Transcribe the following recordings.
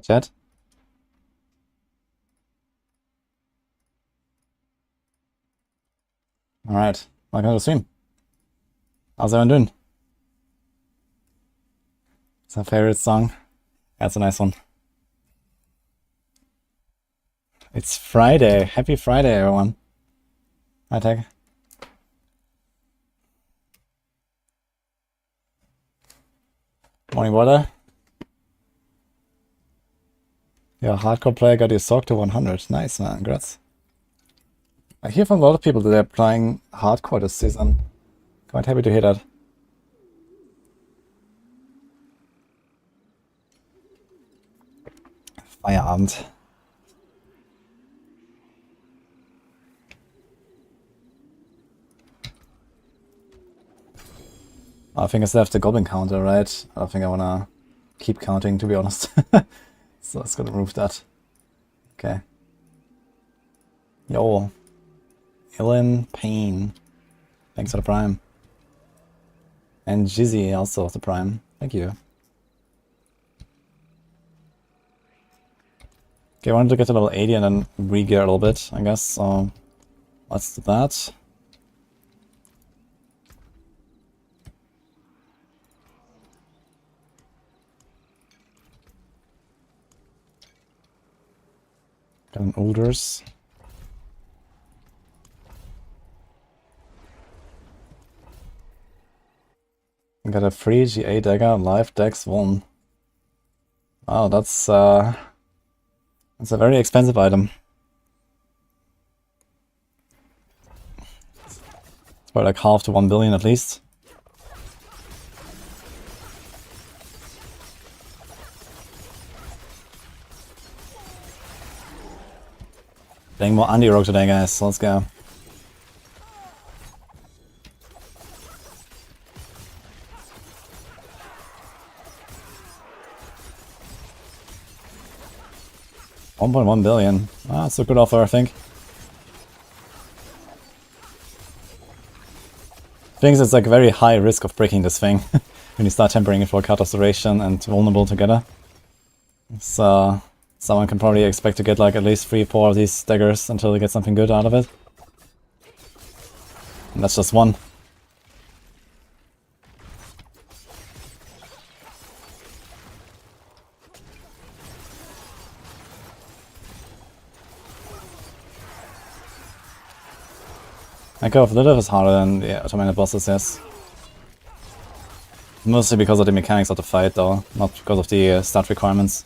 Chat. Alright, welcome to the stream. How's everyone doing? It's my favorite song. That's a nice one. It's Friday. Happy Friday, everyone. Hi, Tag. Morning, water. Yeah, hardcore player got your Sorc to 100. Nice, man. Congrats. I hear from a lot of people that they're playing hardcore this season. Quite happy to hear that. Feierabend. I think I still have the goblin counter, right? I think I wanna keep counting, to be honest. So let's go remove that. Okay. Yo. Ilan Payne. Thanks for the prime. And Jizzy also of the prime. Thank you. Okay, I wanted to get to level 80 and then re-gear a little bit, I guess. So let's do that. Got an Ulders. Got a free GA dagger, live dex 1. Wow, that's a very expensive item. It's probably like half to 1 billion at least. Playing more anti-rogue today, guys, so let's go. $1.1 billion. Ah, that's a good offer, I think. Things it's like a very high risk of breaking this thing when you start tempering it for cut of duration and vulnerable together. So someone can probably expect to get like at least 3-4 of these staggers until they get something good out of it. And that's just one. Echo of Lilith is harder than the automated bosses, yes. Mostly because of the mechanics of the fight though, not because of the stat requirements.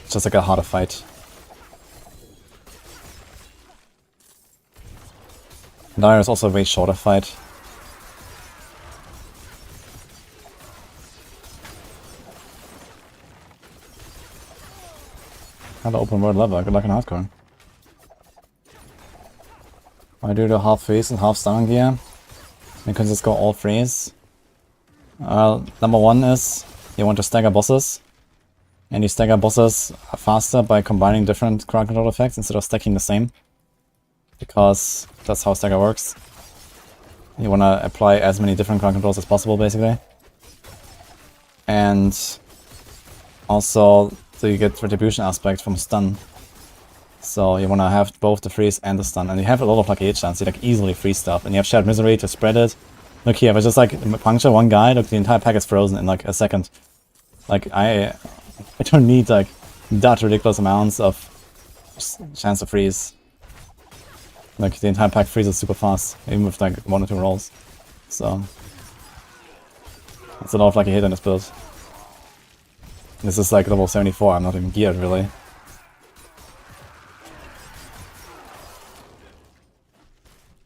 It's just like a harder fight. Dire is also a way shorter fight. Kind of open world level, good luck in hardcore. I do the half freeze and half stun gear. You can just go all freeze. Number one is you want to stagger bosses. And you stagger bosses faster by combining different crowd control effects instead of stacking the same. Because that's how stagger works. You want to apply as many different crowd controls as possible, basically. And also, so you get retribution aspect from stun. So you want to have both the freeze and the stun. And you have a lot of like hit chance, you like easily freeze stuff. And you have shared misery to spread it. Look here, if I just like puncture one guy, look, the entire pack is frozen in like a second. Like I don't need like that ridiculous amounts of chance to freeze. Like the entire pack freezes super fast, even with like 1 or 2 rolls. So it's a lot of like a hit in this build. This is like level 74, I'm not even geared really.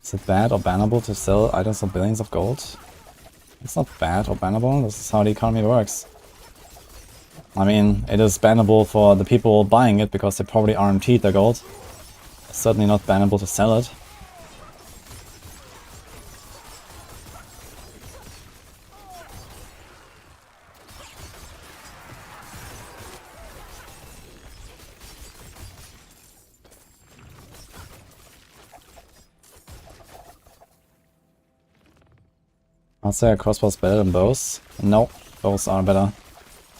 Is it bad or bannable to sell items for billions of gold? It's not bad or bannable, this is how the economy works. I mean, it is bannable for the people buying it because they probably RMT'd their gold. It's certainly not bannable to sell it. I'll say a crossbow's better than bows. No, bows are better.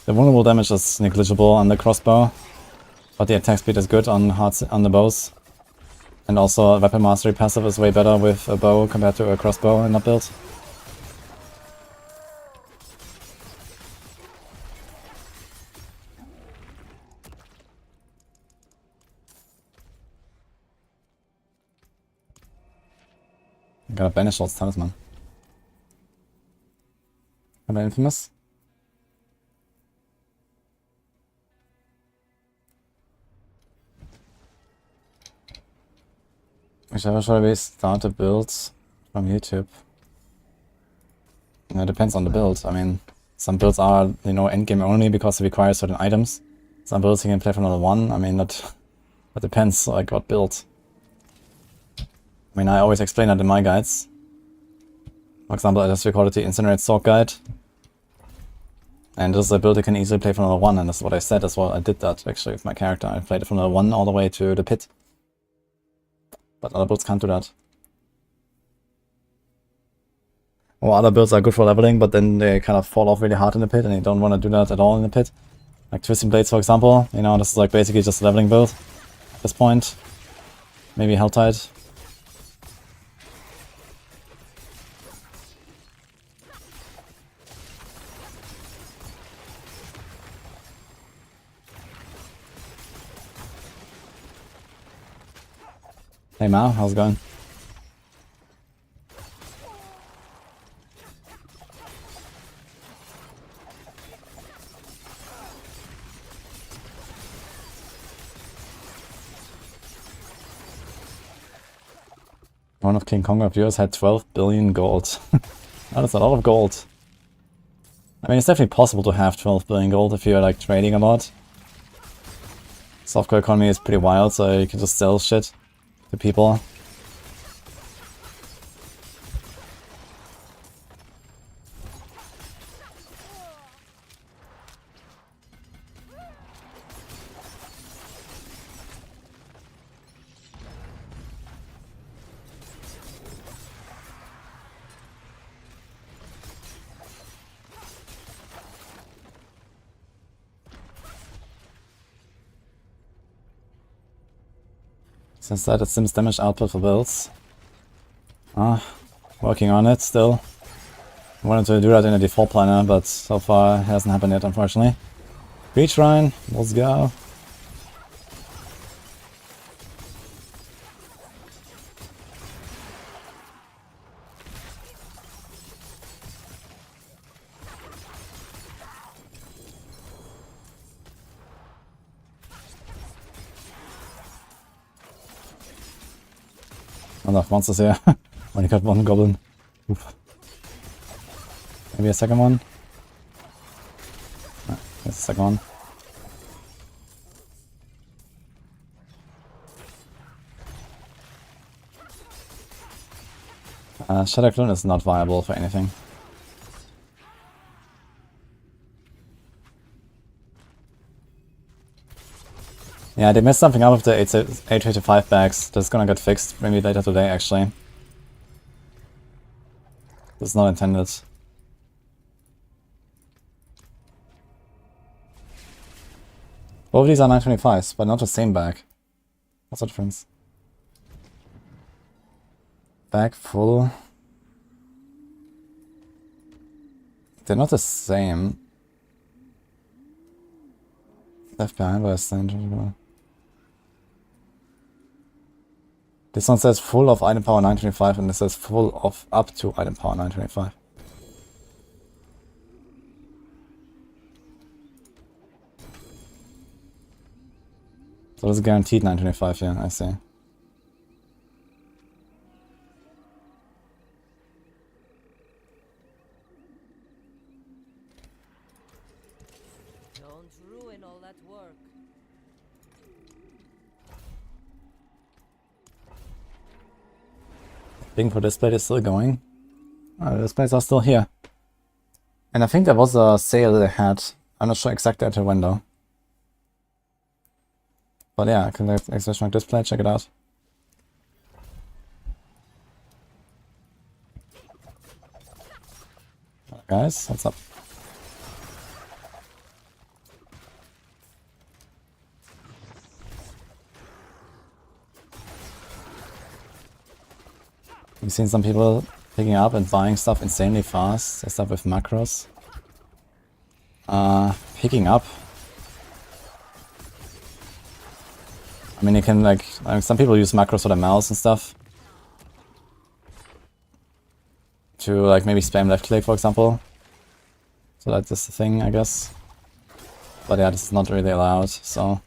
The vulnerable damage is negligible on the crossbow, but the attack speed is good on the bows. And also a weapon mastery passive is way better with a bow compared to a crossbow in that build. Gotta banish Lord's Talisman. Am I infamous? Whichever should we start a build from YouTube? It depends on the build. I mean, some builds are, you know, endgame only because it requires certain items. Some builds you can play from level 1. I mean, that depends, like, what build. I mean, I always explain that in my guides. For example, I just recorded the Incinerate Sorc guide. And this is a build you can easily play from level 1, and this is what I said as well. I did that, actually, with my character. I played it from level 1 all the way to the pit. But other builds can't do that. Or other builds are good for leveling, but then they kind of fall off really hard in the pit, and you don't want to do that at all in the pit. Like Twisting Blades, for example. You know, this is like basically just a leveling build at this point. Maybe Helltide. Hey Mao, how's it going? One of King Kong viewers had 12 billion gold. That's a lot of gold. I mean, it's definitely possible to have 12 billion gold if you're like trading a lot. Software economy is pretty wild, so you can just sell shit to people. Since that, it sims damage output for builds. Working on it still. I wanted to do that in a default planner, but so far it hasn't happened yet, unfortunately. Reach Ryan, let's go. Enough monsters here. Only got one goblin. Oof. Maybe a second one? Ah, there's a second one. Shadow Clone is not viable for anything. Yeah, they messed something up with the 855 bags. That's gonna get fixed maybe later today, actually. This is not intended. Both of these are 925s, but not the same bag. What's the difference? Bag full. They're not the same. Left behind by a stand. This one says full of item power 925 and this says full of up to item power 925. So this is guaranteed 925, yeah, I see. Don't ruin all that work. Bidding for display is still going. Oh, the displays are still here. And I think there was a sale they had. I'm not sure exactly at the window. But yeah, I can exclamation mark display, check it out. Guys, what's up? You've seen some people picking up and buying stuff insanely fast. They start with macros. Picking up. I mean, you can like some people use macros for their mouse and stuff. To like maybe spam left click, for example. So that's just the thing, I guess. But yeah, this is not really allowed, so.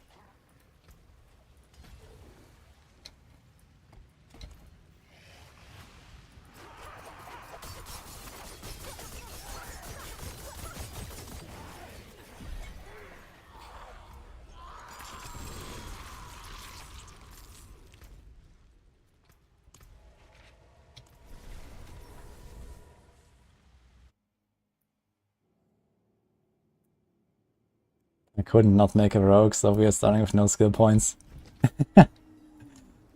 I could not make a rogue, so we are starting with no skill points.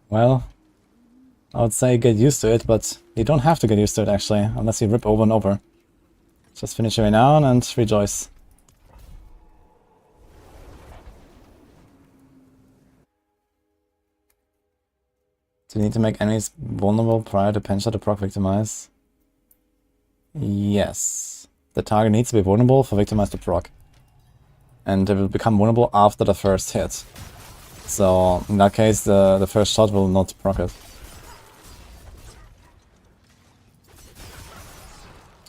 Well, I would say get used to it, but you don't have to get used to it actually, unless you rip over and over. Just finish your renown and rejoice. Do you need to make enemies vulnerable prior to penshot to proc victimize? Yes. The target needs to be vulnerable for victimize to proc. And they will become vulnerable after the first hit. So in that case, the first shot will not proc it.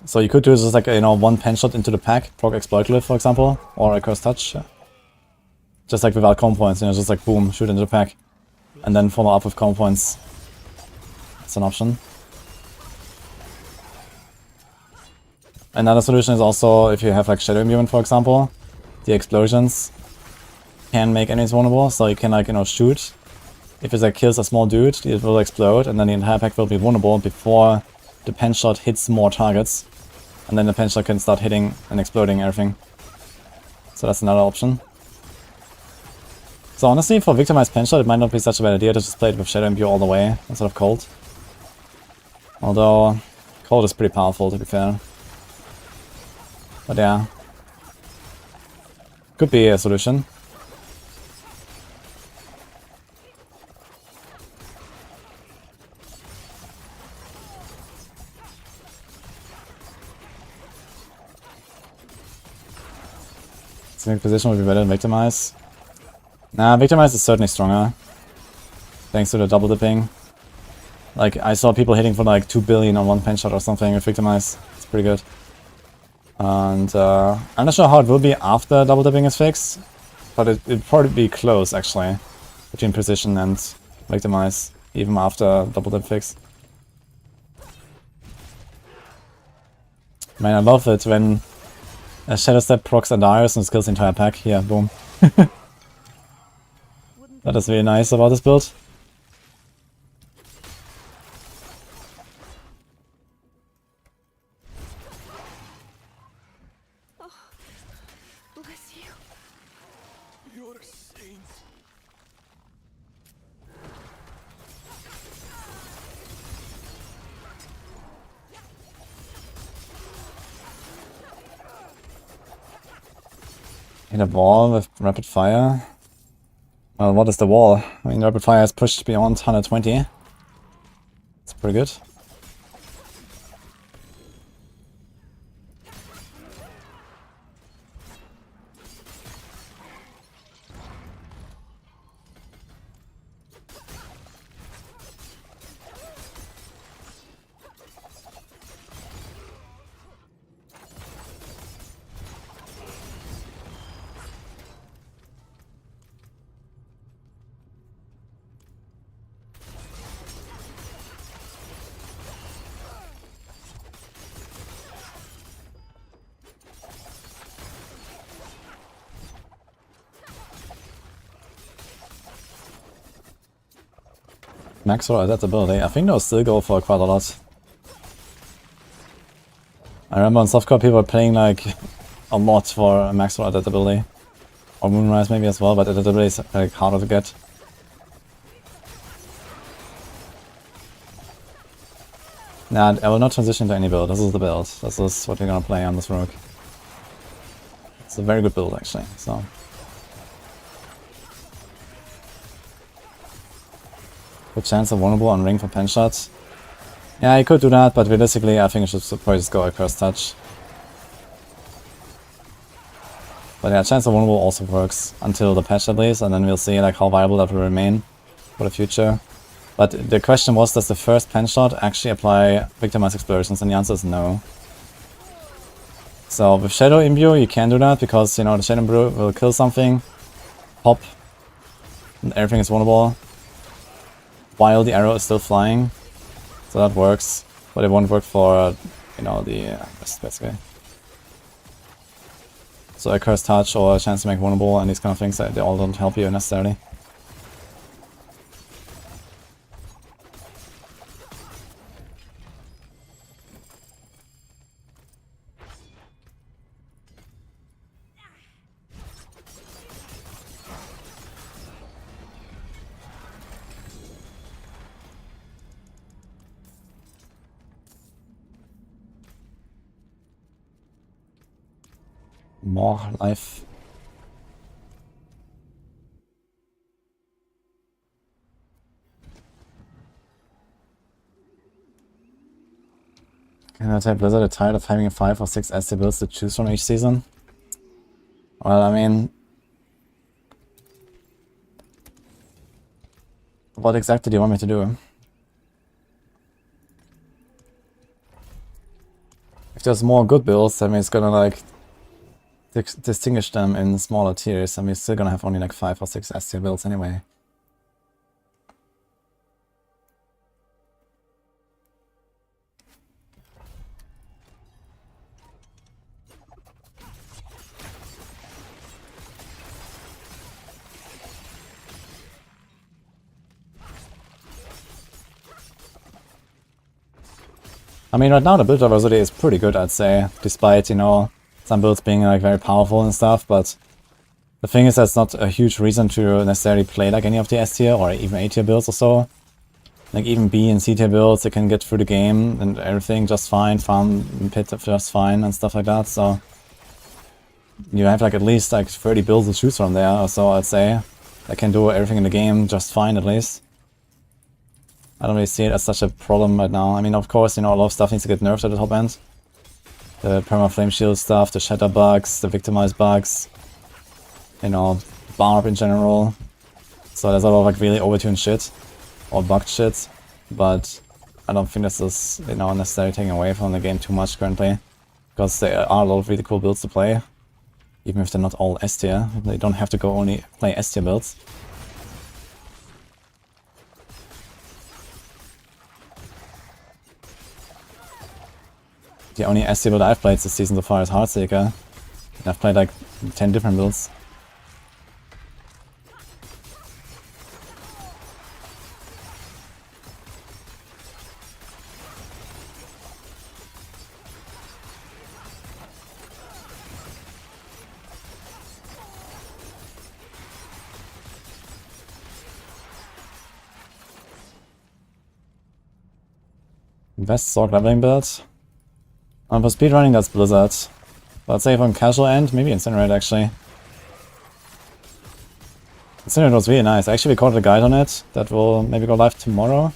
So you could do just like, you know, one pen shot into the pack, proc exploitative, for example, or a curse touch. Just like without combo points, you know, just like boom, shoot into the pack. And then follow up with combo points. That's an option. Another solution is also if you have like Shadow Immune, for example. The explosions can make enemies vulnerable, so you can like, you know, shoot. If it like kills a small dude, it will explode, and then the entire pack will be vulnerable before the pen shot hits more targets. And then the pen shot can start hitting and exploding everything. So that's another option. So honestly, for victimized pen shot, it might not be such a bad idea to just play it with Shadow Imbue all the way, instead of Cold. Although, Cold is pretty powerful, to be fair. But yeah. Could be a solution. Cynic position would be better than Victimize. Nah, Victimize is certainly stronger. Thanks to the double dipping. Like, I saw people hitting for like 2 billion on one pen shot or something with Victimize. It's pretty good. And I'm not sure how it will be after double dipping is fixed, but it'd probably be close actually between precision and victimize, even after double dip fix. Man, I love it when a Shadow Step procs and dies and kills the entire pack. Here, boom. That is really nice about this build. Hit a wall with rapid fire. Well, what is the wall? I mean, rapid fire is pushed beyond 120. It's pretty good. Max or adaptability. I think they'll still go for quite a lot. I remember on softcore people were playing like a lot for max or adaptability. Or Moonrise maybe as well, but adaptability is like harder to get. Nah, I will not transition to any build. This is the build. This is what we're gonna play on this rogue. It's a very good build actually, so. Good chance of vulnerable on ring for pen shots. Yeah, I could do that, but realistically, I think I should probably just go a Curse Touch. But yeah, Chance of Vulnerable also works until the patch at least, and then we'll see like how viable that will remain for the future. But the question was, does the first pen shot actually apply Victimized Explosions? And the answer is no. So with Shadow Imbue, you can do that because, you know, the Shadow Imbue will kill something, pop, and everything is vulnerable, while the arrow is still flying. So that works, but it won't work for, you know, the rest basically. So a Curse Touch or a chance to make vulnerable and these kind of things, they all don't help you necessarily. More life. Can I tell Blizzard are tired of having 5 or 6 ST builds to choose from each season? Well, I mean, what exactly do you want me to do? If there's more good builds, that means it's gonna like distinguish them in smaller tiers, and we're still gonna have only like 5 or 6 S tier builds anyway. I mean, right now the build diversity is pretty good, I'd say, despite, you know, some builds being like very powerful and stuff, but the thing is that's not a huge reason to necessarily play like any of the S tier or even A tier builds or so. Like even B and C tier builds, they can get through the game and everything just fine, farm pit just fine and stuff like that, so you have like at least like 30 builds to choose from there or so, I'd say. That can do everything in the game just fine at least. I don't really see it as such a problem right now. I mean, of course, you know, a lot of stuff needs to get nerfed at the top end. The perma flame shield stuff, the shatter bugs, the victimize bugs, you know, Barb in general. So there's a lot of like really overtuned shit or bugged shit, but I don't think this is, you know, necessarily taking away from the game too much currently, because there are a lot of really cool builds to play, even if they're not all S tier. They don't have to go only play S tier builds. The only S tier build I've played this season so far is Heartseeker. And I've played like 10 different builds. Best Sorc leveling build? For speedrunning, that's Blizzard. But I'd say from casual end, maybe Incinerate actually. Incinerate was really nice. I actually recorded a guide on it that will maybe go live tomorrow.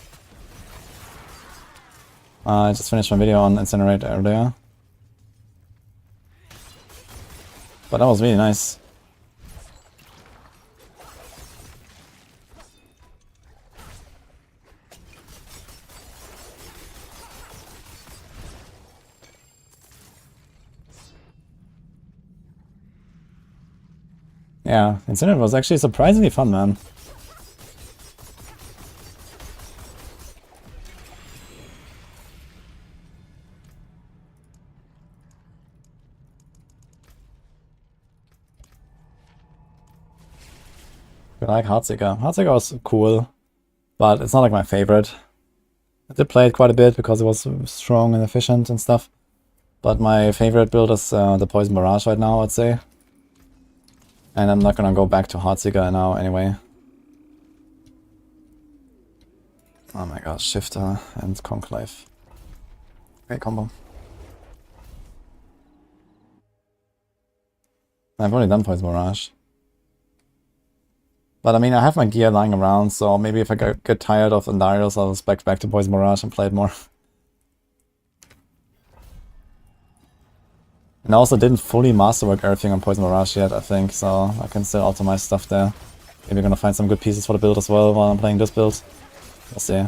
I just finished my video on Incinerate earlier. But that was really nice. Yeah, Incinerate was actually surprisingly fun, man. I like Heartseeker. Heartseeker was cool, but it's not like my favorite. I did play it quite a bit because it was strong and efficient and stuff. But my favorite build is the Poison Barrage right now, I'd say. And I'm not gonna go back to Heartseeker now anyway. Oh my god, Shifter and Conclave. Great combo. I've already done Poison Barrage. But I mean, I have my gear lying around, so maybe if I get tired of Andarius, I'll spec back to Poison Barrage and play it more. And I also didn't fully masterwork everything on Poison Barrage yet, I think, so I can still optimize stuff there. Maybe I'm gonna find some good pieces for the build as well while I'm playing this build. We'll see.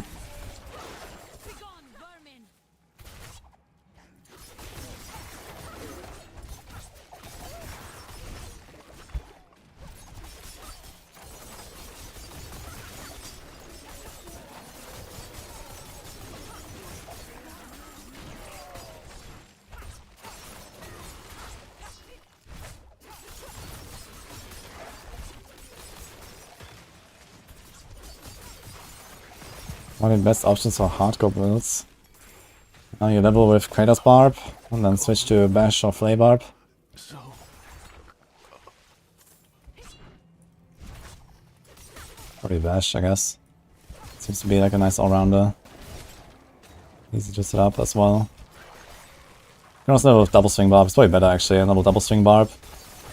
One of the best options for hardcore builds. Now you level with Kratos Barb, and then switch to Bash or Flay Barb. Probably Bash, I guess. Seems to be like a nice all-rounder. Easy to set up as well. You can also level with Double Swing Barb, it's probably better actually. Level Double Swing Barb,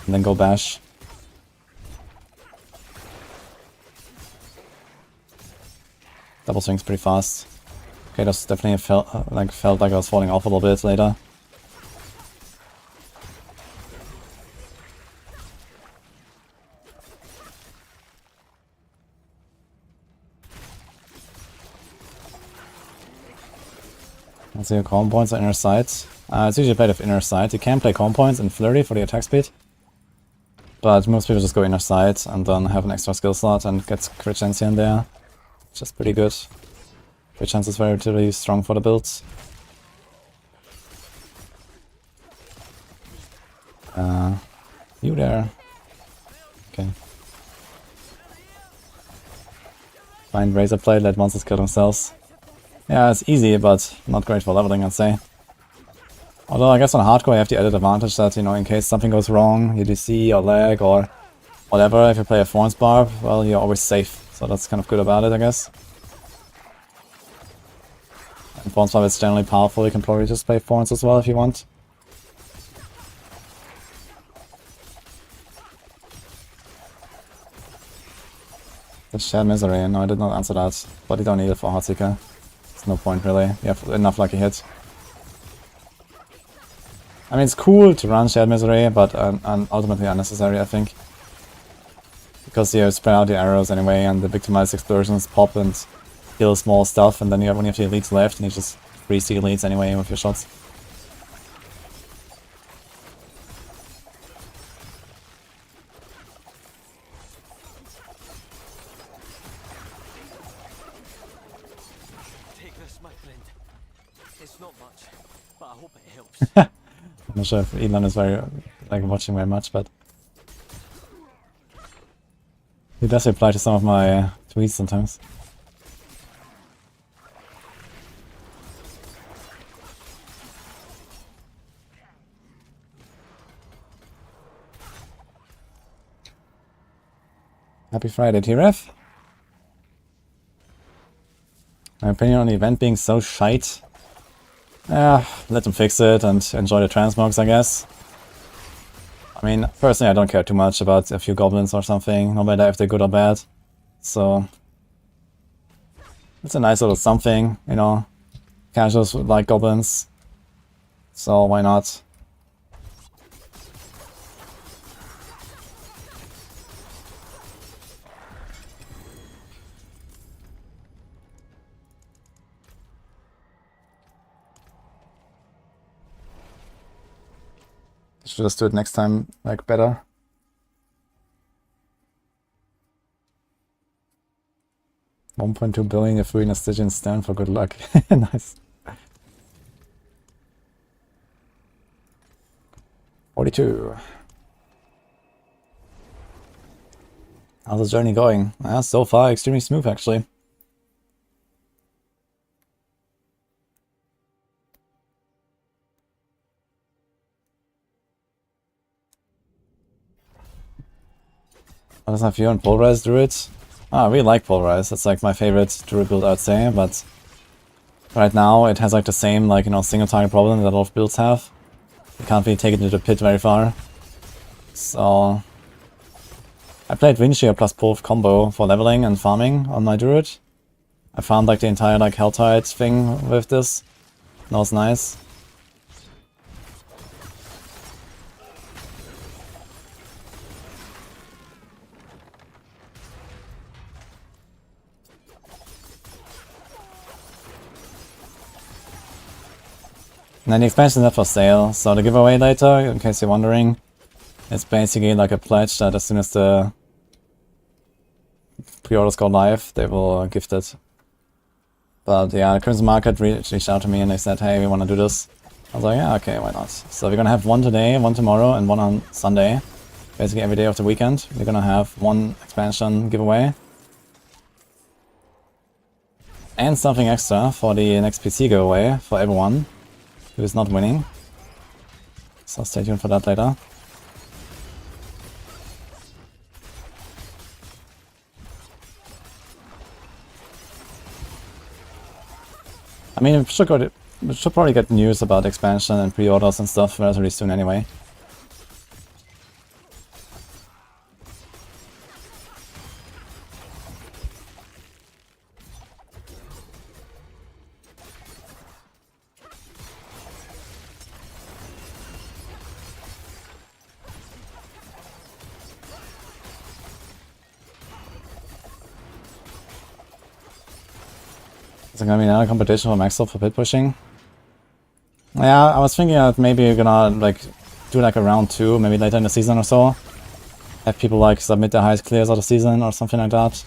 and then go Bash. Double Swing's pretty fast. Kratos definitely felt like I was falling off a little bit later. Let's see, calm points on inner sight. It's usually played with inner sight. You can play calm points in flurry for the attack speed. But most people just go inner sight and then have an extra skill slot and get crit chance in there. Which is pretty good. Crit chance is relatively strong for the builds. You there. Okay. Find Razor Blade, let monsters kill themselves. Yeah, it's easy, but not great for leveling, I'd say. Although I guess on hardcore you have the added advantage that, you know, in case something goes wrong, you DC or lag or whatever, if you play a Thorns Barb, well, you're always safe. So that's kind of good about it, I guess. And Thorns Barb is generally powerful, you can probably just play Thorns as well if you want. The Shared Misery, no, I did not answer that, but you don't need it for Heartseeker. There's no point really, you have enough lucky hit. I mean, it's cool to run Shared Misery, but ultimately unnecessary, I think. Because you spread out the arrows anyway, and the victimized explosions pop and kill small stuff, and then you only have the elites left, and you just freeze the elites anyway with your shots. I'm not sure if Elon is very, like, watching very much, but he does reply to some of my tweets sometimes. Happy Friday, T-Ref. My opinion on the event being so shite. Let them fix it and enjoy the transmogs, I guess. I mean, personally I don't care too much about a few goblins or something, no matter if they're good or bad. So it's a nice little something, you know. Casuals like goblins. So why not? Should just do it next time, like, better. $1.2 billion if we in a Stygian stand for good luck. Nice. 42. How's the journey going? So far, extremely smooth, actually. What is my view on Pulverized Druid? I really like Pulverized. It's like my favorite Druid build, I'd say, but right now it has like the same, like, you know, single target problem that a lot of builds have. You can't really take it into the pit very far. So I played Windshield plus Pulv combo for leveling and farming on my Druid. I found like the entire like Helltide thing with this. That was nice. And then the expansion is not for sale, so the giveaway later, in case you're wondering, it's basically like a pledge that as soon as the pre-orders go live, they will gift it. But yeah, the Crimson Market reached out to me and they said, hey, we want to do this. I was like, yeah, okay, why not? So we're gonna have one today, one tomorrow, and one on Sunday. Basically every day of the weekend, we're gonna have one expansion giveaway. And something extra for the next PC giveaway for everyone who is not winning. So stay tuned for that later. I mean, we should probably get news about expansion and pre-orders and stuff relatively soon anyway. Is there gonna be another competition for Maxwell for pit pushing? Yeah, I was thinking that maybe you're gonna like do like a round 2, maybe later in the season or so. Have people like submit their highest clears of the season or something like that.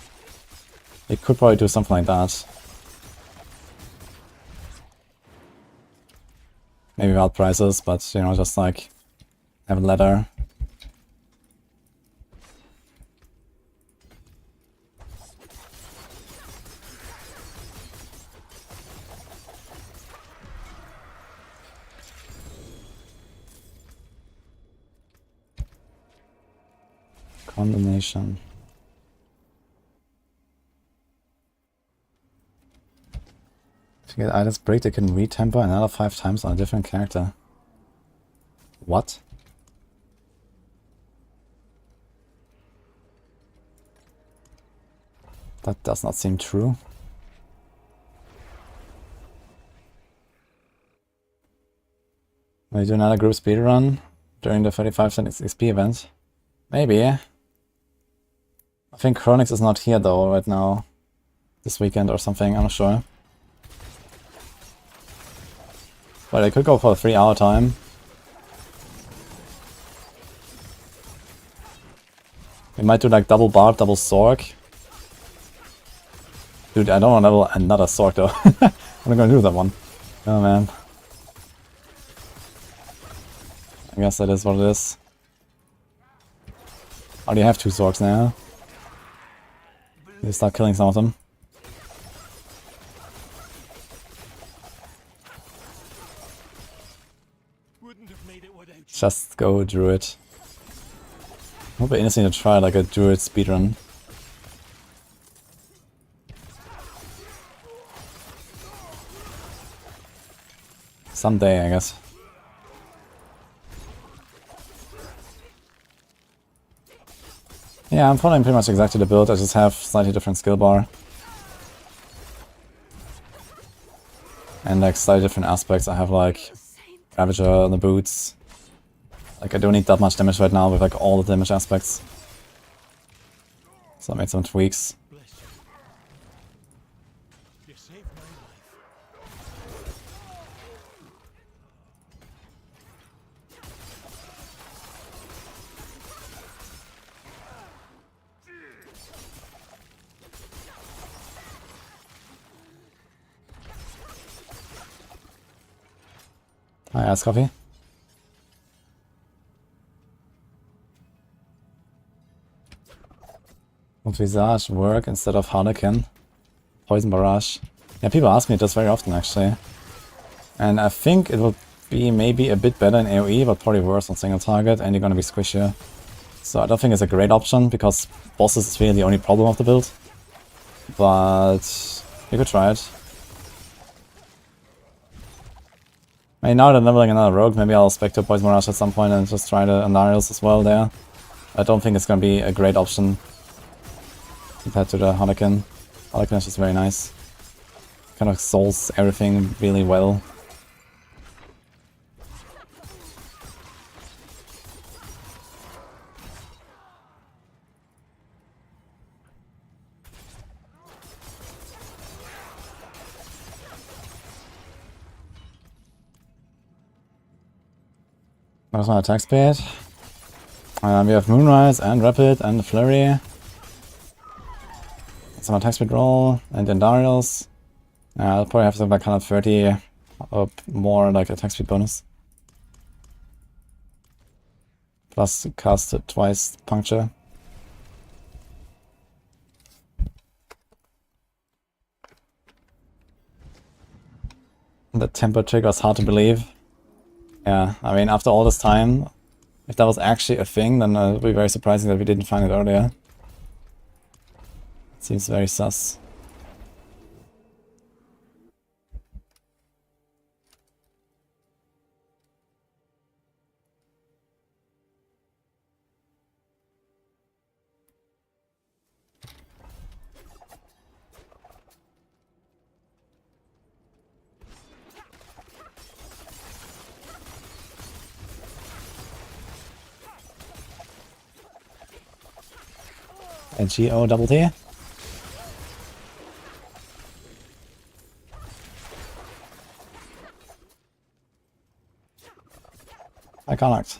You could probably do something like that. Maybe without prizes, but you know, just like have a ladder. Condemnation. If you get items break, they can retemper another 5 times on a different character. What? That does not seem true. Will you do another group speedrun during the 35% XP event? Maybe. I think Chronix is not here though right now. This weekend or something, I'm not sure. But I could go for a 3-hour time. We might do like double Barb, double Sorc. Dude, I don't want to level another Sorc though. I'm not gonna do that one. Oh man. I guess that is what it is. I already have 2 Sorcs now. You start killing some of them. Just go Druid. Would be interesting to try like a Druid speedrun. Someday, I guess. Yeah, I'm following pretty much exactly the build, I just have slightly different skill bar. And like slightly different aspects, I have like Ravager on the boots. Like I don't need that much damage right now with like all the damage aspects. So I made some tweaks. Hi, Ice Coffee. Would Visage work instead of Harlequin? Poison Barrage. Yeah, people ask me this very often actually. And I think it will be maybe a bit better in AoE, but probably worse on single target, and you're gonna be squishier. So I don't think it's a great option, because bosses is really the only problem of the build. But you could try it. I mean, now that I'm leveling another rogue, maybe I'll spec to Poison Barrage at some point and just try the Anariels as well there. I don't think it's gonna be a great option compared to the Harlequin. Harlequin is just very nice. Kind of solves everything really well. Where's my attack speed? We have Moonrise and Rapid and Flurry. Some attack speed roll and Dendarials. I'll probably have something like 130 or more like attack speed bonus. Plus cast it twice puncture. The tempo trigger is hard to believe. Yeah, I mean, after all this time, if that was actually a thing, then it would be very surprising that we didn't find it earlier. It seems very sus. G-O-double-T. I connect.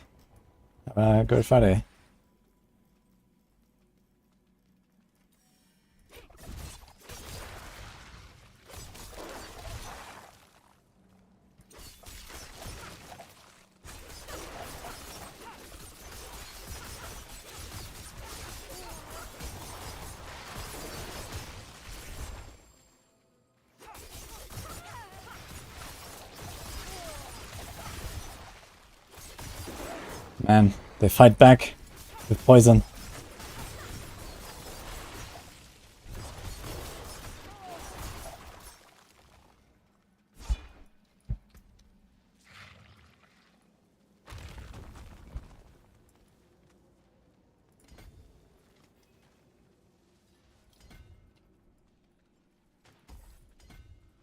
Have a good Friday. Man, they fight back with poison.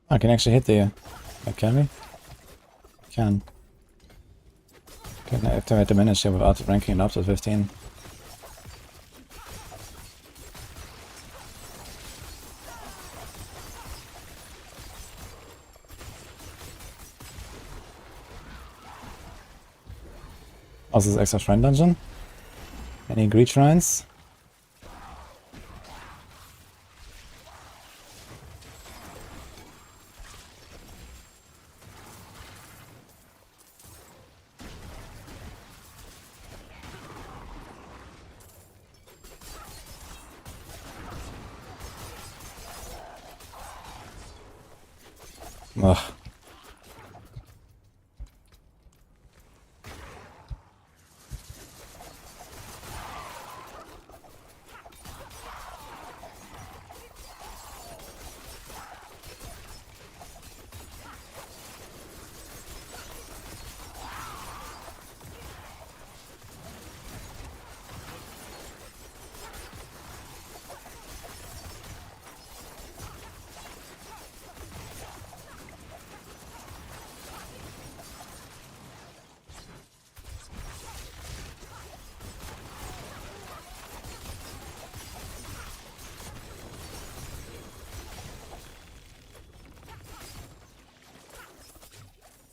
I can actually hit the... can we? Can. Can I activate Diminish here without ranking it up to 15? Oh, this is extra shrine dungeon? Any greed shrines? Ugh.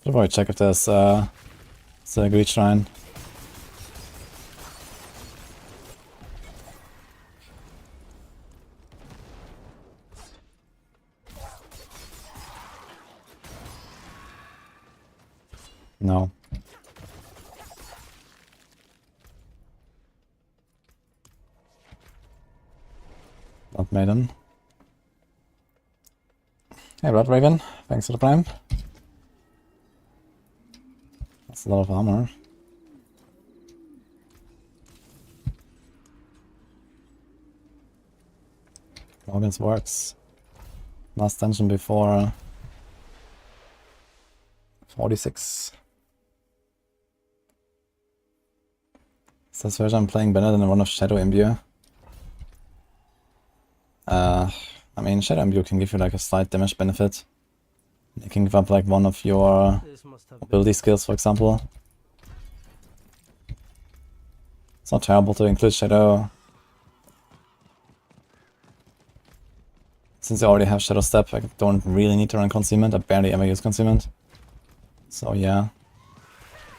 Should probably check if there's a greed shrine. No. Blood Maiden. Hey Blood Raven, thanks for the prime. That's a lot of armor. Morgan's works. Last dungeon before 46. Says version I'm playing better than the one of Shadow Imbue. I mean, Shadow Imbue can give you like a slight damage benefit. You can give up like one of your ability skills, for example. It's not terrible to include Shadow. Since I already have Shadow Step, I don't really need to run Concealment. I barely ever use Concealment. So yeah,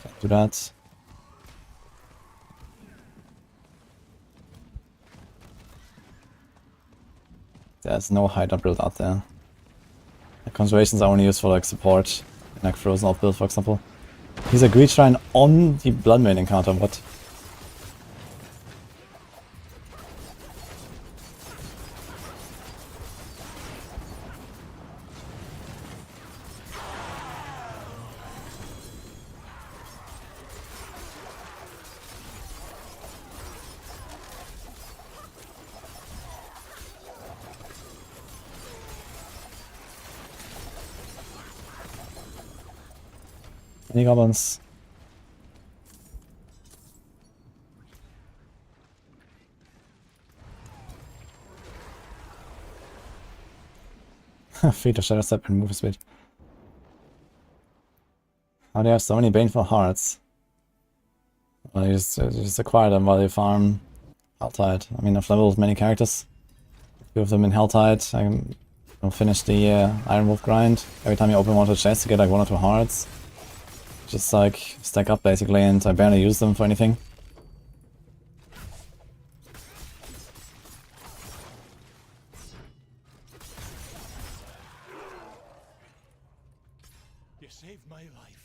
can't do that. There's no Hydra build out there. The conjurations are only used for like support, like Frozen Orb build for example. He's a Greed Shrine on the Bloodmaid encounter, what? Any goblins? Feet of Shadow Step and move speed. How do you have so many Baneful Hearts? Well, you just acquire them while you farm Helltide. I mean, I've leveled many characters. Two of them in Helltide. I'll finish the Iron Wolf grind. Every time you open one of the chests, you get like 1 or 2 hearts. Just like stack up basically, and I barely use them for anything. You saved my life.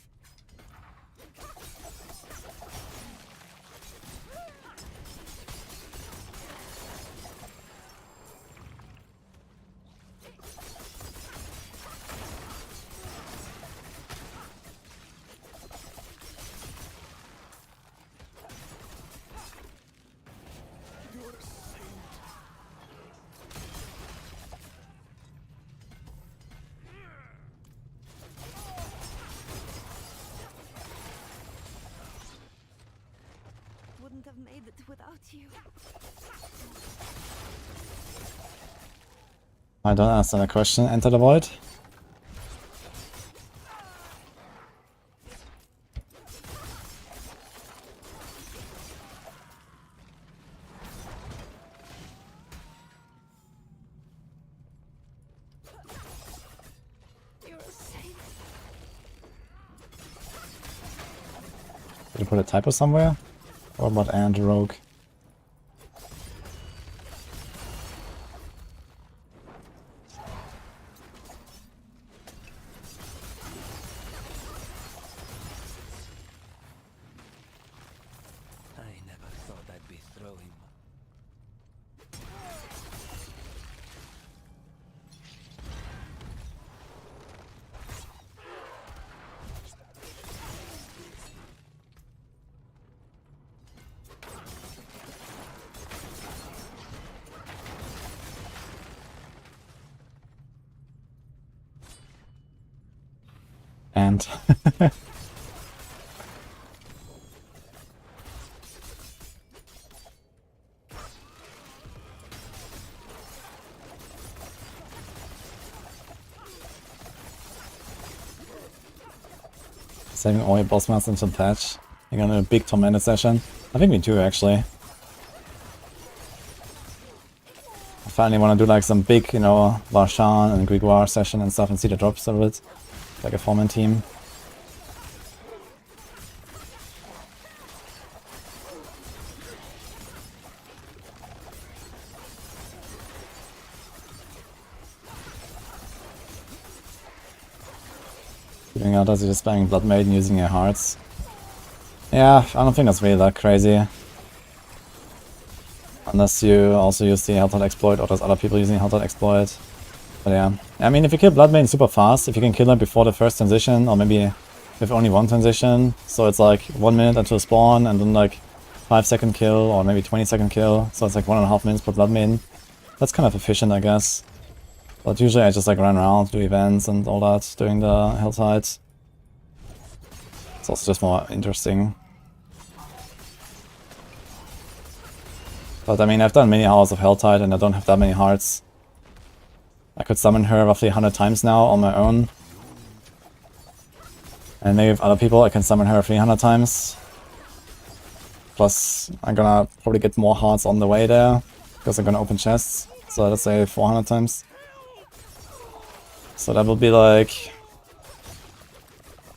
Wouldn't have made it without you. I don't answer the question. Enter the void. You're a saint. Did you put a typo somewhere? Or what? And rogue. I never thought I'd be throwing. And saving all your boss masters until patch. You're gonna do a big tormented session. I think we do actually. I finally want to do like some big, you know, Varshan and Grigor session and stuff and see the drops of it. Like a 4-man team. Doing out as you're just spamming Blood Maiden using your hearts. Yeah, I don't think that's really that crazy. Unless you also use the Helltide exploit or there's other people using Helltide exploit. But yeah, I mean, if you kill Blood Maiden super fast, if you can kill them before the first transition, or maybe with only one transition, so it's like 1 minute until spawn, and then like 5-second kill, or maybe 20-second kill, so it's like 1.5 minutes per Blood Maiden. That's kind of efficient, I guess. But usually I just like run around, do events and all that during the Helltide. It's also just more interesting. But I mean, I've done many hours of Helltide and I don't have that many hearts. I could summon her roughly 100 times now on my own. And maybe with other people I can summon her 300 times. Plus, I'm gonna probably get more hearts on the way there, because I'm gonna open chests. So let's say 400 times. So that will be like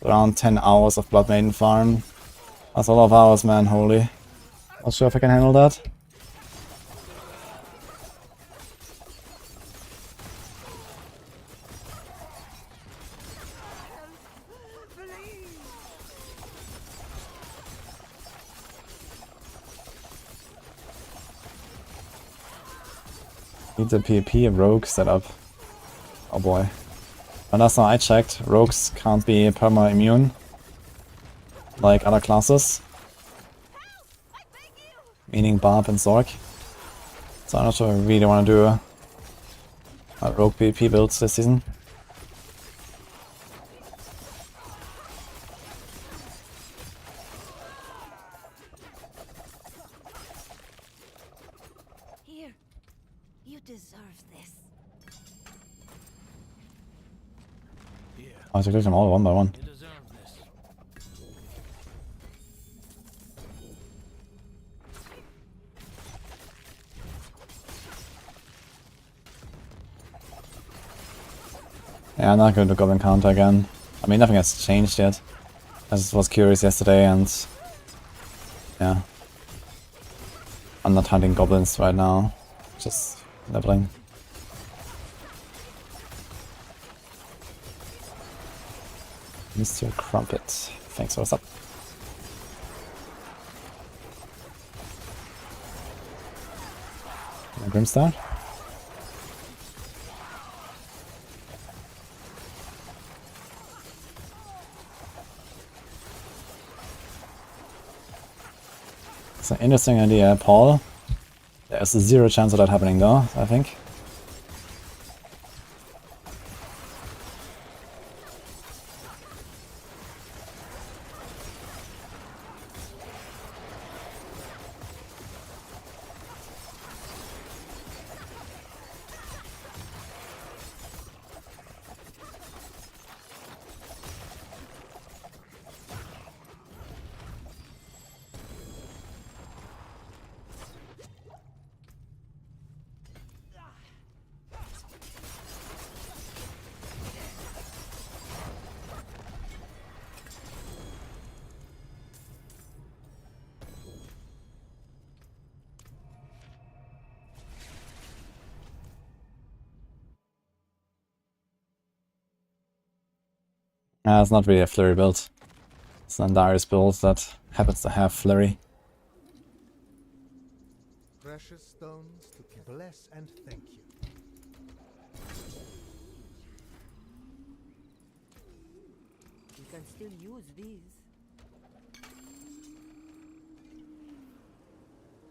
around 10 hours of Blood Maiden farm. That's a lot of hours, man, holy. Not sure if I can handle that. Need the PvP rogue setup. Oh boy. And last time I checked, rogues can't be perma immune like other classes. Meaning Barb and Sorc. So I'm not sure I really want to do a rogue PvP builds this season. Here, you deserve this. Here, I have to click them all one by one. you deserve this. Yeah, I'm not going to Goblin counter again. I mean, nothing has changed yet. I just was curious yesterday and... yeah. I'm not hunting goblins right now. Just leveling. Mr. Crumpet. Thanks for what's up. Grimstar. It's an interesting idea, Paul. There's a 0 chance of that happening though, I think. It's not really a flurry build. It's an Darius build that happens to have flurry. Precious stones to bless and thank you. You can still use these.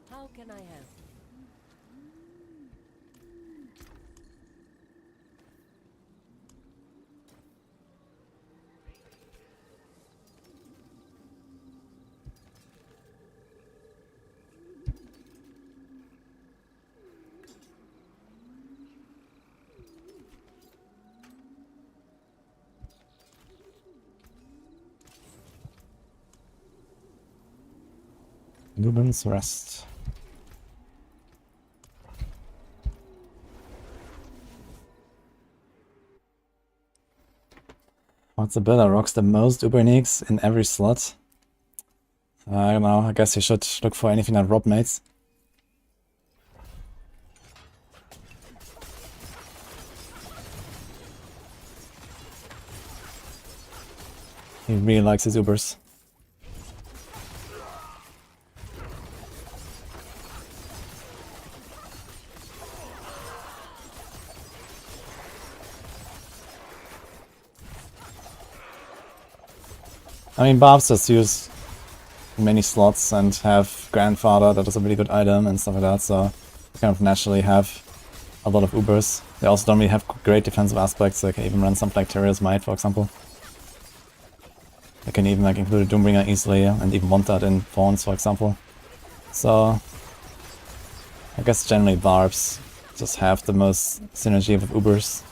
How can I help? Lubin's Rest. What's the build that rocks the most Uber uniques in every slot? I don't know, I guess you should look for anything that Rob mates. He really likes his Ubers. I mean, Barbs just use many slots and have Grandfather, that is a really good item and stuff like that, so they kind of naturally have a lot of Ubers. They also don't really have great defensive aspects, they can even run something like Terrier's Might, for example. They can even like include a Doombringer easily and even want that in Fawns, for example. So I guess generally Barbs just have the most synergy with Ubers.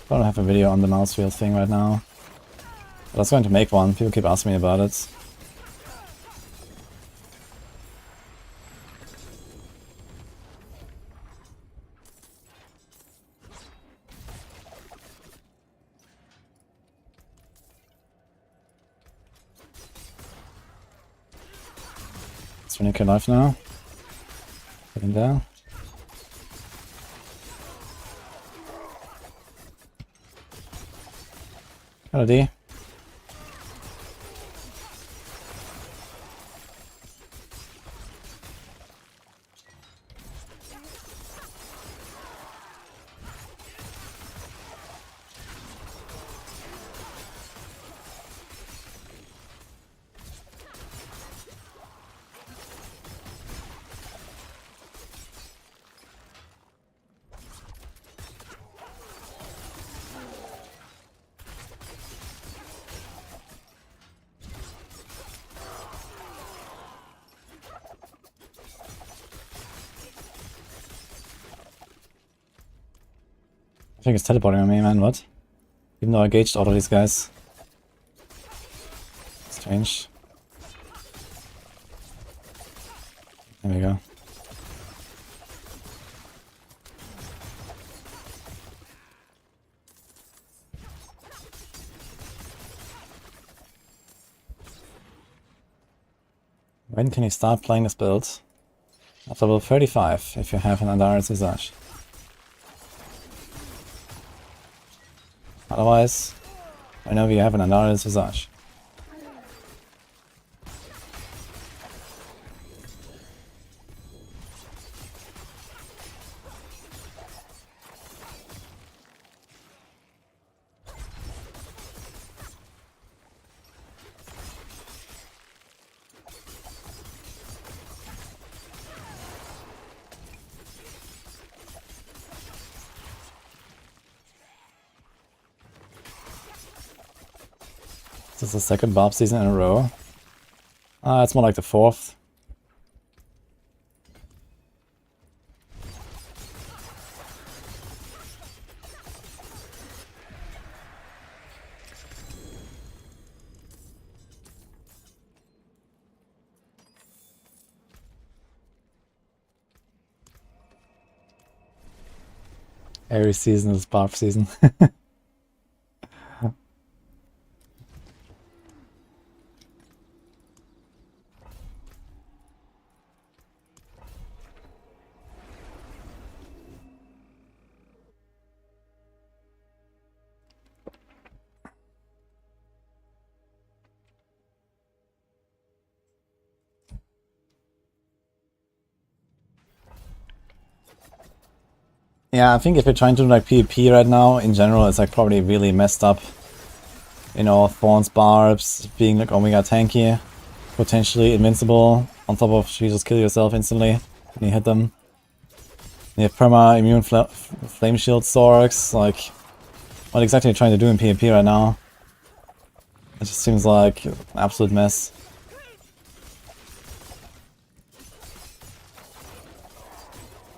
I don't have a video on the mouse wheel thing right now. But I was going to make one, people keep asking me about it. It's 20k life now. Get in there. Hello D. I think it's teleporting on me, man, what? Even though I gauged all of these guys. Strange. There we go. When can you start playing this build? After level 35, if you have an Andari's Visage. Otherwise, I know you have an Andari's Visage. This is the second Barb season in a row. It's more like the fourth. Every season is Barb season. Yeah, I think if you're trying to do like PvP right now, in general, it's like probably really messed up. You know, Thorns, Barbs, being like Omega tanky, potentially invincible, on top of you just kill yourself instantly when you hit them. You have perma, immune, flame shield, Sorcs, like, what exactly are you trying to do in PvP right now? It just seems like an absolute mess.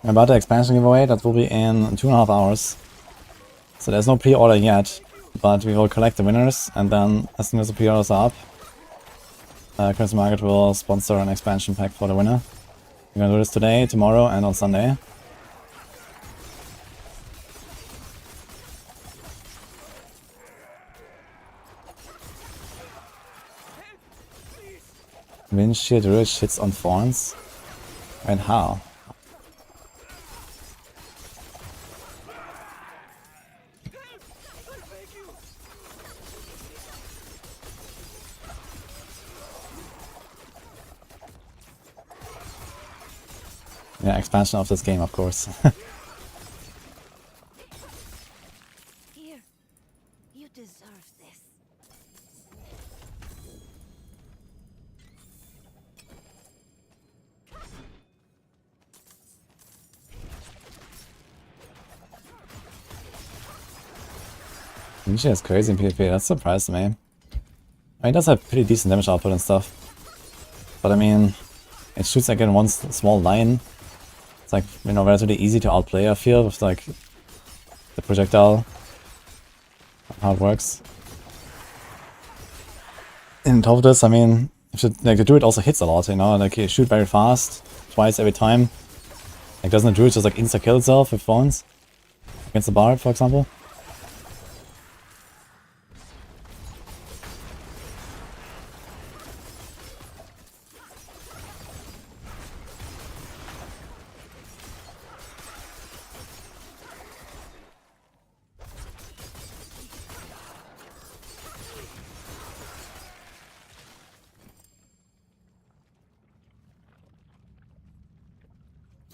About the expansion giveaway, that will be in 2.5 hours. So there's no pre-order yet, but we will collect the winners, and then as soon as the pre-orders are up, Chris Market will sponsor an expansion pack for the winner. We're gonna do this today, tomorrow, and on Sunday. Windshield Druid hits on Thorns? And how? Yeah, expansion of this game, of course. Here, you deserve this. Ninja is crazy in PvP, that surprised me. I mean, it does have pretty decent damage output and stuff. But I mean, it shoots like in one small line. It's like, you know, relatively easy to outplay, I feel, with like the projectile, how it works. And on top of this, I mean, like the Druid also hits a lot, you know, like you shoot very fast, twice every time. Like doesn't the Druid just like insta-kill itself with Thorns? Against the Barb, for example?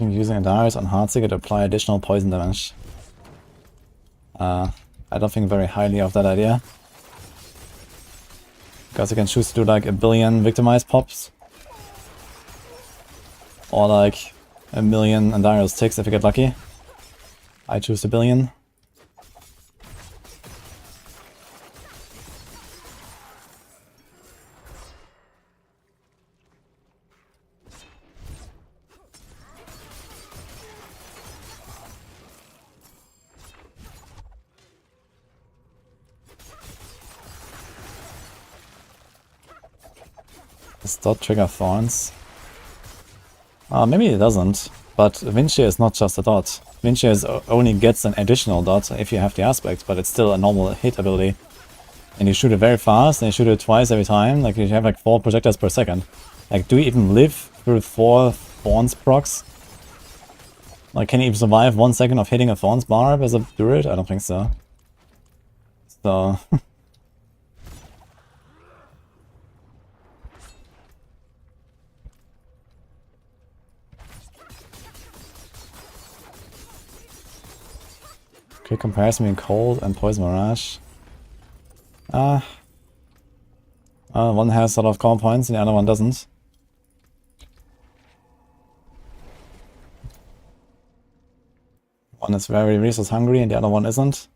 think using a Darius on Heartseeker to apply additional poison damage. I don't think very highly of that idea. Because you can choose to do like a billion victimized pops. Or like a million Darius ticks if you get lucky. I choose a billion. Does dot trigger thorns? Maybe it doesn't, but Vinci is not just a dot. Vinci only gets an additional dot if you have the aspect, but it's still a normal hit ability. And you shoot it very fast, and you shoot it twice every time, like you have like 4 projectiles per second. Like, do you even live through 4 thorns procs? Like, can you even survive 1 second of hitting a thorns barb as a druid? I don't think so. So... Quick comparison between cold and poison mirage. One has a lot of common points and the other one doesn't. One is very resource hungry and the other one isn't.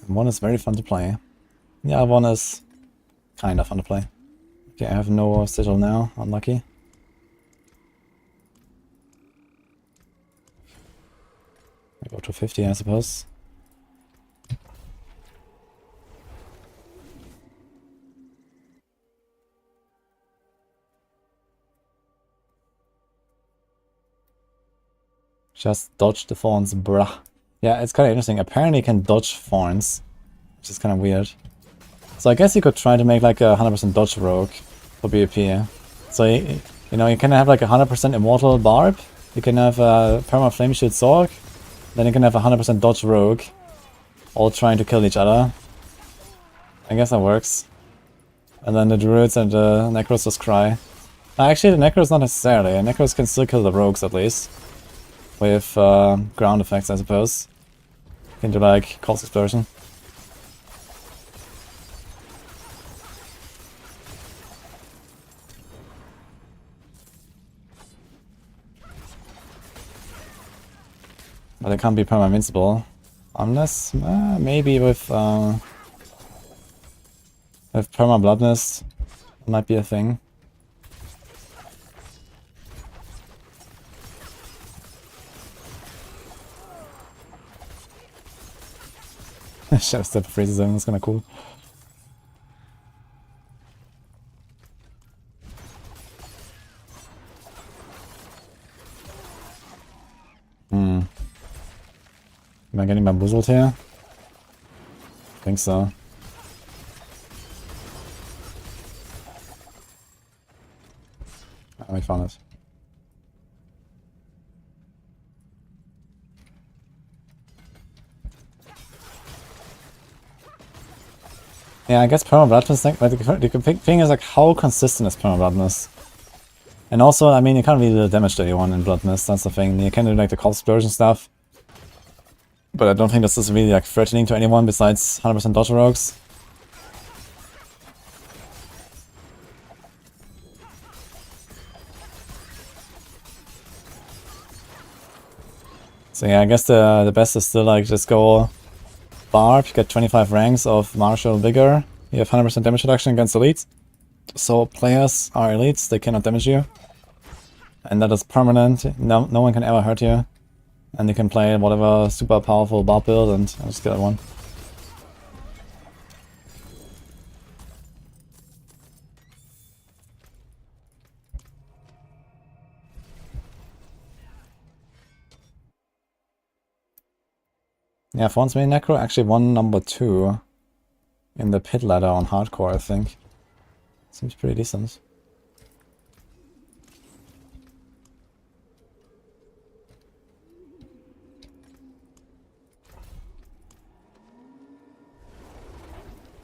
And one is very fun to play. The other one is kinda fun to play. Okay, I have no sigil now, unlucky. I go to 50, I suppose. Just dodge the thorns, bruh. Yeah, it's kind of interesting. Apparently you can dodge thorns, which is kind of weird. So I guess you could try to make like a 100% dodge rogue for PvP. So, you know, you can have like a 100% immortal Barb. You can have a perma flame shield Sorc. Then you can have a 100% dodge rogue. All trying to kill each other. I guess that works. And then the Druids and the Necros just cry. Actually, the Necros not necessarily. Necros can still kill the rogues at least. With ground effects, I suppose. You can do like Corpse Explosion. But it can't be perma-invincible. Unless, maybe with perma-bloodness, it might be a thing. Shadow Step freezes him, that's kinda cool. Am I getting bamboozled here? I think so. We found it. Yeah, I guess perma-bloodness, but the thing is like, how consistent is perma-bloodness? And also, I mean, you can't really do the damage to anyone in bloodness, that's the thing. You can do like the Corpse Explosion stuff. But I don't think this is really like threatening to anyone besides 100% dodge rogues. So yeah, I guess the best is still like just go Barb, get 25 ranks of martial vigor. You have 100% damage reduction against elites. So players are elites, they cannot damage you. And that is permanent, no one can ever hurt you. And you can play whatever super powerful Barb build and I'll just get that one. Yeah, Fawn's main Necro actually won number 2 in the pit ladder on hardcore, I think. Seems pretty decent.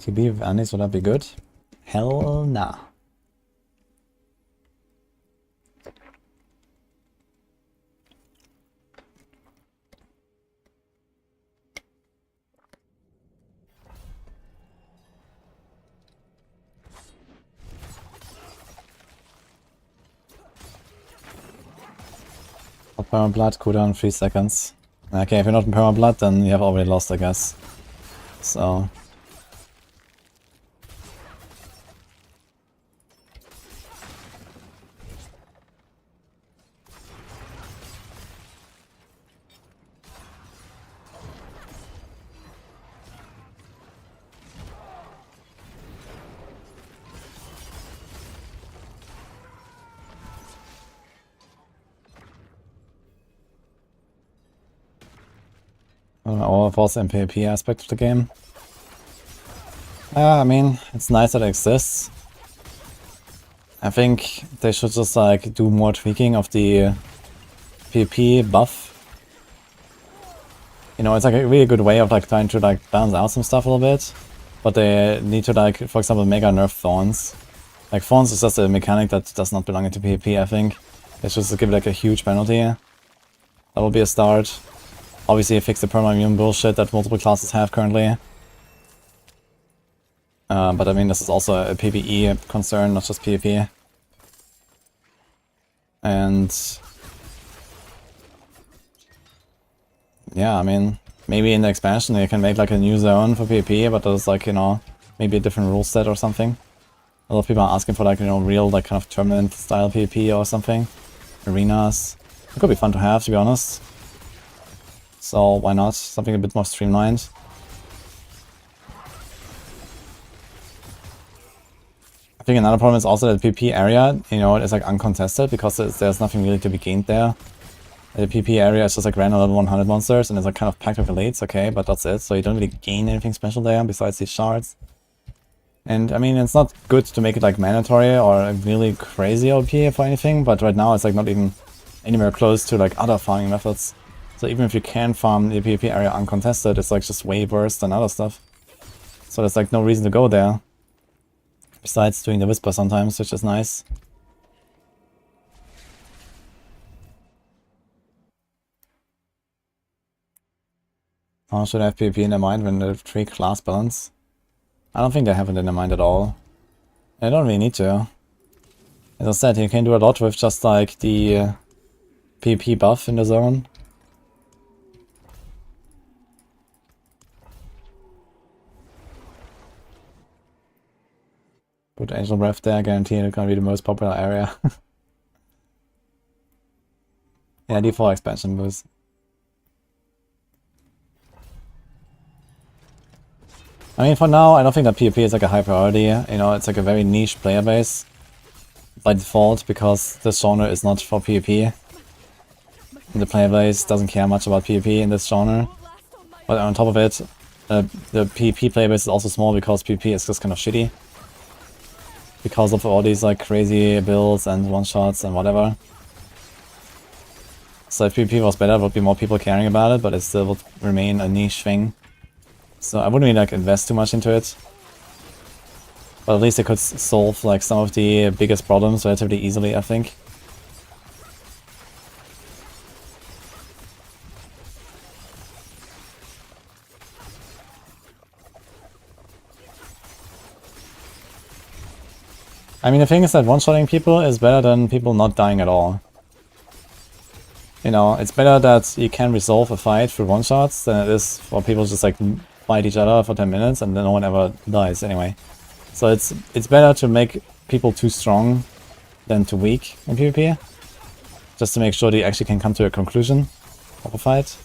TB Vanis, would that be good? Hell nah. Perma-blood, cooldown 3 seconds. Okay, if you're not in perma-blood, then you have already lost, I guess. So... Overforce and PvP aspect of the game. I mean, it's nice that it exists. I think they should just like do more tweaking of the PvP buff. You know, it's like a really good way of like trying to like balance out some stuff a little bit. But they need to like, for example, mega nerf Thorns. Like Thorns is just a mechanic that does not belong into PvP, I think. It's just to give it like a huge penalty. That will be a start. Obviously fix the perma-immune bullshit that multiple classes have currently. But I mean, this is also a PvE concern, not just PvP. And... yeah, I mean, maybe in the expansion you can make like a new zone for PvP, but there's like, you know, maybe a different rule set or something. A lot of people are asking for like, you know, real like kind of tournament style PvP or something. Arenas. It could be fun to have, to be honest. So why not? Something a bit more streamlined. I think another problem is also that the PvP area, you know, is like uncontested because there's nothing really to be gained there. The PvP area is just like random level 100 monsters and it's like kind of packed with elites, okay, but that's it. So you don't really gain anything special there besides these shards. And I mean, it's not good to make it like mandatory or really crazy OP for anything, but right now it's like not even anywhere close to like other farming methods. So even if you can farm the PvP area uncontested, it's like just way worse than other stuff. So there's like no reason to go there. Besides doing the Whisper sometimes, which is nice. How should I have PvP in their mind when they treat class balance? I don't think they have it in their mind at all. They don't really need to. As I said, you can do a lot with just like the PvP buff in the zone. Put Angel Breath there, guarantee it's gonna be the most popular area. Yeah, D4 expansion boost. I mean, for now, I don't think that PvP is like a high priority. You know, it's like a very niche player base by default because this genre is not for PvP. The player base doesn't care much about PvP in this genre. But on top of it, the PvP player base is also small because PvP is just kind of shitty. Because of all these like crazy builds and one-shots and whatever. So if PvP was better, there would be more people caring about it, but it still would remain a niche thing. So I wouldn't really like invest too much into it. But at least it could solve like some of the biggest problems relatively easily, I think. I mean, the thing is that one-shotting people is better than people not dying at all. You know, it's better that you can resolve a fight through one-shots than it is for people just like fight each other for 10 minutes and then no one ever dies anyway. So it's better to make people too strong than too weak in PvP. Just to make sure they actually can come to a conclusion of a fight.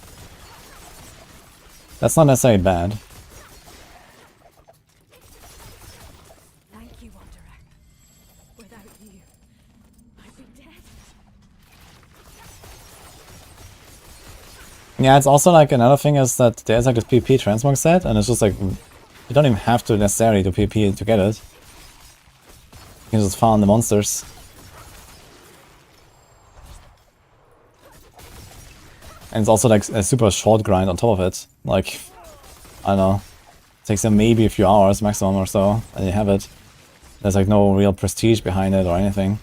That's not necessarily bad. Yeah, it's also like another thing is that there's like this PvP transmog set, and it's just like you don't even have to necessarily do PvP to get it. You can just farm the monsters. And it's also like a super short grind on top of it. Like, I don't know, it takes them maybe a few hours maximum or so, and you have it. There's like no real prestige behind it or anything.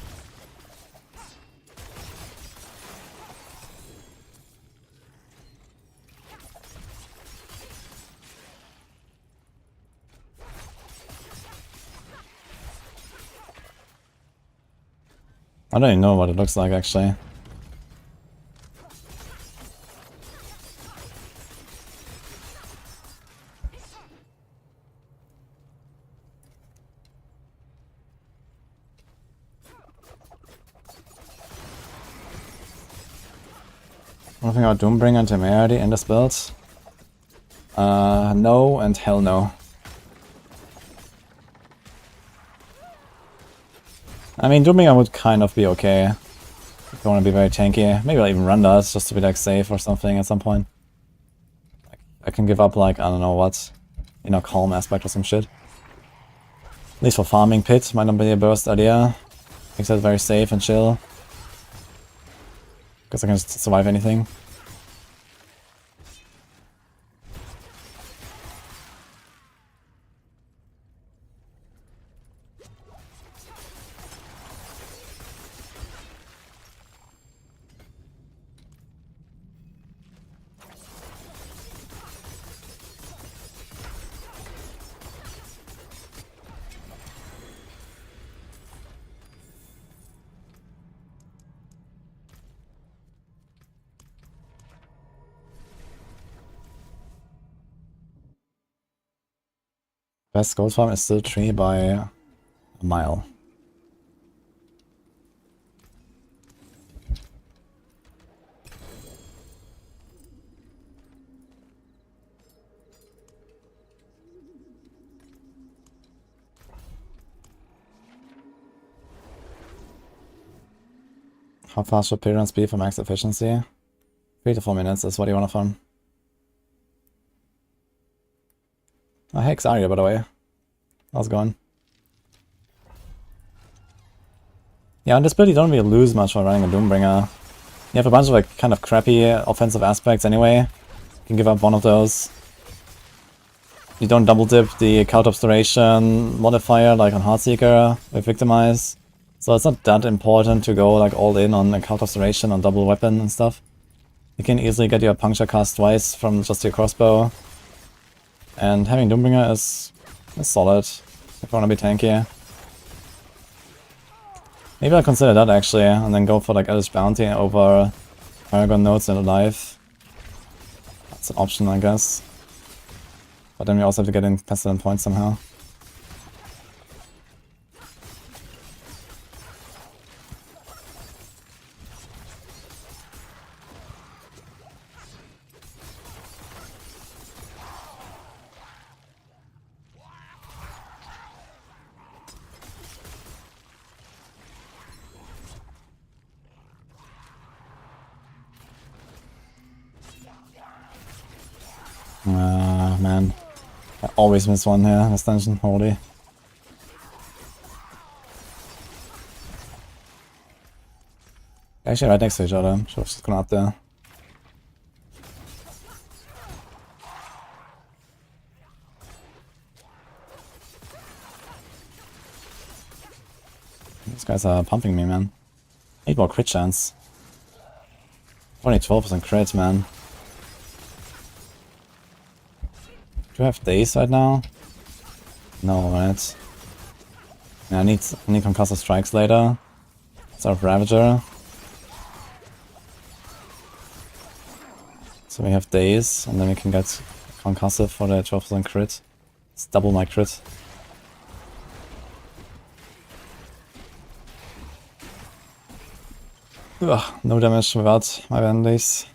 I don't even know what it looks like actually. One thing about Doombringer and Temerity in this build. No and hell no. I mean, Doombringer would kind of be okay. If you want to be very tanky. Maybe I'll even run that just to be like safe or something at some point. I can give up like, I don't know what, you know, calm aspect or some shit. At least for farming pit might not be a burst idea. Makes it very safe and chill. Because I can just survive anything. Best gold farm is still 3 by a mile. How fast should Piran's be for max efficiency? 3 to 4 minutes is what you want to farm. Oh, hey, Xaria, by the way. How's it going? Yeah, on this build you don't really lose much by running a Doombringer. You have a bunch of like kind of crappy offensive aspects anyway. You can give up one of those. You don't double dip the Cult Obscuration modifier like on Heartseeker with Victimize. So it's not that important to go like all in on a Cult Obscuration on double weapon and stuff. You can easily get your puncture cast twice from just your crossbow. And having Doombringer is solid if you want to be tanky. Maybe I'll consider that actually, and then go for like Elvish Bounty over Paragon Nodes in Alive. That's an option, I guess. But then we also have to get in Pestilent points somehow. Man. I always miss one here in this dungeon, holy. Actually right next to each other, should have just gone up there. These guys are pumping me, man. Need more crit chance. Only 12% crit, man. Do I have days right now? No, right? Yeah, I need concussive strikes later. Instead of Ravager. So we have days, and then we can get concussive for the 12% crit. It's double my crit. Ugh, no damage without my bandays.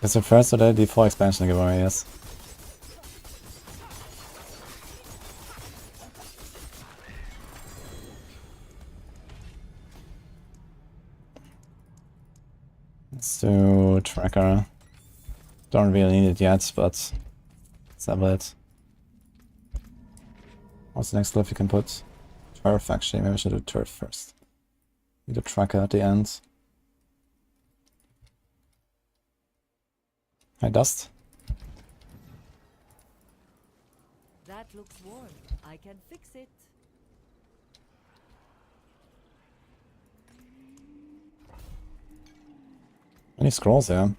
It's the first of the D4 expansion giveaway, yes. Let's do Tracker. Don't really need it yet, but let's have it. What's the next glyph you can put? Turf, actually. Maybe I should do turf first. Need a tracker at the end. Hi, Dust. That looks worn. I can fix it. Many scrolls here.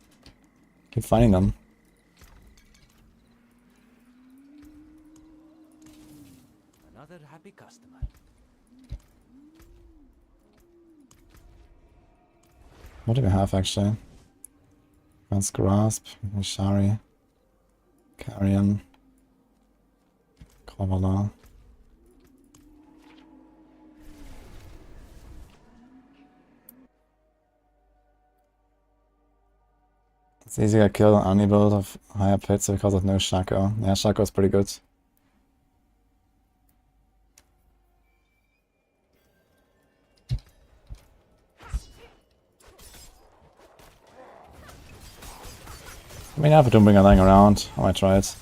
Keep finding them. Another happy customer. What do we have actually? Advanced Grasp, Mishari, Carrion, Kovala. It's easier to kill an Ani build of higher pits because of no Shaco. Yeah, Shaco is pretty good. I mean, I have a Doombringer lying around. I might try it.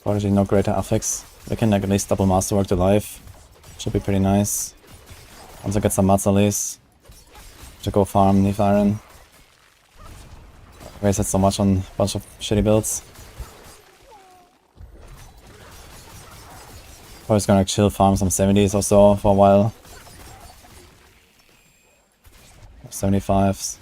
Probably no greater affix. We can at least double masterwork the life. Should be pretty nice. Also get some Matzalis to go farm Neath Iron. Wasted so much on a bunch of shitty builds. Probably just gonna chill farm some 70s or so for a while. 75s.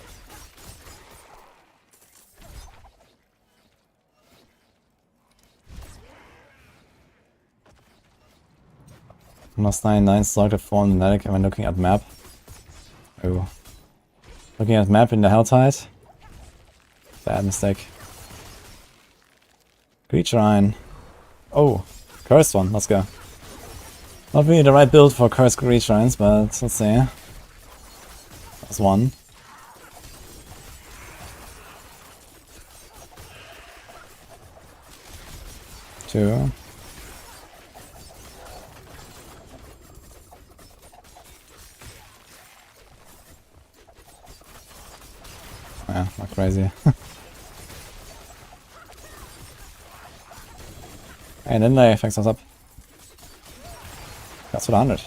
Minus 99 Sorc to 4 Magnetic when looking at map. Oh. Looking at map in the Helltide. Bad mistake. Greed Shrine. Oh, cursed one, let's go. Not really the right build for cursed Greed Shrines, but let's see. That's one. Two. Yeah, not crazy. And then they fix us up. That's what 100.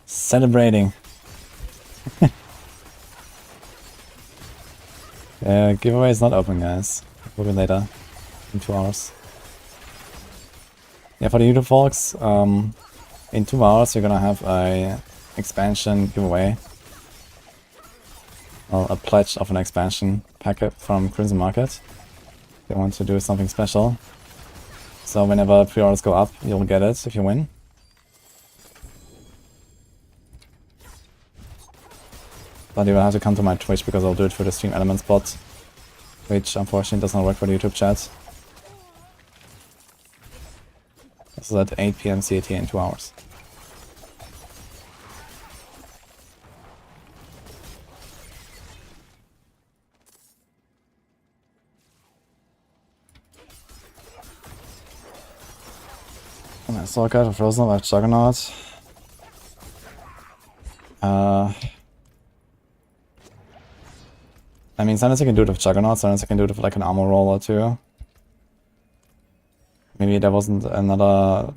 Celebrating. Giveaway is not open, guys. Will be later. In 2 hours. Yeah, for the YouTube folks, in 2 hours you're gonna have a expansion giveaway. Or a pledge of an expansion packet from Crimson Market. They want to do something special. So whenever pre-orders go up, you'll get it if you win. But you will have to come to my Twitch because I'll do it through the Stream Elements bot, which unfortunately does not work for the YouTube chat. This is at 8 PM CAT in 2 hours. Sorc for Frozen by Juggernaut. I mean, sometimes I can do it with Juggernaut, sometimes I can do it with like an armor roller too. Maybe there wasn't another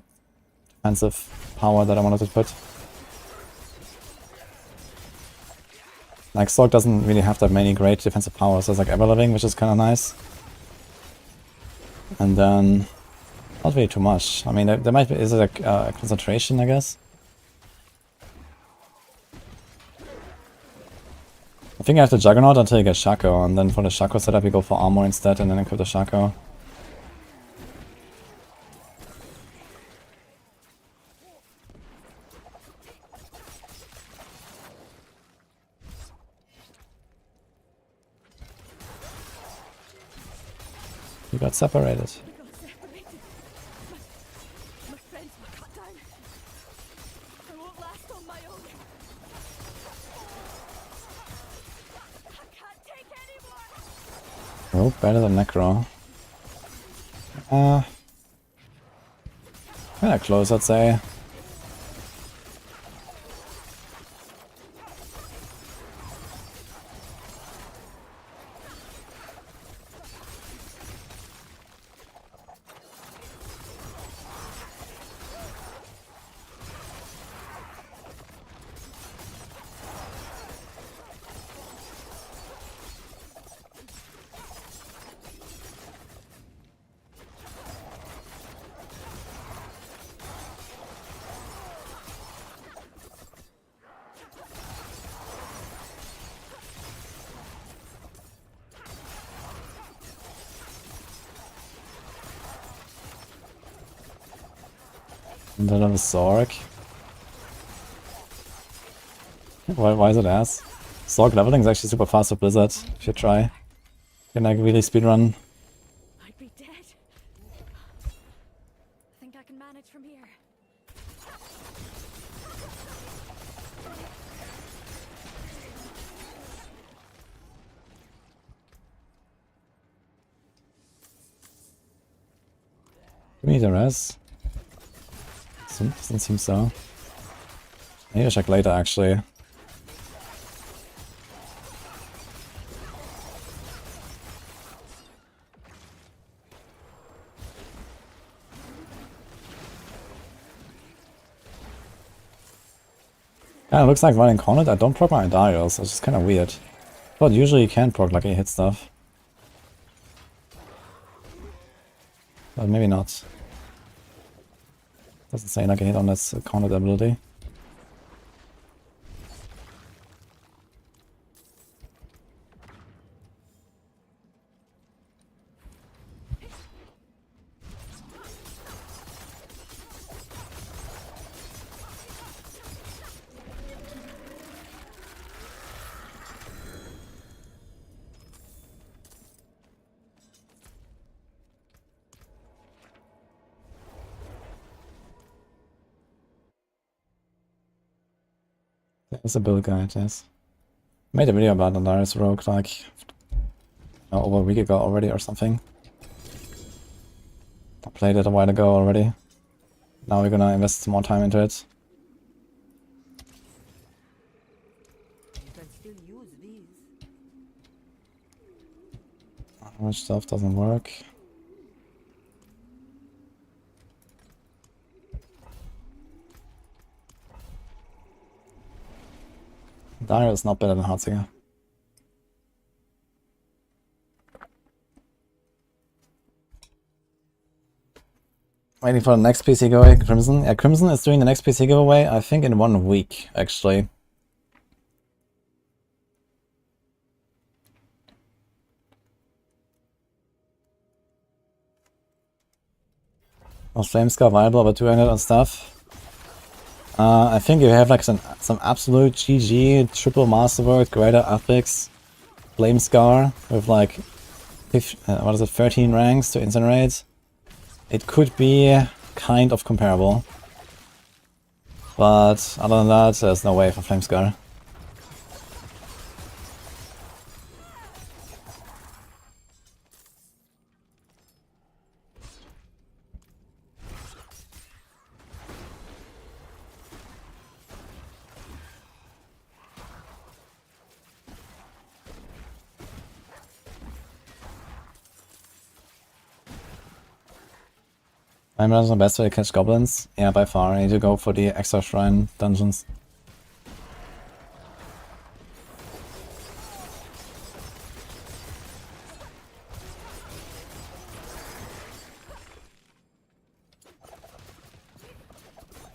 defensive power that I wanted to put. Like, Sorc doesn't really have that many great defensive powers. There's like Everliving, which is kind of nice. And then not really too much. I mean, there might be, is it like concentration, I guess? I think I have the Juggernaut until you get Shaco, and then for the Shaco setup you go for armor instead and then equip the Shaco. You got separated. Oh, better than Necro. Kinda close, I'd say. And then a Sorc. Why is it ass? Sorc leveling is actually super fast with Blizzard, if you try. You can like really speedrun. I'd be dead. Think I can manage from here. Give me the res. Doesn't seem so. I need to check later actually. Yeah, it looks like running Cornet. I don't proc my Darius, it's just kind of weird. But usually you can proc like a hit stuff. But maybe not. Doesn't say like a hit on this Cornet ability. There's a build guide, yes. Made a video about the Darius Rogue like over a week ago already or something. I played it a while ago already. Now we're gonna invest some more time into it. You can still use these. Which stuff doesn't work. Darius is not better than Heartsinger. Waiting for the next PC giveaway, Crimson. Yeah, Crimson is doing the next PC giveaway, I think in 1 week, actually. Was Flamescar viable about 200 and stuff? I think you have like some absolute GG, triple masterwork, greater epics, Flamescar with like 13 ranks to incinerate. It could be kind of comparable. But other than that, there's no way for Flamescar. I'm not the best way to catch goblins. Yeah, by far. I need to go for the extra shrine dungeons.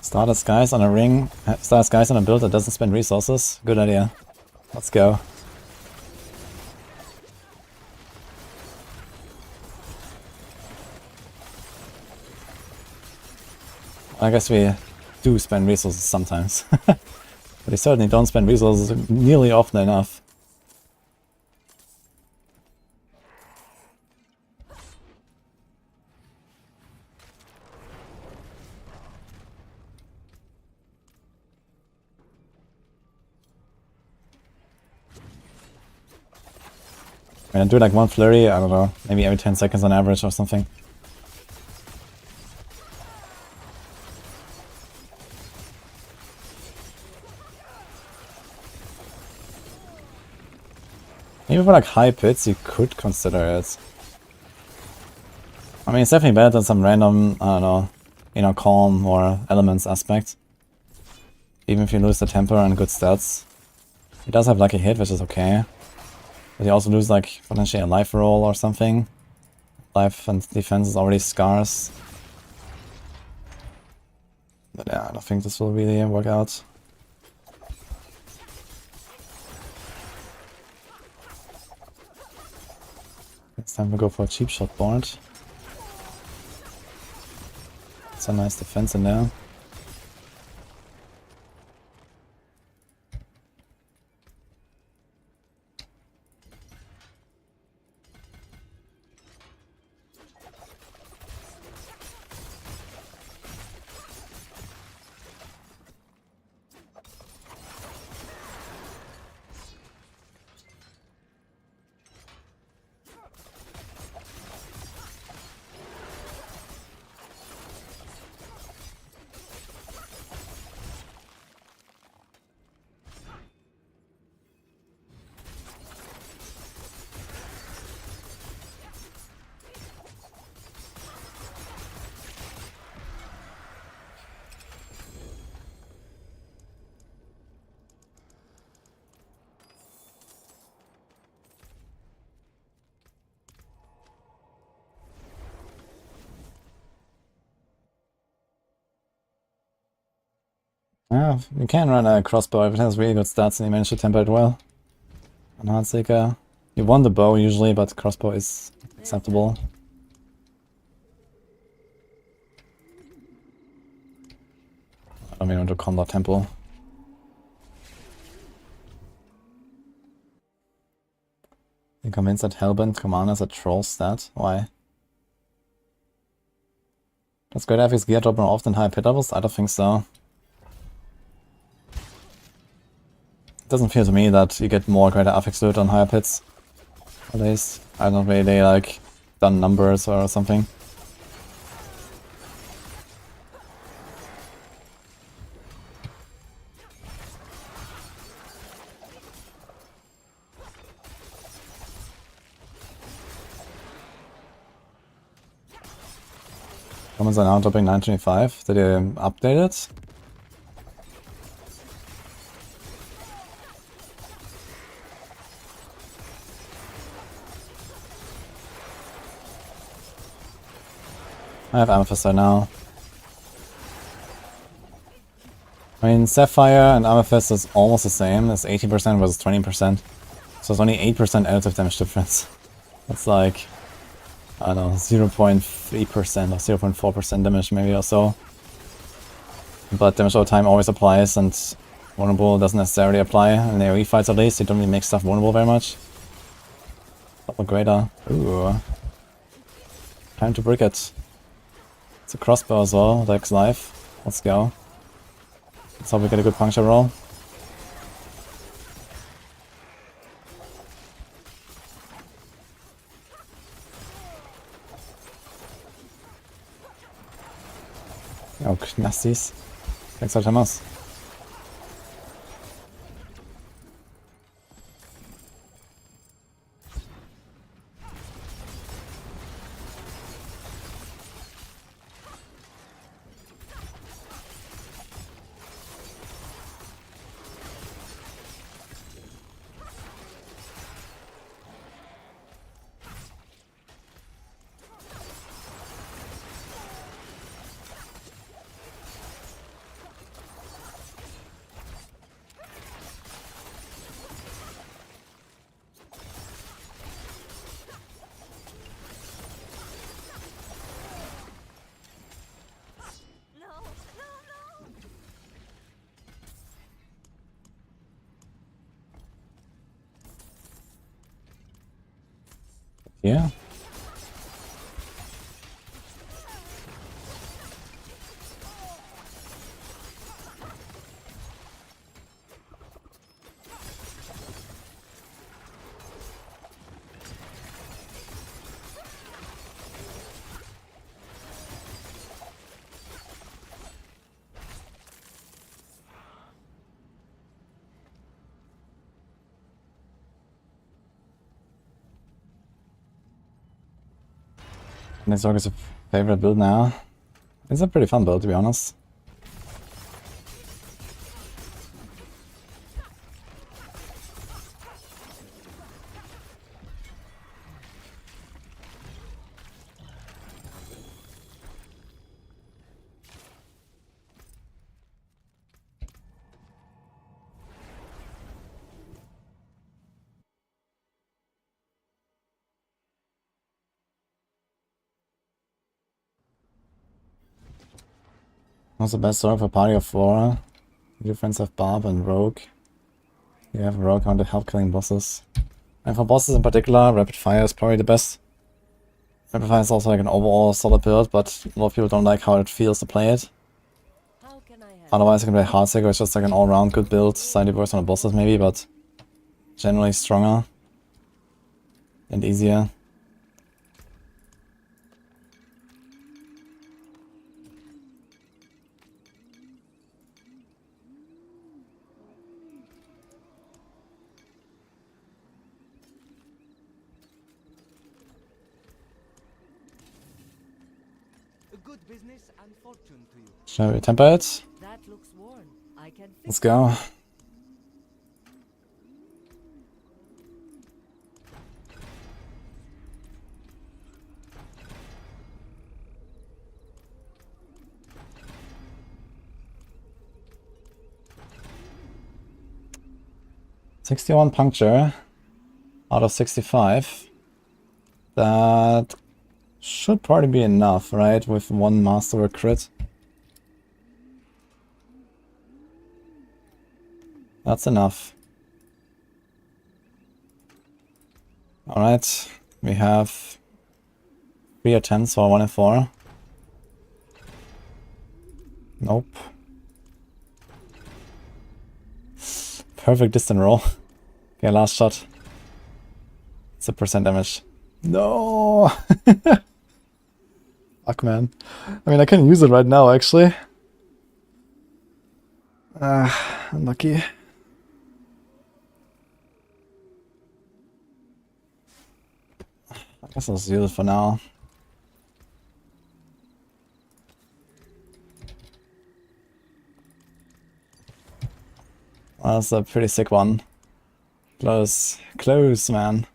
Start as guys on a ring. Start as guys on a build that doesn't spend resources. Good idea. Let's go. I guess we do spend resources sometimes. But we certainly don't spend resources nearly often enough. I mean, I do like one flurry, I don't know, maybe every 10 seconds on average or something. Maybe for like high pits you could consider it. I mean, it's definitely better than some random, I don't know, you know, calm or elements aspect. Even if you lose the temper and good stats. He does have like a hit, which is okay. But you also lose like potentially a life roll or something. Life and defense is already scarce. But yeah, I don't think this will really work out. It's time to go for a cheap shot board. It's a nice defense in there. Yeah, you can run a crossbow if it has really good stats and you manage to temper it well. On Heartseeker, you want the bow usually, but crossbow is acceptable. I don't even want to combat temple. I'm convinced that Hellbent Commander is a troll stat. Why? Does great affix gear drop more often higher pit levels? I don't think so. It doesn't feel to me that you get more greater affix loot on higher pits. At least, I don't really like done numbers or something. Comments are now dropping 925. Did you update it? I have Amethyst right now. I mean, Sapphire and Amethyst is almost the same. It's 80% versus 20%. So it's only 8% additive damage difference. That's like, I don't know, 0.3% or 0.4% damage maybe or so. But damage over time always applies, and vulnerable doesn't necessarily apply. In AoE fights at least, you don't really make stuff vulnerable very much. Double greater. Ooh. Time to brick it. It's a crossbow as well, Dex life. Let's go. Let's hope we get a good puncture roll. Oh, nasties. Thanks for Thomas. Yeah. Sorc is a favorite build now. It's a pretty fun build, to be honest. What's the best Sorc for a party of 4? Your friends have Barb and Rogue. You have Rogue on to help killing bosses. And for bosses in particular, Rapid Fire is probably the best. Rapid Fire is also like an overall solid build, but a lot of people don't like how it feels to play it. How can I help? Otherwise I can play Heartseeker, it's just like an all-round good build, slightly worse on the bosses maybe, but generally stronger and easier. A good business and fortune to you. Shall we temper it? That looks worn. I can fix Let's go. 61 puncture out of 65. That should probably be enough, right? With one masterwork crit. That's enough. Alright, we have 3 attempts for 1 and 4. Nope. Perfect distant roll. Okay, last shot. It's a percent damage. No! Fuck, man. I mean, I can use it right now, actually. Unlucky. I guess I'll just use it for now. That's a pretty sick one. Close. Close, man.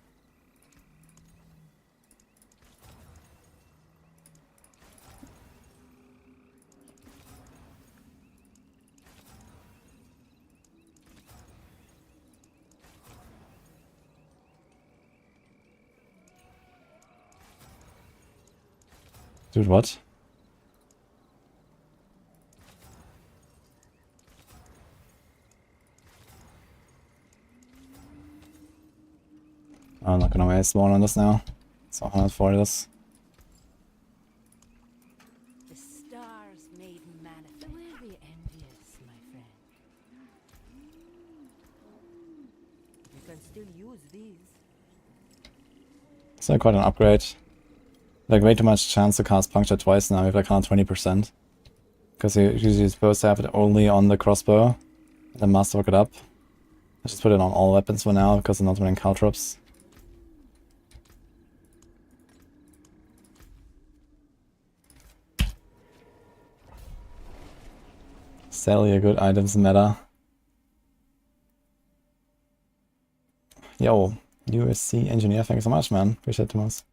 Dude, what? I'm not gonna waste more on this now. So 140 this. The stars made manifest. We're the envious, my friend. You can still use these. It's quite an upgrade. Like way too much chance to cast puncture twice now. We have like 120%. Because you're usually supposed to have it only on the crossbow. And then masterwork it up. I just put it on all weapons for now because I'm not running caltrops. Sell your good items meta. Yo, USC engineer, thank you so much, man. Appreciate it, Thomas.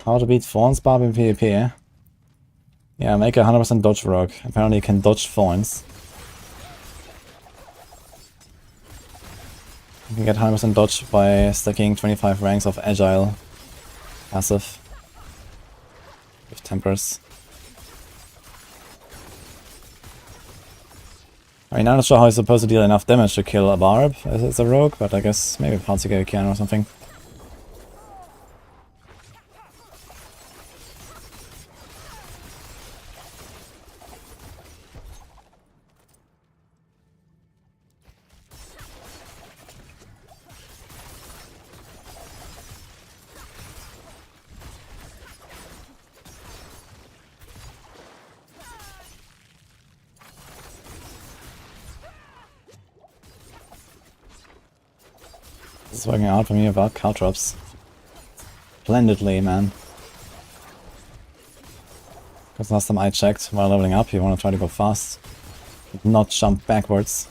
How to beat Thorns Barb in PvP? Yeah, make a 100% dodge rogue. Apparently you can dodge thorns. You can get 100% dodge by stacking 25 ranks of agile passive with tempers. I mean, I'm not sure how he's supposed to deal enough damage to kill a Barb as a rogue, but I guess maybe Panzergewehr can or something. This is working out for me about caltrops. Splendidly, man. Because last time I checked while leveling up, you want to try to go fast, not jump backwards.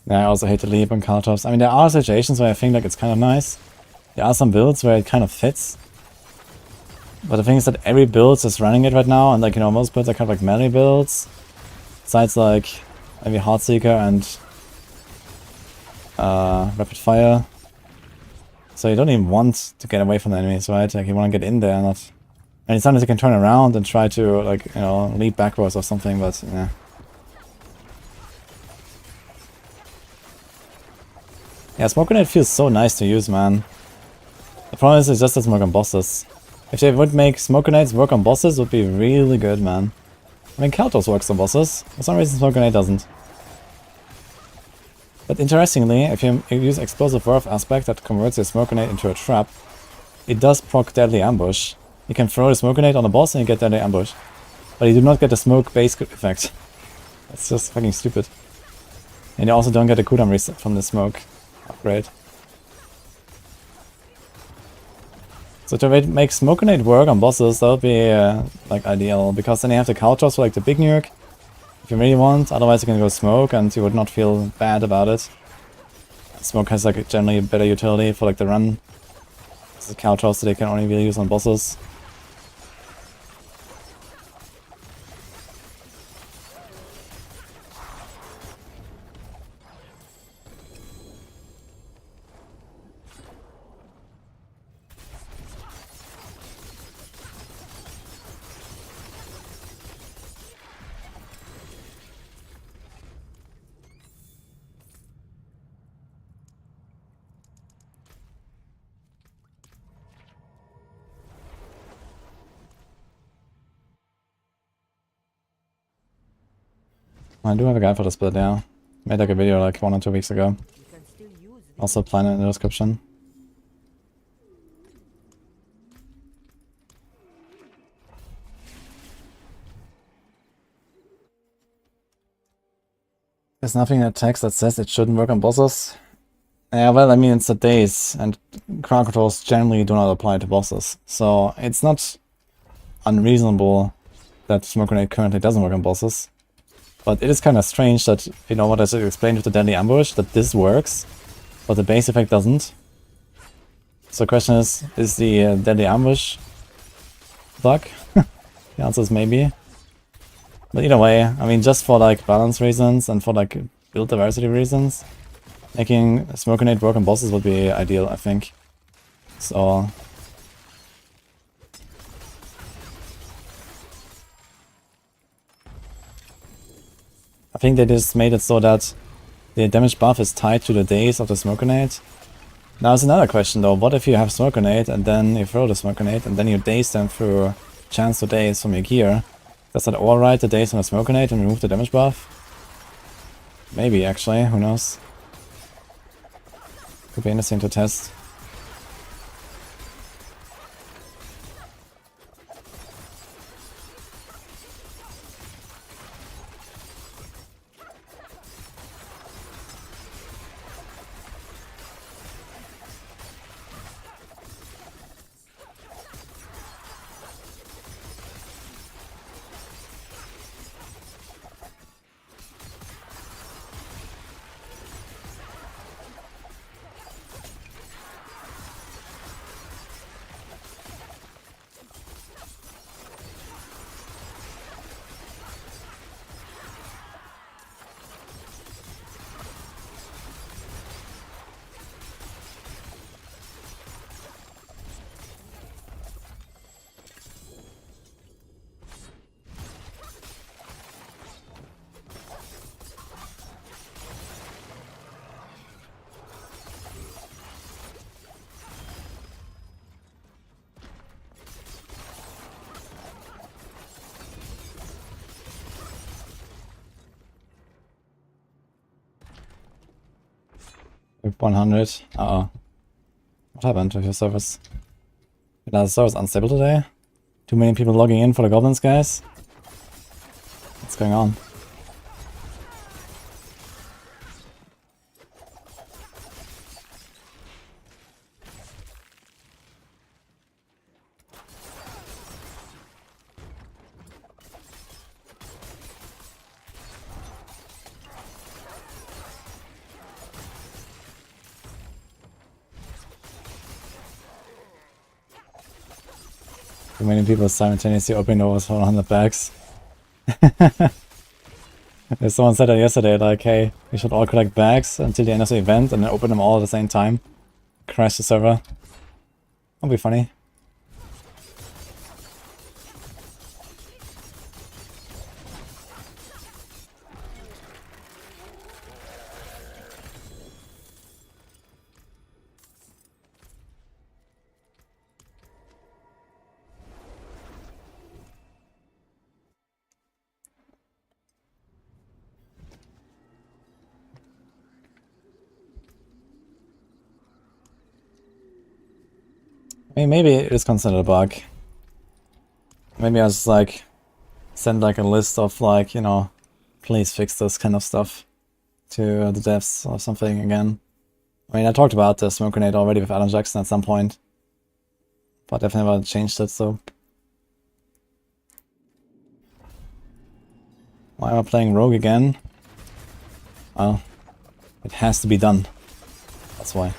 Yeah, I also hate to leap on caltrops. I mean, there are situations where I think like it's kind of nice. There are some builds where it kind of fits. But the thing is that every build is running it right now, and like, you know, most builds are kind of like melee builds. Besides like maybe Heartseeker and Rapid Fire. So you don't even want to get away from the enemies, right? Like you want to get in there, not... And sometimes you can turn around and try to like, you know, leap backwards or something, but yeah. Yeah, Smoke Grenade feels so nice to use, man. The problem is it just doesn't work on bosses. If they would make Smoke Grenades work on bosses, it would be really good, man. I mean, Kaltos works on bosses. For some reason, Smoke Grenade doesn't. But interestingly, if you use Explosive Warp aspect that converts your Smoke Grenade into a trap, it does proc Deadly Ambush. You can throw the Smoke Grenade on a boss and you get Deadly Ambush. But you do not get the smoke base effect. It's just fucking stupid. And you also don't get a cooldown reset from the smoke upgrade. So to make Smoke Grenade work on bosses, that would be like ideal, because then you have the counters for like the big nuke, if you really want. Otherwise you can go Smoke and you would not feel bad about it. Smoke has like generally a better utility for like the run. It's a counters that they can only really use on bosses. I do have a guide for this build, yeah. Made like a video like 1 or 2 weeks ago. You can still use it. Also plan it in the description. There's nothing in the text that says it shouldn't work on bosses. Yeah, well, I mean, it's the days, and crowd controls generally do not apply to bosses. So it's not unreasonable that Smoke Grenade currently doesn't work on bosses. But it is kind of strange that, you know what I explained with the Deadly Ambush, that this works, but the base effect doesn't. So the question is the Deadly Ambush bug? The answer is maybe. But either way, I mean, just for like balance reasons and for like build diversity reasons, making Smoke Grenade work on bosses would be ideal, I think. So I think they just made it so that the damage buff is tied to the days of the Smoke Grenade. Now there's another question though, what if you have Smoke Grenade and then you throw the Smoke Grenade and then you daze them through chance to daze from your gear? Does that override the daze on the Smoke Grenade and remove the damage buff? Maybe actually, who knows? Could be interesting to test. With 100. Uh-oh. What happened with your service? Is the service unstable today? Too many people logging in for the goblins, guys? What's going on? Too many people simultaneously opening over 100 bags. Someone said that yesterday, like, hey, we should all collect bags until the end of the event and then open them all at the same time. Crash the server. That'll be funny. I mean, maybe it is considered a bug. Maybe I just like send like a list of like, you know, please fix this kind of stuff to the devs or something again. I mean, I talked about the smoke grenade already with Alan Jackson at some point, but I've never changed it, so. Why am I playing Rogue again? Well, it has to be done. That's why.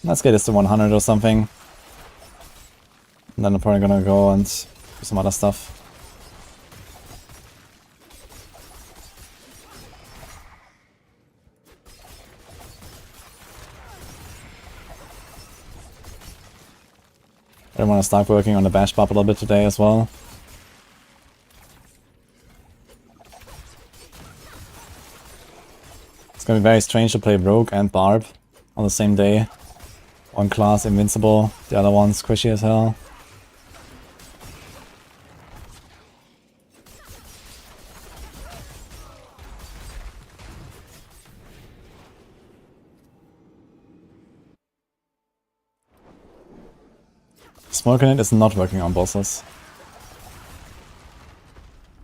Let's get this to 100 or something. And then I'm probably gonna go and do some other stuff. I want to start working on the bash pop a little bit today as well. It's gonna be very strange to play Rogue and Barb on the same day. One class invincible, the other one's squishy as hell. Smoke grenade is not working on bosses.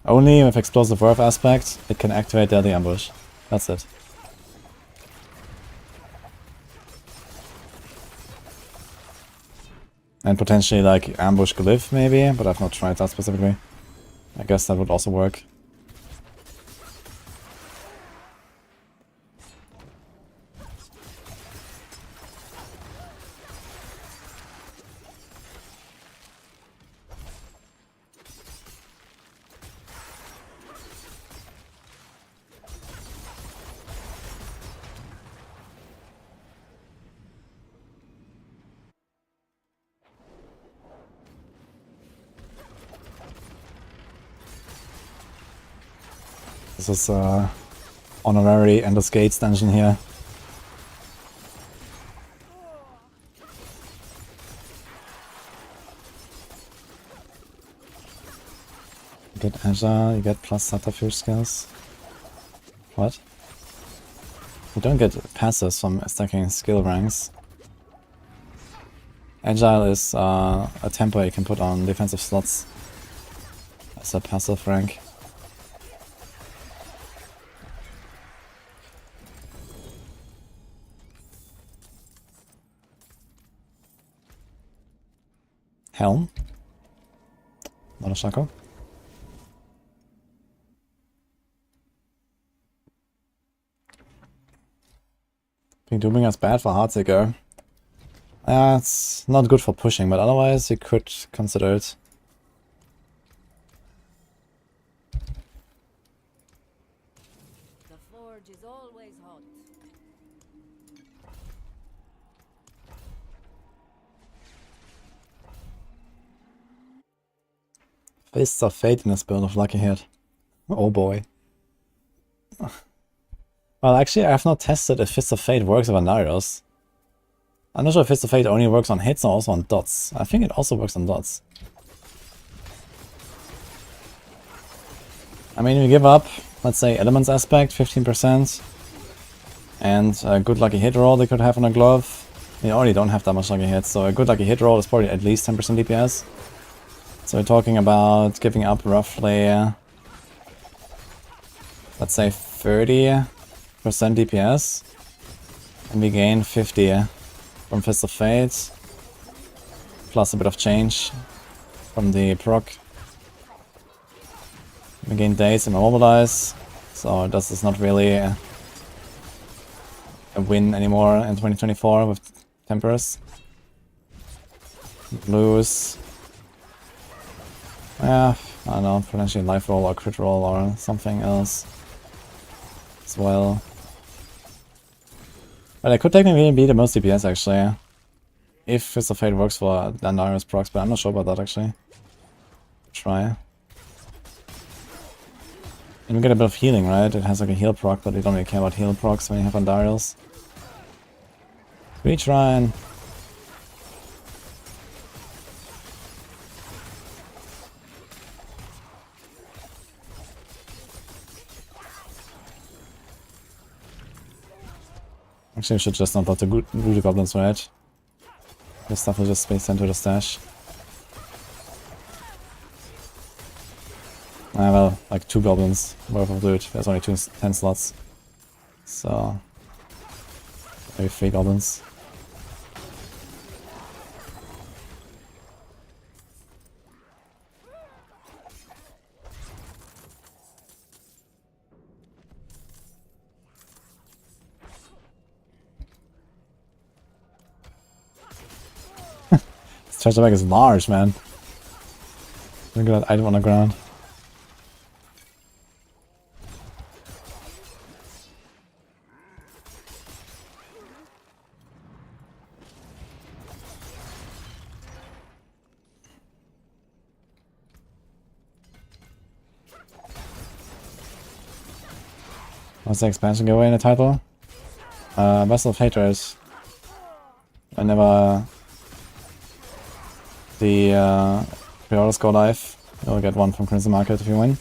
Only with explosive verve aspect, it can activate deadly ambush. That's it. And potentially like ambush glyph maybe, but I've not tried that specifically. I guess that would also work. This is honorary Endless Gates dungeon here. You get Agile, you get plus subterfuge skills. What? You don't get passes from stacking skill ranks. Agile is a tempo you can put on defensive slots as a passive rank. Helm. Not a Shaco. Pink Dooming is bad for Heartseeker. It's not good for pushing, but otherwise you could consider it. The forge is always hot. Fists of Fate in this build of Lucky Hit. Oh boy. Well, actually, I have not tested if Fists of Fate works with Andarios. I'm not sure if Fists of Fate only works on hits or also on dots. I think it also works on dots. I mean, we give up, let's say, Elements Aspect, 15%. And a good Lucky Hit roll they could have on a glove. They already don't have that much Lucky Hits, so a good Lucky Hit roll is probably at least 10% DPS. So we're talking about giving up roughly, let's say 30% DPS, and we gain 50 from Fist of Fate, plus a bit of change from the proc. We gain days and immobilize, so this is not really a win anymore in 2024 with Tempers. Lose. Yeah, I don't know, potentially life roll or crit roll or something else as well. But I could technically be the most DPS actually, if Fist of Fate works for Dandarius procs, but I'm not sure about that actually. Try. And we get a bit of healing, right? It has like a heal proc, but you don't really care about heal procs when you have Andariels. Retry. Actually, I should just not let the Voodoo Goblins, right? This stuff will just be sent to the stash. Well, like 2 goblins worth of loot. There's only 10 slots. So, maybe 3 goblins. This treasure bag is large, man. Look at that item on the ground. What's the expansion giveaway in the title? Vessel of Hatred. Whenever the pre-orders go live, you'll get one from Crimson Market if you win.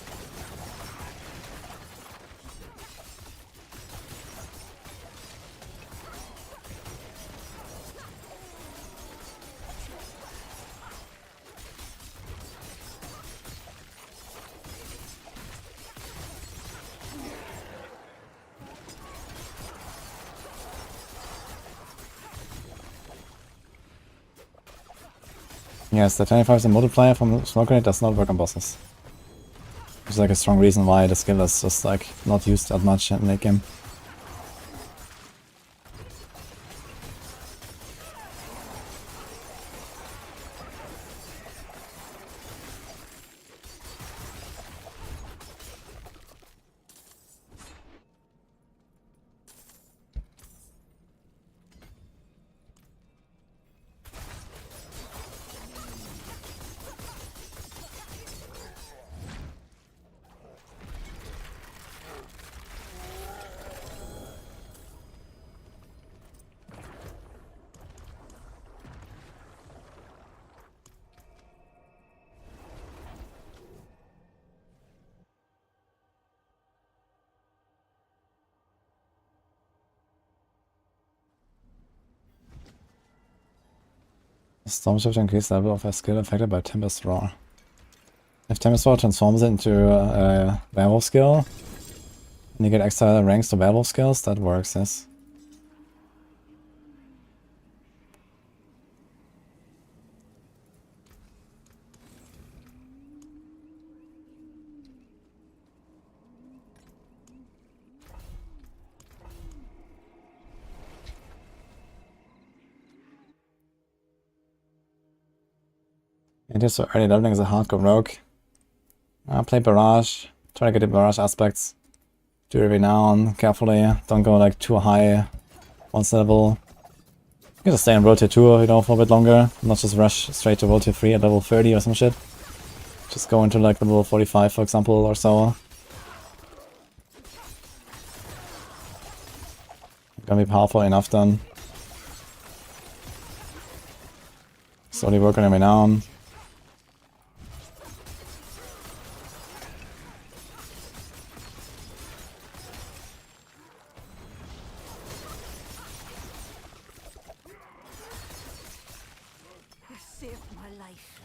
Yes, the 25% multiplier from Smoke Grenade does not work on bosses. Which is like a strong reason why the skill is just like not used that much in late game. Stormshift increase level of a skill affected by Tempest Roar. If Tempest Roar transforms it into a werewolf skill, and you get extra ranks to werewolf skills, that works, yes. It is so early leveling as a hardcore rogue. Play Barrage, try to get the Barrage aspects. Do it renown carefully, don't go like too high once level. You can just stay on World Tier 2, you know, for a bit longer, not just rush straight to World Tier 3 at level 30 or some shit. Just go into like level 45 for example or so. Gonna be powerful enough then. Slowly work on your renown. You saved my life.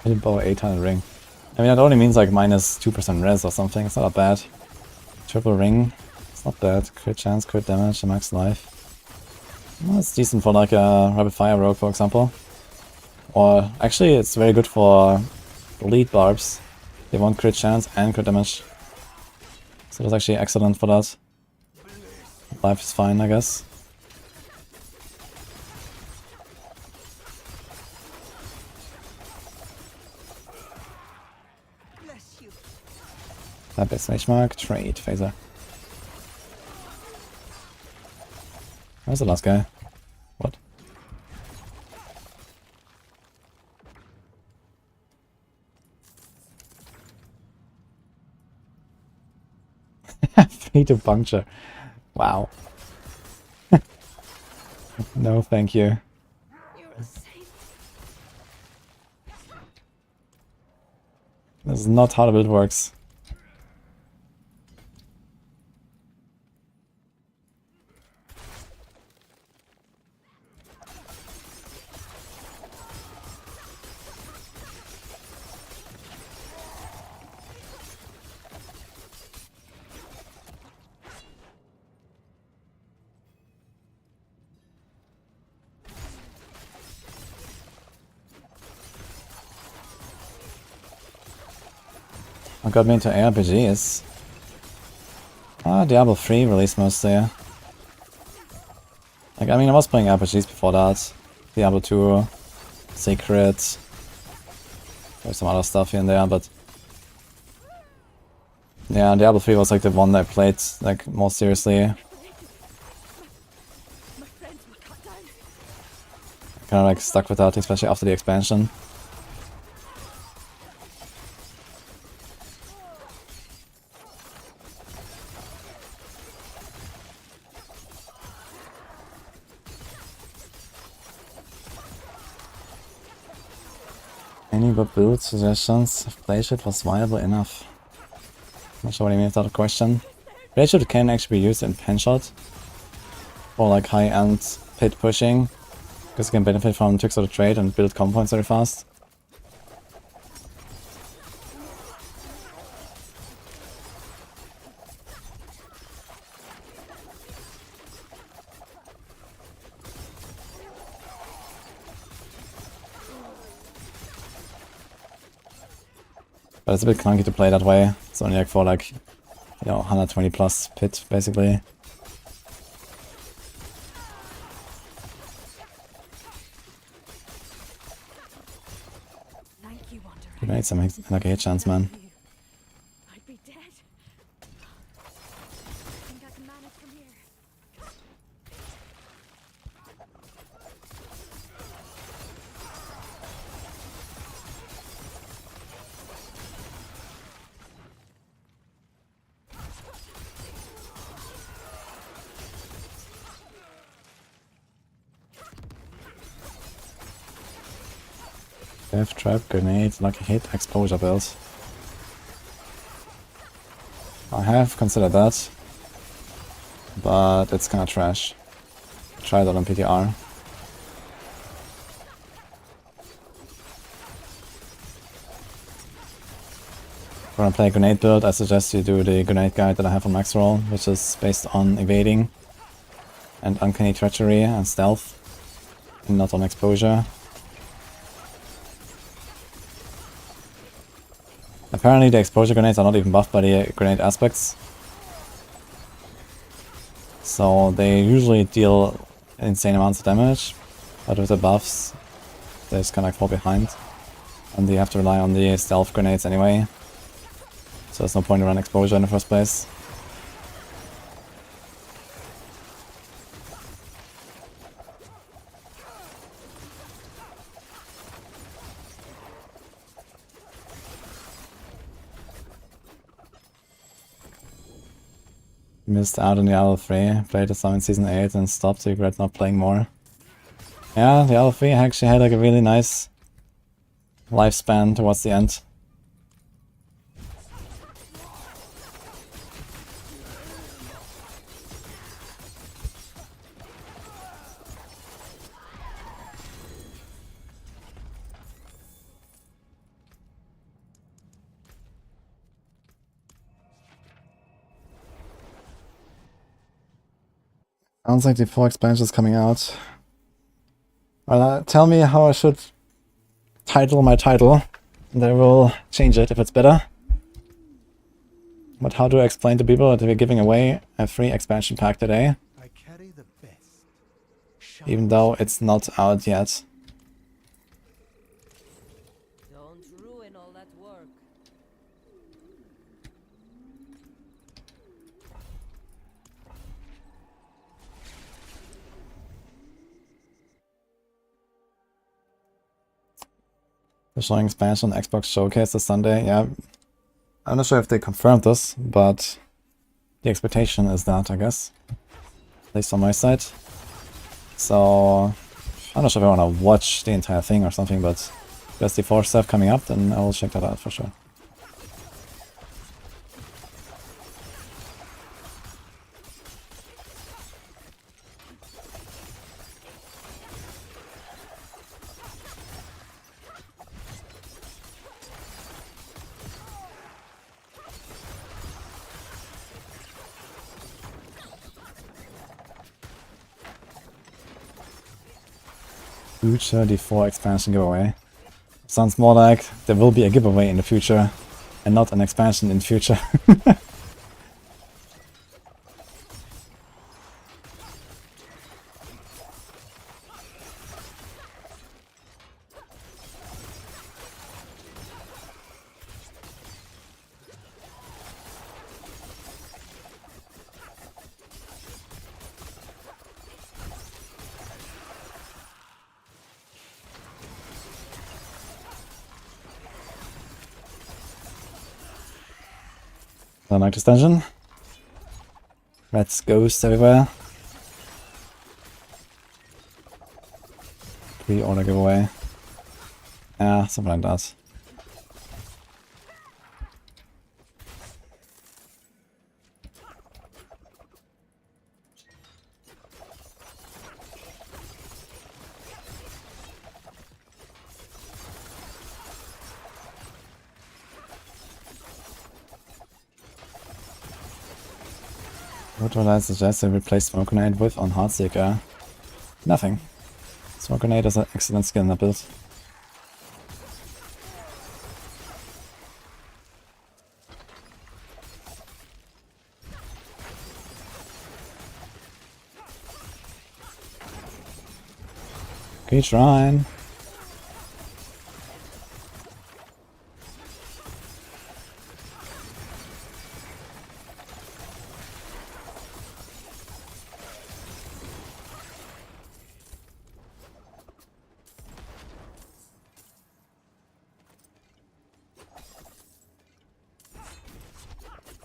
I did bow 800 ring. I mean, that only means like minus 2% res or something. It's not that bad. Triple ring. It's not bad. Crit chance, crit damage, and max life. Well, it's decent for like a rapid fire rogue, for example. Or actually, it's very good for lead barbs. They want crit chance and crit damage. So it's actually excellent for that. Life is fine, I guess. That is Mage Mark, trade, phaser. Where's the last guy? What? Free to puncture. Wow. No, thank you. You're a saint. This is not how the build works. What got me into ARPGs? Diablo 3 released mostly. Like, I mean, I was playing RPGs before that. Diablo 2, Secret. There's some other stuff here and there, but... yeah, Diablo 3 was like the one that I played like more seriously. My friends were cut down. Kinda like stuck with that, especially after the expansion. Any but build suggestions if Playshield was viable enough? Not sure what you mean with that question. Playshield can actually be used in Penshot for like high-end pit pushing, because you can benefit from tricks of the trade and build comp points very fast. But it's a bit clunky to play that way. It's only like for like, you know, 120 plus pit basically. Thank you, Wanderer. You made some like a hit chance, man. I'd be dead. I think I can manage from here. Death trap, grenade, lucky hit, exposure build. I have considered that, but it's kinda trash. Try that on PTR. If you wanna play a grenade build, I suggest you do the grenade guide that I have on max roll, which is based on evading and uncanny treachery and stealth, and not on exposure. Apparently the exposure grenades are not even buffed by the grenade aspects. So they usually deal insane amounts of damage, but with the buffs they just kinda fall behind. And you have to rely on the stealth grenades anyway. So there's no point to run exposure in the first place. Missed out on Diablo 3, played the song in Season 8 and stopped to regret not playing more. Yeah, Diablo 3 actually had like a really nice lifespan towards the end. Sounds like the 4 expansion is coming out. Well, tell me how I should title my title, and I will change it if it's better. But how do I explain to people that we're giving away a free expansion pack today, I carry the best. even though it's not out yet? Don't ruin all that work. They're showing expansion on Xbox Showcase this Sunday. Yeah, I'm not sure if they confirmed this, but the expectation is that, I guess. At least on my side. So, I'm not sure if I want to watch the entire thing or something, but if there's the 4 stuff coming up, then I will check that out for sure. Future D4 expansion giveaway. Sounds more like there will be a giveaway in the future and not an expansion in future. I like this dungeon. Rats, ghosts everywhere. Pre-order giveaway. Yeah, something like that. What would I suggest to replace Smoke Grenade with on Heartseeker? Nothing. Smoke Grenade is an excellent skill in the build. Keep trying.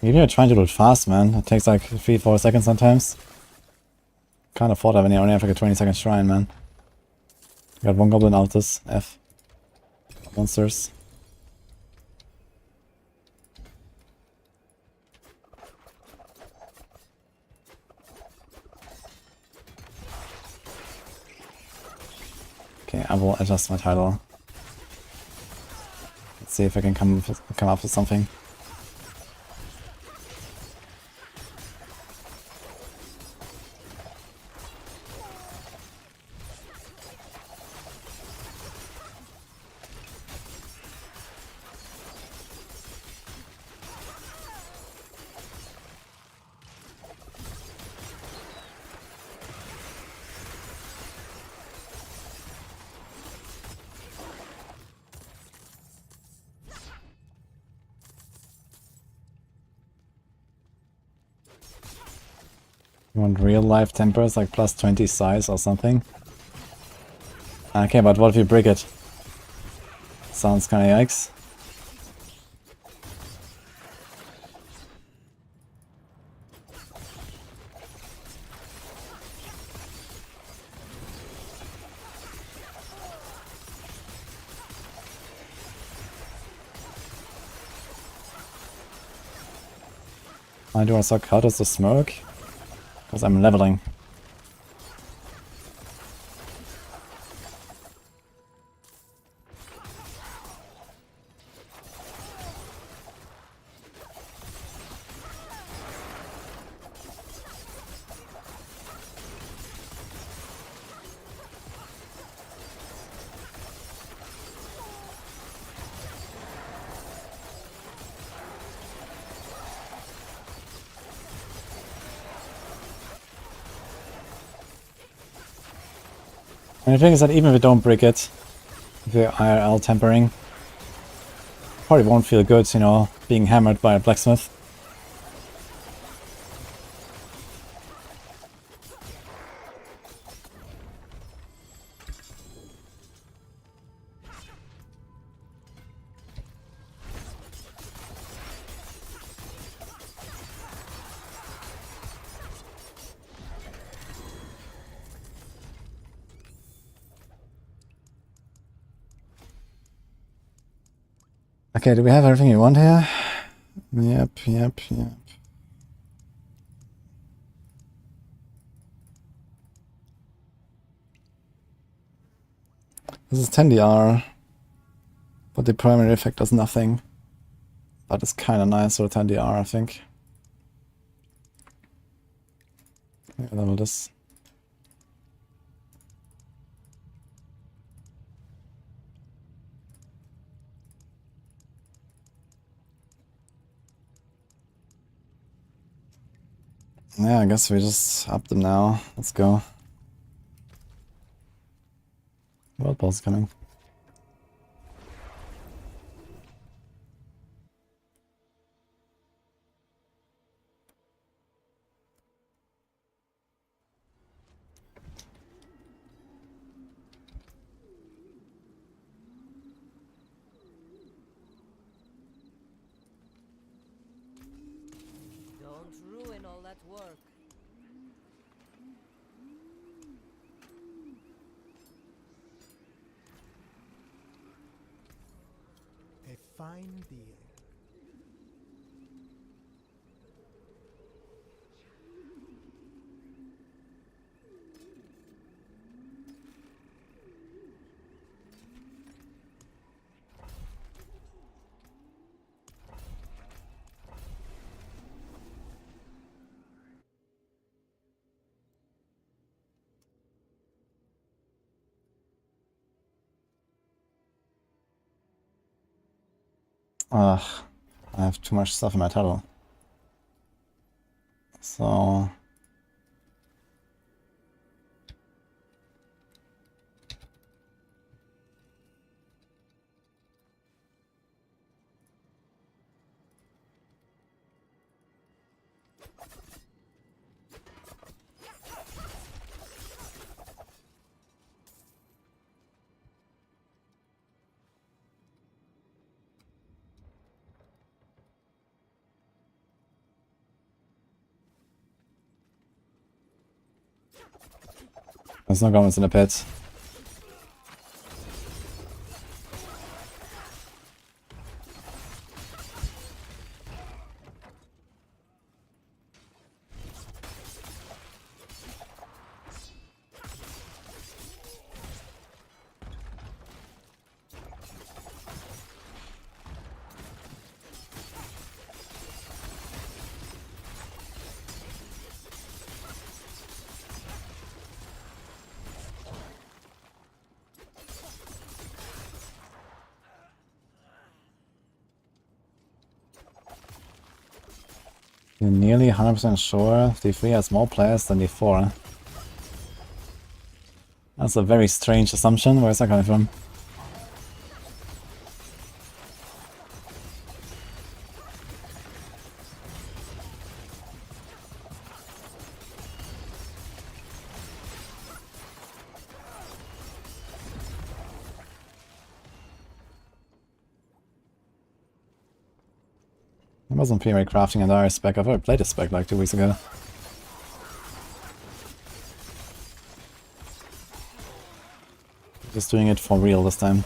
You need to try to do it fast, man. It takes like 3-4 seconds sometimes. Can't afford that when you only have like a 20-second shrine, man. Got one goblin out this F. Monsters. Okay, I will adjust my title. Let's see if I can come up with something. You want real life tempers, like plus 20 size or something? Okay, but what if you break it? Sounds kinda yikes. Why do I suck out of the smoke? Because I'm leveling. And the thing is that even if we don't break it, if we're IRL tempering, probably won't feel good, you know, being hammered by a blacksmith. Okay, do we have everything you want here? Yep. This is 10DR, but the primary effect does nothing. But it's kinda nice for 10DR, I think. Maybe level this. Yeah, I guess we just up them now. Let's go. World boss coming. Don't ruin all that work. A fine deal. Ugh, I have too much stuff in my title. So... There's no goblins in the pit. You're nearly 100% sure D3 has more players than D4. That's a very strange assumption. Where's that coming from? I wasn't PMA crafting an RS spec. I've already played this spec like 2 weeks ago. Just doing it for real this time.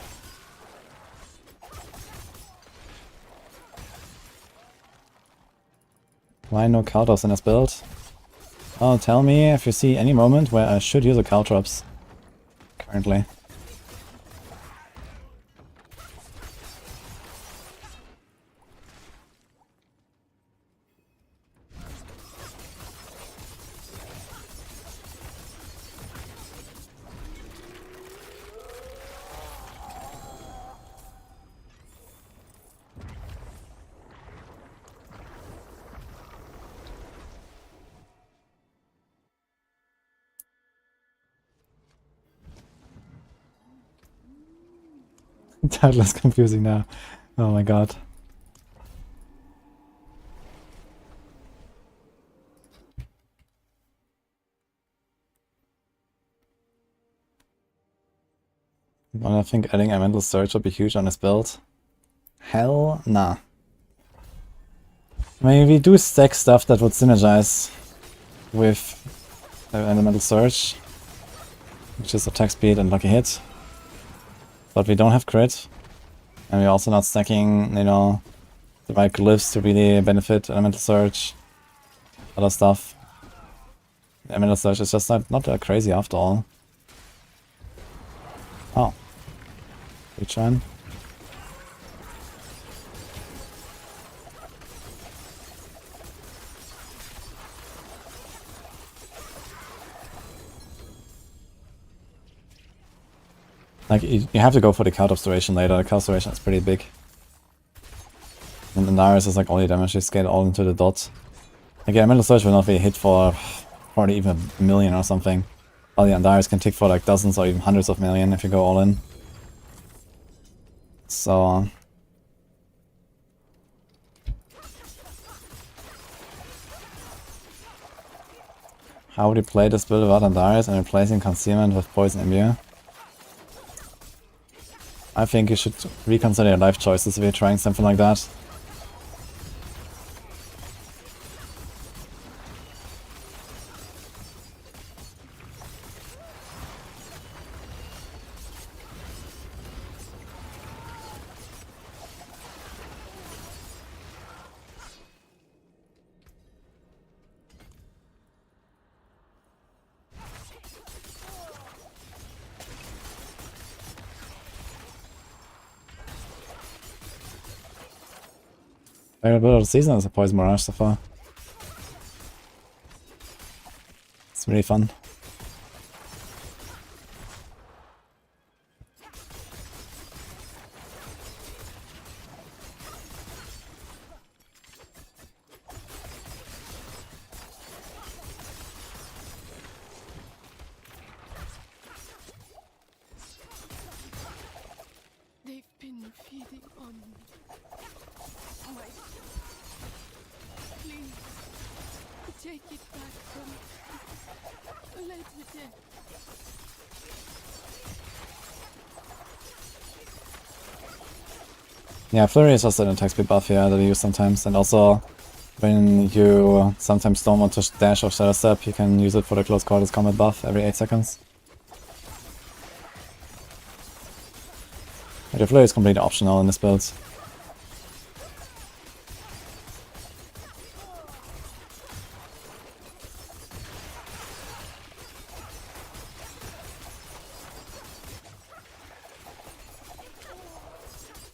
Why no Kaltros in this build? Oh, tell me if you see any moment where I should use a Kaltrops. Currently. Title is confusing now. Oh my god. Well, I think adding a mental search would be huge on this build. Hell nah. I mean, we do stack stuff that would synergize with elemental search, which is attack speed and lucky hit. But we don't have crit, and we're also not stacking, you know, the right glyphs to really benefit elemental search, other stuff. Elemental search is just not that crazy after all. Oh. Good shine. Like, you have to go for the card observation later. The card observation is pretty big. And the Naris is like all your damage is scaled all into the dot. Again, Metal Surge will not be a hit for probably even a million or something. While the Enquiries can tick for like dozens or even hundreds of million if you go all in. So... how would you play this build without Enquiries and replacing Concealment with Poison Imbue? I think you should reconsider your life choices if you're trying something like that. Favorite build of the season is a Poison Barrage so far. It's really fun. They've been feeding on me. My... Please, take it back from me. Let me take. Yeah, Flurry is also an attack speed buff here that I use sometimes, and also when you sometimes don't want to dash or shadow step, you can use it for the close quarters combat buff every 8 seconds. But your Flurry is completely optional in this build.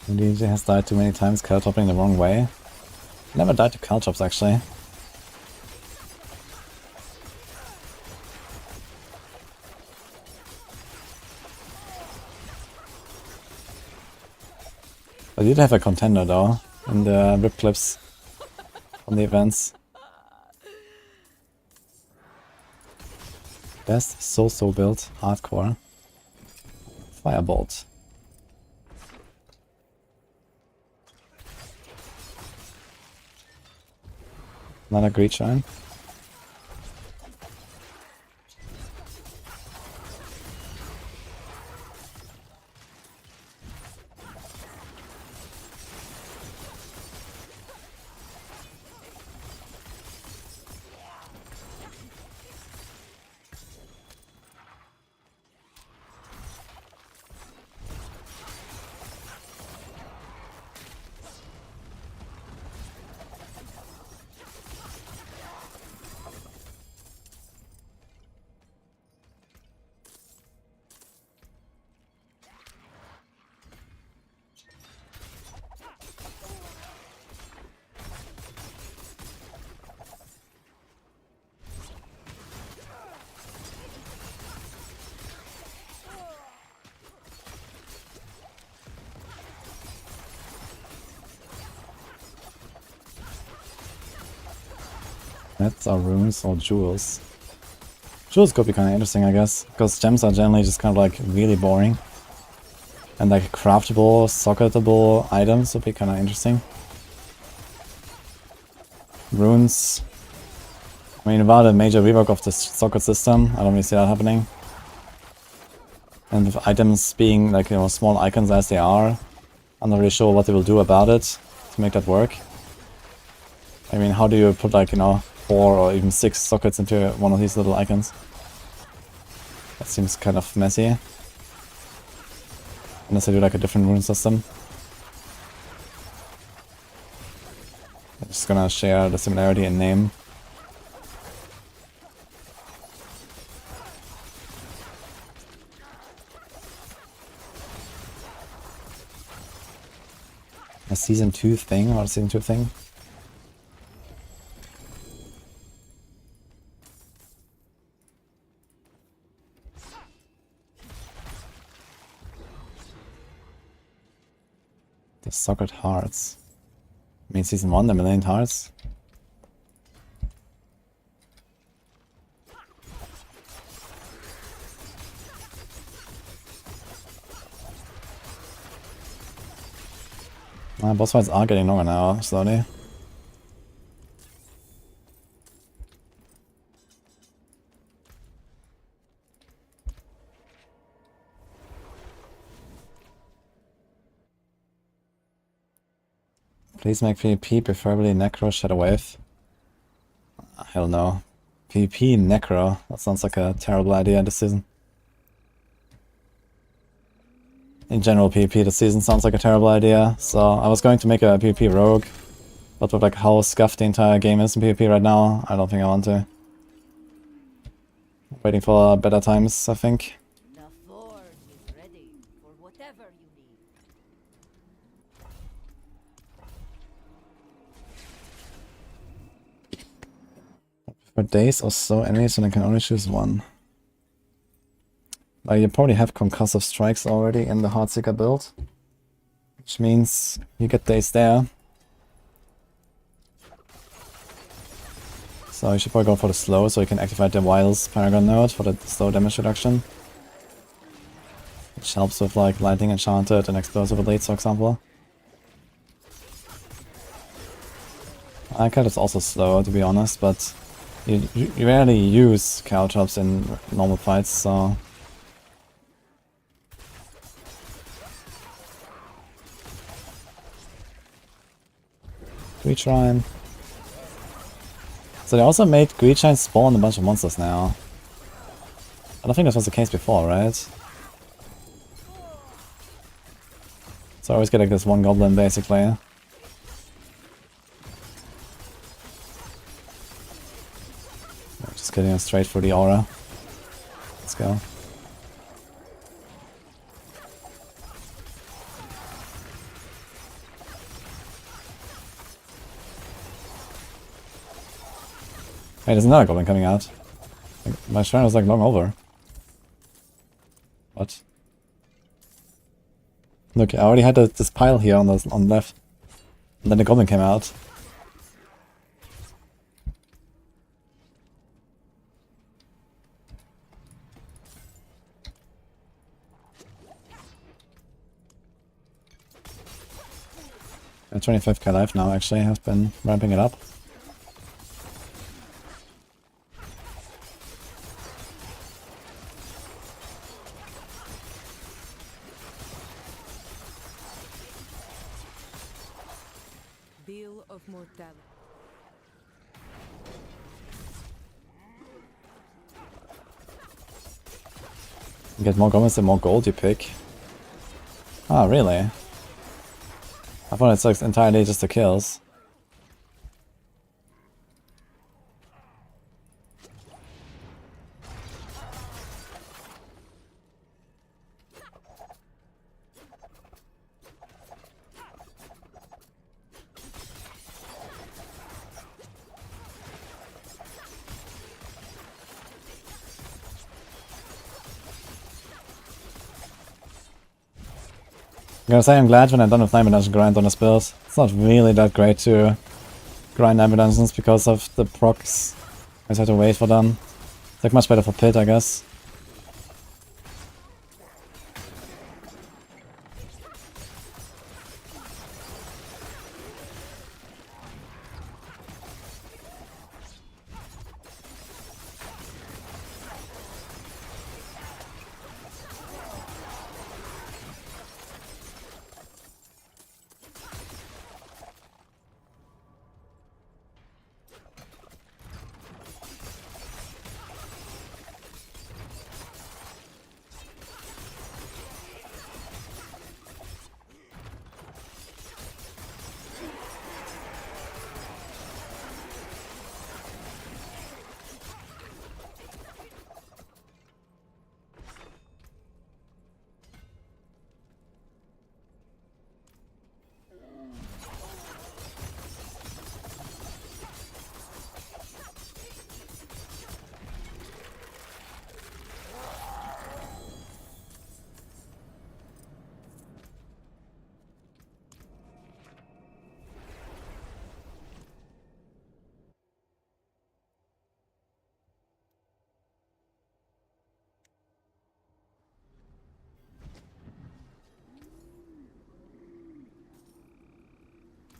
DJ has died too many times Caltopping the wrong way. Never died to Caltops actually. I did have a contender though, in the rip clips from the events. Best so-so build, hardcore. Firebolt. Another great shine. That's our runes or jewels. Jewels could be kind of interesting, I guess, because gems are generally just kind of like really boring. And like craftable, socketable items would be kind of interesting. Runes. I mean, without a major rework of the socket system, I don't really see that happening. And with items being like, you know, small icons as they are, I'm not really sure what they will do about it to make that work. I mean, how do you put like, you know, 4 or even 6 sockets into one of these little icons? That seems kind of messy. Unless I do like a different rune system. I'm just gonna share the similarity in name. A season 2 thing or a season 2 thing? The socket hearts. I mean, season 1, the million hearts. Boss fights are getting longer now, slowly. Please make PvP, preferably Necro Shadow Wave. Hell no. PvP Necro. That sounds like a terrible idea this season. In general, PvP this season sounds like a terrible idea. So I was going to make a PvP Rogue. But with like how scuffed the entire game is in PvP right now, I don't think I want to. Waiting for better times, I think. The forge is ready for whatever you need. For days or so, enemies and I can only choose one. You probably have concussive strikes already in the Heartseeker build. Which means you get days there. So you should probably go for the slow so you can activate the Wiles Paragon node for the slow damage reduction. Which helps with like Lightning Enchanted and Explosive Blades, for example. Icat is also slow, to be honest, but you rarely use Caltrops in normal fights, so... Greedshrine. So they also made Greedshrine spawn a bunch of monsters now. I don't think this was the case before, right? So I always get like this one goblin, basically. Just getting straight for the aura. Let's go. Hey, there's another goblin coming out. Like, my shrine was like long over. What? Look, I already had this pile here on the left. And then the goblin came out. At 25k life now, actually, I've been ramping it up. Bill of mortality. You get more goblins the more gold you pick. Ah, really? I thought it's like entirely just the kills. I'm gonna say I'm glad when I'm done with Nightmare Dungeon grind on this build. It's not really that great to grind Nightmare Dungeons because of the procs. I just have to wait for them. It's like much better for Pit, I guess.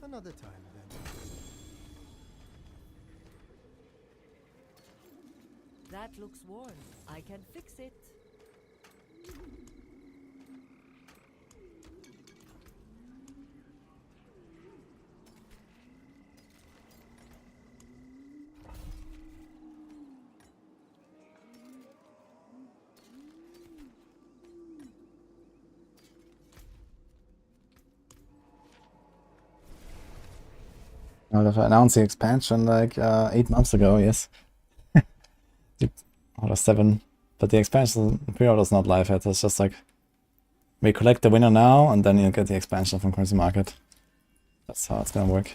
Another time then. That looks worn. I can fix it. Well, if I announced the expansion like 8 months ago, yes. Or 7. But the expansion period is not live yet. It's just like we collect the winner now and then you get the expansion from currency market. That's how it's gonna work.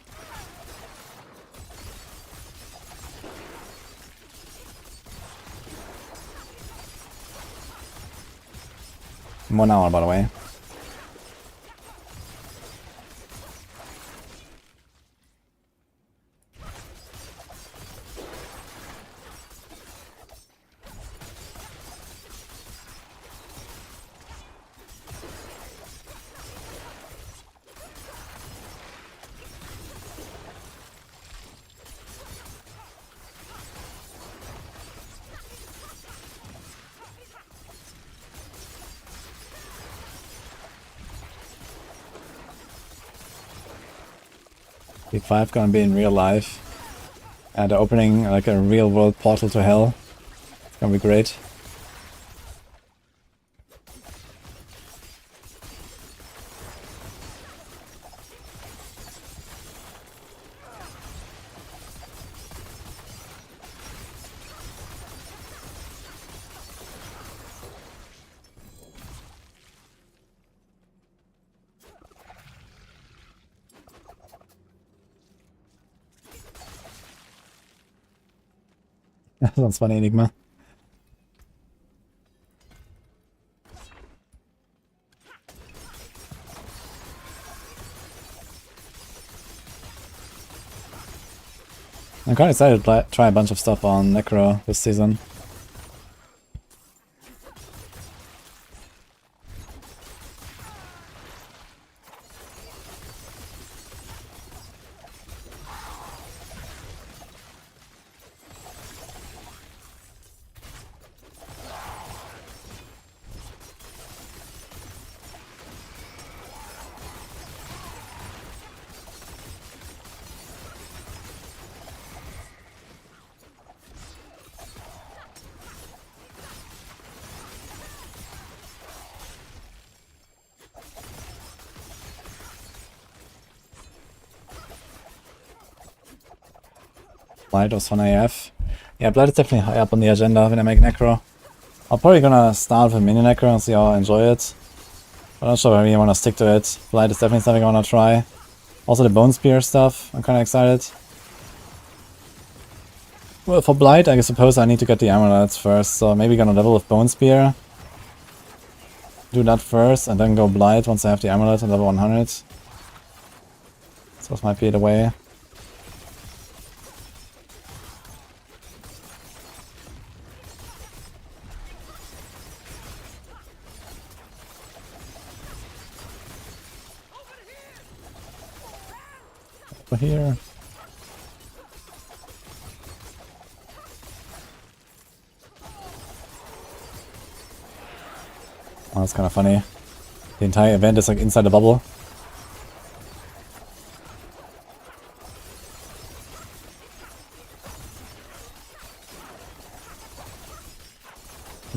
In 1 hour, by the way. Week 5 gonna be in real life. And opening like a real world portal to hell. It's gonna be great. Sounds funny, Enigma. I'm kinda excited to try a bunch of stuff on Necro this season. Blight was fun AF. Yeah, Blight is definitely high up on the agenda when I make Necro. I'm probably gonna start with mini Necro and see how I enjoy it. I'm not sure if I really wanna stick to it. Blight is definitely something I wanna try. Also the Bone Spear stuff, I'm kinda excited. Well, for Blight, I suppose I need to get the amulets first, so maybe gonna level with Bone Spear. Do that first, and then go Blight once I have the amulet and level 100. So this might be the way. Over here. Oh, that's kind of funny. The entire event is like inside the bubble.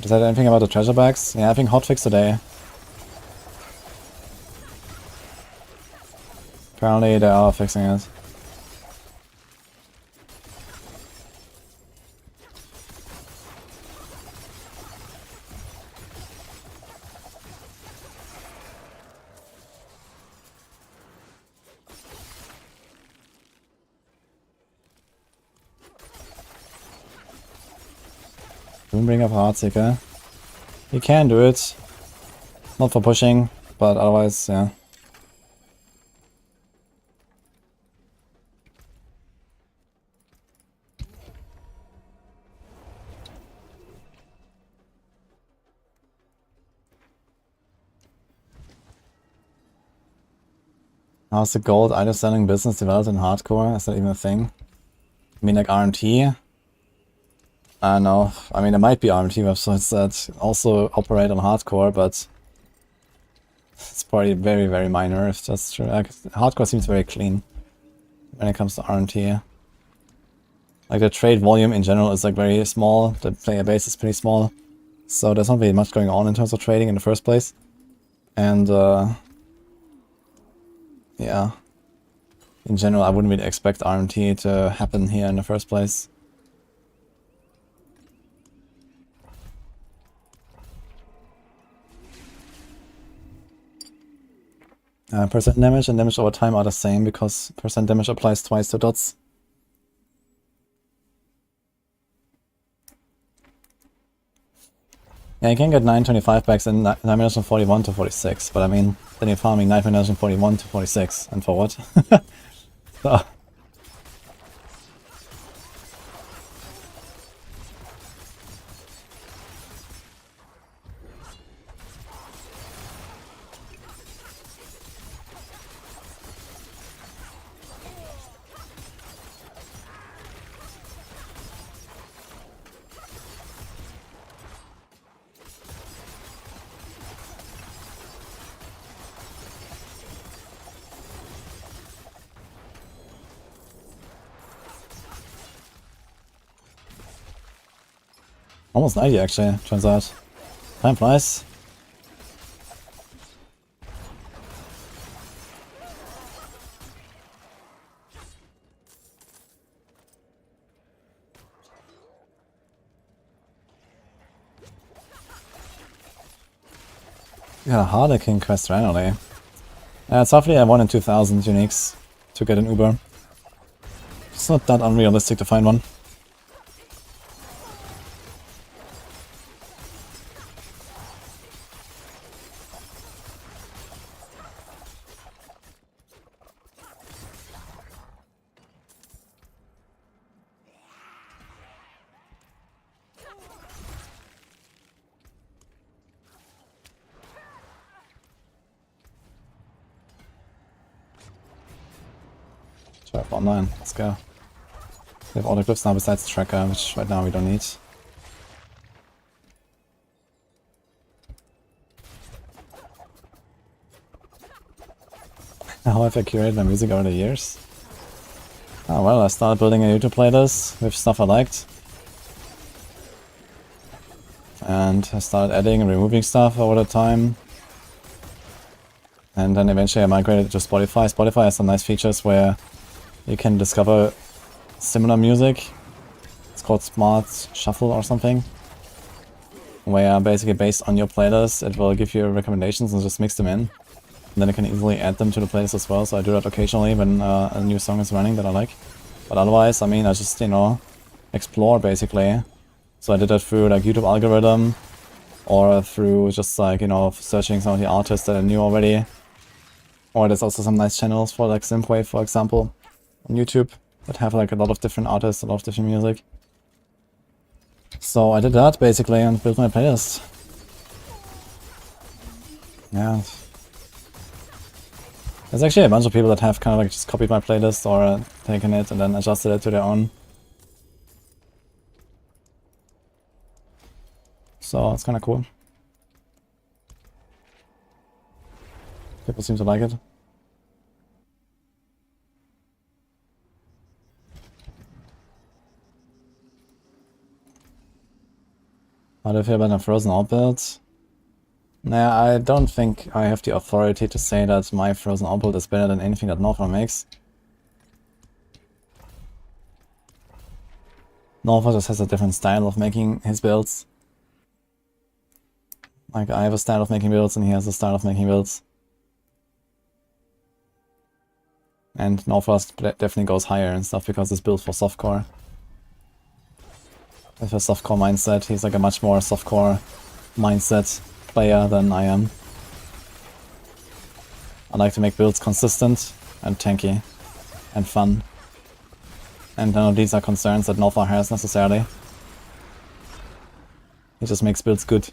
Does that anything about the treasure bags? Yeah, I think hotfix today. Apparently they are fixing it. Don't bring up Heartseeker. You can do it. Not for pushing, but otherwise, yeah. How's the gold either selling business developed in hardcore? Is that even a thing? I mean, like RMT? I don't know. I mean, there might be RMT websites that also operate on hardcore, but it's probably very, very minor if that's true. Like, hardcore seems very clean when it comes to RMT. Like, the trade volume in general is like very small. The player base is pretty small. So there's not really much going on in terms of trading in the first place. And, yeah. In general, I wouldn't really expect RMT to happen here in the first place. Percent damage and damage over time are the same because percent damage applies twice to dots. Yeah, you can get 925 packs in 941 to 46, but I mean, then you're farming 941 to 46, and for what? So, almost 90 actually, turns out. Time flies. Yeah, Harlequin quest randomly. It's roughly a 1 in 2000 uniques to get an Uber. It's not that unrealistic to find one. Online, let's go. We have all the glyphs now besides the tracker, which right now we don't need. How have I curated my music over the years? Oh well, I started building a YouTube playlist with stuff I liked. And I started adding and removing stuff over the time. And then eventually I migrated to Spotify. Spotify has some nice features where you can discover similar music. It's called Smart Shuffle or something. Where basically based on your playlist it will give you recommendations and just mix them in. And then you can easily add them to the playlist as well. So I do that occasionally when a new song is running that I like. But otherwise, I mean, I just, you know, explore basically. So I did that through like YouTube algorithm. Or through just like, you know, searching some of the artists that I knew already. Or there's also some nice channels for like Synthwave, for example, on YouTube that have like a lot of different artists, a lot of different music. So I did that basically and built my playlist. Yeah. There's actually a bunch of people that have kind of like just copied my playlist or taken it and then adjusted it to their own. So it's kind of cool. People seem to like it. How do you feel about a frozen alt build? Nah, I don't think I have the authority to say that my frozen alt build is better than anything that Norfa makes. Norfa just has a different style of making his builds. Like, I have a style of making builds and he has a style of making builds. And Norfrost definitely goes higher and stuff because it's built for softcore. With a softcore mindset, he's like a much more softcore mindset player than I am. I like to make builds consistent and tanky and fun. And none of these are concerns that Norfa has necessarily. He just makes builds good.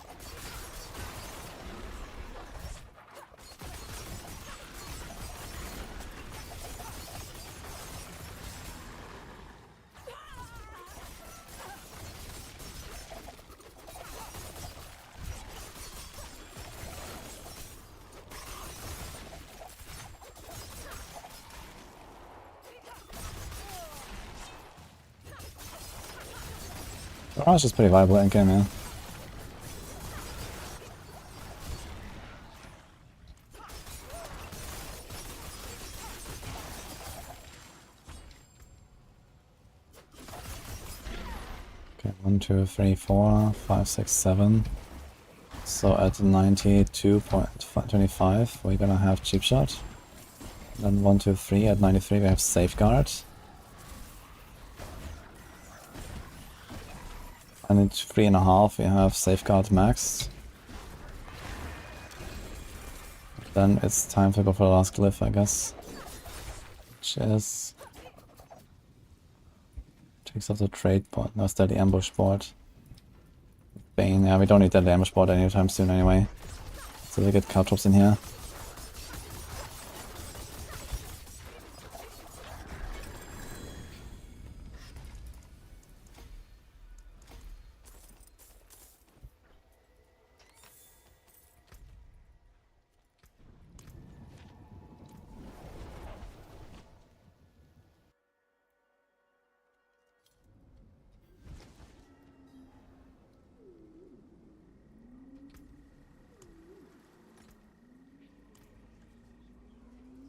Barrage is pretty viable endgame, yeah. Okay, 1, 2, 3, 4, 5, 6, 7. So at 92.25 we're gonna have cheap shot. Then 1, 2, 3 at 93 we have safeguard. And at 3.5 we have safeguard max. Then it's time to go for the last glyph, I guess. Which is... takes off the trade board. No, it's deadly ambush board. Bane, yeah, we don't need deadly ambush board anytime soon anyway. So we get caltrops in here.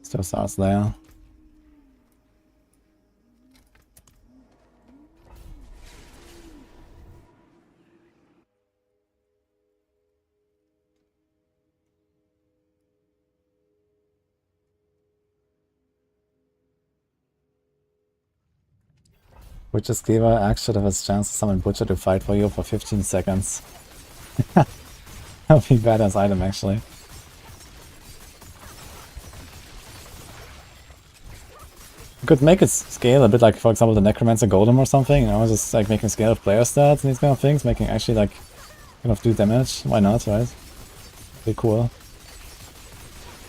Still starts there. Butcher Skeever Axe should have a chance to summon Butcher to fight for you for 15 seconds. That would be badass item actually. You could make it scale a bit like, for example, the Necromancer Golem or something, you know, just like making scale of player stats and these kind of things, making actually like kind of do damage. Why not, right? Be cool.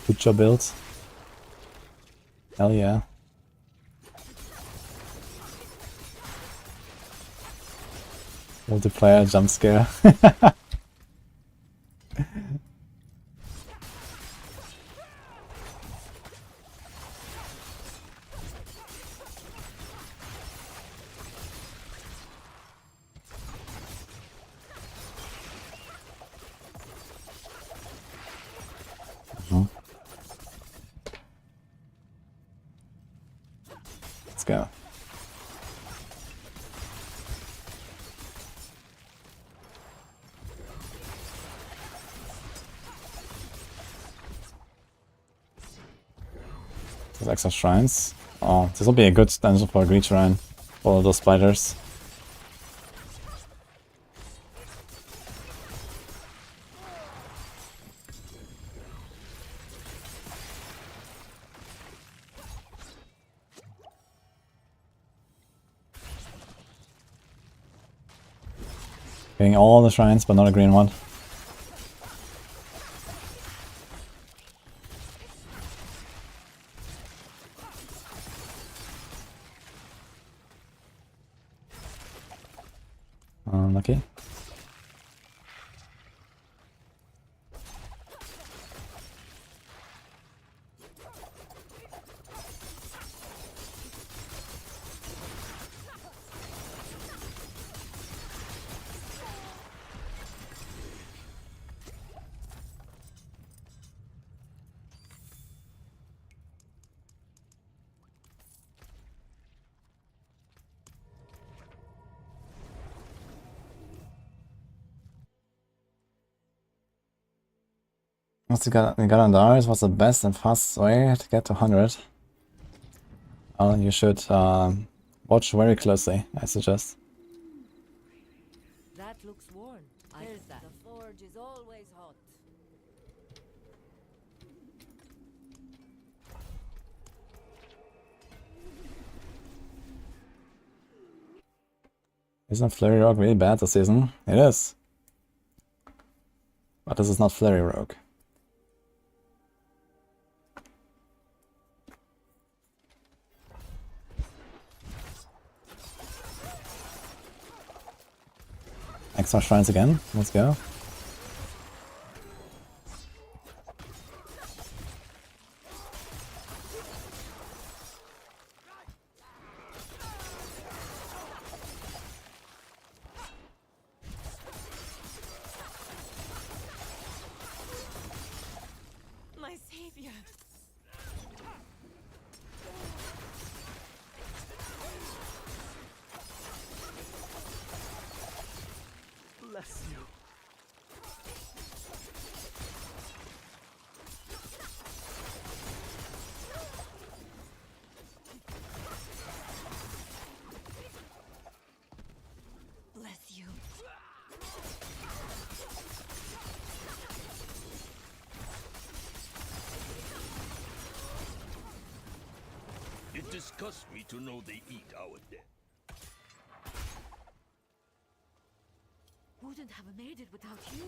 Butcher build. Hell yeah. Multiplayer jump scare. Let's go. There's extra shrines. Oh, this will be a good dungeon for a greed shrine. For all those spiders. Getting all the shrines, but not a green one. Unlucky. Once you got on Darius, what's the best and fastest way to get to 100? Well, you should watch very closely, I suggest. That looks worn. There's that. The forge is always hot. Isn't Flurry Rogue really bad this season? It is. But this is not Flurry Rogue. Extra shrines again. Let's go. disgusts me to know they eat our dead. Wouldn't have made it without you.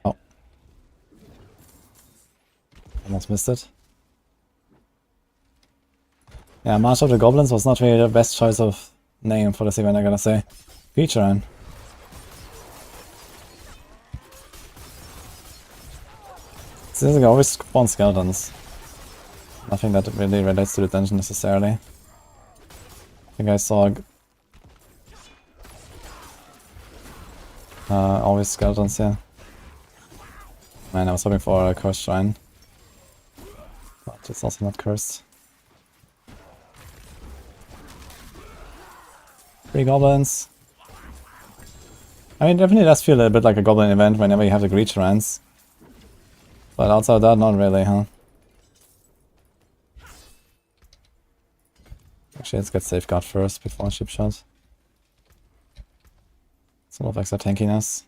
Oh. Almost missed it. Yeah, March of the Goblins was not really the best choice of name for this event, I gotta say. Feature in. This is always spawn skeletons. Nothing that really relates to the dungeon necessarily. I think I saw always skeletons here. Man, I was hoping for a cursed shrine. But it's also not cursed. 3 goblins. I mean, it definitely does feel a bit like a goblin event whenever you have the greed shrines. But outside of that, not really, huh? Actually, let's get Safeguard first before Ship Shot. It's a lot of extra tankiness.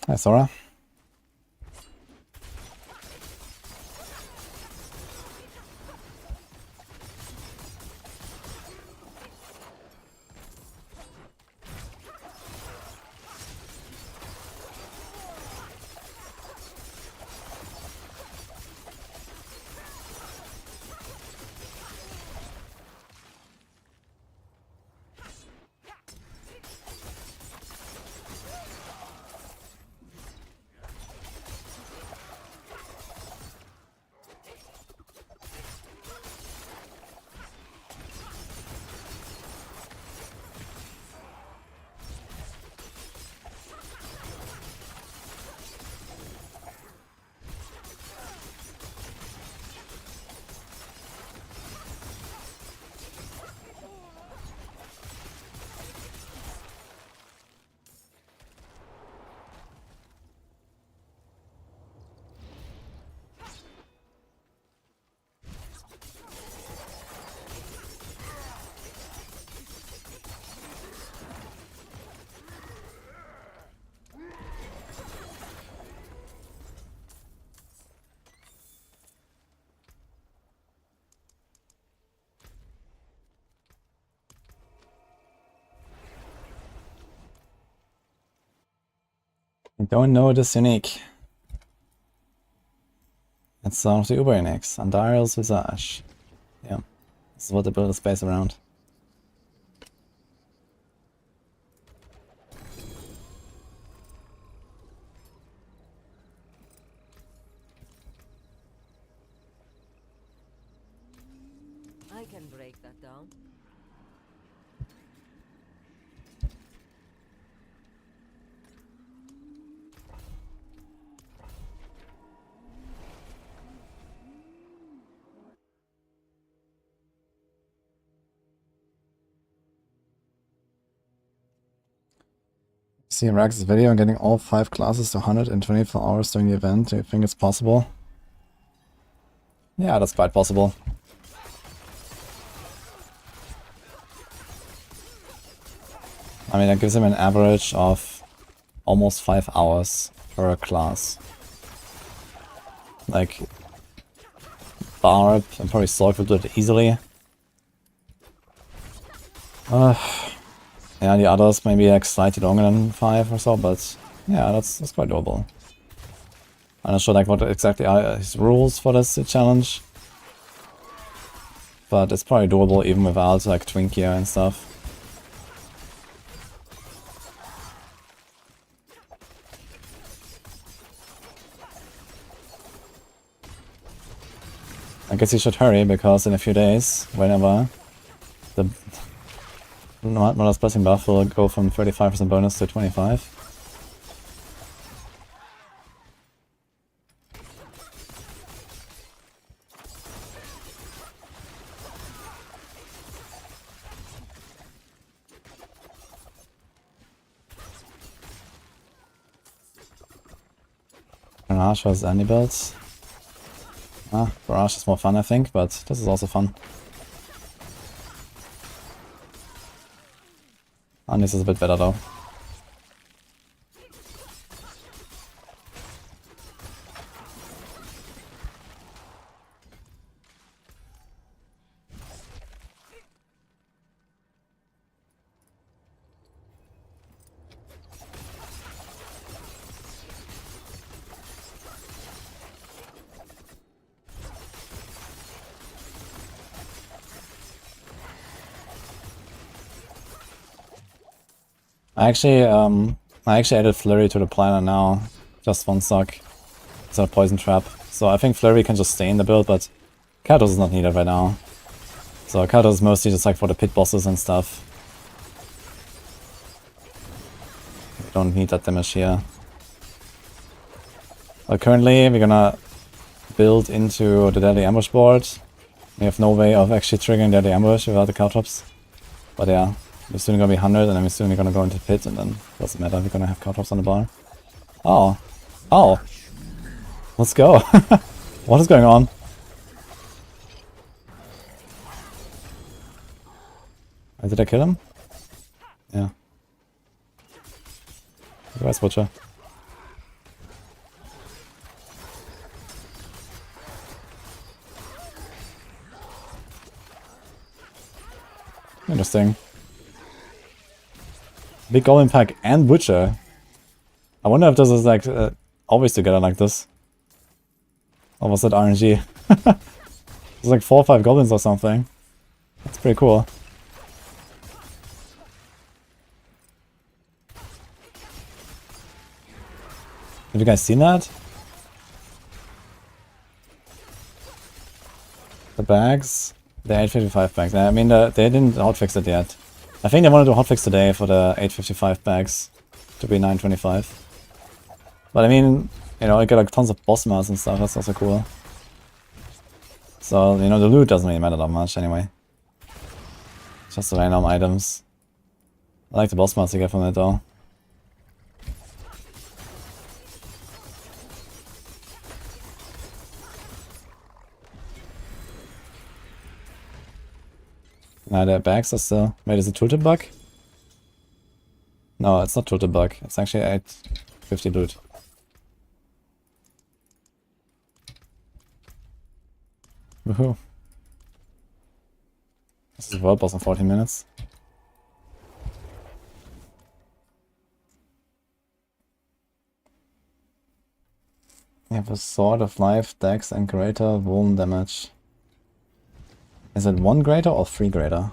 Hi, Sora. I don't know this unique. It's some of the Uber Uniques. Andario's Visage. Yeah. This is what they build a space around. I can break that down. See Rax's video on getting all 5 classes to 100 in 24 hours during the event. Do you think it's possible? Yeah, that's quite possible. I mean, that gives him an average of almost 5 hours per class. Like, Barb and probably Sorc will do it easily. Yeah, the others maybe like slightly longer than 5 or so, but yeah, that's quite doable. I'm not sure like what exactly are his rules for this challenge, but it's probably doable even without like twin gear and stuff. I guess you should hurry because in a few days, whenever the Mother's Blessing buff will go from 35% bonus to 25. Barrage versus any builds. Barrage is more fun, I think, but this is also fun. And this is a bit better though. I actually added Flurry to the planner now. Just one suck. It's a poison trap. So I think Flurry can just stay in the build, but Katos is not needed right now. So Katos is mostly just like for the pit bosses and stuff. We don't need that damage here. But currently we're gonna build into the Deadly Ambush board. We have no way of actually triggering Deadly Ambush without the Caltrops. But yeah, we're soon gonna be 100 and then we're soon gonna go into pit and then doesn't matter, we're gonna have Caltrops on the bar. Oh. Oh. Let's go. What is going on? Did I kill him? Yeah. Where's Butcher? Interesting. Big Golem Pack and Butcher. I wonder if this is like always together like this. Or was that RNG? There's like 4 or 5 goblins or something. That's pretty cool. Have you guys seen that? The bags? The 855 bags. I mean, they didn't hotfix it yet. I think they want to do hotfix today for the 855 bags to be 925. But I mean, you know, I get like tons of boss mods and stuff. That's also cool. So, you know, the loot doesn't really matter that much anyway. Just the random items. I like the boss mods you get from it though. Nah, the bags are still... Wait, is it tooltip bug? No, it's not tooltip bug. It's actually 850 loot. Woohoo. This is world boss in 14 minutes. We have a Sword of Life, Dex, and greater wound damage. Is it 1 greater or 3 greater?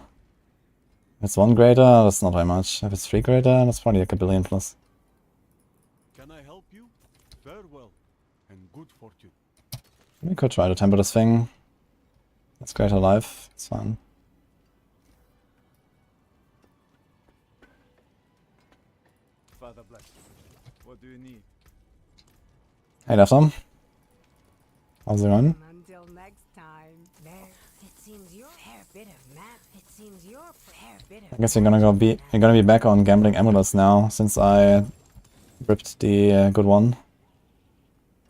If it's 1 greater, that's not very much. If it's 3 greater, that's probably like a billion plus. Can I help you? Farewell and good fortune. We could try to temper this thing. That's greater life, it's fine. Father bless you. What do you need? Hey, Leftom. How's it going? Until next time. There. It seems your hair bit of map. It seems your hair bit of. I guess we're gonna be back on gambling amulets now, since I ripped the good one.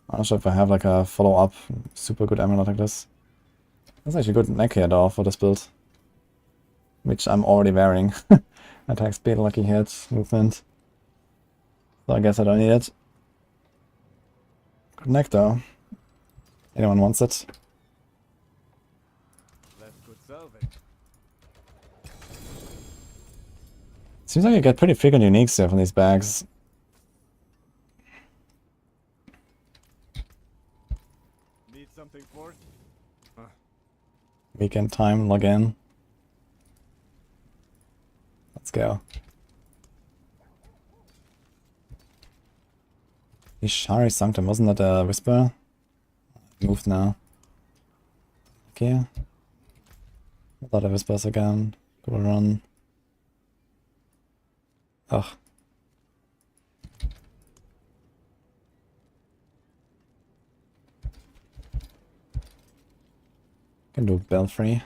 I'm not sure if I have like a follow-up super good amulet like this. That's actually good neck here though for this build. Which I'm already wearing. Attack speed, lucky hit, movement. So I guess I don't need it. Good neck though. Anyone wants it? That's good salvage. Seems like you get pretty frequent uniques here from these bags. Need something for it? Weekend time, log in. Let's go. Ishari Sanctum, wasn't that a whisper? Moved now. Okay. I thought it whispers again. Go run. Ugh. Can do Belfry.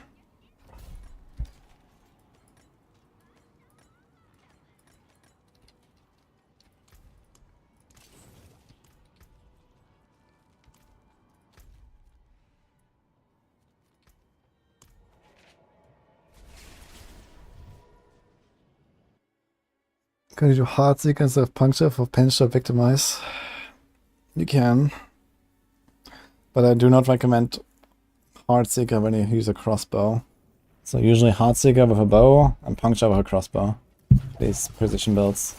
Can you do Heartseeker instead of Puncture for pinch or victimize? You can. But I do not recommend Heartseeker when you use a crossbow. So usually Heartseeker with a bow and Puncture with a crossbow. These precision builds.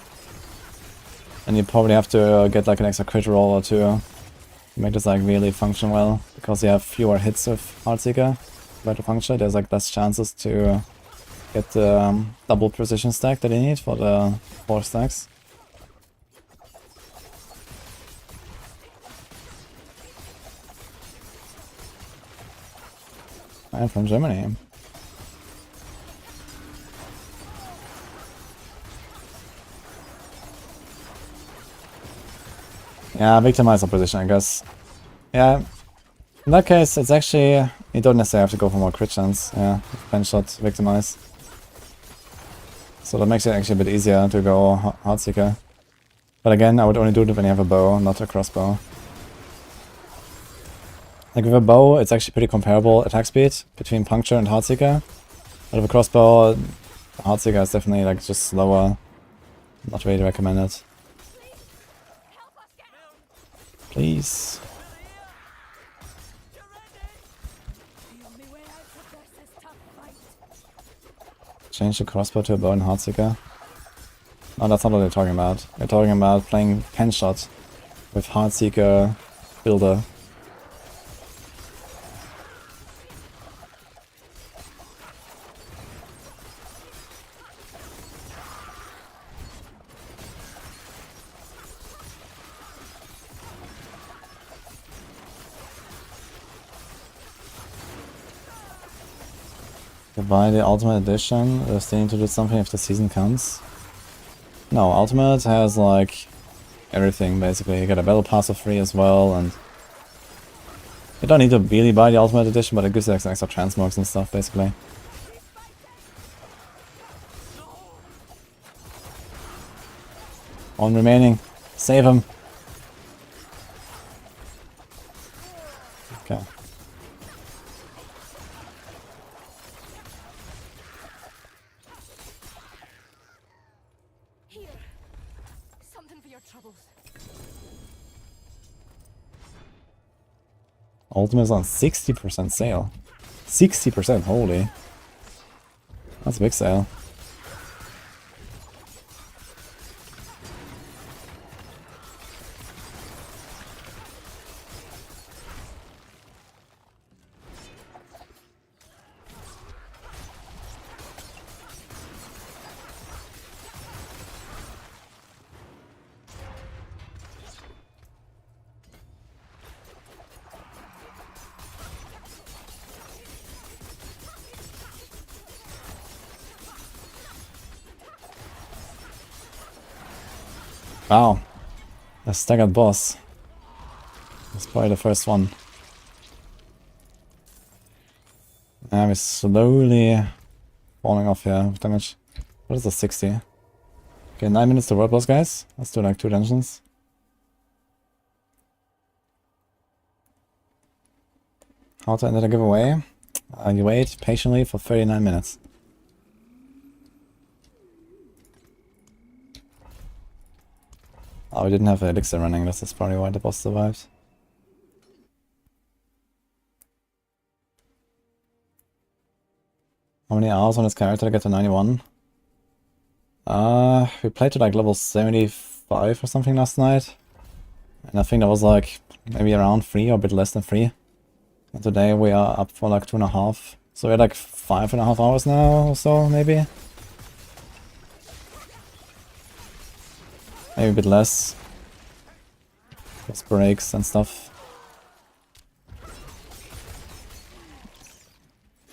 And you probably have to get like an extra crit roll or two to make this like really function well. Because you have fewer hits with Heartseeker compared to Puncture. There's like less chances to get the double precision stack that you need for the 4 stacks. I'm from Germany. Yeah, victimize opposition, I guess. Yeah, in that case, it's actually... You don't necessarily have to go for more crit chance. Yeah, pen shot, victimize. So that makes it actually a bit easier to go Heartseeker. But again, I would only do it when you have a bow, not a crossbow. Like with a bow, it's actually pretty comparable attack speed between Puncture and Heartseeker. But with a crossbow, Heartseeker is definitely like just slower. Not really recommended. Please. Change the crossbow to a bow and Heartseeker. No, that's not what they're talking about. They're talking about playing pen shot with Heartseeker builder. Buy the Ultimate Edition, they need to do something if the season comes. No, Ultimate has like everything basically. You get a battle pass for free as well, and you don't need to really buy the Ultimate Edition, but it gives you extra transmogs and stuff basically. One remaining. Save him. Okay. Ultimate is on 60% sale. 60%, holy. That's a big sale. Wow, a staggered boss. That's probably the first one. We're slowly falling off here with damage. What is the 60? Okay, 9 minutes to world boss, guys. Let's do like 2 dungeons. How to enter the giveaway? You wait patiently for 39 minutes. Oh, we didn't have an elixir running, that's probably why the boss survived. How many hours on his character to get to 91? We played to like level 75 or something last night. And I think that was like maybe around 3 or a bit less than 3. And today we are up for like 2.5. So we're like 5.5 hours now or so, maybe. Maybe a bit less. Just breaks and stuff.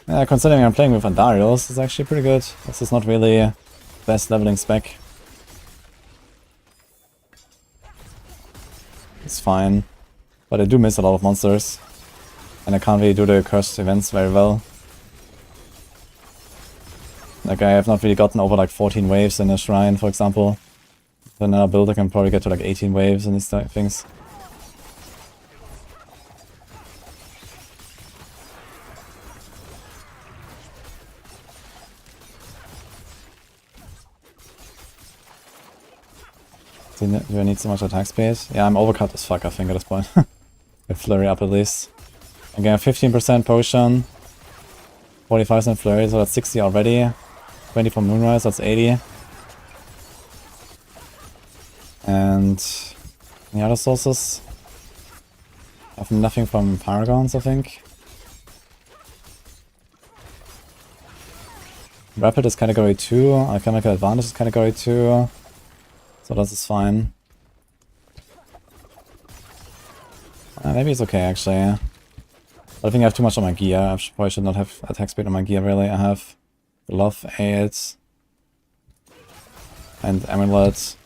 Yeah, considering I'm playing with Andarios, it's actually pretty good. This is not really best leveling spec. It's fine. But I do miss a lot of monsters. And I can't really do the cursed events very well. Like I have not really gotten over like 14 waves in a shrine, for example. Then in a build I can probably get to like 18 waves and these type of things. Do I need so much attack speed? Yeah, I'm overcut as fuck, I think, at this point. With flurry up at least. Again, 15% potion. 45% flurry, so that's 60 already. 20 for Moonrise, that's 80. And any other sources? I have nothing from Paragons, I think. Rapid is category 2, Alchemical Advantage is category 2. So this is fine. Maybe it's okay actually. But I think I have too much on my gear. I probably should not have attack speed on my gear really. I have Glove 8 and Amulet.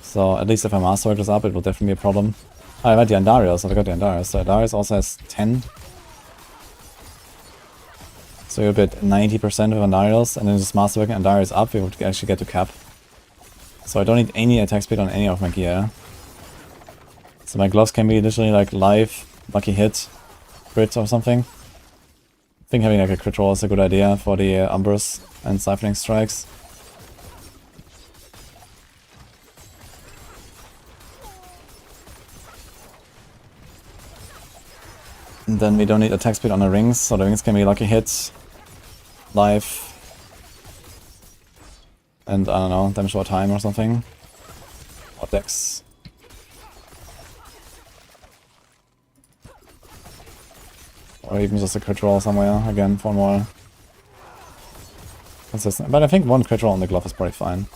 So at least if I Masterwork this up, it will definitely be a problem. Oh, I had the Andarius, I forgot the Andarius. So Andarius also has 10. So you're at 90% of Andarius, and then just Masterworking Andarius up, we would actually get to cap. So I don't need any attack speed on any of my gear. So my gloves can be literally like live, lucky hit, crit or something. I think having like a crit roll is a good idea for the Umbers and Siphoning Strikes. And then we don't need attack speed on the rings, so the rings can be lucky hits, live, and I don't know, damage over time or something. Or dex. Or even just a crit roll somewhere, again, for more consistent. But I think one crit roll on the glove is probably fine.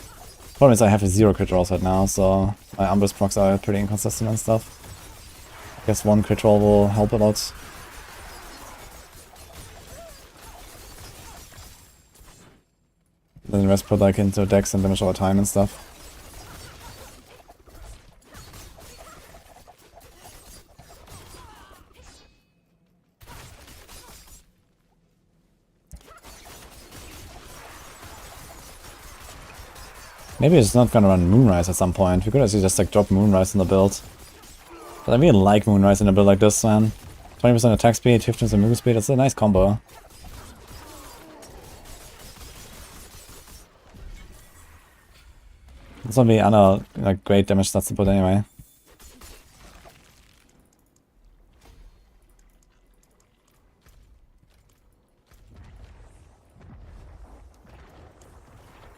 Problem is I have 0 crit rolls right now, so my Umbers procs are pretty inconsistent and stuff. I guess one crit roll will help a lot. Then the rest put like into dex and damage over time and stuff. Maybe it's not gonna run Moonrise at some point. We could actually just like drop Moonrise in the build. But I really like Moonrise in a build like this, man. 20% attack speed, 15% move speed, it's a nice combo. It's not really other like great damage stats to put anyway.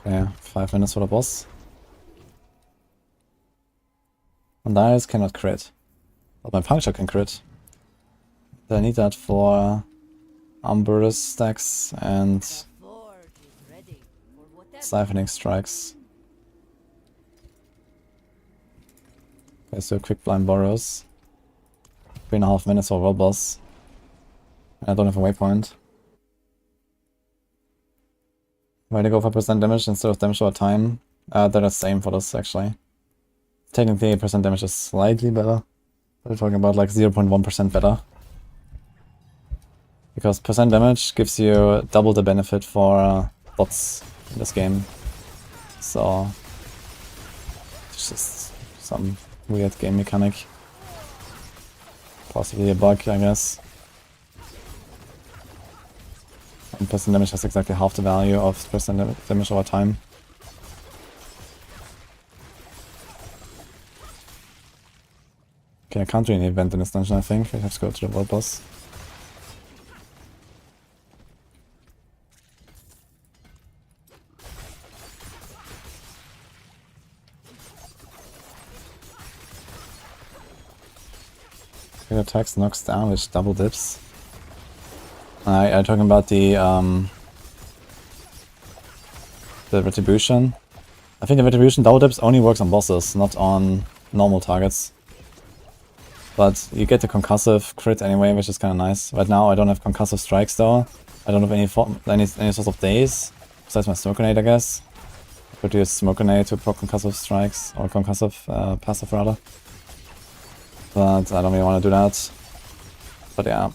Okay, 5 minutes for the boss. Andarius cannot crit. But my puncture can crit. I need that for Umbrus stacks and Siphoning Strikes. Okay, so quick blind borrows. 3.5 minutes for world boss. I don't have a waypoint. Why to go for percent damage instead of damage over time? They're the same for this actually. Technically percent damage is slightly better. We're talking about like 0.1% better. Because percent damage gives you double the benefit for bots in this game. So it's just some weird game mechanic. Possibly a bug, I guess. And percent damage has exactly half the value of percent damage over time. Okay, I can't do any event in this dungeon, I think. I have to go to the world boss. Crit attacks knocks down, which double dips. I'm talking about the retribution. I think the retribution double dips only works on bosses, not on normal targets. But you get the concussive crit anyway, which is kind of nice. Right now I don't have concussive strikes though. I don't have any sort of days, besides my smoke grenade I guess. I could use smoke grenade to proc concussive strikes, or concussive passive rather. But I don't really want to do that. But yeah.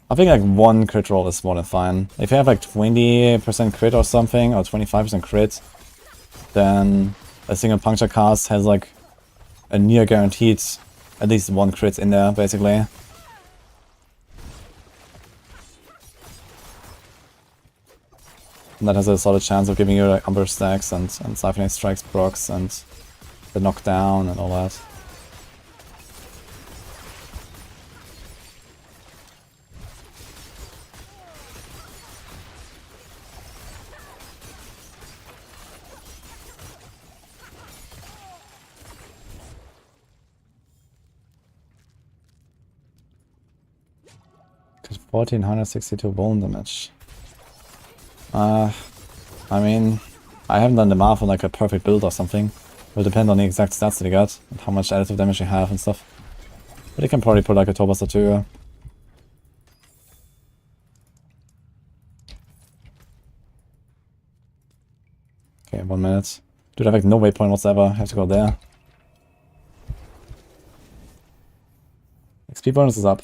I think like one crit roll is more than fine. If you have like 20% crit or something, or 25% crit, then a single puncture cast has like a near guaranteed at least one crit in there, basically. And that has a solid chance of giving you like Umber stacks and Siphoning Strikes procs and the knockdown and all that. Cause 1462 bone damage. I mean, I haven't done the math on like a perfect build or something. It'll depend on the exact stats that you got and how much additive damage you have and stuff. But you can probably put like a Tobas or two. Okay, 1 minute. Dude, I have like no waypoint whatsoever. I have to go there. XP bonus is up.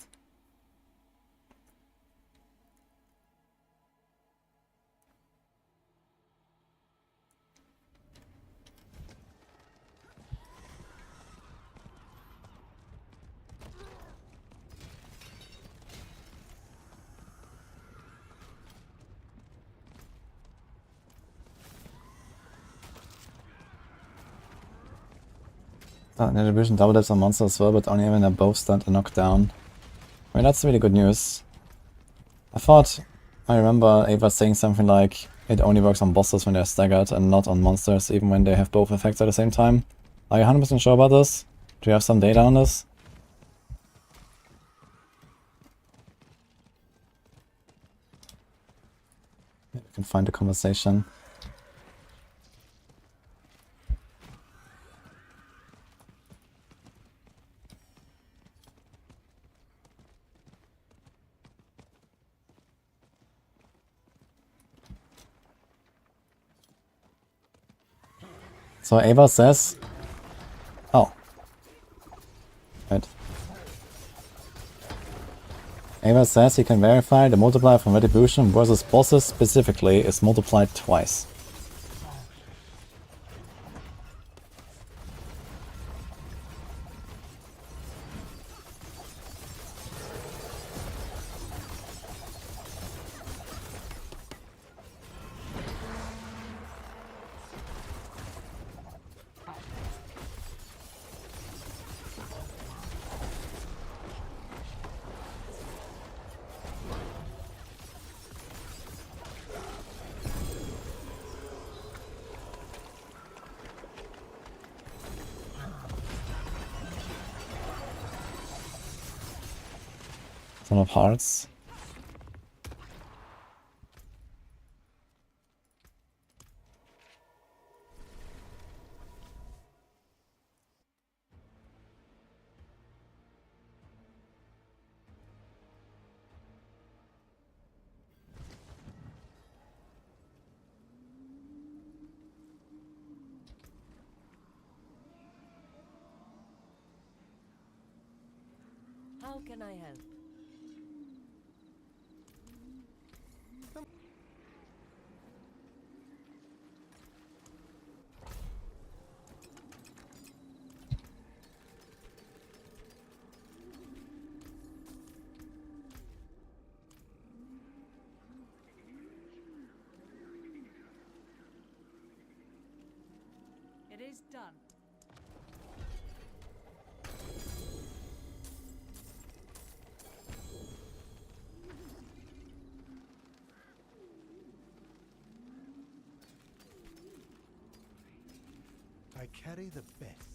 In the division, double dips on monsters as well, but only having a both stunned and knocked down. I mean, that's really good news. I remember Ava saying something like, it only works on bosses when they're staggered and not on monsters, even when they have both effects at the same time. Are you 100% sure about this? Do you have some data on this? Maybe we can find a conversation. So Ava says... Oh. Right. Ava says he can verify the multiplier from Retribution versus bosses specifically is multiplied twice. Son of Hearts. How can I help? It is done. I carry the best,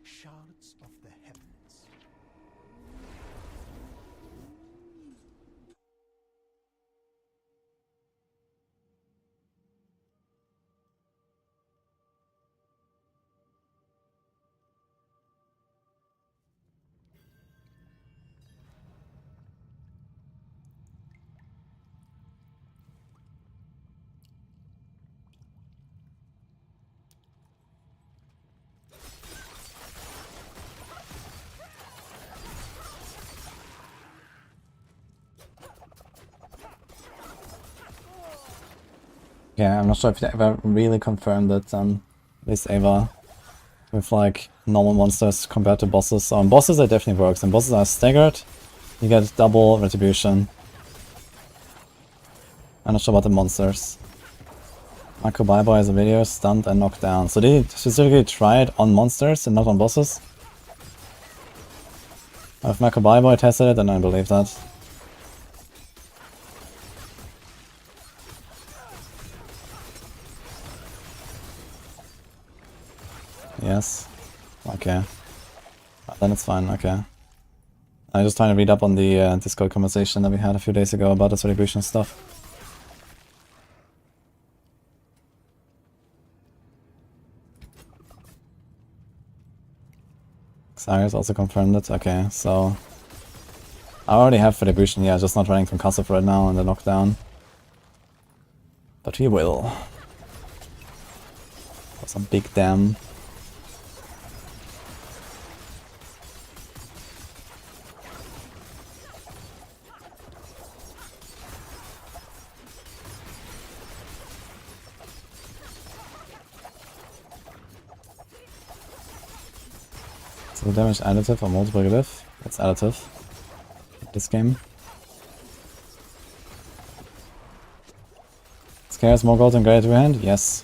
shards of the heavens. Yeah, I'm not sure if they ever really confirmed that with Ava with like normal monsters compared to bosses. So on bosses it definitely works. And bosses are staggered, you get double retribution. I'm not sure about the monsters. Marco Bye has a video, stunned and knocked down. So they specifically tried on monsters and not on bosses? If Marco Bye tested it, then I believe that. Yes. Okay. Then it's fine, okay. I'm just trying to read up on the Discord conversation that we had a few days ago about the celebration stuff. Cyrus also confirmed it, okay, so... I already have Retribution, yeah, just not running from Castle right now and the knockdown. But we will. For some big dam. So the damage additive or multiplicative? It's additive. This game. Is Chaos more gold than Greater to hand? Yes.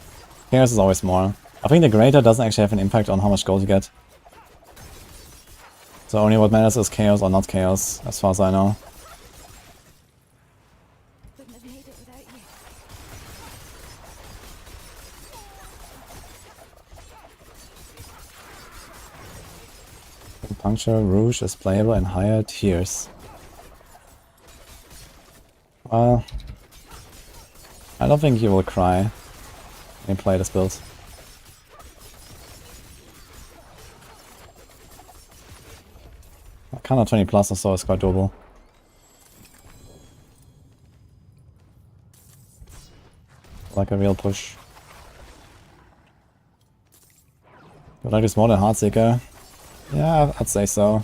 Chaos is always more. I think the Greater doesn't actually have an impact on how much gold you get. So only what matters is Chaos or not Chaos, as far as I know. Wouldn't have made it without you. Puncture Rouge is playable in higher tiers. Well, I don't think you will cry when you play this build. Kind of 20 plus or so is quite doable. Like a real push. Would I do more than Heartseeker? Yeah, I'd say so.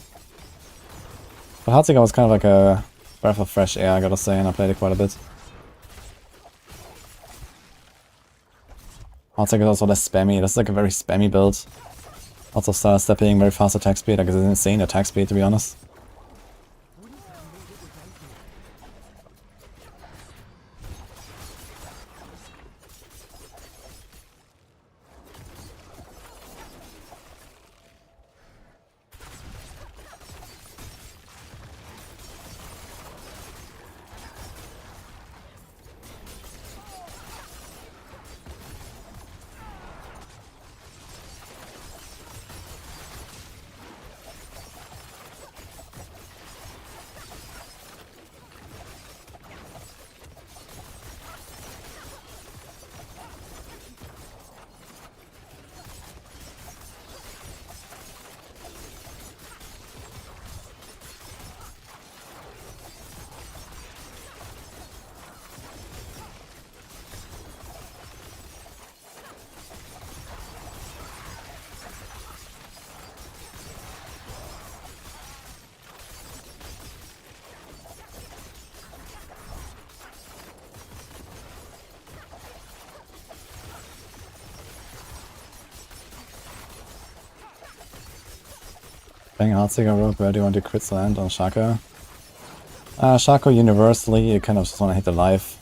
But Heartseeker was kind of like a breath of fresh air, I gotta say, and I played it quite a bit. Heartseeker is also less spammy. This is like a very spammy build. Also star stepping, very fast attack speed, like it's an insane attack speed to be honest. Playing Heartseeker Rogue, where do you want to crit land on Shaco? Shaco universally, you kind of just want to hit the life.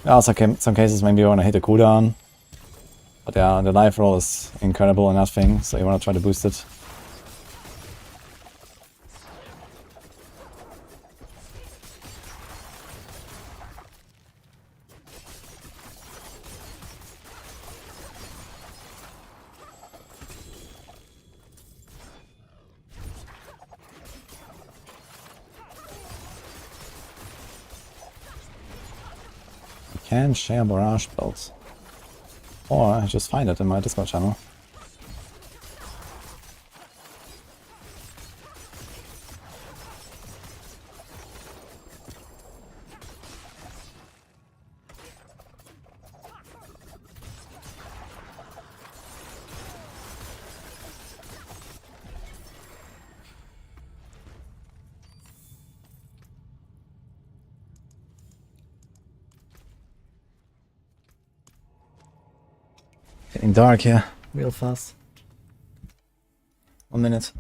Also, some cases maybe you want to hit the cooldown. But yeah, the life roll is incredible in that thing, so you want to try to boost it. Can share barrage builds. Or I just find it in my Discord channel. Getting dark here, real fast. 1 minute.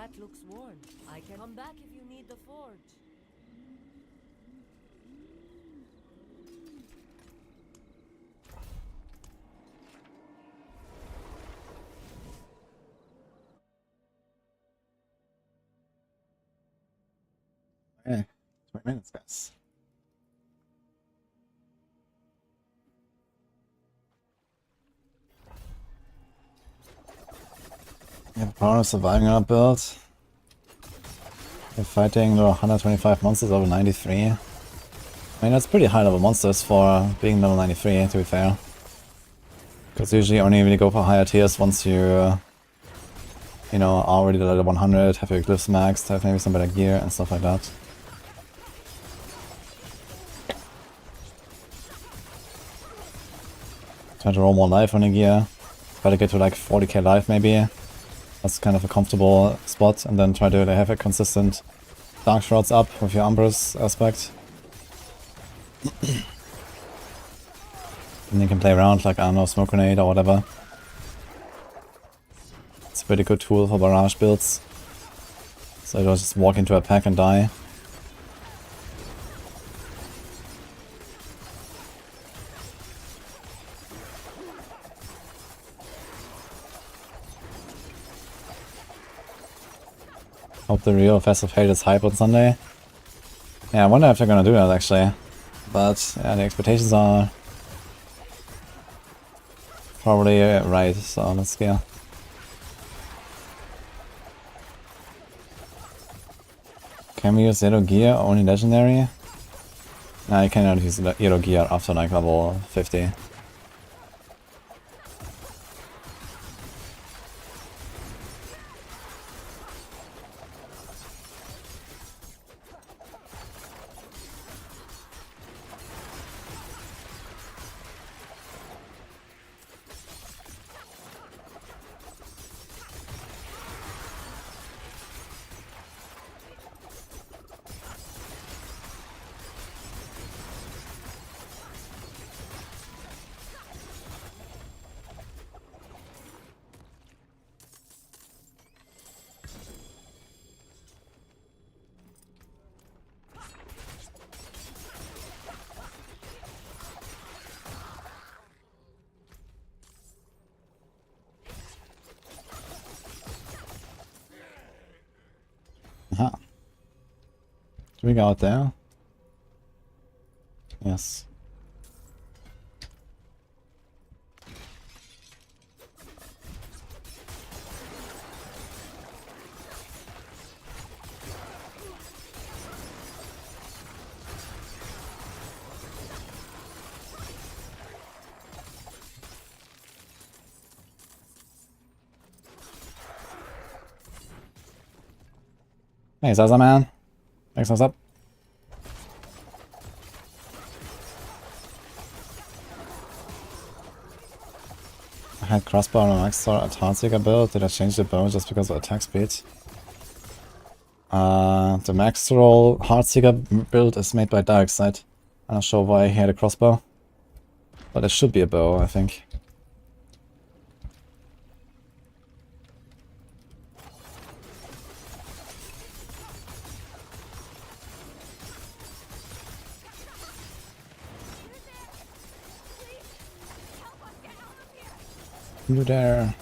That looks worn. I can come back if you need the forge. Okay, 20 minutes, guys. Yeah, power of surviving our build. We're fighting the 125 monsters over 93. I mean, that's pretty high level monsters for being level 93, to be fair. Because usually only really go for higher tiers once you, you know, are already level 100, have your glyphs maxed, have maybe some better gear and stuff like that. Try to roll more life on a gear. Try to get to like 40k life maybe. That's kind of a comfortable spot, and then try to have a consistent Dark Shrouds up with your Umbrus aspect. And you can play around like, I don't know, Smoke Grenade or whatever. It's a pretty good tool for barrage builds. So you don't just walk into a pack and die. Hope the real Fest of Hate is hype on Sunday. Yeah, I wonder if they're gonna do that actually. But yeah, the expectations are probably right, so let's go. Can we use yellow gear, only legendary? Nah, you cannot use yellow gear after like level 50. Aha. Do we go out there? Yes. Hey, Zaza man. Thanks, what's up? I had crossbow on an extra at Heartseeker build. Did I change the bow just because of attack speed? The max roll Heartseeker build is made by Darkseid. I'm not sure why he had a crossbow. But it should be a bow, I think. You there.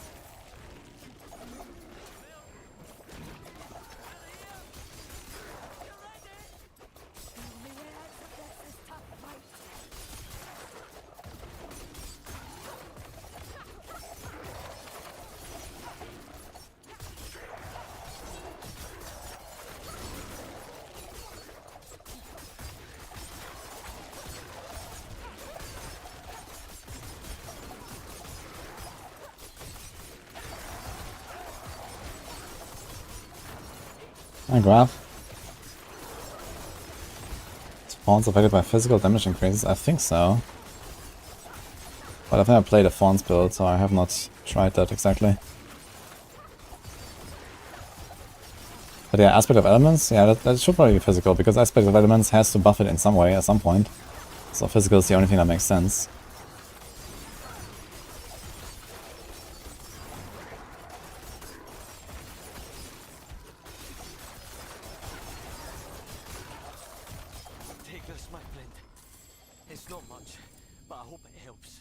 I grab. Spawns affected by physical damage increases? I think so. But I've never played a Fawns build, so I have not tried that exactly. But yeah, Aspect of Elements, yeah, that should probably be physical, because Aspect of Elements has to buff it in some way at some point. So physical is the only thing that makes sense. friend. It's not much, but I hope it helps.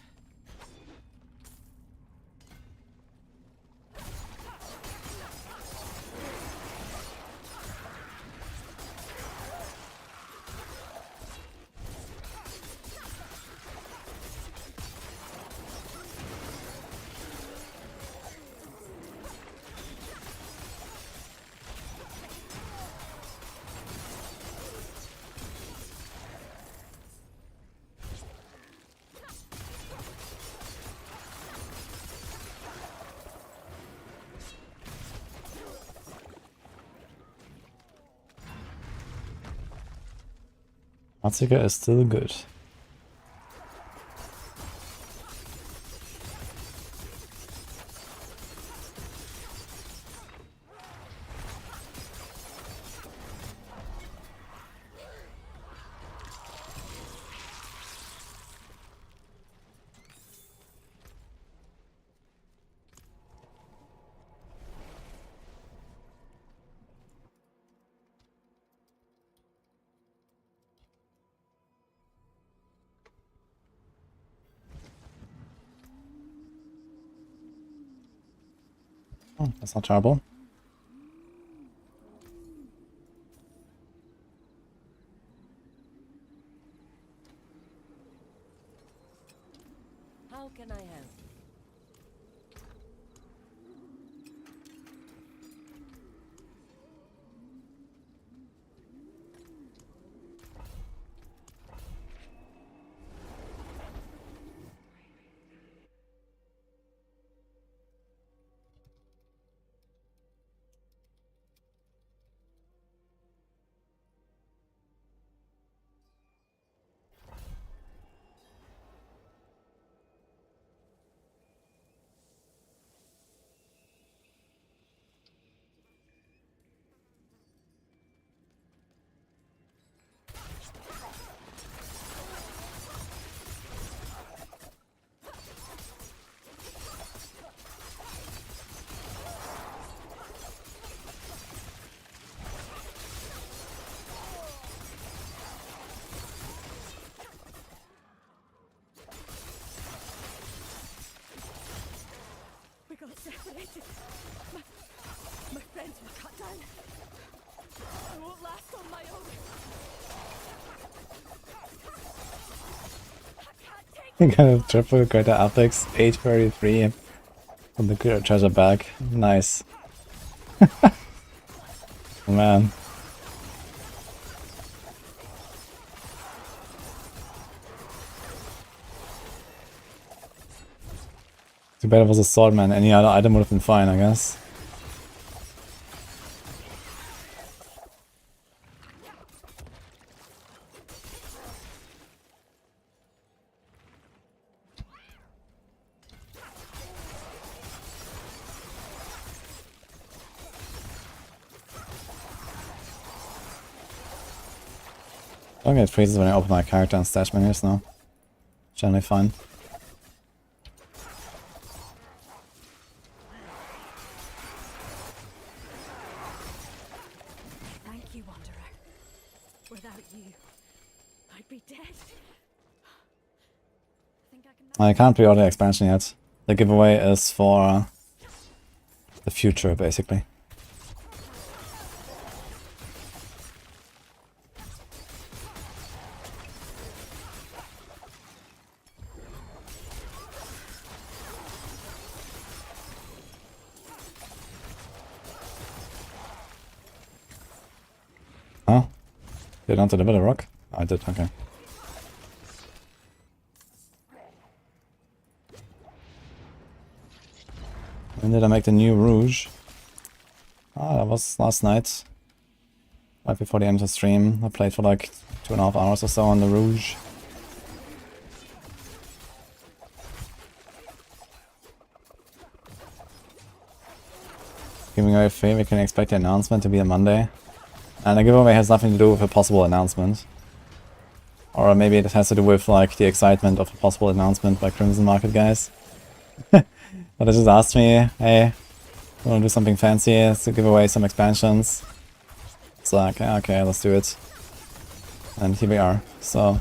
Heartseeker is still good. Oh, that's not terrible. How can I help? We got separated. My friends were cut down. I won't last on my own. I can't take You got a triple greater Apex 833 from the treasure bag. Nice. Man. Too bad it was a sword, man. Any other item would have been fine, I guess. I don't get freezes when I open my character and stash menus now. Generally fine. Thank you, Wanderer. Without you, I'd be dead. Think I can I can't pre-order the expansion yet. The giveaway is for the future, basically. Huh? Did not deliver the rock? I did, okay. When did I make the new Rouge? Ah, that was last night. Right before the end of the stream. I played for like 2.5 hours or so on the Rouge. Giving away free, we can expect the announcement to be on Monday. And the giveaway has nothing to do with a possible announcement. Or maybe it has to do with like the excitement of a possible announcement by Crimson Market guys. But they just asked me, hey, we want to do something fancy to give away some expansions. It's like, yeah, okay, let's do it. And here we are, so...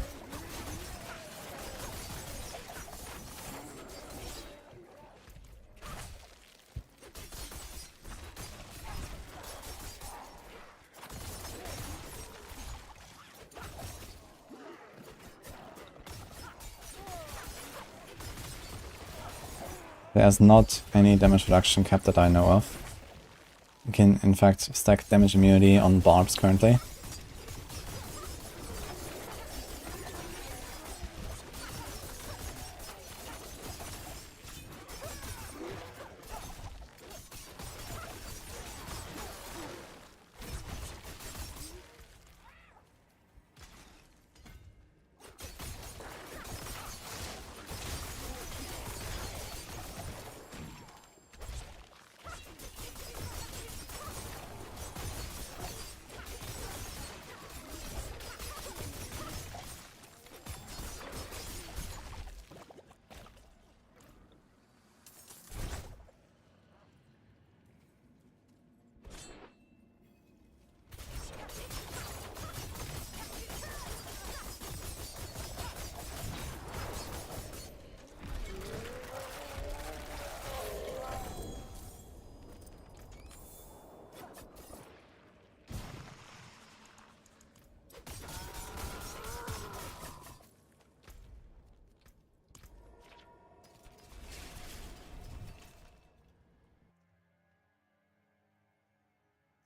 There's not any damage reduction cap that I know of. You can in fact stack damage immunity on Barbs currently.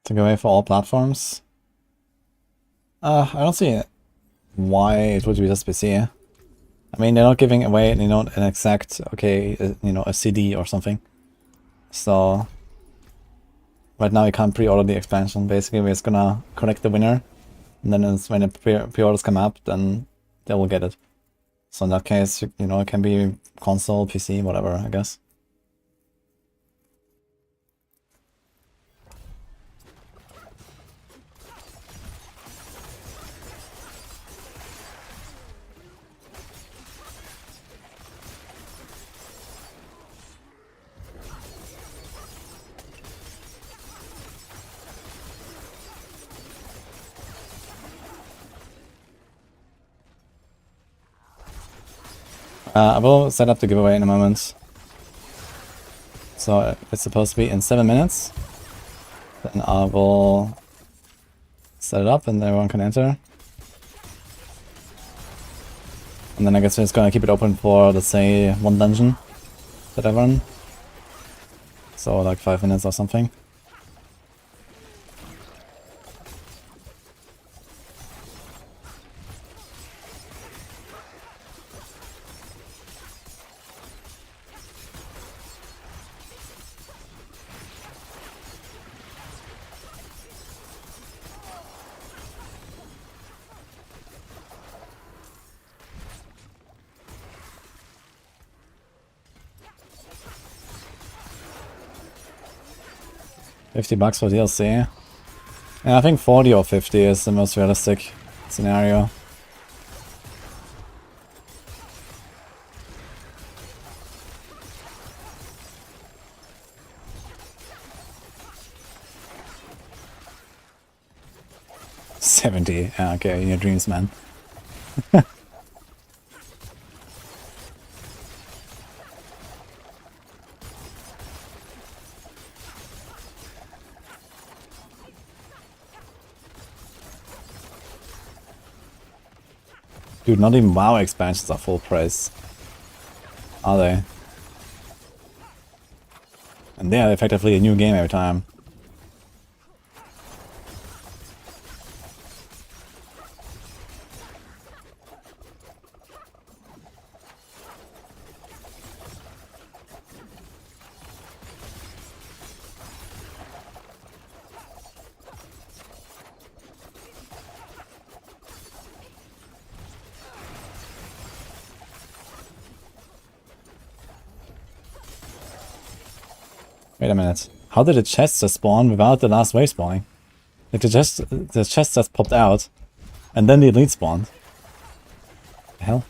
To go away for all platforms. I don't see why it would be just PC. I mean, they're not giving away, you know, an exact, okay, you know, a CD or something. So, right now you can't pre-order the expansion. Basically, we're just gonna collect the winner, and then when the pre-orders come up, then they will get it. So in that case, you know, it can be console, PC, whatever, I guess. I will set up the giveaway in a moment. So it's supposed to be in 7 minutes. Then I will set it up and everyone can enter. And then I guess we're just gonna keep it open for, let's say, 1 dungeon that I run. So like 5 minutes or something. $50 for DLC. Yeah, I think 40 or 50 is the most realistic scenario. $70. Yeah, okay, in your dreams, man. Dude, not even WoW expansions are full price. Are they? And they are effectively a new game every time. Wait a minute. How did the chest just spawn without the last wave spawning? Like the chest just popped out, and then the elite spawned. The hell?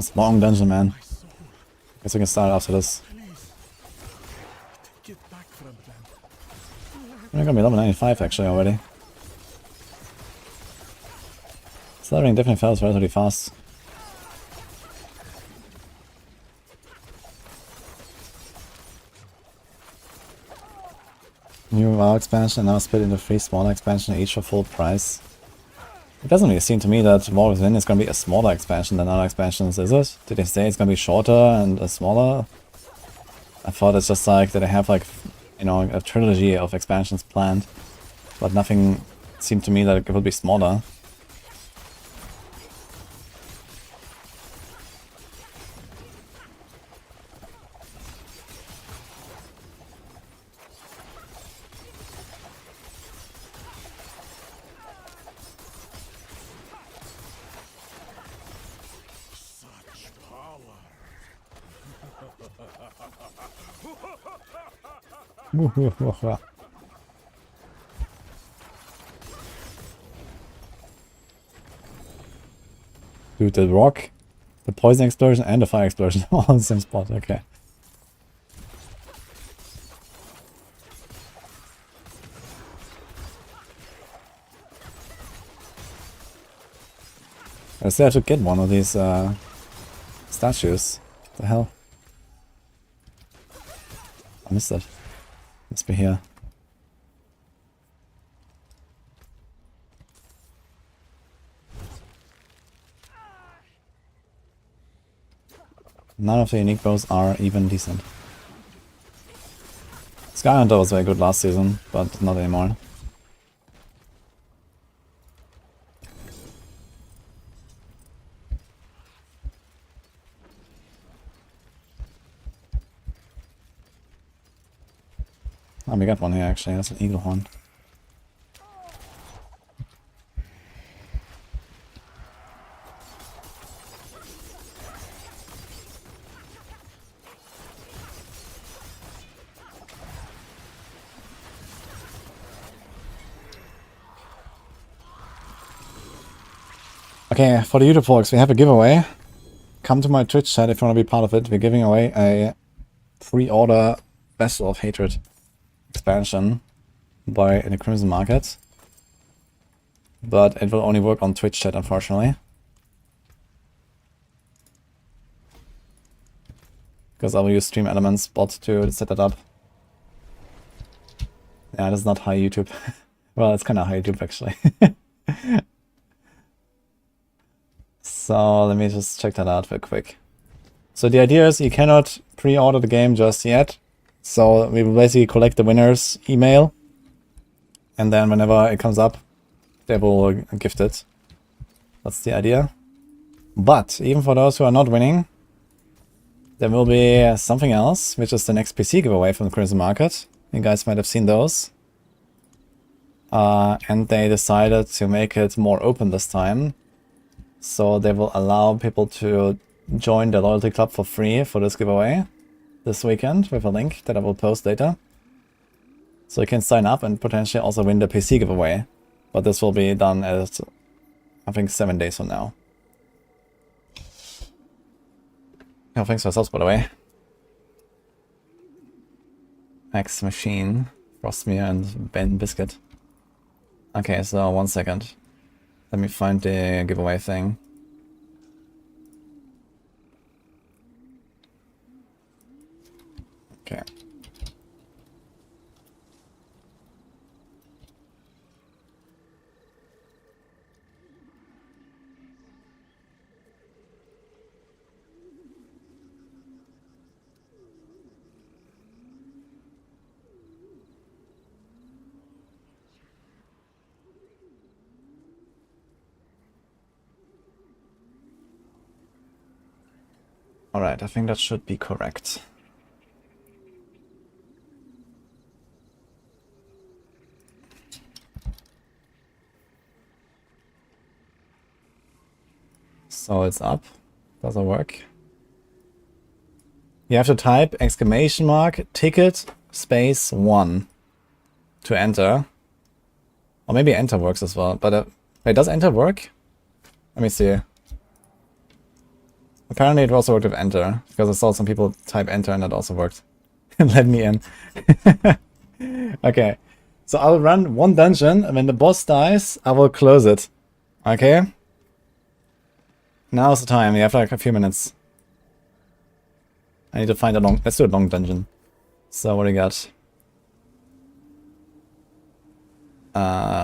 That's a long dungeon, man. Guess we can start after this. Get back from them. We're gonna be level 95 actually already. Slithering definitely fails relatively fast. New WoW expansion, now split into 3 smaller expansions, each for full price. It doesn't really seem to me that WoW Within is gonna be a smaller expansion than other expansions, is it? Did they say it's gonna be shorter and smaller? I thought it's just like that they have like, you know, a trilogy of expansions planned, but nothing seemed to me that it would be smaller. Dude, the rock, the poison explosion and the fire explosion all in the same spot, okay. I still have to get one of these statues. What the hell? I missed it. Must be here. None of the unique bows are even decent. Skyhunter was very good last season, but not anymore. Oh, we got one here actually, that's an eagle horn. Okay, for the YouTube folks, we have a giveaway. Come to my Twitch chat if you want to be part of it. We're giving away a pre-order Vessel of Hatred expansion by the Crimson Market. But it will only work on Twitch chat, unfortunately. Because I will use Stream Elements bot to set that up. Yeah, that's not high YouTube. Well, it's kind of high YouTube actually. So let me just check that out real quick. So the idea is you cannot pre-order the game just yet. So we will basically collect the winner's email. And then whenever it comes up, they will gift it. That's the idea. But even for those who are not winning, there will be something else, which is the next PC giveaway from the Crimson Market. You guys might have seen those. And they decided to make it more open this time. So they will allow people to join the loyalty club for free for this giveaway this weekend with a link that I will post later. So you can sign up and potentially also win the PC giveaway. But this will be done at, I think, 7 days from now. Oh, thanks for subs, by the way. X Machine, Frostmere, and Ben Biscuit. Okay, so 1 second. Let me find the giveaway thing. Okay. Alright, I think that should be correct. So it's up. Does it work? You have to type exclamation mark ticket space 1 to enter. Or maybe enter works as well. But wait, does enter work? Let me see. Apparently it also worked with enter, because I saw some people type enter and that also worked. And let me in. Okay, so I'll run one dungeon, and when the boss dies, I will close it. Okay? Now's the time, we have like a few minutes. I need to find a long... Let's do a long dungeon. So what do we got?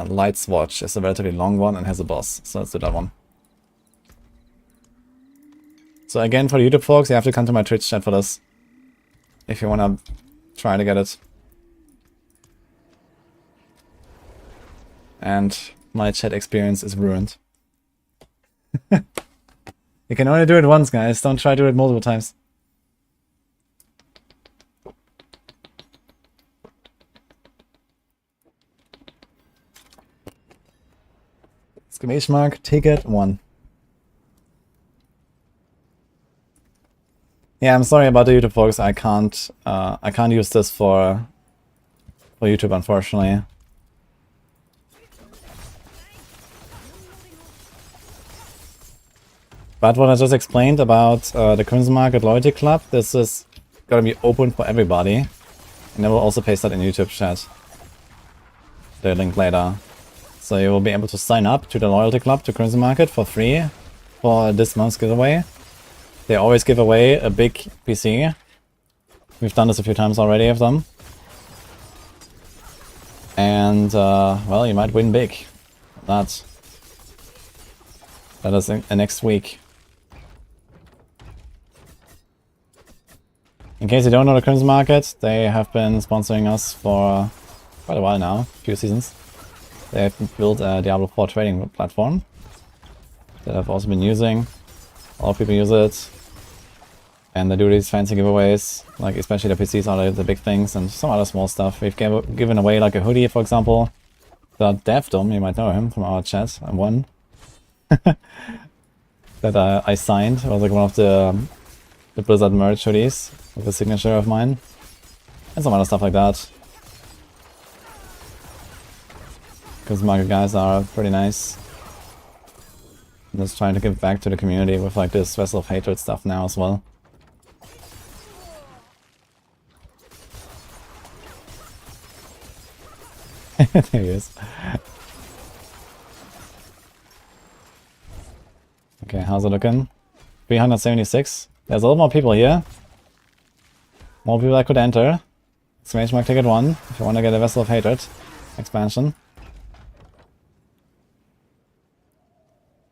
Light's Watch is a relatively long one and has a boss, so let's do that one. So again, for the YouTube folks, you have to come to my Twitch chat for this. If you wanna try to get it. And my chat experience is ruined. You can only do it once, guys. Don't try to do it multiple times. Exclamation mark, ticket 1. Yeah, I'm sorry about the YouTube folks. I can't use this for YouTube, unfortunately. But what I just explained about the Crimson Market Loyalty Club, this is gonna be open for everybody. And I will also paste that in YouTube chat. The link later. So you will be able to sign up to the Loyalty Club to Crimson Market for free for this month's giveaway. They always give away a big PC. We've done this a few times already of them. And, well, you might win big. That is in next week. In case you don't know the Crimson Market, they have been sponsoring us for quite a while now, a few seasons. They have built a Diablo 4 trading platform that I've also been using. A lot of people use it. And they do these fancy giveaways, like especially the PCs are the big things, and some other small stuff. We've given away like a hoodie, for example. The Devdom, you might know him from our chat, I won. That I signed. It was like one of the Blizzard merch hoodies with a signature of mine. And some other stuff like that. Because market guys are pretty nice. I'm just trying to give back to the community with like this Vessel of Hatred stuff now as well. There he is. Okay, how's it looking? 376. There's a lot more people here. More people that could enter. Exclamation mark ticket 1 if you want to get a Vessel of Hatred expansion.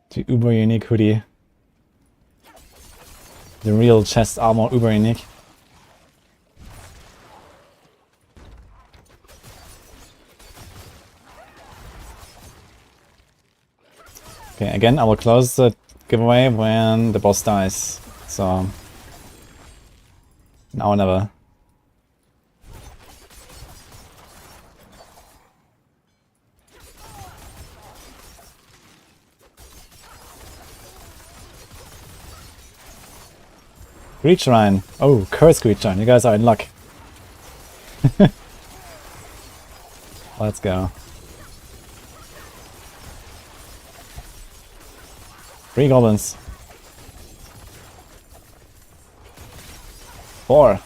The uber unique hoodie. The real chest armor uber unique. Okay, again, I will close the giveaway when the boss dies. So, now or never. Greed Shrine. Oh, Curse Greed Shrine. You guys are in luck. Let's go. 3 goblins. 4.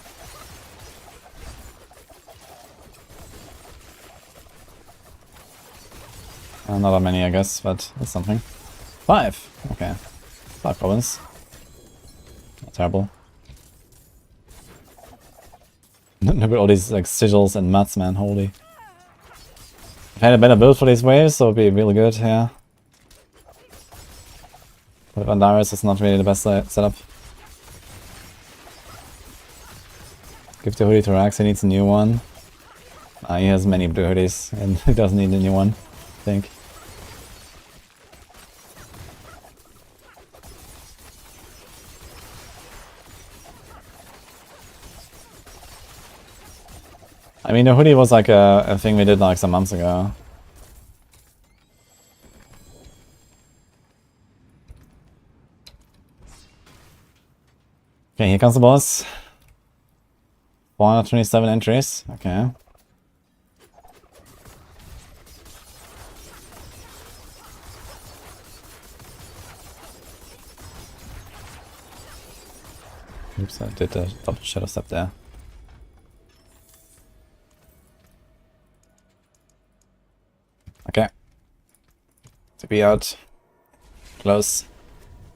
Not that many, I guess, but that's something. 5. Okay. 5 goblins. Not terrible. Look at all these like sigils and mats, man. Holy. I've had a better build for these waves, so it'll be really good here. But Vandaris is not really the best setup. Give the hoodie to Rax, he needs a new one. He has many blue hoodies and he doesn't need a new one, I think. I mean, the hoodie was like a thing we did like some months ago. Okay, here comes the boss. 427 entries, okay. Oops, I did a double shadow step there. Okay. To be out. Close.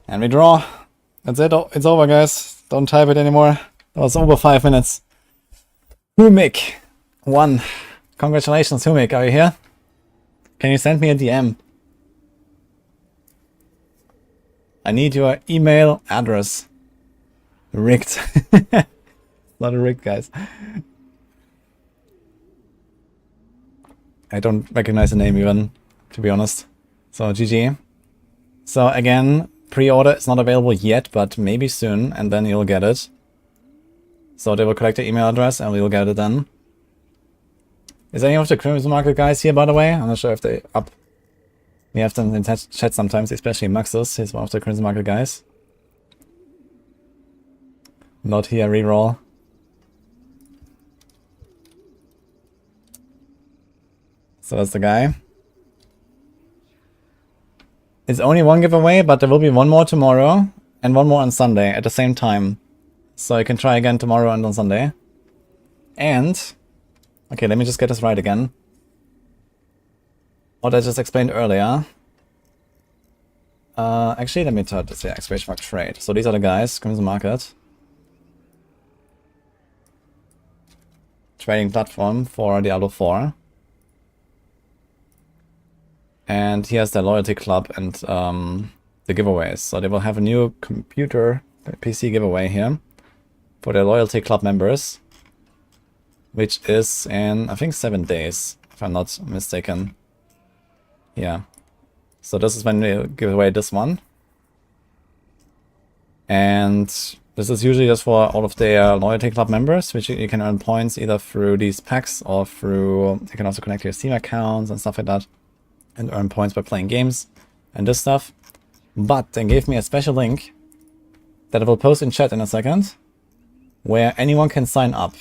And we draw. That's it. It's over, guys. Don't type it anymore. That was over 5 minutes. Humik. 1. Congratulations, Humik. Are you here? Can you send me a DM? I need your email address. Rigged. Not a rigged, guys. I don't recognize the name even, to be honest. So, GG. So, again, pre-order is not available yet, but maybe soon, and then you'll get it. So, they will collect the email address, and we'll get it then. Is any of the Crimson Market guys here, by the way? I'm not sure if they up. We have them in chat sometimes, especially Maxus. He's one of the Crimson Market guys. Not here, reroll. So that's the guy. It's only one giveaway, but there will be one more tomorrow and one more on Sunday at the same time. So you can try again tomorrow and on Sunday. And, okay, let me just get this right again. What I just explained earlier. Actually, let me try to say exclamation mark trade. So these are the guys, Crimson Market. Trading platform for Diablo 4. And here's their loyalty club and the giveaways. So they will have a new computer PC giveaway here for their loyalty club members, which is in, I think, 7 days, if I'm not mistaken. Yeah. So this is when they give away this one. And this is usually just for all of their loyalty club members, which you can earn points either through these packs or through, you can also connect to your Steam accounts and stuff like that, and earn points by playing games and this stuff. But they gave me a special link that I will post in chat in a second, where anyone can sign up.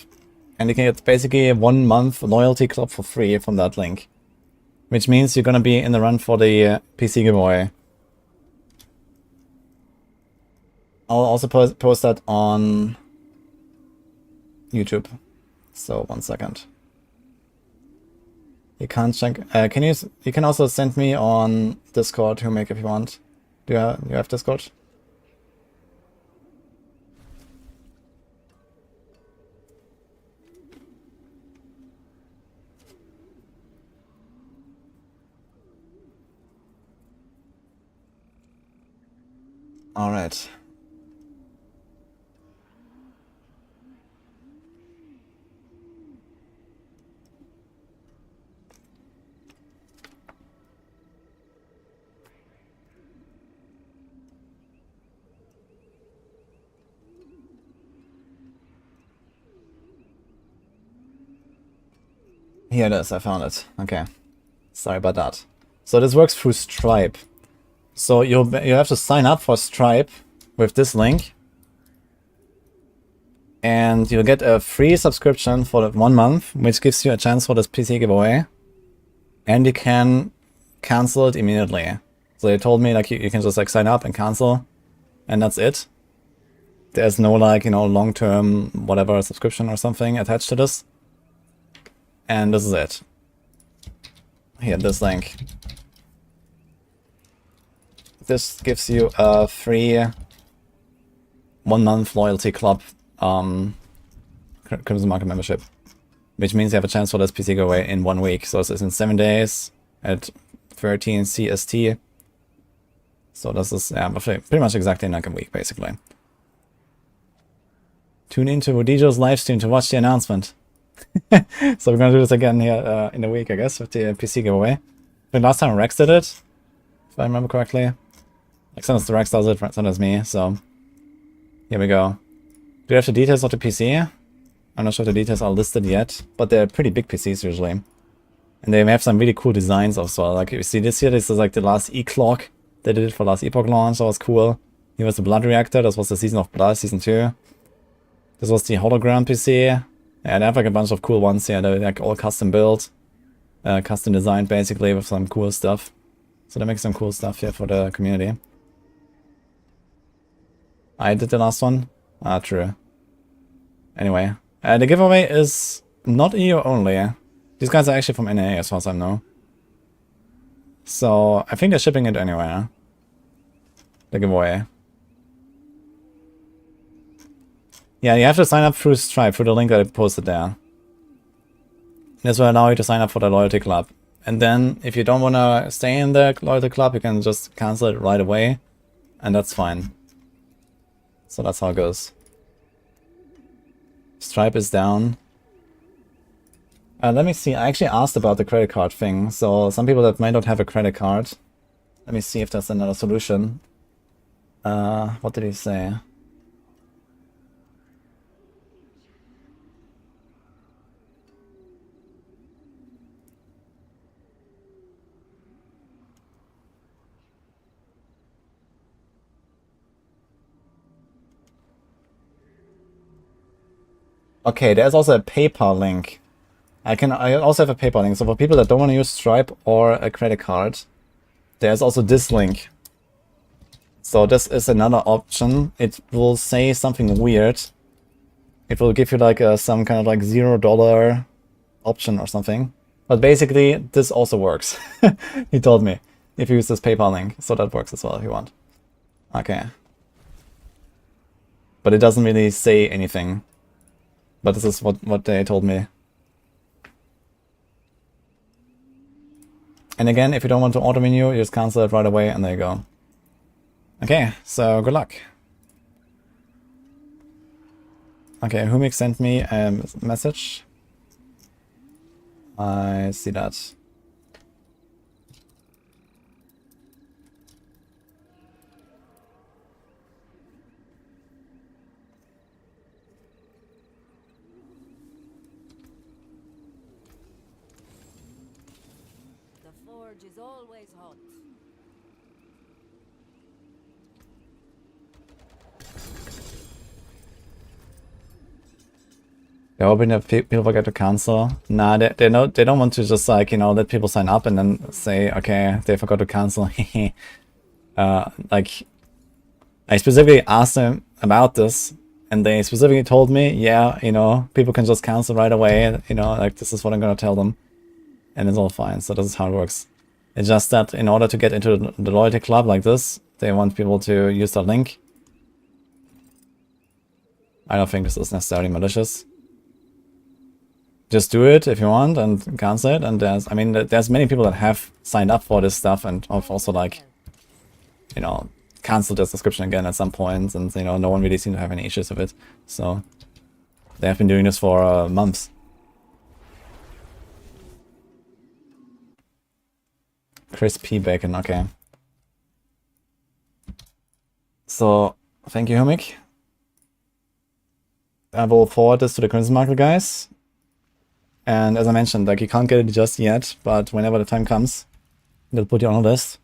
And you can get basically a 1 month loyalty club for free from that link. Which means you're gonna be in the run for the PC giveaway. I'll also post that on YouTube. So 1 second. You can't check. You can also send me on Discord, Humik, if you want. Do you have Discord? All right. Here it is, I found it. Okay. Sorry about that. So this works through Stripe. So you have to sign up for Stripe with this link. And you'll get a free subscription for 1 month, which gives you a chance for this PC giveaway. And you can cancel it immediately. So they told me like you can just like sign up and cancel, and that's it. There's no like, you know, long-term whatever subscription or something attached to this. And this is it. Here, this link. This gives you a free 1 month loyalty club Crimson Market membership, which means you have a chance for this PC giveaway in 1 week. So this is in 7 days at 13 CST. So this is pretty much exactly in like a week, basically. Tune into wudijo's live stream to watch the announcement. So we're gonna do this again here in a week, I guess, with the PC giveaway. I think last time Rex did it, if I remember correctly. Like sometimes the Rex does it, sometimes me, so here we go. Do you have the details of the PC? I'm not sure if the details are listed yet, but they're pretty big PCs usually. And they have some really cool designs also. Like you see this here, this is like the last E-Clock. They did it for last Epoch launch, that was cool. Here was the Blood Reactor, this was the Season of Blood, Season 2. This was the hologram PC. Yeah, they have like a bunch of cool ones here. They're like all custom built, custom designed basically with some cool stuff. So they make some cool stuff here for the community. I did the last one. Ah, true. Anyway, the giveaway is not EU only. These guys are actually from NA as far as I know. So I think they're shipping it anywhere. The giveaway. Yeah, you have to sign up through Stripe, through the link that I posted there. This will allow you to sign up for the loyalty club. And then, if you don't want to stay in the loyalty club, you can just cancel it right away. And that's fine. So that's how it goes. Stripe is down. Let me see, I actually asked about the credit card thing. So some people that might not have a credit card. Let me see if there's another solution. What did he say? Okay, there's also a PayPal link. I also have a PayPal link. So for people that don't want to use Stripe or a credit card, there's also this link. So this is another option. It will say something weird. It will give you like some kind of like $0 option or something. But basically, this also works. He told me if you use this PayPal link, so that works as well if you want. Okay. But it doesn't really say anything. But this is what they told me. And again, if you don't want to auto menu, you just cancel it right away and there you go. Okay, so good luck. Okay, Humik sent me a message. I see that. The forge is always hot. They're hoping that people forget to cancel. Nah, they don't want to just like, you know, let people sign up and then say, okay, they forgot to cancel. Like, I specifically asked them about this and they specifically told me, yeah, you know, people can just cancel right away. You know, like this is what I'm gonna tell them. And it's all fine. So this is how it works. It's just that in order to get into the loyalty club like this, they want people to use the link. I don't think this is necessarily malicious. Just do it if you want and cancel it. And there's many people that have signed up for this stuff and have also like, you know, canceled their subscription again at some point. And, you know, no one really seemed to have any issues with it. So they have been doing this for months. Crispy bacon, okay. So, thank you, Humik. I will forward this to the Crimson Market guys. And as I mentioned, like you can't get it just yet, but whenever the time comes, they'll put you on a list.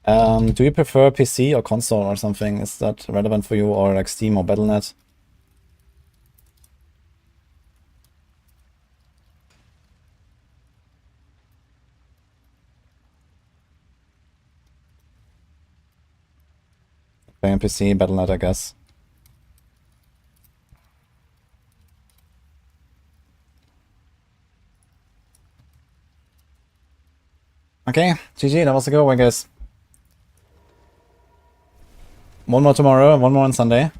Do you prefer PC or console or something? Is that relevant for you, or like Steam or Battle.net? Playing PC, Battle.net, I guess. Okay, GG, that was a good one, guys. One more tomorrow, one more on Sunday.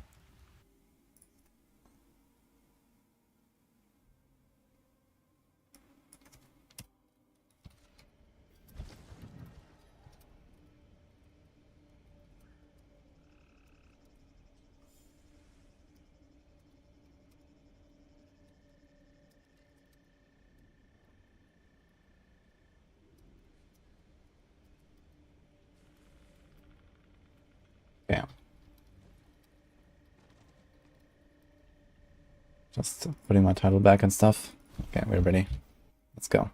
Okay. Just putting my title back and stuff. Okay, we're ready. Let's go.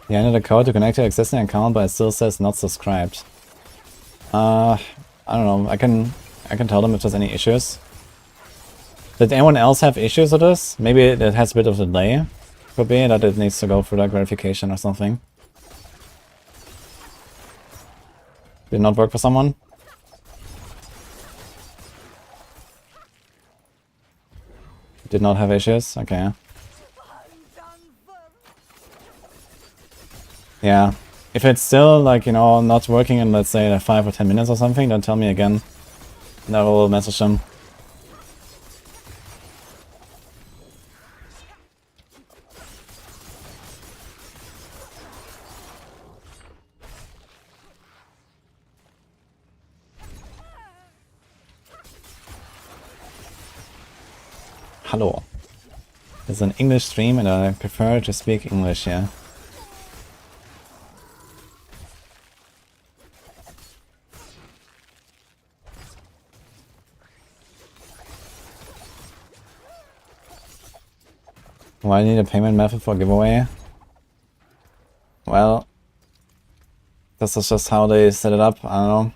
You entered a code to connect to your existing account, but it still says not subscribed. I don't know. I can tell them if there's any issues. Did anyone else have issues with this? Maybe it has a bit of a delay. Could be that it needs to go through like verification or something. Did not work for someone? Did not have issues? Okay. Yeah. If it's still like, you know, not working in, let's say, like 5 or 10 minutes or something, then tell me again. And I will message them. Hello. It's an English stream and I prefer to speak English, yeah. Why do you need a payment method for a giveaway? Well, this is just how they set it up, I don't know.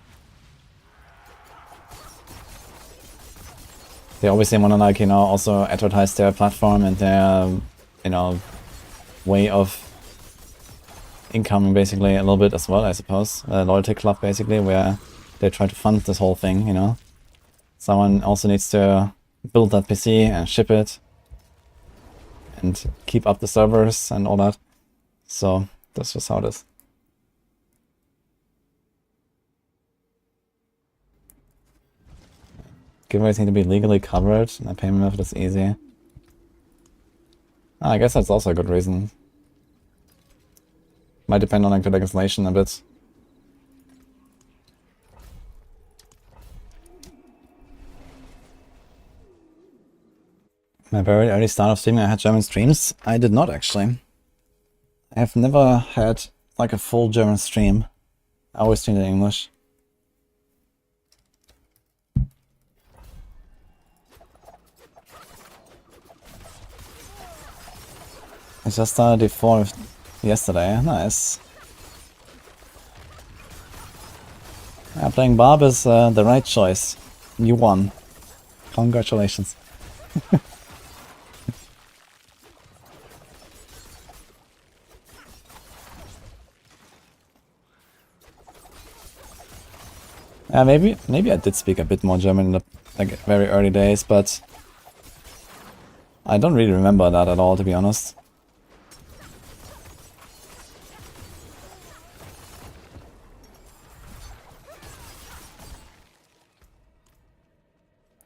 They obviously want to, like, you know, also advertise their platform and their, you know, way of income basically a little bit as well, I suppose. A loyalty club basically, where they try to fund this whole thing, you know. Someone also needs to build that PC and ship it and keep up the servers and all that. So that's just how it is. Giveaways need to be legally covered, and the payment method is easy. I guess that's also a good reason. Might depend on like the legislation a bit. My very early start of streaming I had German streams. I did not actually. I have never had like a full German stream. I always streamed in English. I just started D4 yesterday. Nice. Yeah, playing Barb is the right choice. You won. Congratulations. Maybe I did speak a bit more German in the like very early days, but I don't really remember that at all, to be honest.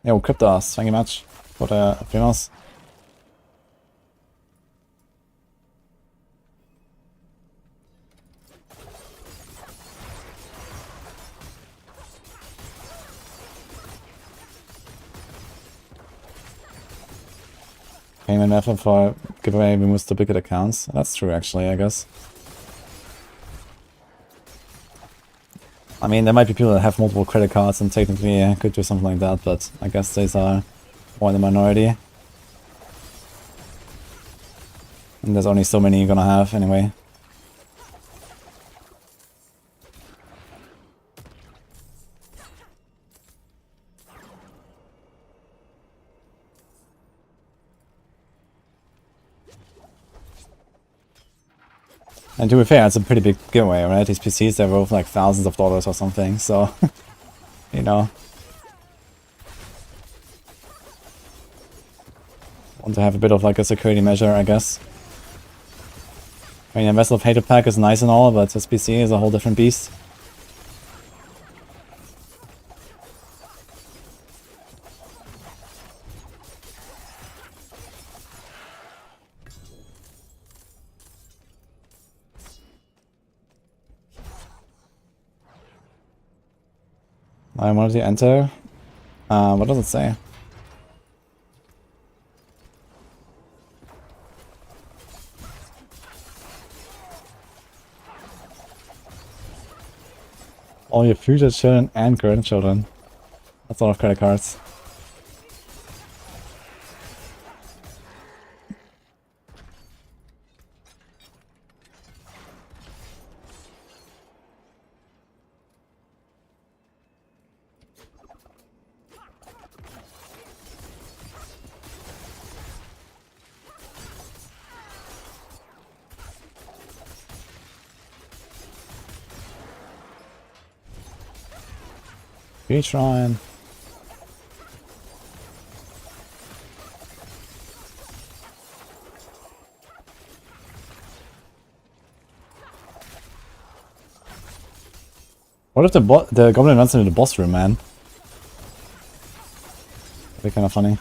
Yo, Cryptos, thank you much for the primos. Payment method for giveaway removes duplicate accounts. That's true actually, I guess. I mean, there might be people that have multiple credit cards and technically could do something like that, but I guess these are more in the minority. And there's only so many you're gonna have anyway. And to be fair, it's a pretty big giveaway, right? These PCs, they're worth like thousands of dollars or something, so, you know. Want to have a bit of like a security measure, I guess. I mean, a Vessel of Hated pack is nice and all, but this PC is a whole different beast. I wanted to enter. What does it say? All your future children and grandchildren. That's a lot of credit cards. Retrying. What if the goblin runs into the boss room, man? That'd be kind of funny.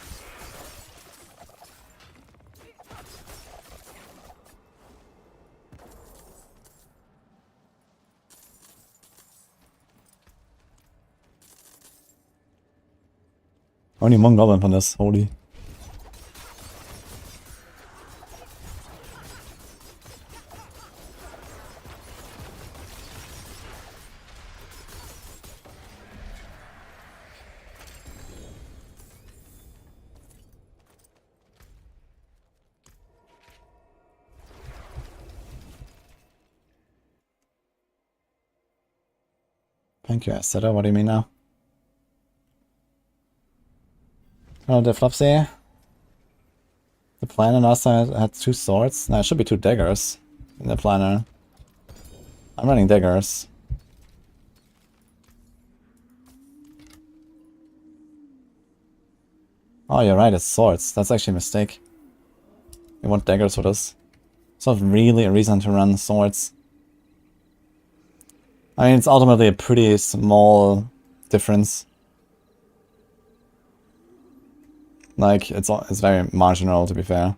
Only one goblin from this, holy. Thank you, Aseta. What do you mean now? Oh, the Flopsy. The planner last time had 2 swords. No, it should be 2 daggers in the planner. I'm running daggers. Oh, you're right, it's swords. That's actually a mistake. You want daggers for this. It's not really a reason to run swords. I mean, it's ultimately a pretty small difference. Like, it's very marginal, to be fair.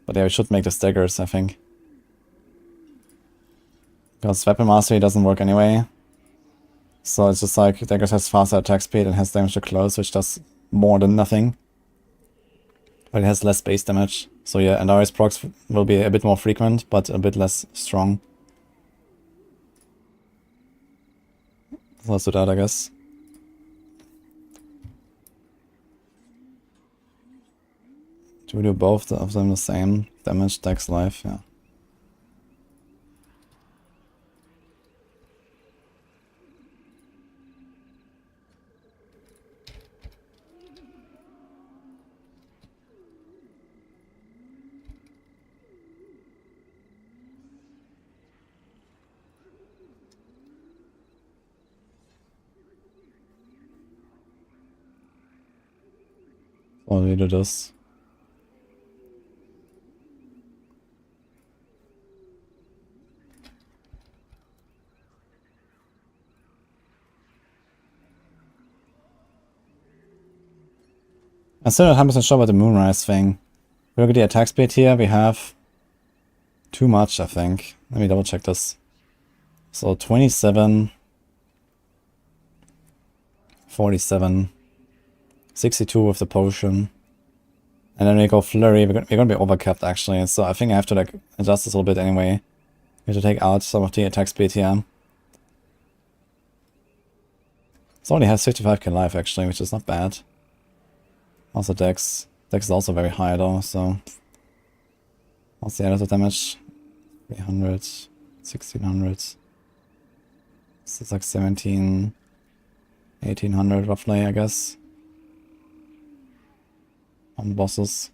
But yeah, we should make the staggers, I think. Because weapon mastery doesn't work anyway. So it's just like, daggers has faster attack speed and has damage to close, which does more than nothing. But it has less base damage. So yeah, Enquiries procs will be a bit more frequent, but a bit less strong. So let's do that, I guess. Do we do both of them the same? Damage, dex, life, yeah. What do we do this? I'm still not 100% sure about the Moonrise thing. If we look at the attack speed here, we have too much, I think. Let me double check this. So 27, 47, 62 with the potion. And then we go flurry, we're gonna be overcapped actually, so I think I have to like adjust this a little bit anyway. We have to take out some of the attack speed here. It only has 55k life actually, which is not bad. Also dex. Dex is also very high though, so... What's the additive damage? 300, 1600. This is like 17... 1800 roughly, I guess. On bosses.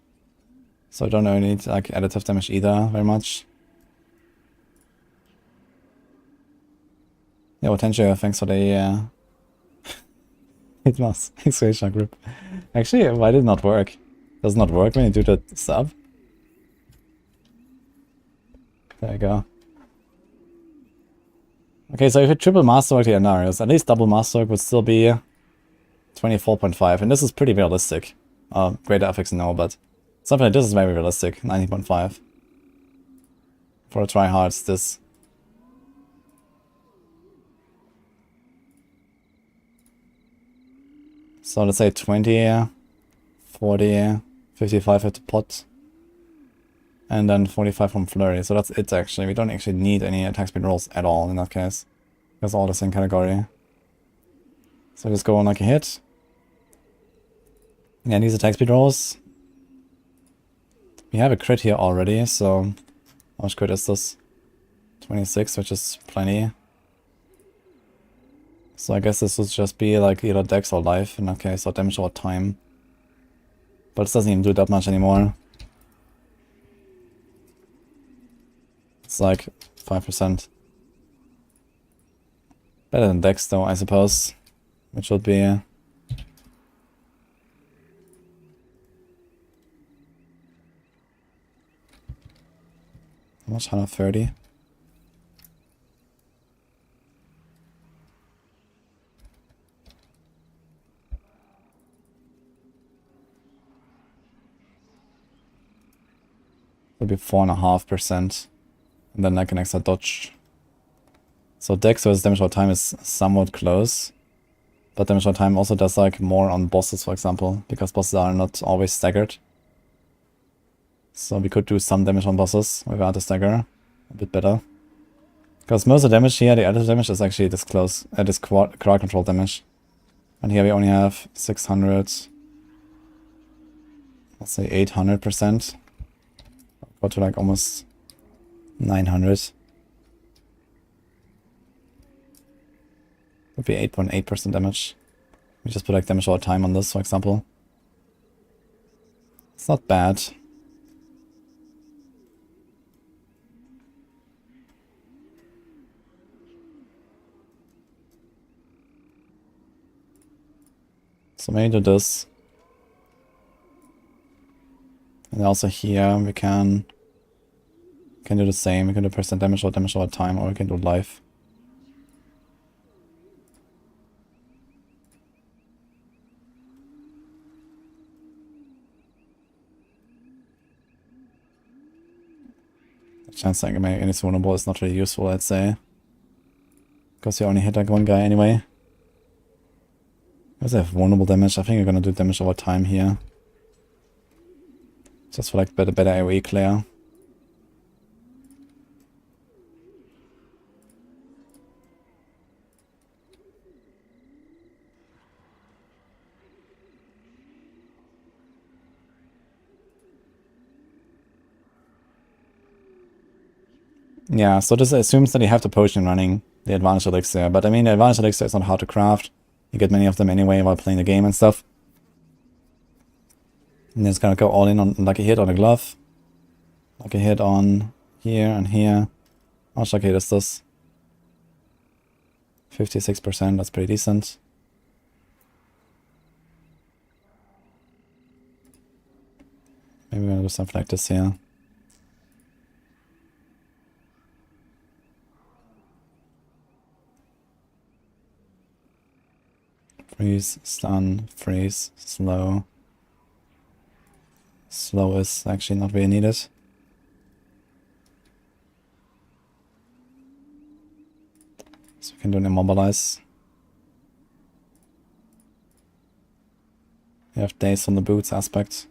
So I don't really need like additive damage either very much. Yeah, potentially thanks for the it was exclamation group. Actually, why did it not work? Does it not work when you do the sub? There you go. Okay, so if you triple masterwork the Enquiries, at least double masterwork would still be 24.5, and this is pretty realistic. Greater effects no, but something like this is very realistic, 19.5. For a tryhards, this. So let's say 20, 40, 55 at the pot. And then 45 from flurry. So that's it actually. We don't actually need any attack speed rolls at all in that case. That's all the same category. So just go on like a hit. Yeah, these attack speed rolls. We have a crit here already, so how much crit is this? 26, which is plenty. So I guess this would just be like either dex or life in that case, or damage over time. But it doesn't even do that much anymore. It's like 5%. Better than dex though, I suppose. which would be how much? 130. Would be 4.5%, and then like an extra dodge. So dex versus damage over time is somewhat close, but damage over time also does like more on bosses, for example, because bosses are not always staggered. So we could do some damage on bosses without the stagger, a bit better. Because most of the damage here, the other damage is actually this close, this crowd control damage. And here we only have 600, let's say 800%. Go to like almost 900. Would be 8.8% damage. We just put like damage over time on this, for example. It's not bad. So maybe do this. And also here we can do the same. We can do percent damage or damage over time, or we can do life. The chance that any vulnerable is not really useful, I'd say. Because you only hit like one guy anyway. Because I have vulnerable damage, I think we're gonna do damage over time here. Just for like better AoE clear. Yeah, so this assumes that you have the potion running, the advantage elixir. But I mean, the advantage elixir is not hard to craft. You get many of them anyway while playing the game and stuff. And then it's gonna go all in on lucky hit on a glove. Lucky hit on here and here. How much lucky hit is this? 56%, that's pretty decent. Maybe we're gonna do something like this here. Freeze, stun, freeze, slow. Slow is actually not really needed. So we can do an immobilize. We have days on the boots aspect.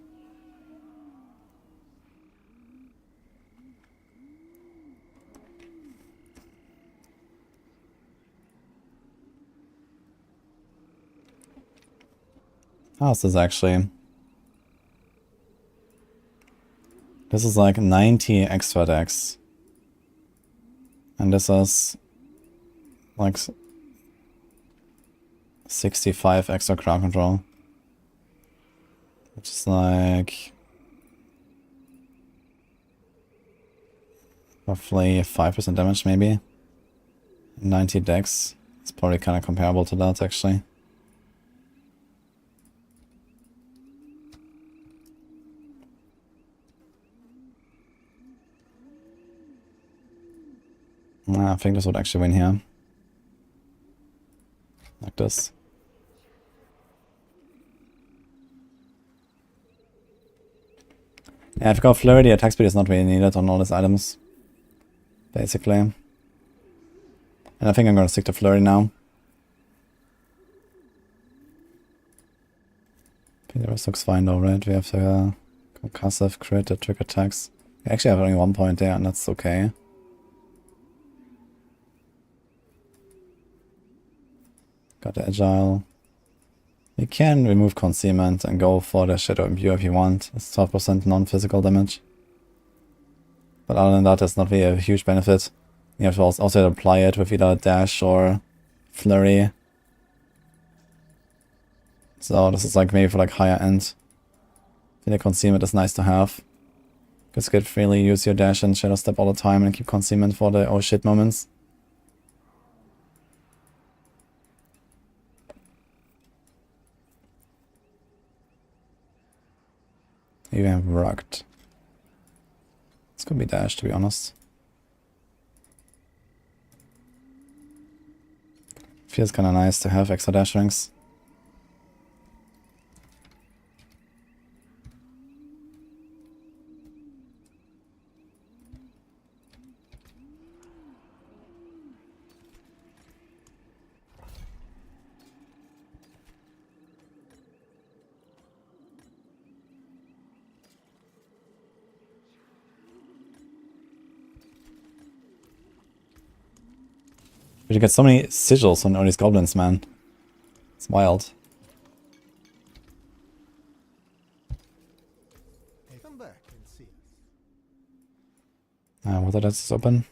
How's this actually? This is like 90 extra dex. And this is like 65 extra crowd control. Which is like roughly 5% damage maybe. 90 dex. It's probably kind of comparable to that actually. I think this would actually win here. Like this. Yeah, if you go flurry, the attack speed is not really needed on all these items. Basically. And I think I'm gonna stick to flurry now. I think the rest looks fine though, right? We have the concussive crit, the trick attacks. We actually have only 1 point there, and that's okay. Got the agile. You can remove concealment and go for the shadow imbue if you want. It's 12% non-physical damage. But other than that, there's not really a huge benefit. You have to also apply it with either dash or flurry. So this is like maybe for like higher end. I think the concealment is nice to have. Because you could freely use your dash and shadow step all the time and keep concealment for the oh shit moments. You have rugged. This could be dash, to be honest. Feels kinda nice to have extra dash rings. You get so many sigils on all these goblins, man. It's wild. Hey, come back and see us. What are that's open?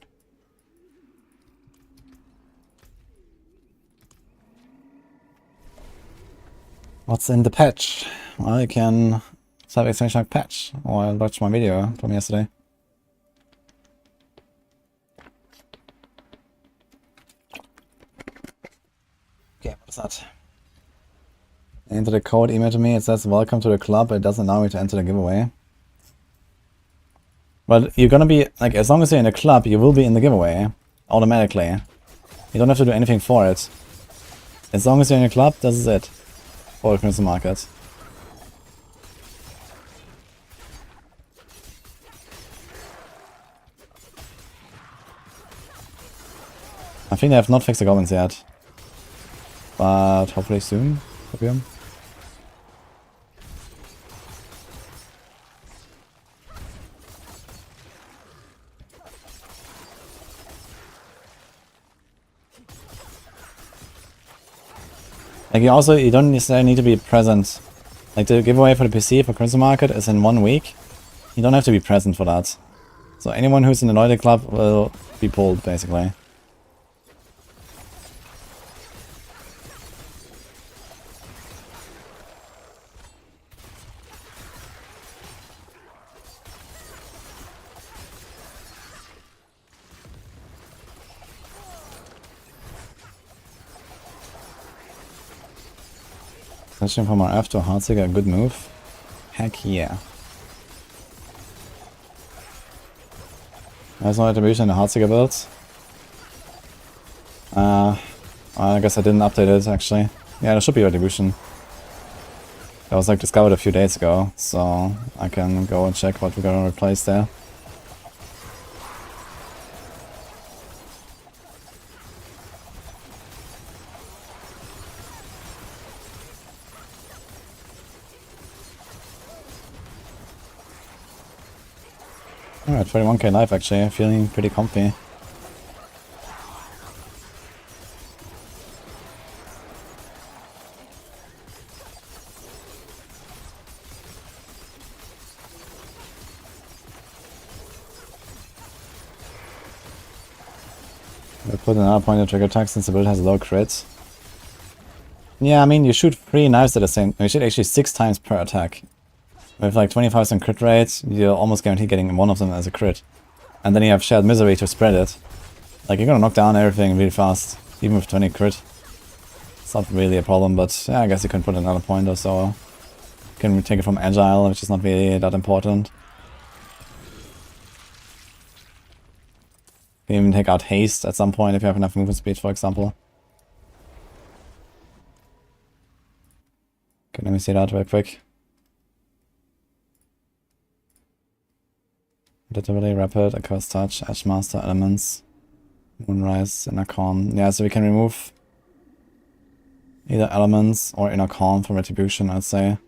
What's in the patch? Well, you can type exclamation mark patch, or I'll watch my video from yesterday. Okay, what is that? Enter the code, email to me, it says welcome to the club, it doesn't allow me to enter the giveaway. Well, you're gonna be, like, as long as you're in the club, you will be in the giveaway, automatically. You don't have to do anything for it. As long as you're in the club, this is it. For the Crimson Market. I think they have not fixed the goblins yet. But hopefully soon. Okay. Like you don't necessarily need to be present. Like the giveaway for the PC for Crimson Market is in 1 week. You don't have to be present for that. So anyone who's in the Loyalty Club will be pulled basically. Switching from RF to Heartseeker, a good move. Heck yeah. There's no attribution in the Heartseeker build. I guess I didn't update it actually. Yeah, there should be attribution. That was like discovered a few days ago, so I can go and check what we're gonna replace there. Alright, 21k life actually, feeling pretty comfy. We'll put another point of trigger attack since the build has low crit. Yeah, I mean you shoot 3 knives at the same, you shoot actually 6 times per attack. With like 25% crit rate, you're almost guaranteed getting one of them as a crit. And then you have Shared Misery to spread it. Like you're gonna knock down everything really fast, even with 20 crit. It's not really a problem, but yeah, I guess you can put another point or so. You can take it from Agile, which is not really that important. You can even take out Haste at some point if you have enough movement speed, for example. Okay, let me see that real quick. Literally Rapid, Accursed Touch, Edgemaster, Elements, Moonrise, Inner Calm. Yeah, so we can remove either Elements or Inner Calm from Retribution, I'd say.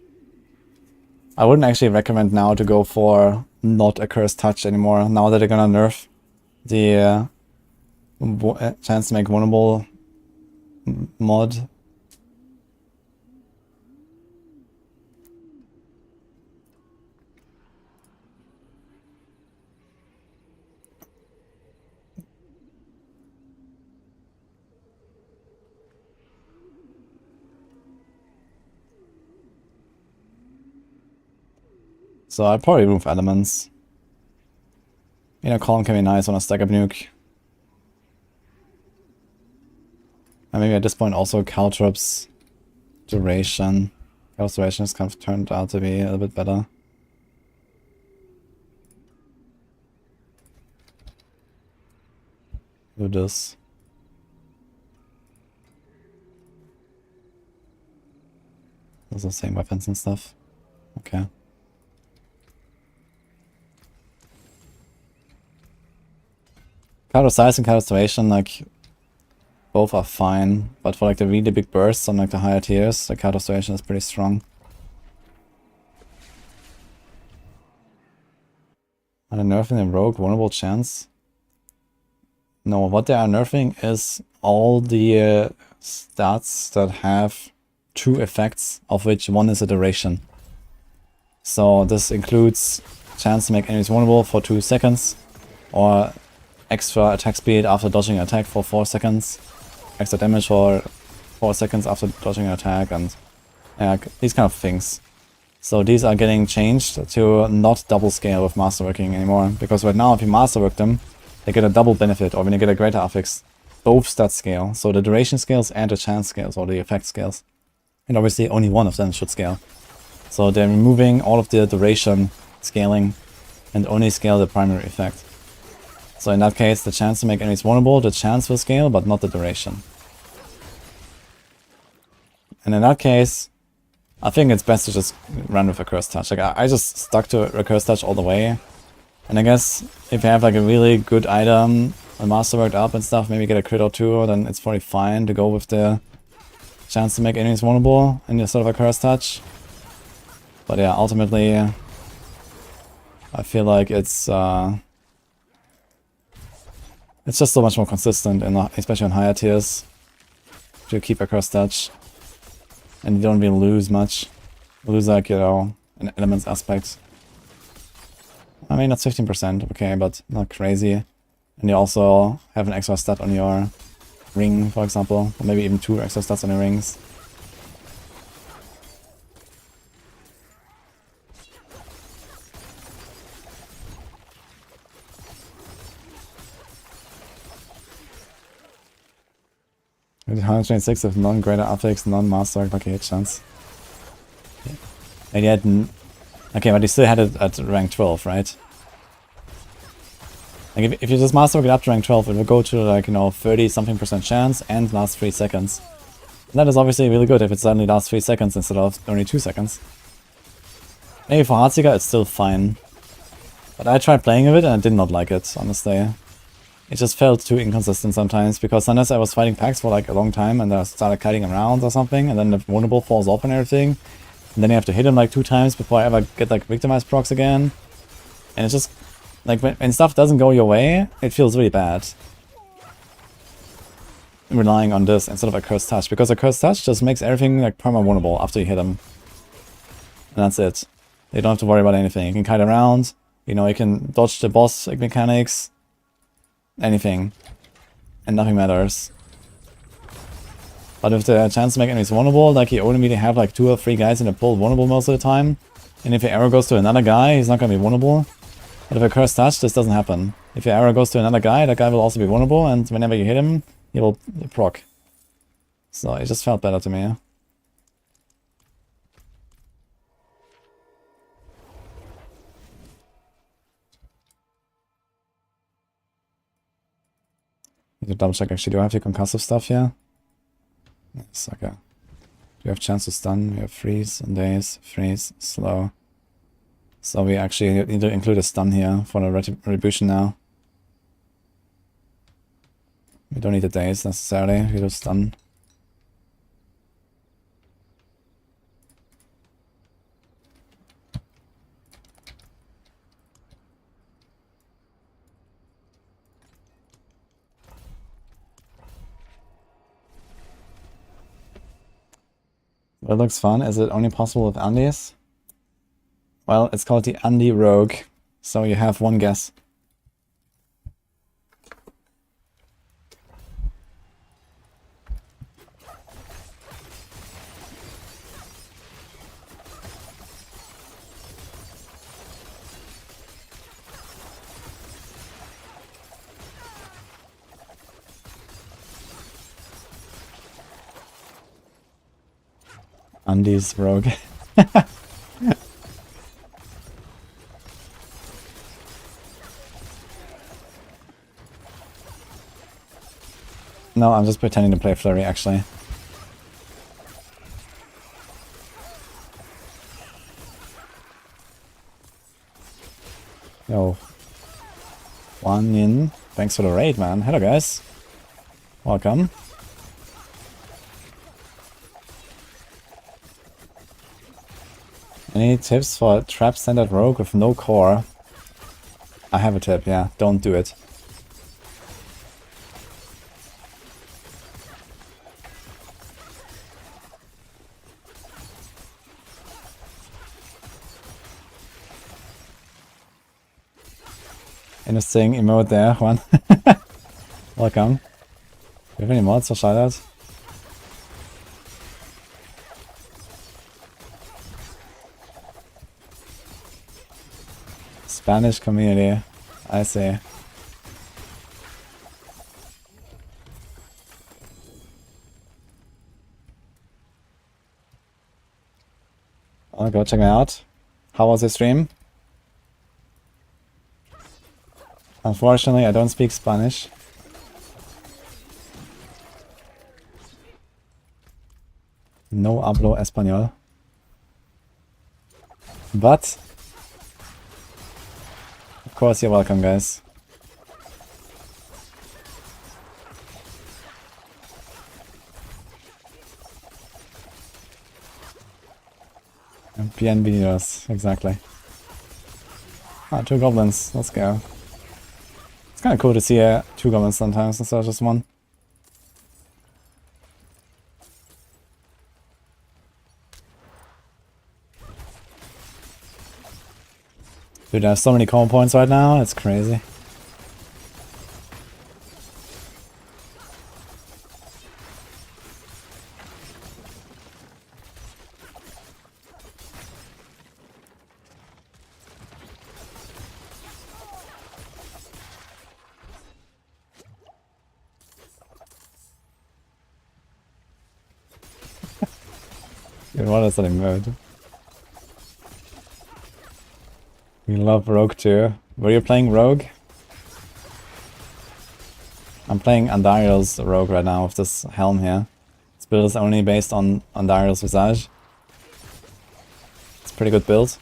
I wouldn't actually recommend now to go for not Accursed Touch anymore, now that they're gonna nerf the chance to make vulnerable mod. So I'd probably remove Elements. Inner Calm can be nice on a Stagger nuke. And maybe at this point also Caltrops Duration. Chaos Duration has kind of turned out to be a little bit better. do this. Those are the same weapons and stuff. Okay. Card of size and card of duration, like, both are fine, but for like the really big bursts on like the higher tiers, the card of duration is pretty strong. Are they nerfing the rogue vulnerable chance? No, what they are nerfing is all the stats that have 2 effects, of which one is a duration. So this includes chance to make enemies vulnerable for 2 seconds, or extra attack speed after dodging an attack for 4 seconds, extra damage for 4 seconds after dodging an attack, and these kind of things. So these are getting changed to not double scale with masterworking anymore, because right now if you masterwork them, they get a double benefit, or when you get a greater affix, both stats scale. So the duration scales and the chance scales, or the effect scales. And obviously only one of them should scale. So they're removing all of the duration scaling and only scale the primary effect. So in that case, the chance to make enemies vulnerable, the chance will scale, but not the duration. And in that case, I think it's best to just run with a Curse Touch. Like I just stuck to a Curse Touch all the way. And I guess if you have like a really good item, a masterworked up and stuff, maybe get a crit or 2, then it's probably fine to go with the chance to make enemies vulnerable and just sort of a Curse Touch. But yeah, ultimately, I feel like it's just so much more consistent, especially on higher tiers, to keep a Curse Touch. And you don't really lose much. You lose like, you know, an elements aspect. I mean, that's 15%, okay, but not crazy. And you also have an extra stat on your ring, for example. Or maybe even 2 extra stats on your rings. With 126 with non-greater affix, non-master blockade chance. And you had... Okay, but you still had it at rank 12, right? Like if you just master it up to rank 12, it will go to like, you know, 30-something% chance and last 3 seconds. And that is obviously really good if it suddenly lasts 3 seconds instead of only 2 seconds. Maybe for Heartseeker it's still fine. But I tried playing with it and I did not like it, honestly. It just felt too inconsistent sometimes, because sometimes I was fighting packs for like a long time and I started kiting around or something, and then the vulnerable falls off and everything. And then you have to hit him like 2 times before I ever get like victimized procs again. And it's just, like when stuff doesn't go your way, it feels really bad. Relying on this instead of a Cursed Touch, because a Cursed Touch just makes everything like perma-vulnerable after you hit him. And that's it. You don't have to worry about anything. You can kite around, you know, you can dodge the boss like mechanics. Anything. And nothing matters. But if the chance to make enemies vulnerable, like you only have like 2 or 3 guys in the pool vulnerable most of the time, and if your arrow goes to another guy, he's not going to be vulnerable. But if a Cursed Touch, this doesn't happen. If your arrow goes to another guy, that guy will also be vulnerable, and whenever you hit him, he will proc. So it just felt better to me. Need to double check actually, do I have the concussive stuff here? Yes, okay. Do you have chance to stun? We have freeze, daze, freeze, slow. So we actually need to include a stun here for the retribution now. We don't need a daze necessarily, we do stun. That looks fun. Is it only possible with Andes? Well, it's called the Andy Rogue, so you have one guess. Andy's Rogue. No, I'm just pretending to play Flurry, actually. Yo. One in. Thanks for the raid, man. Hello, guys. Welcome. Any tips for a trap-centered rogue with no core? I have a tip, yeah. Don't do it. Interesting emote there, Juan. Welcome. Do you have any mods for shoutout? Spanish community. I see. I'll go check it out. How was the stream? Unfortunately, I don't speak Spanish. No hablo español. But, of course, you're welcome, guys. Bienvenidos, exactly. Ah, 2 goblins, let's go. It's kind of cool to see 2 goblins sometimes instead of just 1. Dude, I have so many call points right now, it's crazy. Dude, what is that emote? We love Rogue too. Were you playing Rogue? I'm playing Andariel's Rogue right now with this helm here. This build is only based on Andariel's Visage. It's a pretty good build.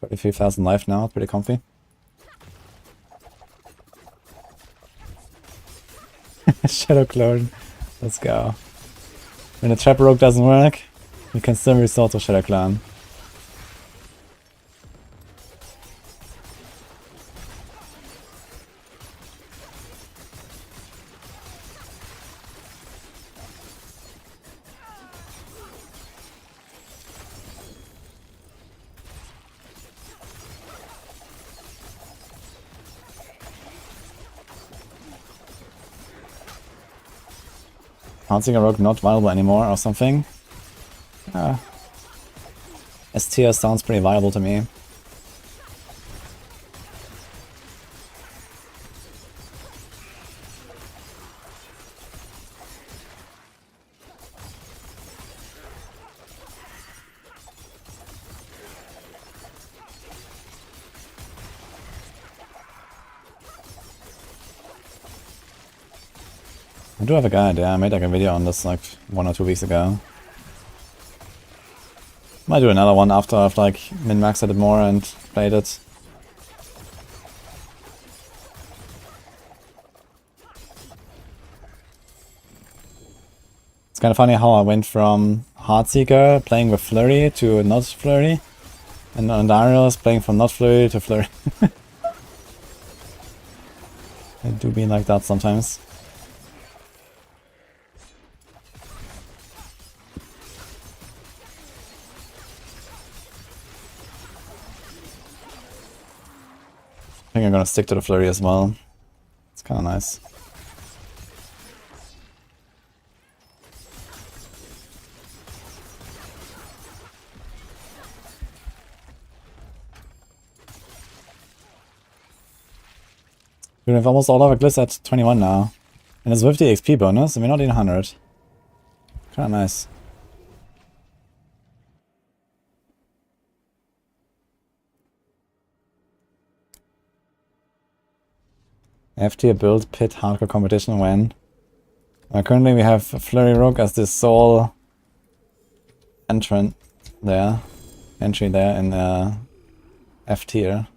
$33,000 life now, pretty comfy. Shadow Clone, let's go. When the Trap Rogue doesn't work, you can still resort to Shadow Clone. Pouncing a rogue not viable anymore or something. S tier sounds pretty viable to me. I do have a guide, yeah, I made like a video on this like 1 or 2 weeks ago. Might do another one after I've like min-maxed it more and played it. It's kind of funny how I went from Heartseeker playing with Flurry to not Flurry, and Andariel is playing from not Flurry to Flurry. I do be like that sometimes. I think I'm gonna stick to the Flurry as well. It's kinda nice. We have almost all of our glitz at 21 now. And it's with the XP bonus, and we're not in 100. Kinda nice. FT build pit hardcore competition when. Currently we have Flurry Rook as the sole entry there in F tier.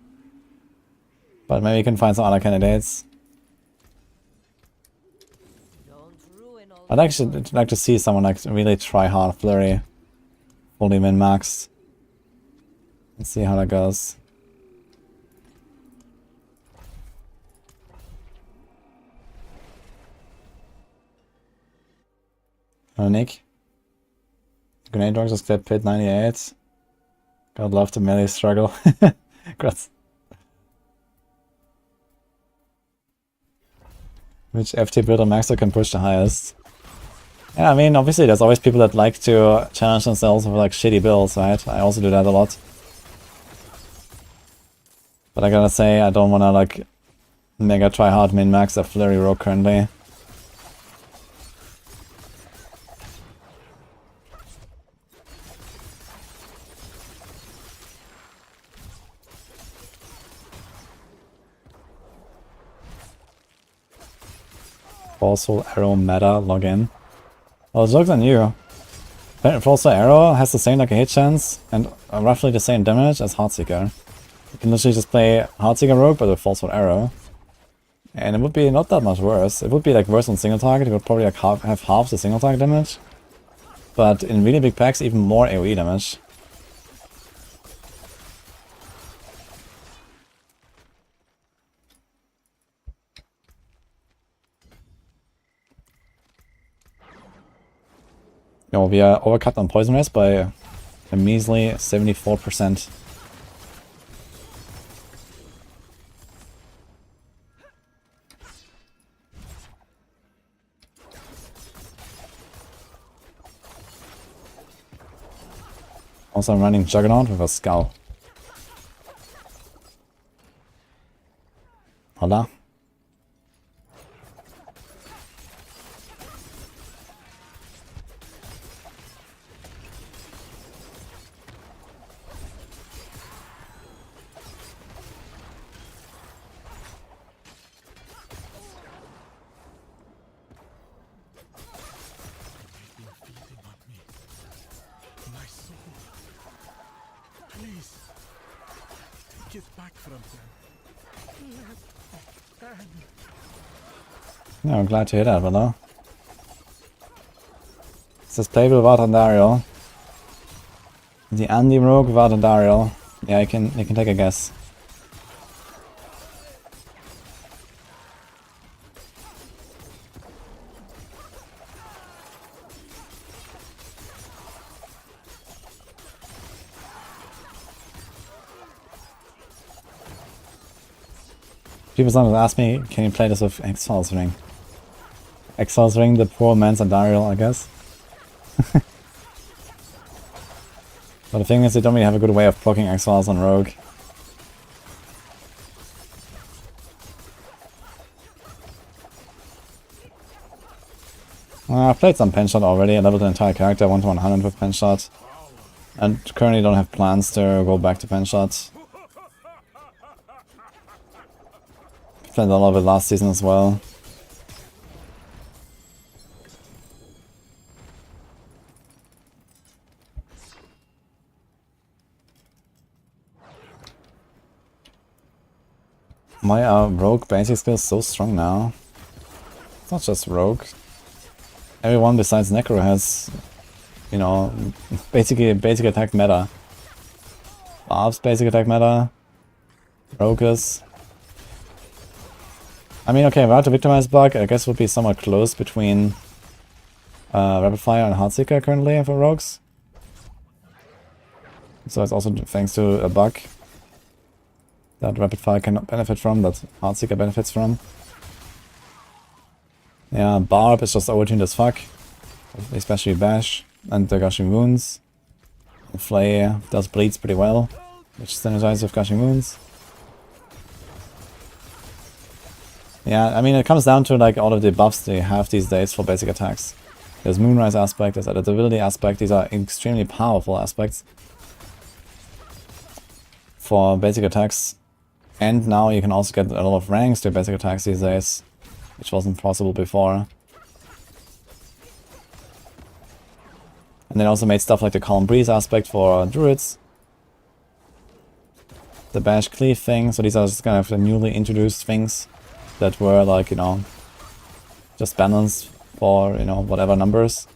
But maybe we can find some other candidates. I'd actually like to see someone like really try hard Flurry, fully min maxed. Let's see how that goes. Nick. Grenade Dogs just get pit 98. God love the melee struggle. Congrats. Which FT builder maxer can push the highest? Yeah, I mean, obviously there's always people that like to challenge themselves with like shitty builds, right? I also do that a lot. But I gotta say, I don't wanna like mega try hard min max a Flurry Rogue currently. Forceful Arrow meta login. Well, the jokes on you. Forceful Arrow has the same like a hit chance and roughly the same damage as Heartseeker. You can literally just play Heartseeker Rogue but with Forceful Arrow. And it would be not that much worse. It would be like worse on single target, it would probably like have half the single target damage. But in really big packs even more AoE damage. No, we are overcut on Poison Rest by a measly 74%. Also, I'm running Juggernaut with a Skull. Hola. Yeah, I'm glad to hear that, Villa. Is this playable without Andariel? The Andy Rogue without Andariel? Yeah, you can take a guess. People sometimes ask me, can you play this with Exile's Ring? Exile's Ring, the poor man's Andariel, I guess. But the thing is, they don't really have a good way of blocking Exiles on Rogue. I've played some Penshot already, I leveled the entire character 1 to 100 with Penshot. And currently don't have plans to go back to Penshot. Played a lot of it last season as well. Why are Rogue basic skills so strong now? It's not just Rogue. Everyone besides Necro has, you know, basic attack meta. Barb's basic attack meta. Rogue's. I mean, okay, without the Victimize bug, I guess would be somewhat close between Rapid Fire and Heartseeker currently for Rogues. So it's also thanks to a bug that Rapid Fire cannot benefit from, that Heartseeker benefits from. Yeah, Barb is just overtuned as fuck, especially Bash and the Gushing Wounds. And Flay does bleeds pretty well, which synergizes with Gushing Wounds. Yeah, I mean, it comes down to like all of the buffs they have these days for basic attacks. There's Moonrise aspect, there's adaptability aspect, these are extremely powerful aspects for basic attacks. And now you can also get a lot of ranks to basic attacks these days, which wasn't possible before. And they also made stuff like the Calm Breeze aspect for Druids. The Bash Cleave thing, so these are just kind of the newly introduced things that were like, you know, just balanced for, you know, whatever numbers.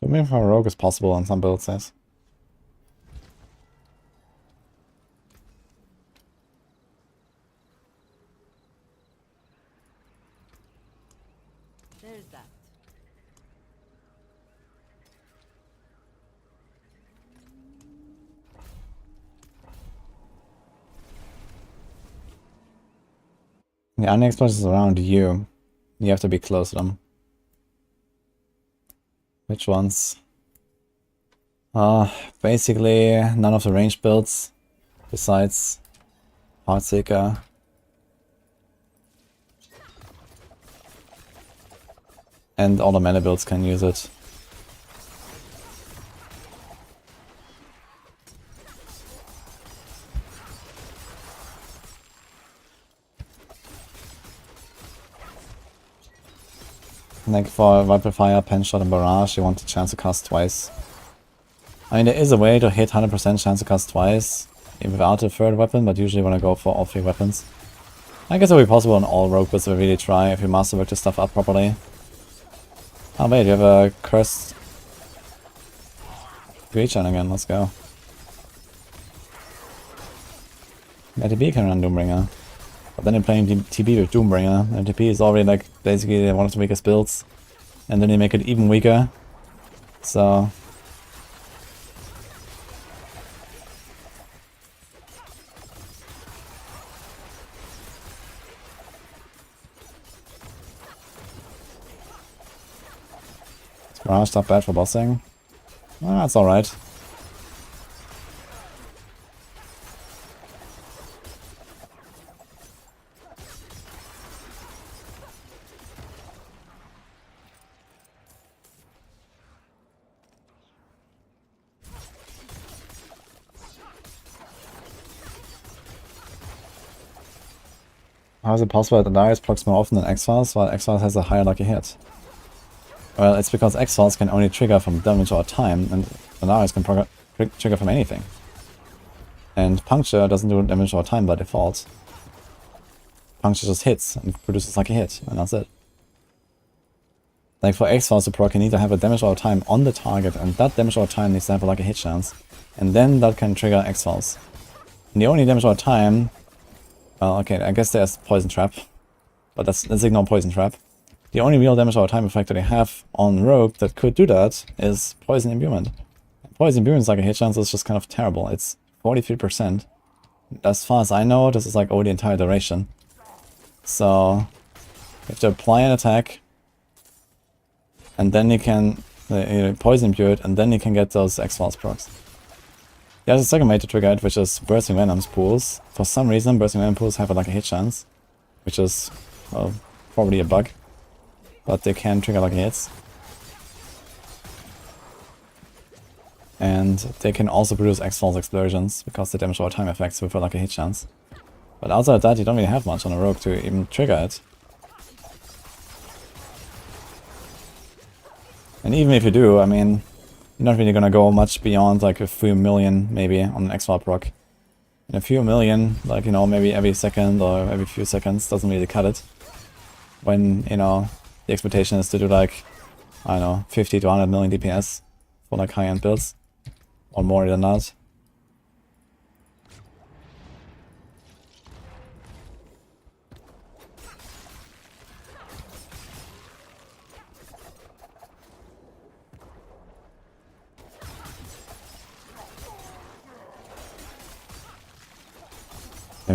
Maybe for a rogue is possible on some builds, yes. There's that. The enemy explosions is around you. You have to be close to them. Which ones? Basically none of the range builds, besides Heartseeker. And all the mana builds can use it. Like for Viper Fire, Penshot and Barrage, you want the chance to cast twice. I mean, there is a way to hit 100% chance to cast twice without a third weapon, but usually when I go for all 3 weapons. I guess it will be possible on all rogue builds if we really try, if you masterwork this stuff up properly. Oh wait, you have a cursed creature again, let's go. Yeah, TP can run Doombringer. But then you're playing TP with Doombringer, and TP is already like basically one of the weakest builds. And then you make it even weaker. So... Barrage not bad for bossing. Ah, that's alright. How is it possible that Darius procs more often than X-Files, while X-Files has a higher lucky hit? Well, it's because X-Files can only trigger from damage or time, and Darius can trigger from anything. And Puncture doesn't do damage or time by default. Puncture just hits and produces like a hit, and that's it. Like for X-Files to proc, you need to have a damage or time on the target, and that damage or time needs to have like a hit chance. And then that can trigger X-Files. And the only damage or time... Well, okay, I guess there's Poison Trap. But let's ignore Poison Trap. The only real damage or time effect that I have on Rogue that could do that is Poison Imbuement. Poison Imbuement's like a hit chance is just kind of terrible. It's 43%. As far as I know, this is like over the entire duration. So, you have to apply an attack, and then you can Poison Imbue it, and then you can get those X-Files procs. There's a second way to trigger it, which is Bursting Venom's pools. For some reason, Bursting Venom pools have like a hit chance, which is, well, probably a bug. But they can trigger like hits. And they can also produce X-Files explosions, because they damage over time effects with like a hit chance. But outside of that, you don't really have much on a rogue to even trigger it. And even if you do, I mean, you're not really gonna go much beyond like a few million maybe on an X-File proc. And a few million, like, you know, maybe every second or every few seconds doesn't really cut it. When, you know, the expectation is to do like, I don't know, 50 to 100 million DPS for like high-end builds. Or more than that.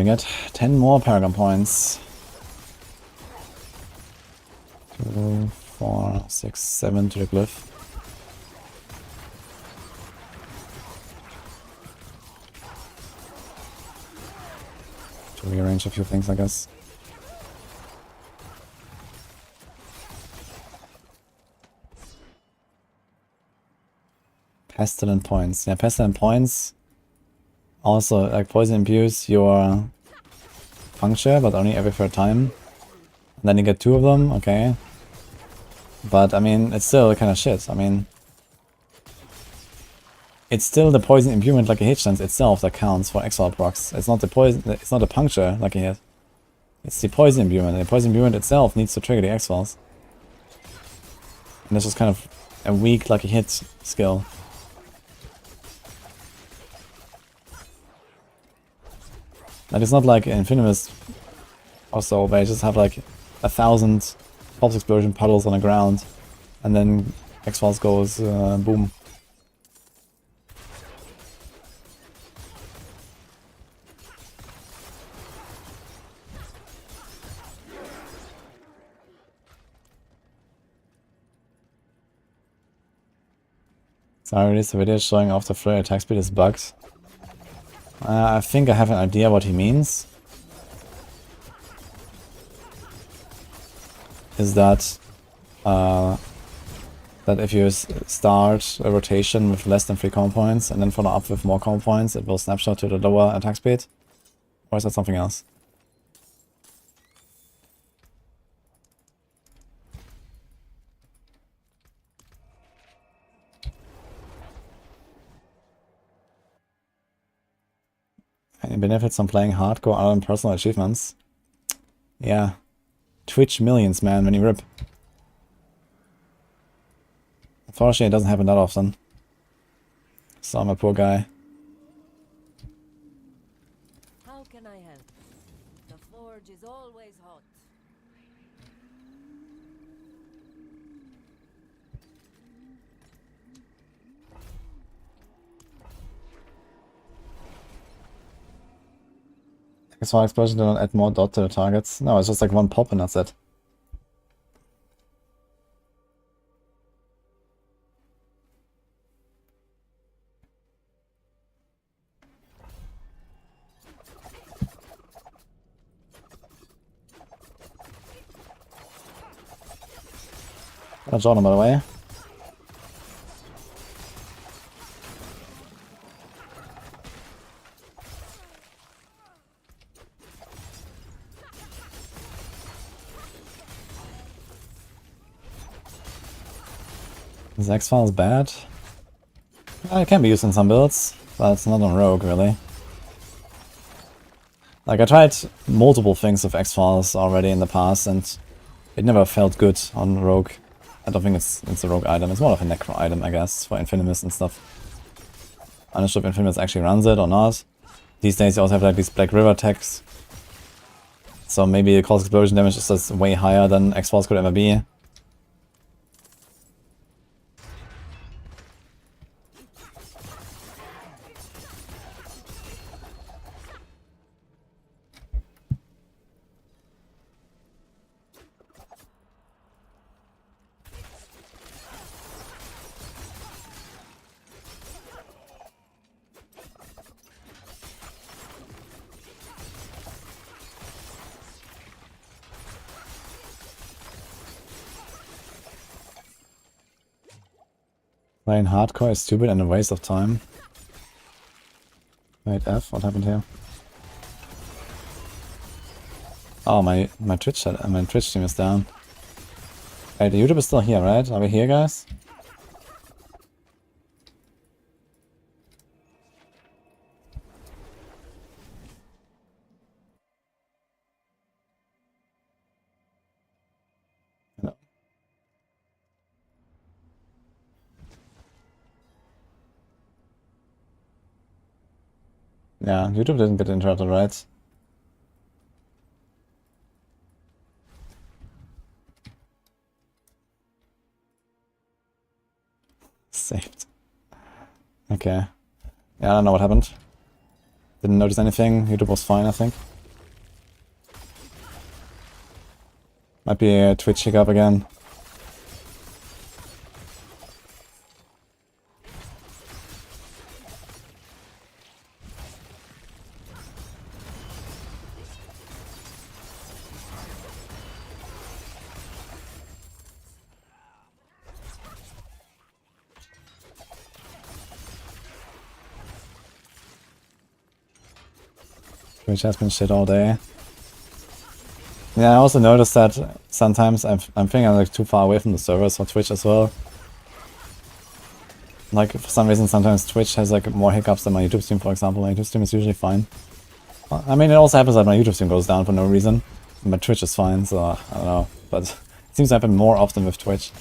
we get 10 more Paragon points. 2, 4, 6, 7 to the glyph. To rearrange a few things, I guess. Pestilent points. Yeah, Pestilent points also, like, poison imbues your puncture, but only every third time. And then you get 2 of them, okay. But, I mean, it's still kind of shit. I mean, it's still the poison imbuement like a hit chance itself that counts for exile procs. It's not the poison, it's not the puncture like a hit. It's the poison imbuement. And the poison imbuement itself needs to trigger the exiles. And this is kind of a weak like a hit skill. Like, it's not like Infinimus or so, where you just have like 1,000 pulse explosion puddles on the ground, and then X-Files goes boom. So I released a video showing off the flurry attack speed is bugged. I think I have an idea what he means. Is that that if you start a rotation with less than 3 common points and then follow up with more common points, it will snapshot to the lower attack speed? Or is that something else? Any benefits on playing hardcore other than personal achievements? Yeah. Twitch millions, man, when you rip. Unfortunately, it doesn't happen that often. So I'm a poor guy. How can I help? The forge is always hot. X-File explosion do not add more dot to the targets. No, it's just like 1 pop and that's it. Got Jordan, by the way. Is X-Files bad? It can be used in some builds, but it's not on Rogue, really. Like, I tried multiple things with X-Files already in the past, and it never felt good on Rogue. I don't think it's a Rogue item. It's more of a Necro item, I guess, for Infinimus and stuff. I'm not sure if Infinimus actually runs it or not. These days you also have like these Black River attacks. So maybe the cause explosion damage is just way higher than X-Files could ever be. Playing hardcore is stupid and a waste of time. Wait, F? What happened here? Oh, my Twitch stream is down. Hey, the YouTube is still here, right? Are we here, guys? No. Yeah, YouTube didn't get interrupted, right? Saved. Okay. Yeah, I don't know what happened. Didn't notice anything. YouTube was fine, I think. Might be a Twitch hiccup again. Twitch has been shit all day. Yeah, I also noticed that sometimes I'm thinking I'm like too far away from the servers for Twitch as well. Like for some reason sometimes Twitch has like more hiccups than my YouTube stream, for example. My YouTube stream is usually fine. Well, I mean, it also happens that my YouTube stream goes down for no reason. But Twitch is fine, so I don't know. But it seems to happen more often with Twitch.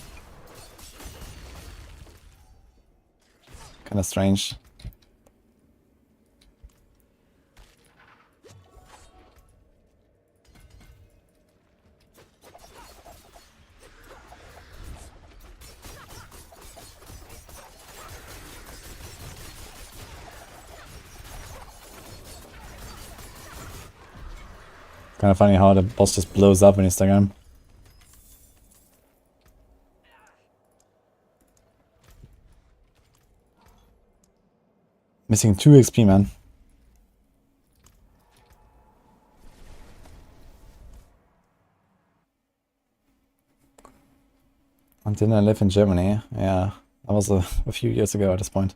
Kinda strange. Kind of funny how the boss just blows up when you stagger him. Missing 2 XP, man. And didn't I live in Germany? Yeah, that was a few years ago at this point.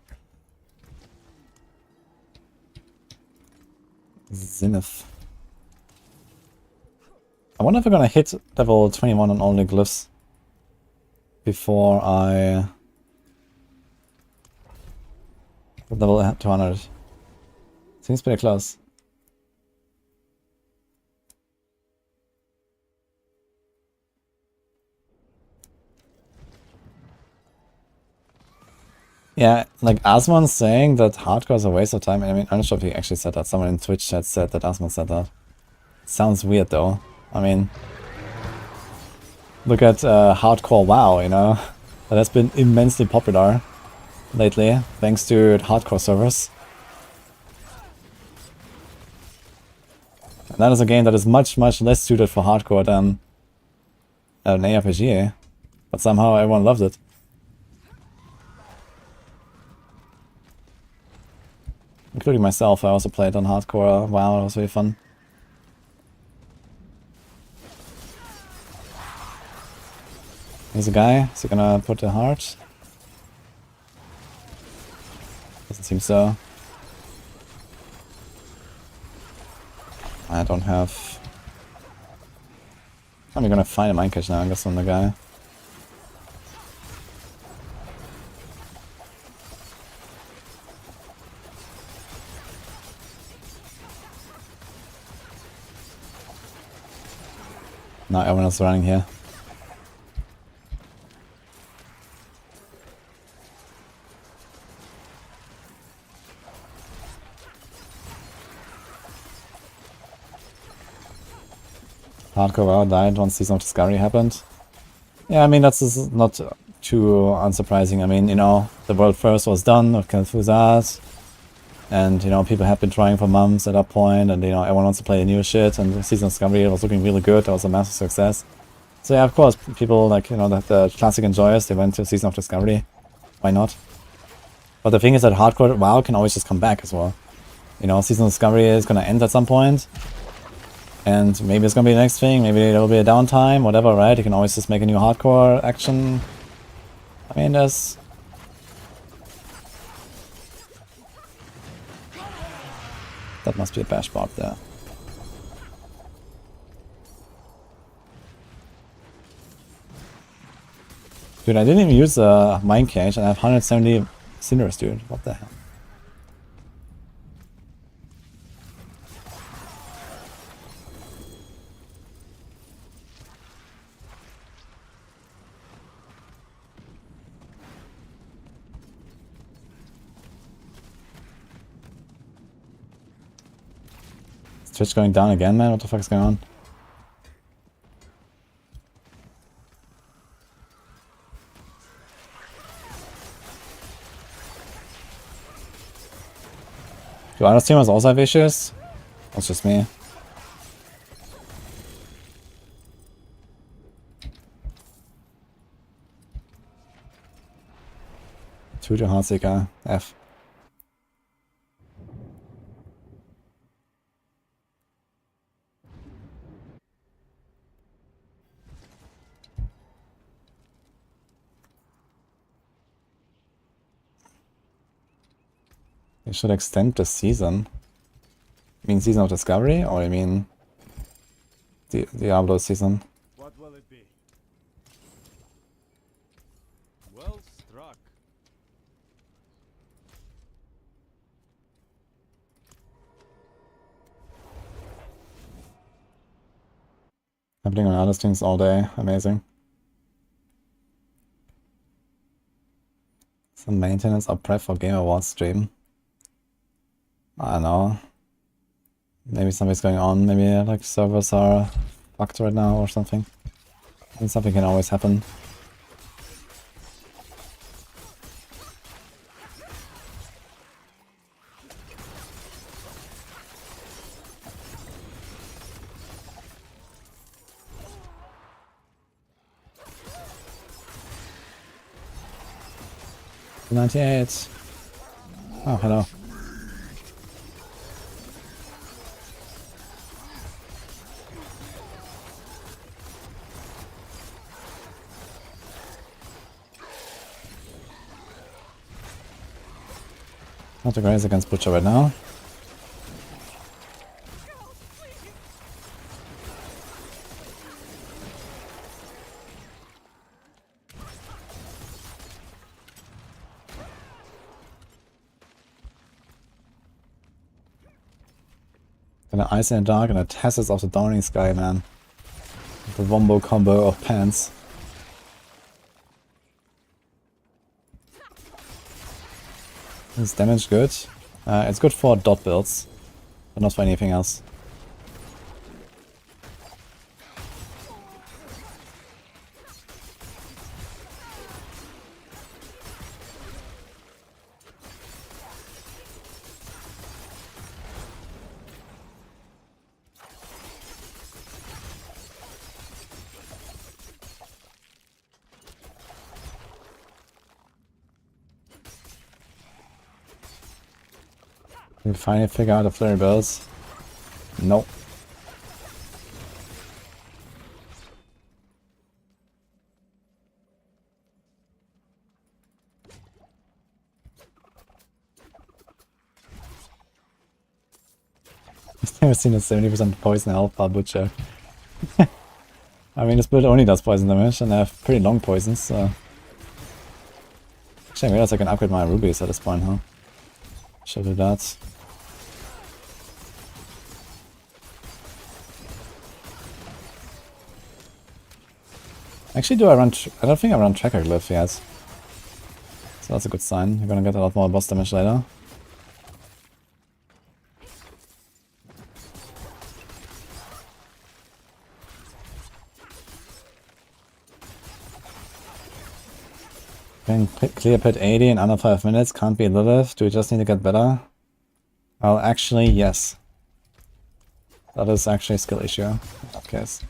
Zenith. I wonder if we're gonna hit level 21 on all the glyphs before I level 200. Seems pretty close. Yeah, like Asmon's saying that hardcore is a waste of time. I mean, I'm not sure if he actually said that. Someone in Twitch chat said that Asmon said that. Sounds weird though. I mean, look at hardcore WoW, you know? That has been immensely popular lately, thanks to hardcore servers. And that is a game that is much, much less suited for hardcore than an ARPG. But somehow everyone loved it. Including myself, I also played on hardcore WoW, it was really fun. Here's a guy, is he gonna put a heart? Doesn't seem so. I don't have... I'm gonna find a minecart now, I guess on the guy. Now everyone else running here. Hardcore WoW died once Season of Discovery happened. Yeah, I mean, that's not too unsurprising. I mean, you know, the world first was done with Kalfuzat. And, you know, people have been trying for months at that point. And, you know, everyone wants to play the new shit. And Season of Discovery was looking really good. That was a massive success. So, yeah, of course, people like, you know, the classic enjoyers, they went to Season of Discovery. Why not? But the thing is that hardcore WoW can always just come back as well. You know, Season of Discovery is going to end at some point. And maybe it's gonna be the next thing, maybe there will be a downtime, whatever, right? You can always just make a new hardcore action. I mean, there's... That must be a bash Barb there. Dude, I didn't even use a mine cage and I have 170 cinders, dude. What the hell? Twitch going down again, man? What the fuck is going on? Do other streamers also have issues? That's just me. 2 to Heartseeker, F. You should extend the season. You mean Season of Discovery, or you mean Diablo season? What will it be? Well struck. Happening on other things all day, amazing. Some maintenance or prep for Game Awards stream. I don't know. Maybe something's going on, maybe like servers are fucked right now or something. And something can always happen. $98. Oh, hello. Not the greatest against Butcher right now. Gonna Ice in the Dark and a Tassus of the Dawning Sky, man. The wombo combo of pants. Is damage good? It's good for dot builds, but not for anything else. Can we finally figure out the flurry bills? Nope. I've never seen a 70% poison health bar Butcher. I mean, this build only does poison damage, and I have pretty long poisons, so... Actually, I realize I can upgrade my rubies at this point, huh? Should do that. Actually, I don't think I run Tracker Glyph yet. So that's a good sign. You're gonna get a lot more boss damage later. Can clear pit 80 in under 5 minutes, can't be Lilith. Do we just need to get better? Well, actually, yes. That is actually a skill issue in that case.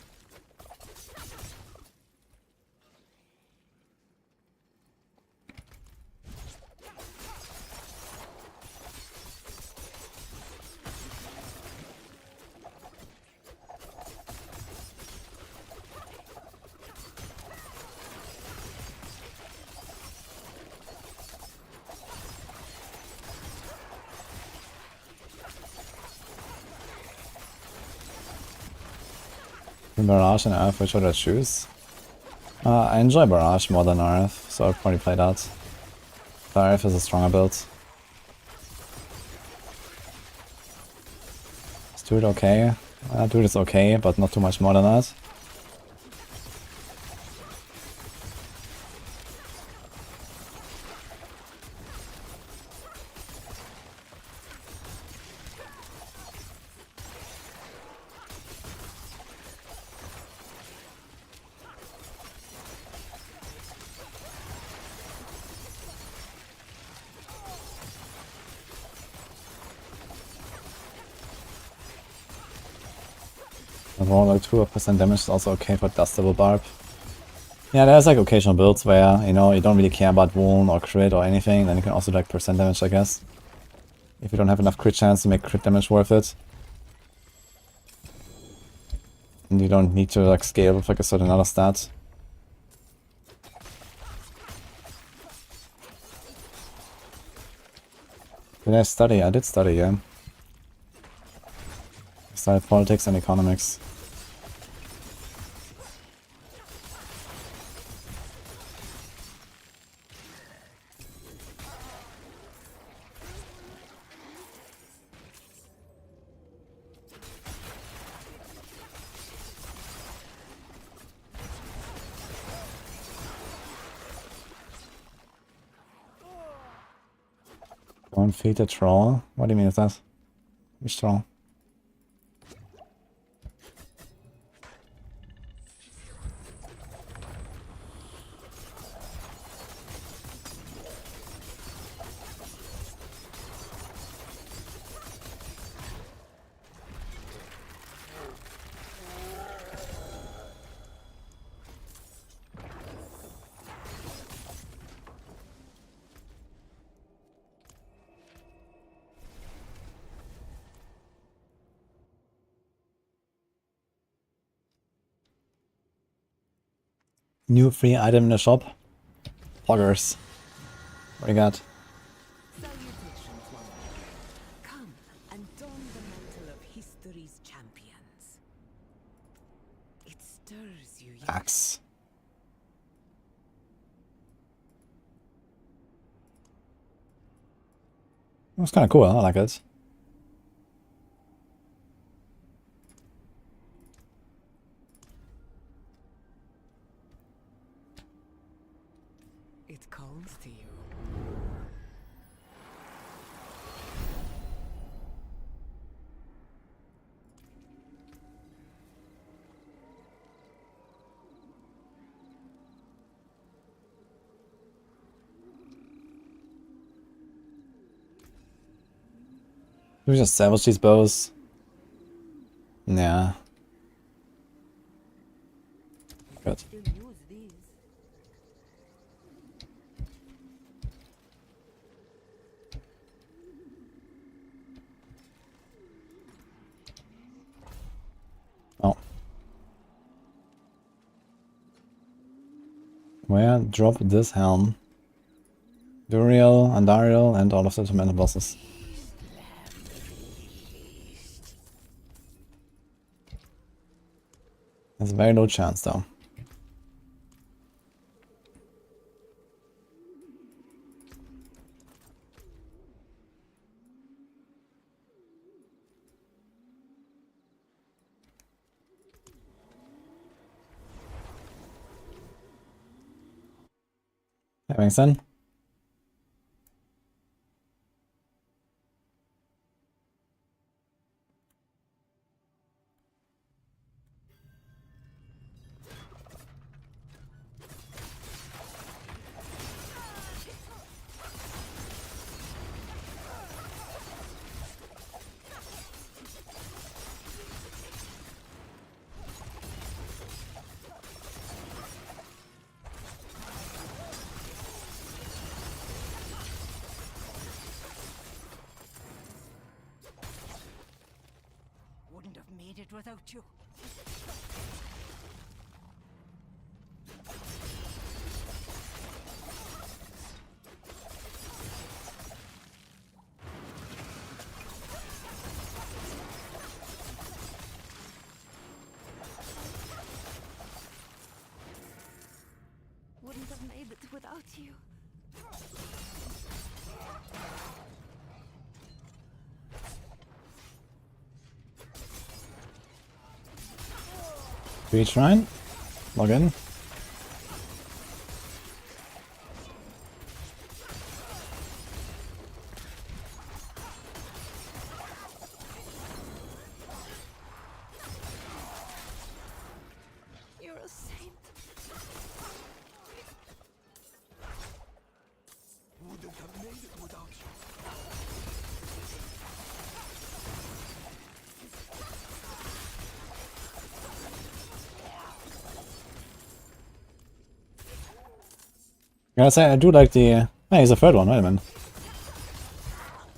Barrage and Earth, which should I choose? I enjoy Barrage more than Earth, so I'll probably play that. The Earth is a stronger build. Is Druid okay? Druid is okay, but not too much more than that. Overall, like 2% damage is also okay for Dustable Barb. Yeah, there's like occasional builds where, you know, you don't really care about wound or crit or anything, then you can also do like percent damage, I guess. If you don't have enough crit chance to make crit damage worth it. And you don't need to like scale with like a certain other stat. Did I study? I did study, yeah. I studied politics and economics. Don't feed the troll? What do you mean with that? Which troll? New free item in the shop. Poggers. What do you got? Salutations, one. Come and don the mantle of history's champions. It stirs you. Axe. It was kind of cool, I like it. It calls to you. Do we just salvage these bows? Yeah. Good. Still use these. Oh. Where drop this helm? Duriel, Andariel, and all of the tormented bosses. There's a very low chance though. Having sense. Wouldn't have made it without you. Wouldn't have made it without you. Reach shrine. Log in. You're a saint. Wouldn't have made it without you. Gotta say, I do like the... Hey, he's a third one, wait a minute.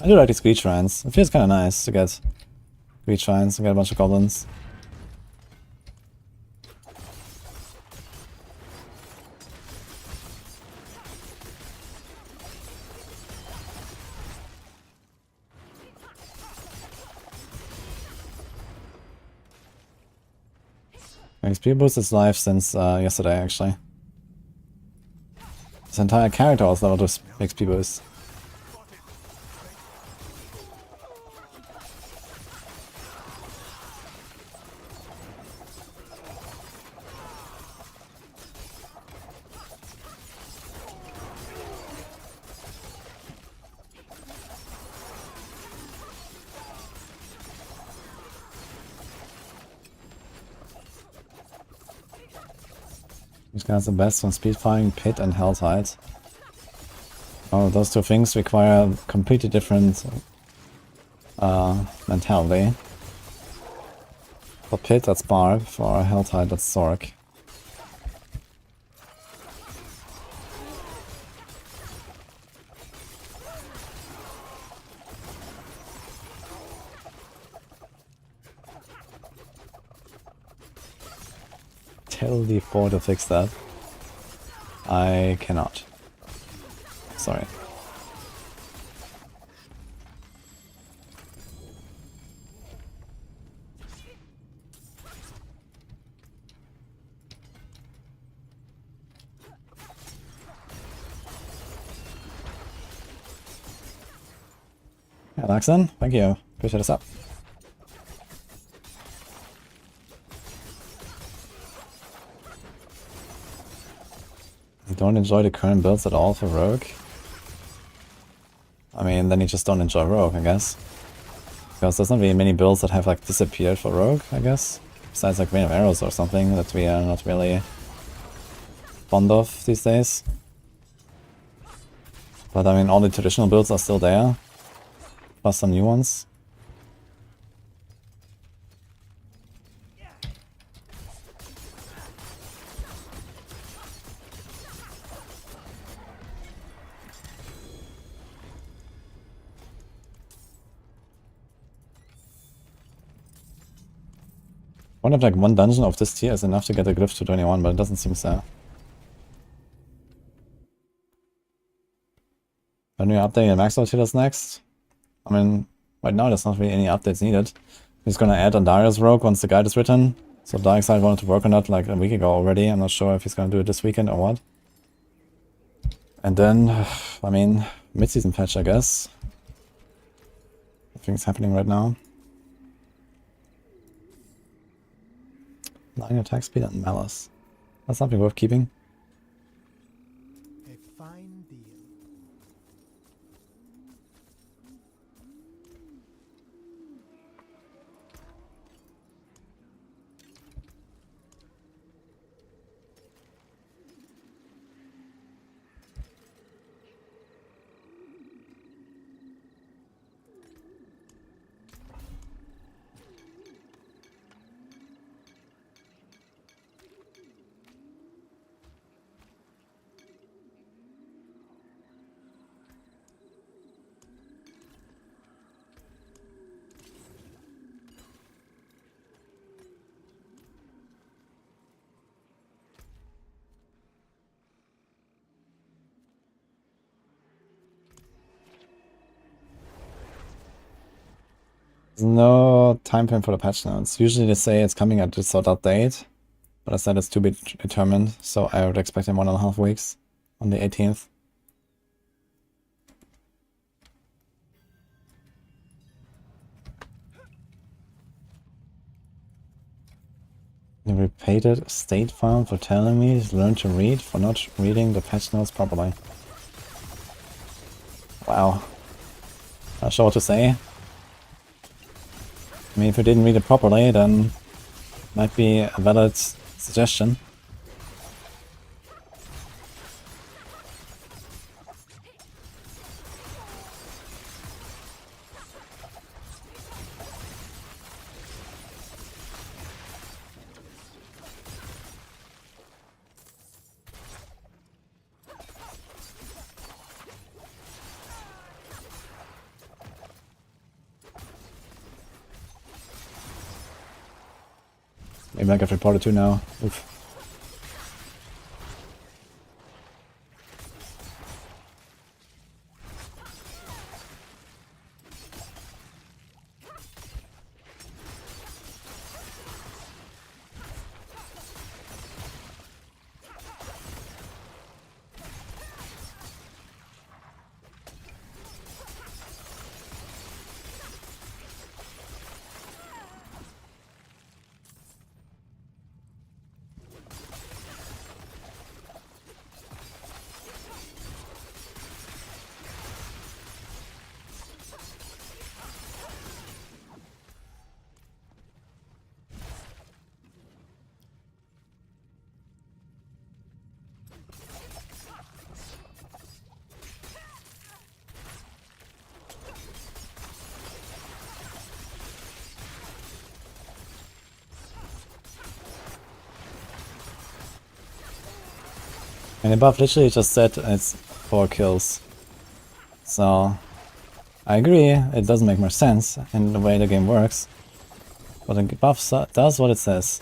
I do like these Greed Shrines. It feels kinda nice to get Greed Shrines and get a bunch of goblins. XP boost is live since yesterday, actually. This entire character was leveled with XP boost. Which guy's the best on speedfiring, pit, and helltide? Oh, those two things require completely different mentality. For pit, that's Barb. For helltide, that's Sorc. Tell D4 to fix that. I cannot. Sorry. Yeah, Laxon, thank you. Appreciate this up. You don't enjoy the current builds at all for Rogue? I mean, then you just don't enjoy Rogue, I guess. Because there's not really many builds that have like disappeared for Rogue, I guess. Besides like Rain of Arrows or something that we are not really fond of these days. But I mean, all the traditional builds are still there. Plus some new ones. I wonder if like one dungeon of this tier is enough to get a glyph to 21, but it doesn't seem so. A new update in max out healers next? I mean, right now there's not really any updates needed. He's gonna add Andariel's Rogue once the guide is written. So Darkseid wanted to work on that like a week ago already. I'm not sure if he's gonna do it this weekend or what. And then, I mean, mid-season patch, I guess. Nothing's happening right now. 9 attack speed and malice. That's something worth keeping. A fine deal. There's no time frame for the patch notes. Usually they say it's coming at this sort of date, but I said it's to be determined, so I would expect in 1.5 weeks on the 18th. You repeated State Farm for telling me to learn to read for not reading the patch notes properly. Wow. Not sure what to say. I mean, if you didn't read it properly, then might be a valid suggestion. Maybe I get reported too now. Oof. And above literally just said it's 4 kills. So I agree, it doesn't make much sense in the way the game works. But the buff does what it says.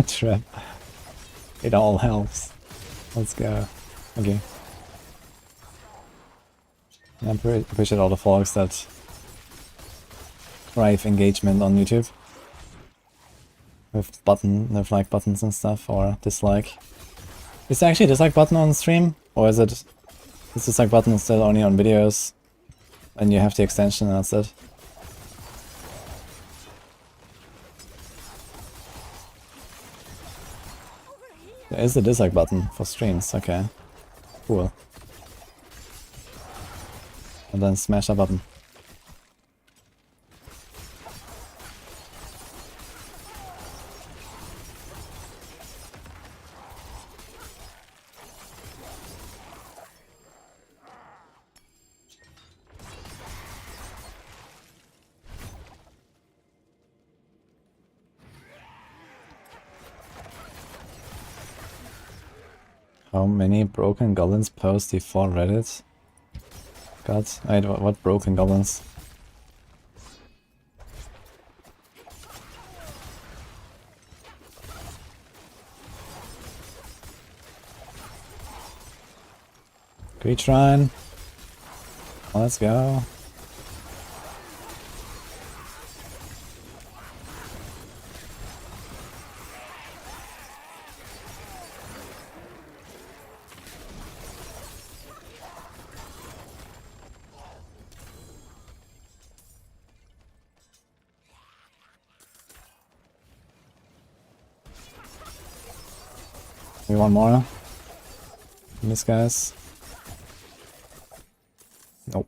Trap. It all helps. Let's go. Okay. I appreciate all the folks that drive engagement on YouTube. With like buttons and stuff, or dislike. Is there actually a dislike button on stream? Or is it this dislike button still only on videos? And you have the extension and that's it? There is a dislike button for streams, okay. Cool. And then smash that button. How many broken goblins post default Reddit? God, wait, what broken goblins? Great shrine. Let's go. We want more. These guys. Nope.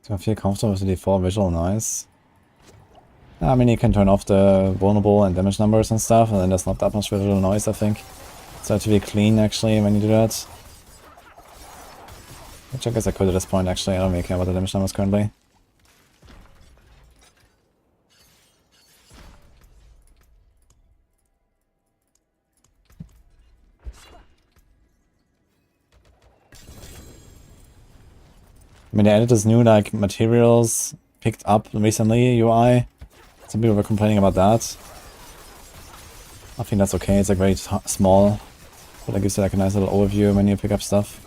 Do I feel comfortable with the default visual noise? I mean, you can turn off the vulnerable and damage numbers and stuff, and then there's not that much visual noise, I think. It's relatively clean, actually, when you do that. Which I guess I could at this point, actually. I don't really care about the damage numbers currently. I mean, they added this new, like, materials picked up recently UI. Some people were complaining about that. I think that's okay, it's like very small. But that gives you like a nice little overview when you pick up stuff.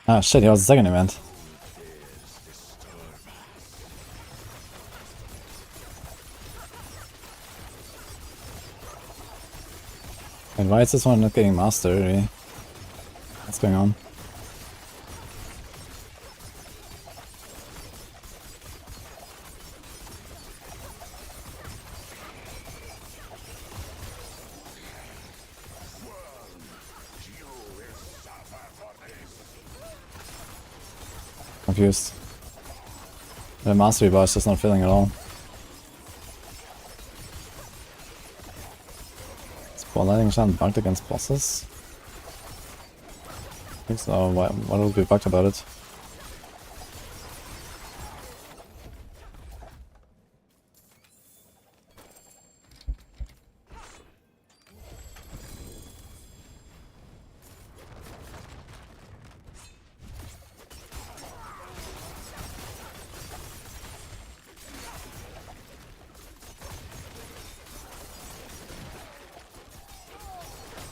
Ah shit, he was the second event. And why is this one not getting mastered, really? What's going on? Confused. The mastery bar is just not filling at all. Is ball lightning enchant bugged against bosses? I think so. What would be bugged about it?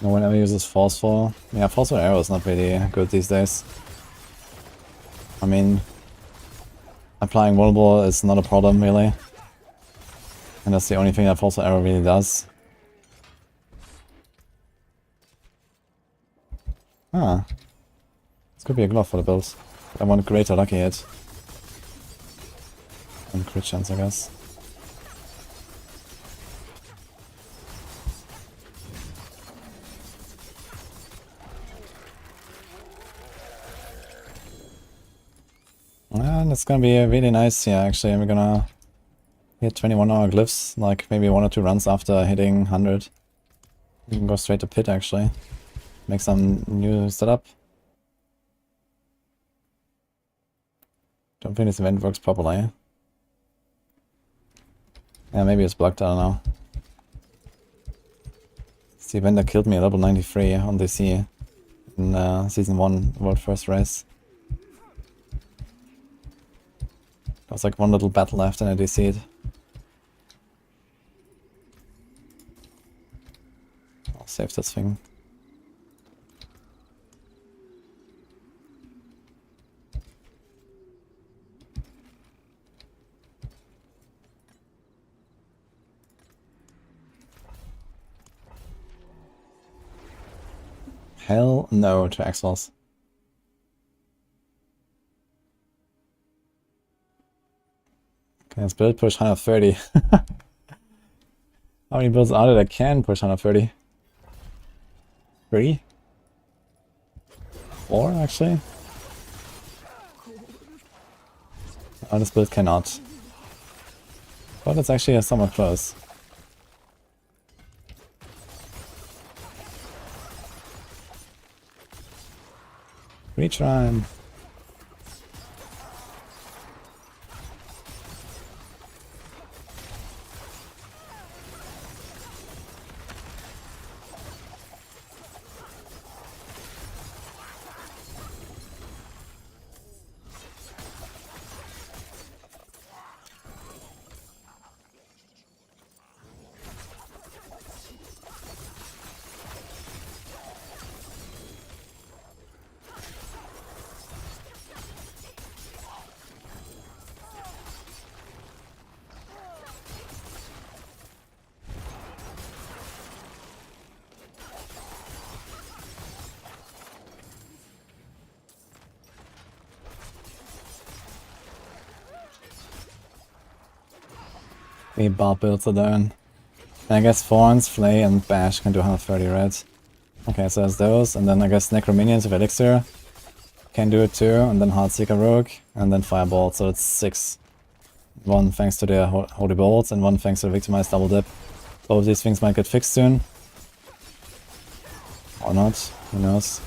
No one ever uses forceful. Yeah, forceful arrow is not really good these days. I mean, applying vulnerable is not a problem really. And that's the only thing that forceful arrow really does. Ah. This could be a glove for the build. I want greater lucky hit. And crit chance, I guess. And it's gonna be really nice, yeah, actually. We're gonna hit 21-hour glyphs, like maybe 1 or 2 runs after hitting 100. You can go straight to pit, actually. Make some new setup. Don't think this event works properly. Yeah, maybe it's blocked, I don't know. It's the event that killed me at level 93 on DC in Season 1 World First Race. There was like one little battle left and I DC'd. I'll save this thing. Hell no to X-Force. Okay, let's build push 130. How many builds are there that can push 130? 3? 4 actually? Oh, this build cannot. But it's actually somewhat close. Reach rhyme. 3 Barb builds are done. And I guess Thorns, Flay, and Bash can do 130 red. Okay, so there's those, and then I guess Necro Minions with Elixir can do it too, and then Heartseeker Rogue, and then Firebolt, so it's 6. 1 thanks to the Holy Bolts, and 1 thanks to the Victimized Double Dip. Both of these things might get fixed soon. Or not, who knows.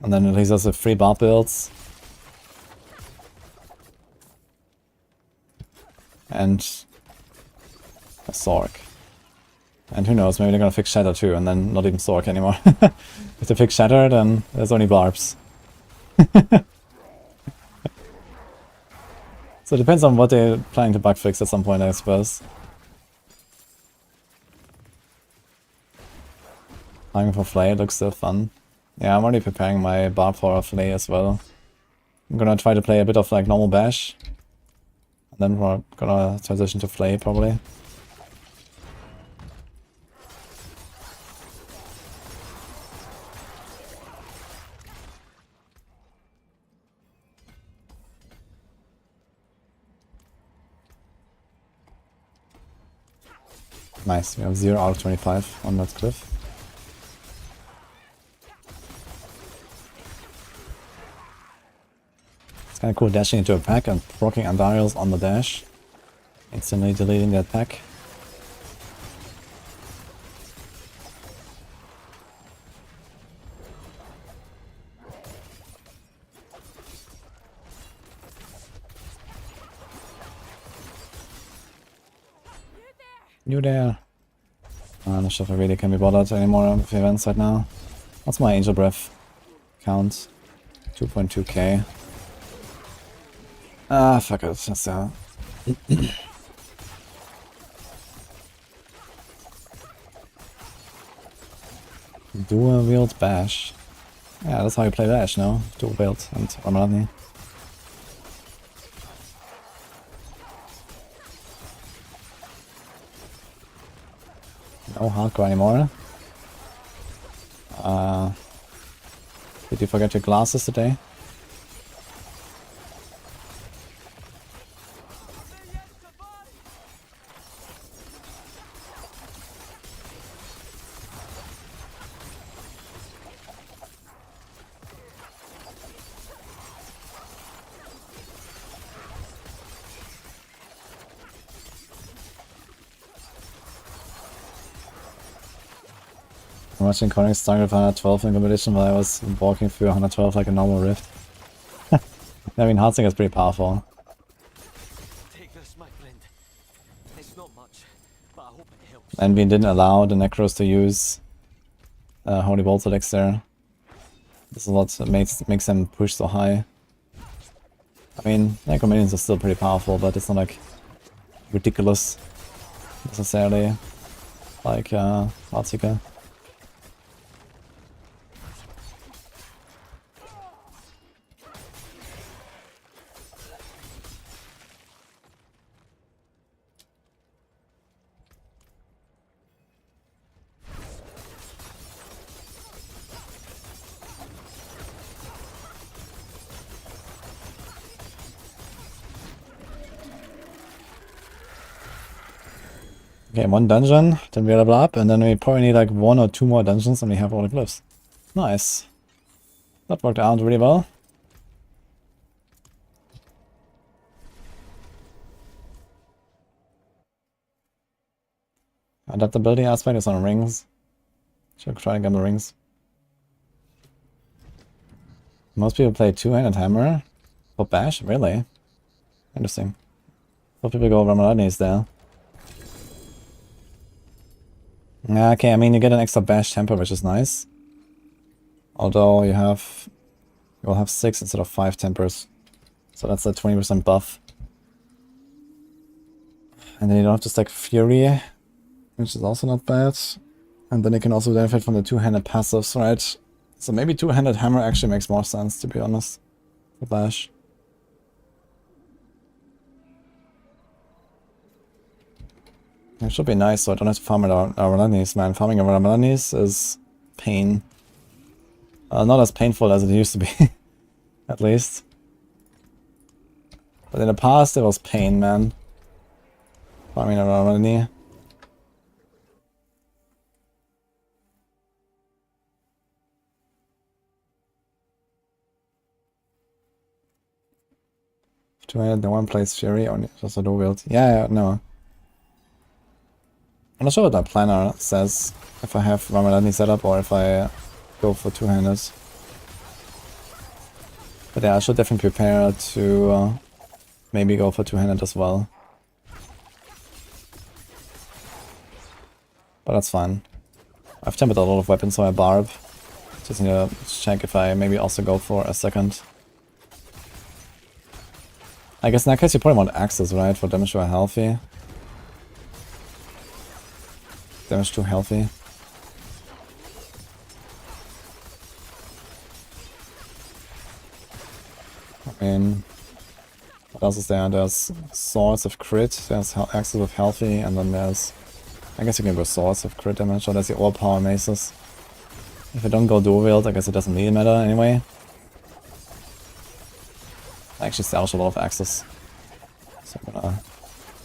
And then it leaves us with 3 Barb builds. And a Sorc. And who knows, maybe they're gonna fix Shatter too, and then not even Sorc anymore. If they fix Shatter, then there's only Barbs. So it depends on what they're planning to bug fix at some point, I suppose. Timing for Flay looks still fun. Yeah, I'm already preparing my Barb for a Flay as well. I'm gonna try to play a bit of like normal Bash. And then we're gonna transition to Flay probably. Nice, we have 0 out of 25 on that cliff. It's kinda cool dashing into a pack and proccing Andariels on the dash. Instantly deleting that pack. You there! I'm not sure if I really can be bothered anymore with events right now. What's my Angel Breath count? 2.2k. Ah, fuck it, just Dual wield Bash. Yeah, that's how you play Bash, no? Dual wield and Ramalani. No hardcore anymore. Did you forget your glasses today? I'm watching Connor start with 112 in competition while I was walking through 112 like a normal rift. I mean, Heartsinger is pretty powerful. Take this, my friend. It's not much, but I hope it helps. And we didn't allow the Necros to use Holy Bolts Elixir. This is what makes them push so high. I mean, Necro Minions are still pretty powerful, but it's not like ridiculous necessarily like Heartseeker. Okay, 1 dungeon, then we level up, and then we probably need like 1 or 2 more dungeons and we have all the glyphs. Nice. That worked out really well. Adaptability aspect is on rings. Should try and get the rings. Most people play 2-handed hammer for Bash? Really? Interesting. Most people go Ramalanis there. Yeah, okay, I mean you get an extra Bash temper, which is nice. Although you'll have 6 instead of 5 tempers. So that's a 20% buff. And then you don't have to stack Fury, which is also not bad. And then you can also benefit from the 2-handed passives, right? So maybe 2-handed hammer actually makes more sense, to be honest, for Bash. It should be nice, so I don't have to farm our Ramalanis, man. Farming our Ramalanis is pain. Not as painful as it used to be, at least. But in the past it was pain, man. Farming around knee. No one plays Fury, only just a dual wield. Yeah, no. I'm not sure what my planner says, if I have Ramadani set up or if I go for two-handed. But yeah, I should definitely prepare to maybe go for two-handed as well. But that's fine. I've tempered a lot of weapons, so I Barb. Just need to check if I maybe also go for a second. I guess in that case you probably want axes, right? For damage to a healthy. Damage to healthy. I mean, what else is there? There's swords of crit, there's axes of healthy, and then there's... I guess you can go swords of crit damage, or there's the all-power maces. If I don't go dual wield, I guess it doesn't really matter anyway. I actually salvaged a lot of axes, so I'm gonna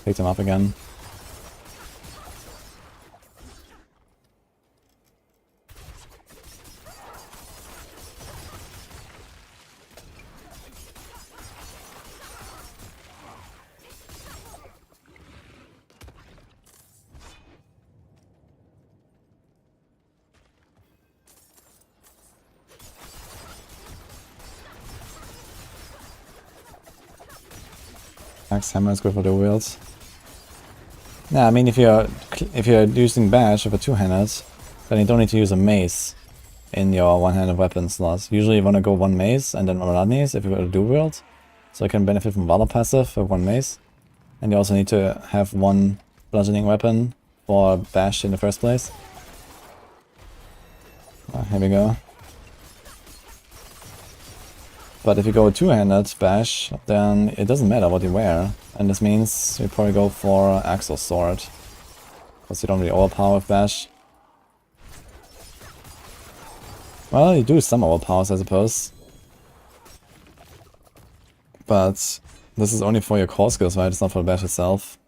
pick them up again. Axe hammer is good for the wheels. Yeah, I mean if you're using bash with a two-handed, then you don't need to use a mace in your one-handed weapon slot. Usually you want to go one mace and then one Radnis if you were to dual wield, so you can benefit from Valor passive with one mace. And you also need to have one bludgeoning weapon for bash in the first place. Here we go. But if you go two-handed bash, then it doesn't matter what you wear. And this means you probably go for axe or sword. Because you don't really overpower with bash. Well, you do some overpowers, I suppose. But this is only for your core skills, right? It's not for the bash itself.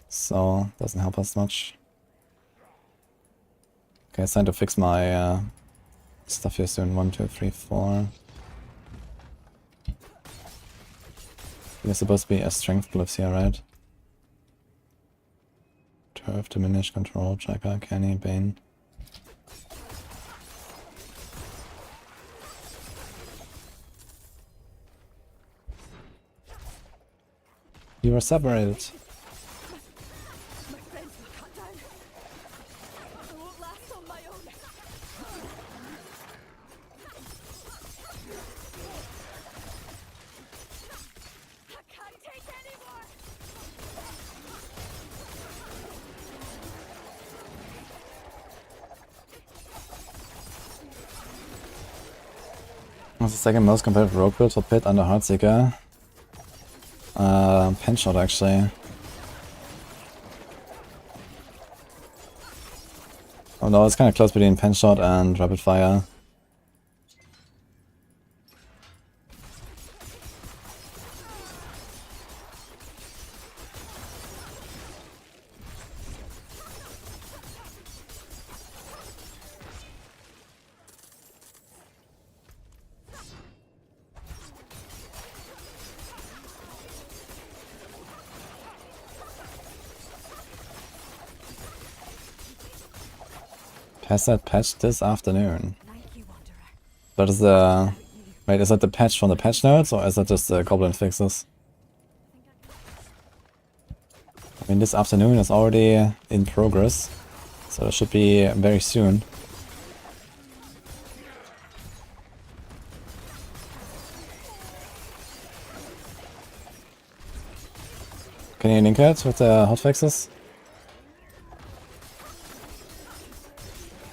So, doesn't help us much. Okay, it's time to fix my stuff here soon. 1, 2, 3, 4. There's supposed to be a strength glyphs here, right? Turf, diminish, control, tracker, canny, bane. You were separated. My friends were cut down. I won't last on my own. I can't take anymore. What's the second most competitive rogue build for Pit under Heartseeker? Pen shot actually. Oh no, it's kind of close between pen shot and rapid fire. Has that patch this afternoon? But is the... Wait, is that the patch from the patch notes or is that just the goblin fixes? I mean, this afternoon is already in progress, so it should be very soon. Can you link it with the hotfixes?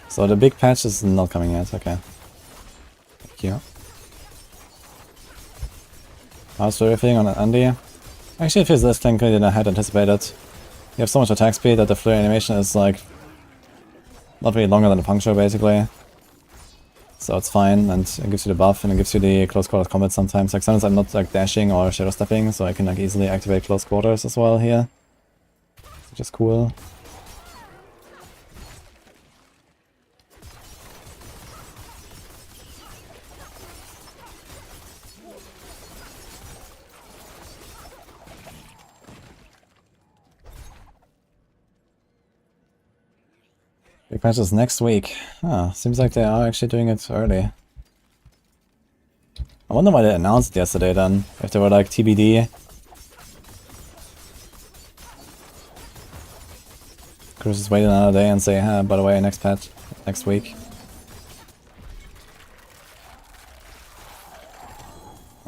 So the big patch is not coming yet, okay. Thank you. How's everything on Andy? Actually it feels less clunky than I had anticipated. You have so much attack speed that the flurry animation is like... not really longer than a puncture basically. So it's fine, and it gives you the buff, and it gives you the close quarters combat sometimes. Like sometimes I'm not like dashing or shadow stepping, so I can like easily activate close quarters as well here, which is cool. Big patches next week. Ah, seems like they are actually doing it early. I wonder why they announced it yesterday then, if they were like TBD. Could just wait another day and say, huh, by the way, next patch, next week.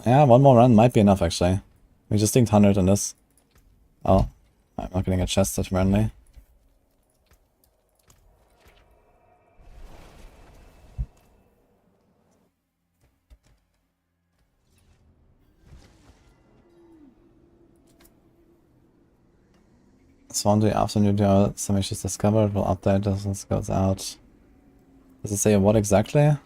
Yeah, one more run might be enough actually. We just dinked 100 on this. Oh, I'm not getting a chest apparently. Sunday afternoon, some issues discovered, will update as this goes out. Does it say what exactly?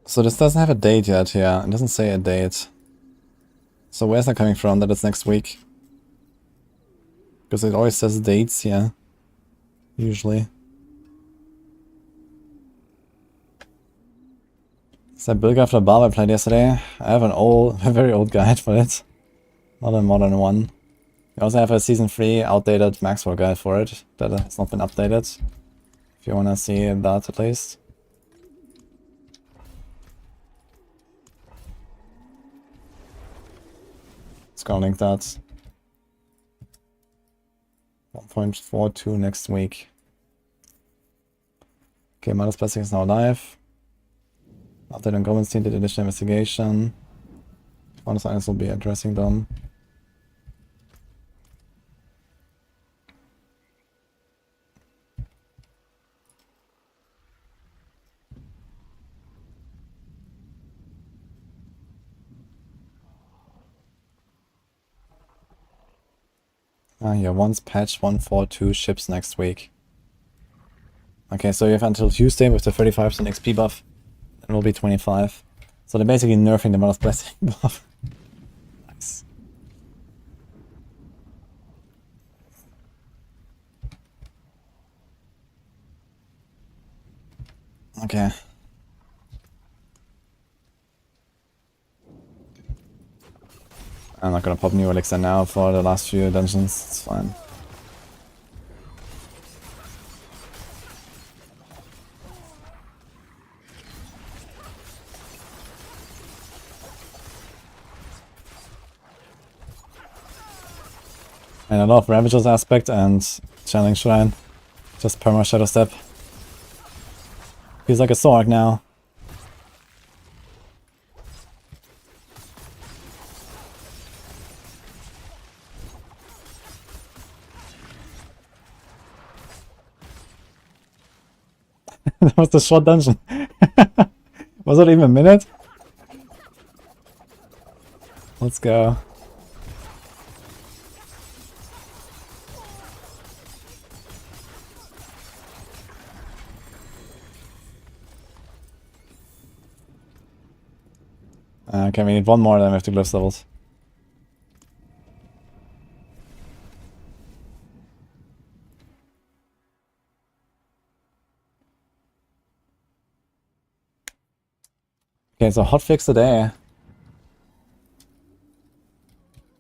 So this doesn't have a date yet here, it doesn't say a date. So where's that coming from that it's next week? Because it always says dates here, usually. Is that build after Barb I played yesterday? I have an old, a very old guide for it. Not a modern one. We also have a season 3 outdated Maxwell guide for it that has not been updated. If you wanna see that at least. Let's go link that. 1.42 next week. Okay, Minus Blessing is now live. Update on Goblins team did additional investigation. One science will be addressing them. Ah, yeah, once patch 142 ships next week. Okay, so you have until Tuesday with the 35% XP buff. It will be 25. So they're basically nerfing the Mother's Blessing buff. Nice. Okay. I'm not gonna pop new elixir now for the last few dungeons, it's fine. And a lot of Ravager's aspect and Channeling Shrine. Just perma Shadow Step. Feels like a Sorc now. That was the short dungeon. Was it even a minute? Let's go. Okay, we need one more, then we have to glyphs levels. Okay, so hotfix today.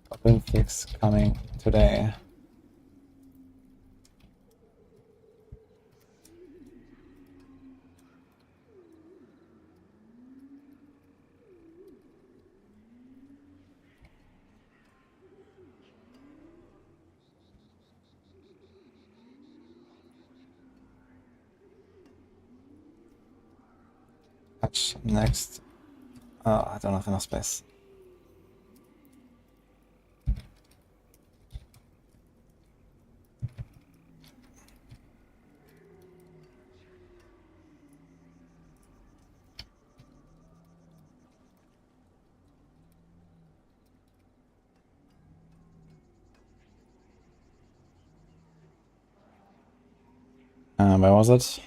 Hotfix coming today. Patch next. Oh, I don't have enough space. Where was it?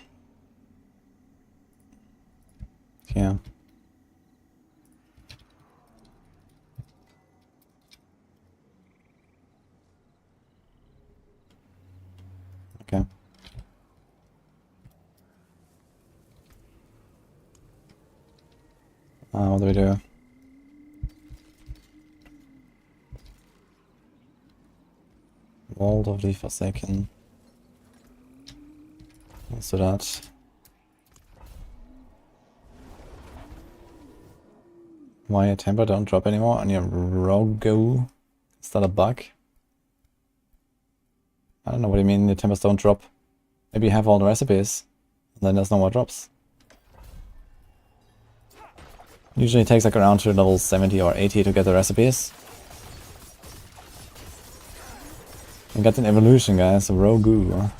Here. Okay. What do we do? Vault of the Forsaken. Let's do that. Why your temper don't drop anymore on your Rogo? Is that a bug? I don't know what you mean, your tempers don't drop. Maybe you have all the recipes, and then there's no more drops. Usually it takes like around to level 70 or 80 to get the recipes. We got an evolution, guys, Rogu.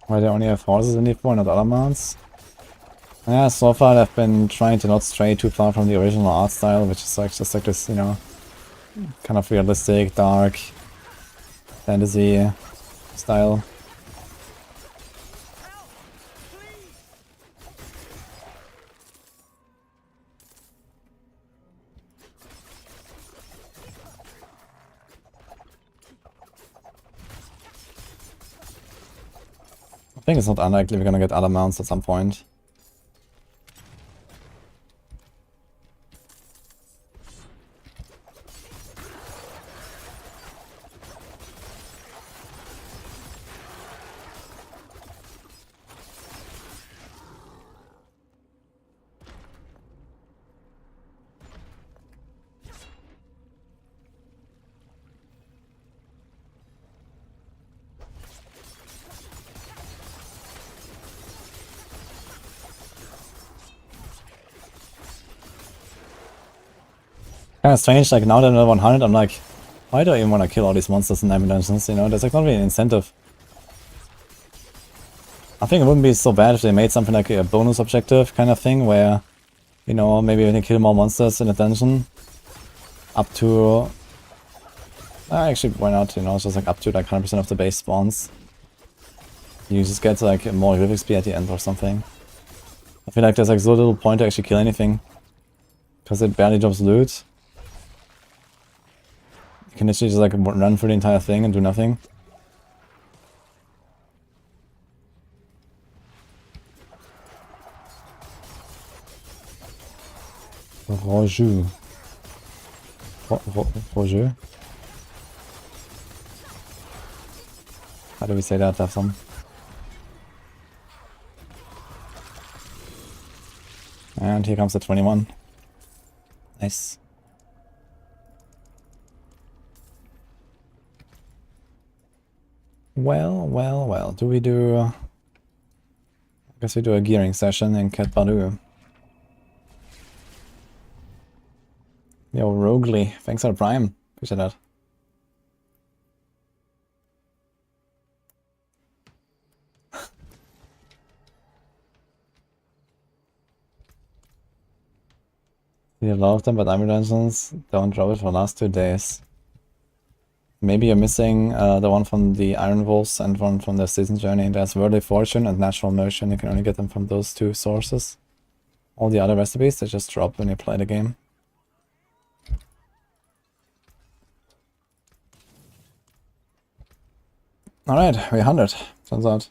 Why they only have horses in D4, not other mounts? Yeah, so far I've been trying to not stray too far from the original art style, which is like just like this, you know, kind of realistic, dark, fantasy style. I think it's not unlikely we're gonna get other mounts at some point. Kind of strange, like now that I'm at 100, I'm like, why do I even want to kill all these monsters in Diamond Dungeons, you know? There's like not really an incentive. I think it wouldn't be so bad if they made something like a bonus objective kind of thing, where, you know, maybe when you kill more monsters in a dungeon, up to... actually, why not, you know, it's just like up to like 100% of the base spawns. You just get like more life XP at the end or something. I feel like there's like so little point to actually kill anything, because it barely drops loot. You can literally just like run through the entire thing and do nothing. Roju. Roju? How do we say that, some? And here comes the 21. Nice. Well, do we do... I guess we do a gearing session in Cat Badu. Yo, Roguely, thanks for the Prime. Appreciate that. You love them, but Diamond Dungeons don't drop it for the last 2 days. Maybe you're missing the one from the Iron Wolves and one from the Season Journey. There's Worldly Fortune and Natural Motion. You can only get them from those 2 sources. All the other recipes, they just drop when you play the game. Alright, we're 100, turns out.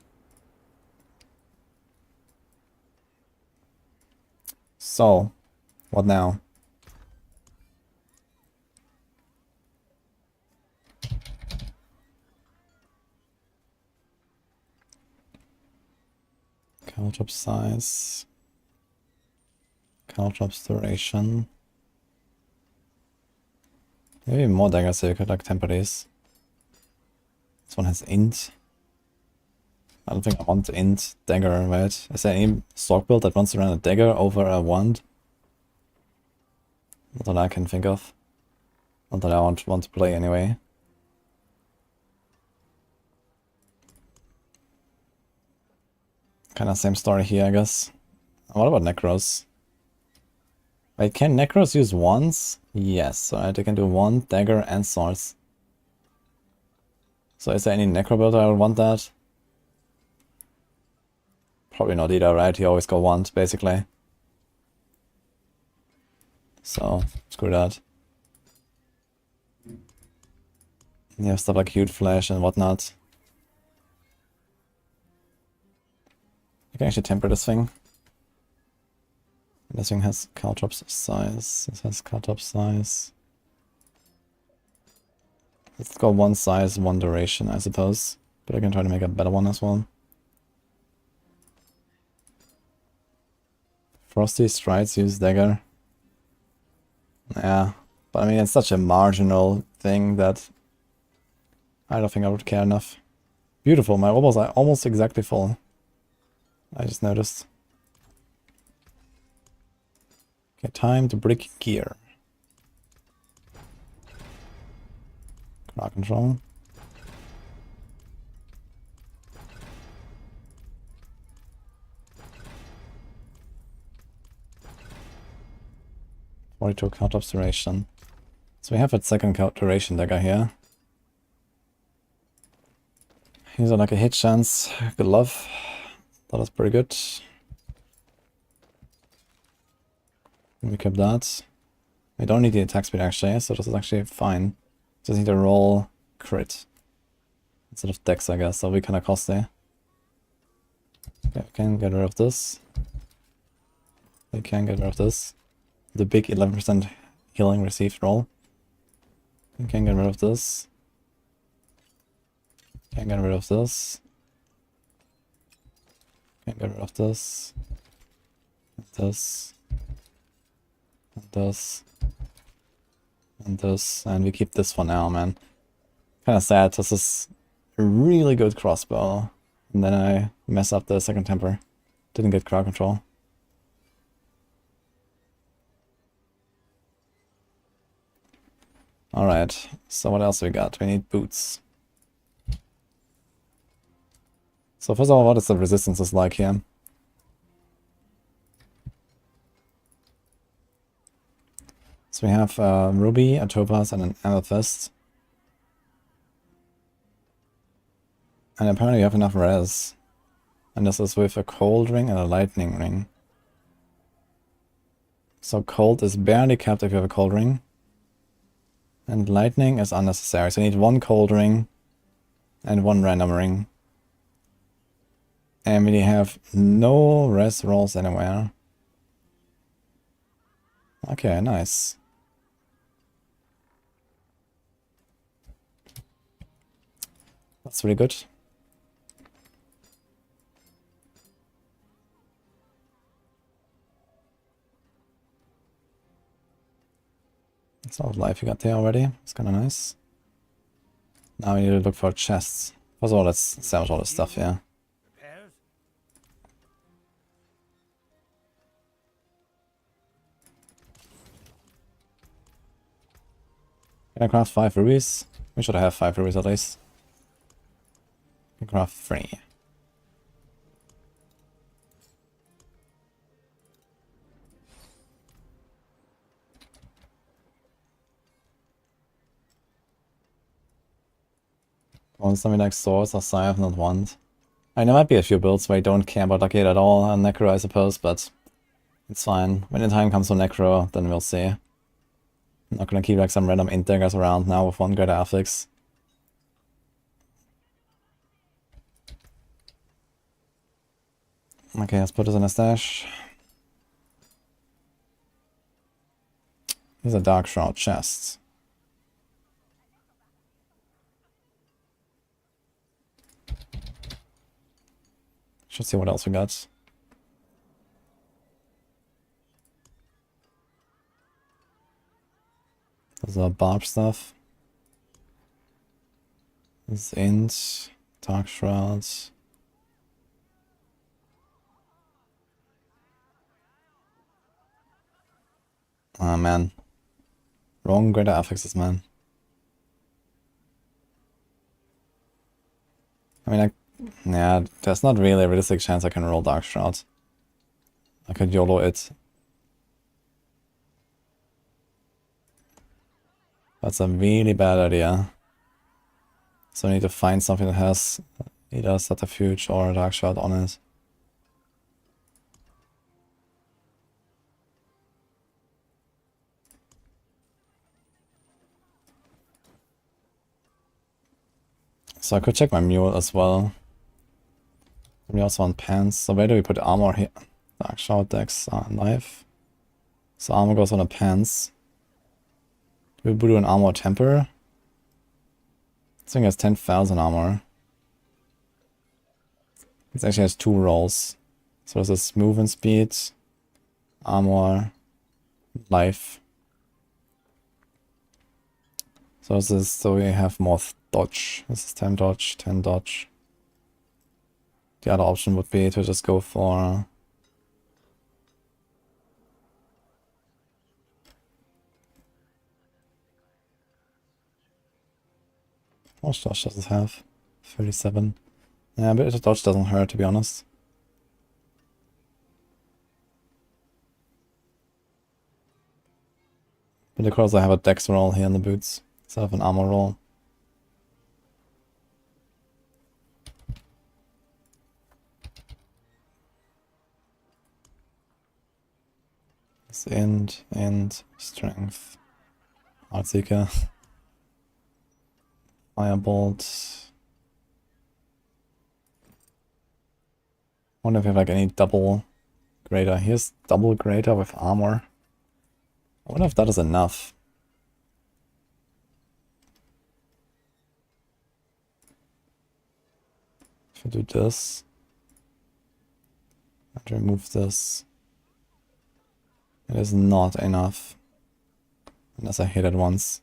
So, what now? Caltrop size. Caltrop's duration. Maybe more daggers so you could like temper these. This one has int. I don't think I want int dagger, right? Is there any Sorc build that wants to run a dagger over a wand? Not that I can think of. Not that I want to play anyway. Kinda same story here, I guess. What about Necros? Wait, can Necros use wands? Yes, so they can do wand, dagger, and swords. So is there any Necro builder I would want that? Probably not either, right? You always go wand, basically. So, screw that. You have stuff like Hued Flesh and whatnot. I can actually temper this thing. This thing has Caltrop's size. This has Caltrop's size. Let's go one size, one duration, I suppose. But I can try to make a better one as well. Frosty Strides use dagger. Yeah, but I mean, it's such a marginal thing that I don't think I would care enough. Beautiful, my wobbles are almost exactly full. I just noticed. Okay, time to break gear. Crowd control. To count observation. So we have a second count duration dagger here. He's on like a hit chance. Good love. That was pretty good. We keep that. We don't need the attack speed actually, so this is actually fine. Just need to roll crit instead of dex, I guess. That'll be kind of costly. Okay, we can get rid of this. We can get rid of this. The big 11% healing received roll. We can get rid of this. Can get rid of this. Can get rid of this. This. And this. And this. And we keep this for now, man. Kinda sad, this is a really good crossbow. And then I mess up the second temper. Didn't get crowd control. Alright, so what else we got? We need boots. So first of all, what is the resistances like here? So we have ruby, a topaz, and an amethyst. And apparently you have enough res. And this is with a cold ring and a lightning ring. So cold is barely capped if you have a cold ring. And lightning is unnecessary, so you need one cold ring and one random ring. And we have no res rolls anywhere. Okay, nice. That's really good. That's a lot of life you got there already. It's kind of nice. Now we need to look for chests. First of all, let's salvage all this stuff here. Can I craft 5 rubies? We should have 5 rubies at least. Can craft 3. Want something like swords or scythe, not wand. I mean, there might be a few builds where I don't care about like it at all, and Necro I suppose, but it's fine. When the time comes for Necro, then we'll see. I'm not gonna keep like some random int daggers around now with 1 greater affix. Okay, let's put this in a stash. These are Dark Shroud chests. Should see what else we got. There's a Barb stuff. This is Int, Dark Shroud. Ah man. Wrong greater affixes, man. I mean, yeah, there's not really a realistic chance I can roll Dark Shroud. I could YOLO it. That's a really bad idea. So I need to find something that has either Subterfuge or Dark Shroud on it. So I could check my mule as well. We also want pants. So where do we put armor here? Dark Shroud, Dex, knife. So armor goes on the pants. Do we do an armor temper? This thing has 10,000 armor. It actually has 2 rolls. So this is movement speed, armor, life. So this is, so we have more dodge. This is 10 dodge, 10 dodge. The other option would be to just go for how much dodge does it have? 37. Yeah, but the dodge doesn't hurt, to be honest. But of course I have a dex roll here in the boots, instead of an armor roll. It's int, strength. Heartseeker. Firebolt. Wonder if we have like any double greater. Here's double greater with armor. I wonder if that is enough. If I do this and remove this, it is not enough. Unless I hit it once.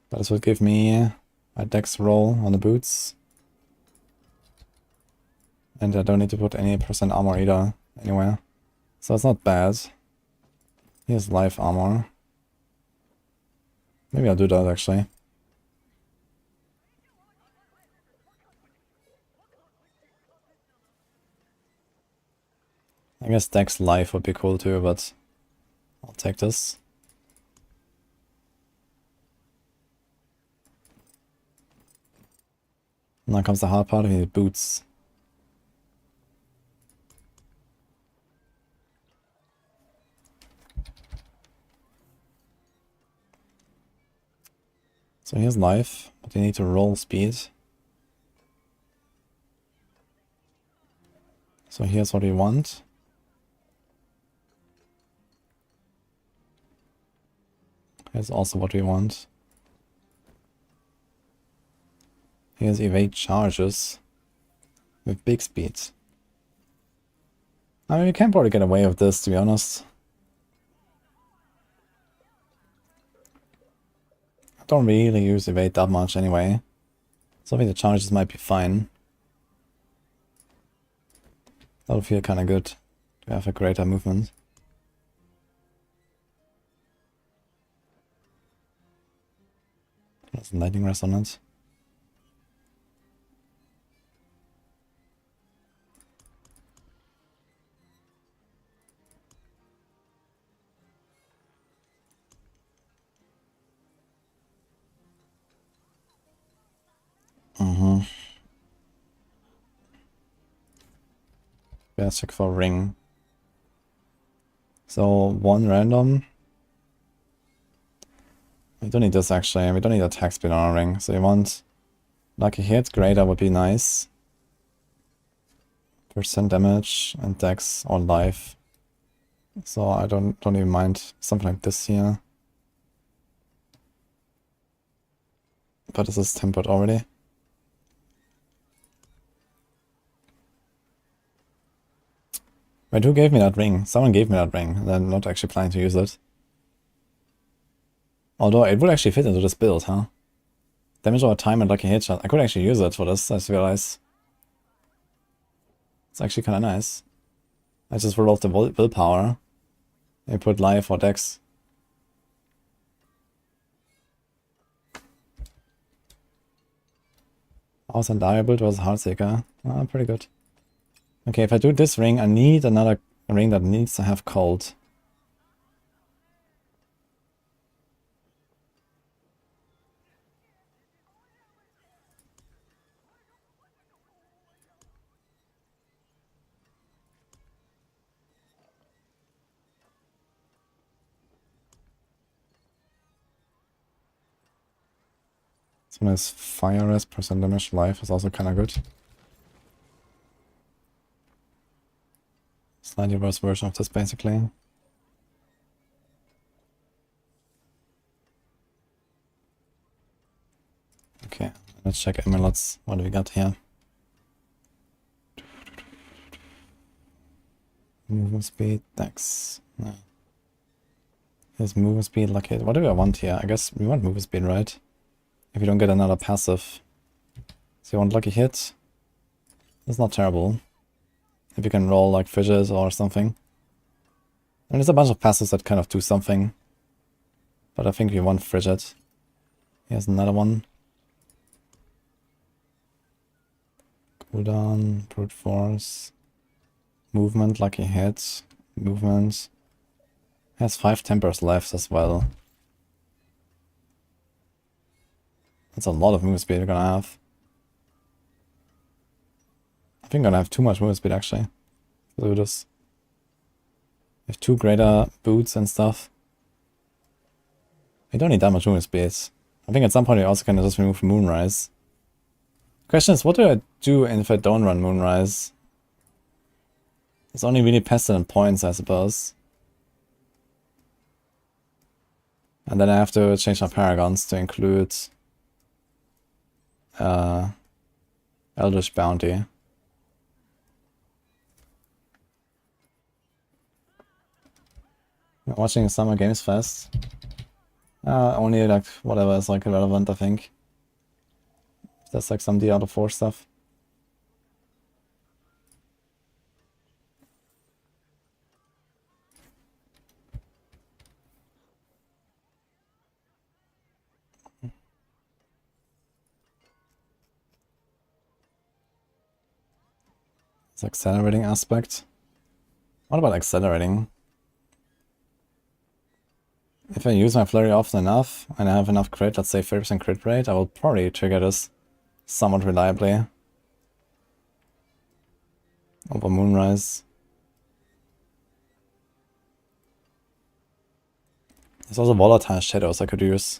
But this would give me a dex roll on the boots. And I don't need to put any percent armor either anywhere. So it's not bad. Here's life armor. Maybe I'll do that actually. I guess dex life would be cool too, but I'll take this. Now comes the hard part, we need boots. So here's life, but you need to roll speed. So here's what we want. Here's also what we want. Here's evade charges with big speed. I mean, we can probably get away with this, to be honest. I don't really use evade that much anyway. So I think the charges might be fine. That'll feel kind of good to have a greater movement. There's a lightning rest on it. Let's check for ring. So 1 random. We don't need this actually, we don't need attack speed on our ring. So you want lucky hit, greater would be nice. Percent damage and dex or life. So I don't even mind something like this here. But this is tempered already. Wait, who gave me that ring? Someone gave me that ring, and I'm not actually planning to use it. Although it would actually fit into this build, huh? Damage over time and lucky headshot. I could actually use it for this, I just realized. It's actually kinda nice. I just roll off the willpower. I put life or dex. House and Diablo was Heartseeker. Ah, pretty good. Okay, if I do this ring, I need another ring that needs to have cold. This one is fire rest, percent damage, life is also kinda good. Slightly worse version of this basically. Okay, let's check amulets. What do we got here? Movement speed, dex. No. Here's movement speed, lucky. What do I want here? I guess we want movement speed, right? If you don't get another passive. So you want lucky hit. It's not terrible. If you can roll like fishes or something. And there's a bunch of passives that kind of do something. But I think we want frigid. Here's another one. Cooldown, brute force. Movement, lucky hit. Movement. Has 5 tempers left as well. That's a lot of movement speed we're gonna have. I think I'm gonna have too much movement speed actually. To do this. We have 2 greater boots and stuff. We don't need that much movement speed. I think at some point we also can just remove Moonrise. Question is, what do I do if I don't run Moonrise? It's only really pestilent points, I suppose. And then I have to change my paragons to include Eldritch Bounty. Watching Summer Games Fest. Only like whatever is like relevant, I think. That's like some Diablo 4 stuff. It's accelerating aspect. What about accelerating? If I use my flurry often enough, and I have enough crit, let's say 30% crit rate, I will probably trigger this somewhat reliably. Over Moonrise. There's also volatile shadows I could use.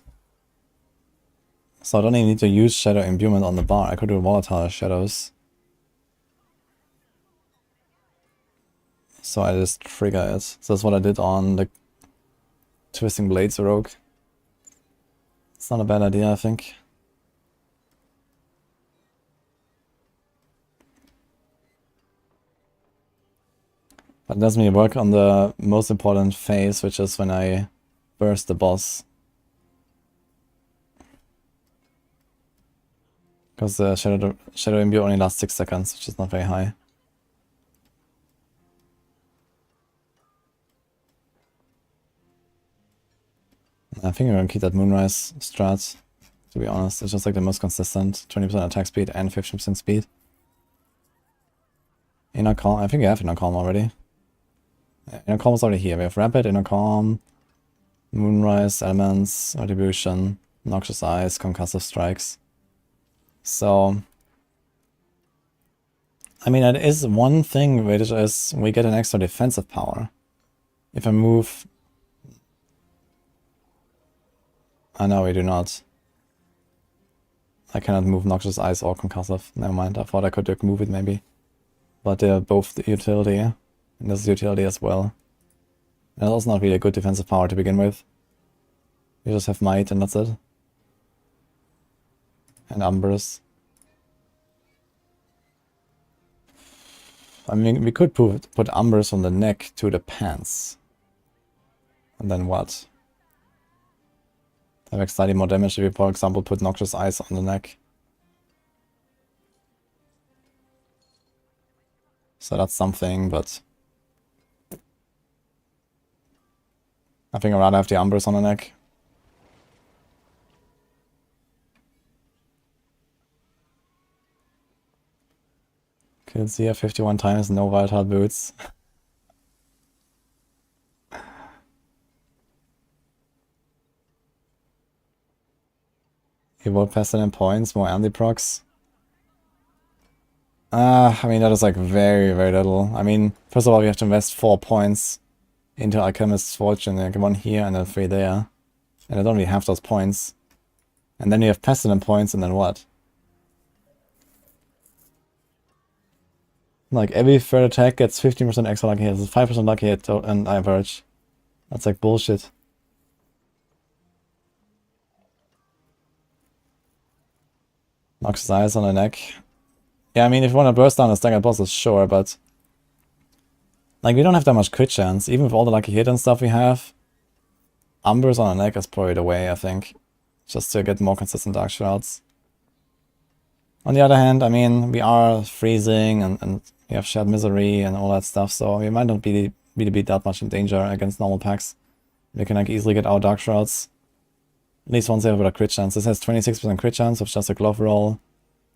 So I don't even need to use shadow imbuement on the bar, I could do volatile shadows. So I just trigger it. So that's what I did on the Twisting Blades rogue. It's not a bad idea, I think. But it does me work on the most important phase, which is when I burst the boss. Because the Shadow Imbue only lasts 6 seconds, which is not very high. I think I'm gonna keep that Moonrise strat, to be honest. It's just like the most consistent. 20% attack speed and 50% speed. Inner Calm, I think I have Inner Calm already. Yeah, Inner Calm is already here. We have Rapid, Inner Calm, Moonrise, Elements, Retribution, Noxious Eyes, Concussive Strikes. So, I mean, it is one thing which is we get an extra defensive power. If I move... no, we do not. I cannot move Noxious Eyes or Concussive. Never mind, I thought I could move it maybe. But they're both the utility, and this is utility as well. And it's also not really a good defensive power to begin with. You just have Might and that's it. And Umbrus. I mean, we could put Umbers on the neck to the pants. And then what? That makes slightly more damage if we, for example, put Noxious Eyes on the neck. So that's something, but I think I'd rather have the Umbers on the neck. Kills here 51 times, no wild heart boots. Evoke Pestilent points, more anti-procs. I mean, that is like very, very little. I mean, first of all, we have to invest 4 points into Alchemist's Fortune, like 1 here and then 3 there. And I don't really have those points. And then you have Pestilent points, and then what? Like, every third attack gets 15% extra lucky hits. It's 5% lucky hit on average. That's like bullshit. Noxious Eyes on the neck. Yeah, I mean, if you want to burst down the staggered bosses, sure, but like, we don't have that much crit chance. Even with all the lucky hit and stuff we have, Umbers on the neck is probably the way, I think. Just to get more consistent Dark Shrouds. On the other hand, I mean, we are freezing and we have Shared Misery and all that stuff, so we might not really be that much in danger against normal packs. We can like easily get our Dark Shrouds. At least once they have a crit chance. This has 26% crit chance with just a glove roll.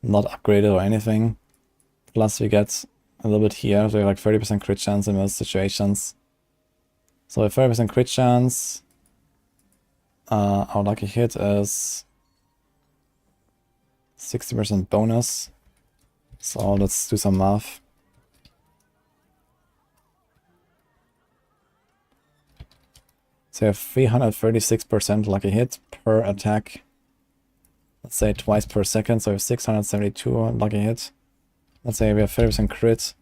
Not upgraded or anything. Plus we get a little bit here, so we have like 30% crit chance in most situations. So a 30% crit chance. Our lucky hit is 60% bonus. So let's do some math. So you have 336% lucky hit per attack. Let's say twice per second, so we have 672 lucky hit. Let's say we have 30% crit.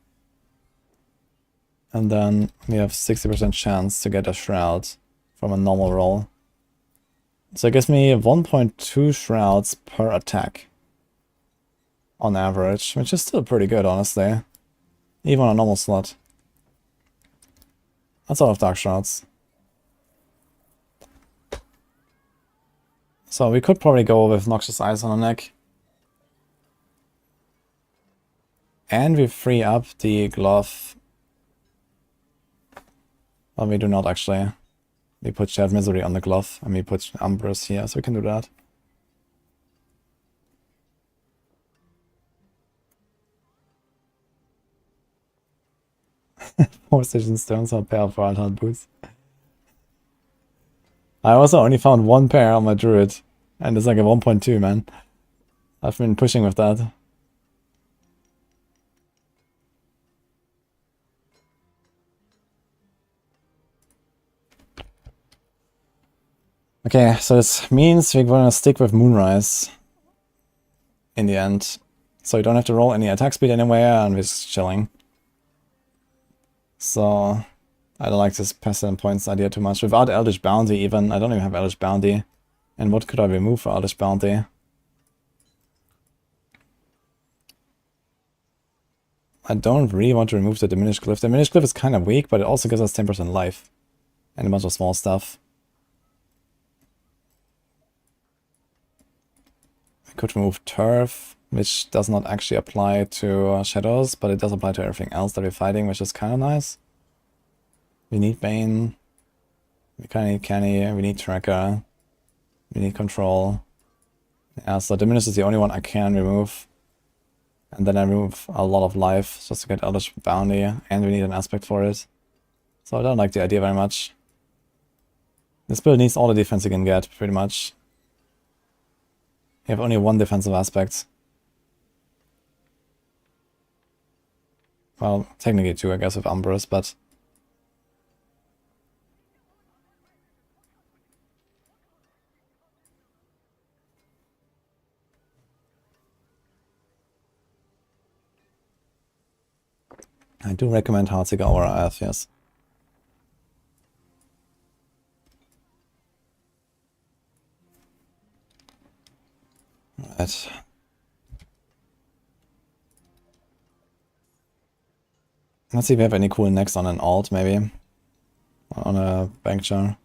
And then we have 60% chance to get a shroud from a normal roll. So it gives me 1.2 shrouds per attack. On average, which is still pretty good, honestly. Even on a normal slot. That's a lot of Dark Shrouds. So we could probably go with Noxious Eyes on the neck. And we free up the glove. Well, we do not actually. We put Shared Misery on the glove, and we put Umbers here, so we can do that. Four Stitching Stones or a pair of Wild Heart Boots. I also only found 1 pair on my Druid, and it's like a 1.2, man. I've been pushing with that. Okay, so this means we're gonna stick with Moonrise in the end. So you don't have to roll any attack speed anywhere, and we're just chilling. So I don't like this Pestilent points idea too much. Without Eldritch Bounty even, I don't even have Eldritch Bounty. And what could I remove for Eldritch Bounty? I don't really want to remove the Diminished Glyph. The Diminished Glyph is kind of weak, but it also gives us 10% life. And a bunch of small stuff. I could remove Turf, which does not actually apply to Shadows, but it does apply to everything else that we're fighting, which is kind of nice. We need Bane. We kind of need Canny. We need Tracker. We need Control. Yeah, so Diminish is the only one I can remove. And then I remove a lot of life just to get Eldritch Bounty, and we need an aspect for it. So I don't like the idea very much. This build needs all the defense you can get, pretty much. You have only 1 defensive aspect. Well, technically 2, I guess, with Umbros, but... I do recommend Heartsiger over Earth, yes. Right. Let's see if we have any cool necks on an alt, maybe. On a bank jar.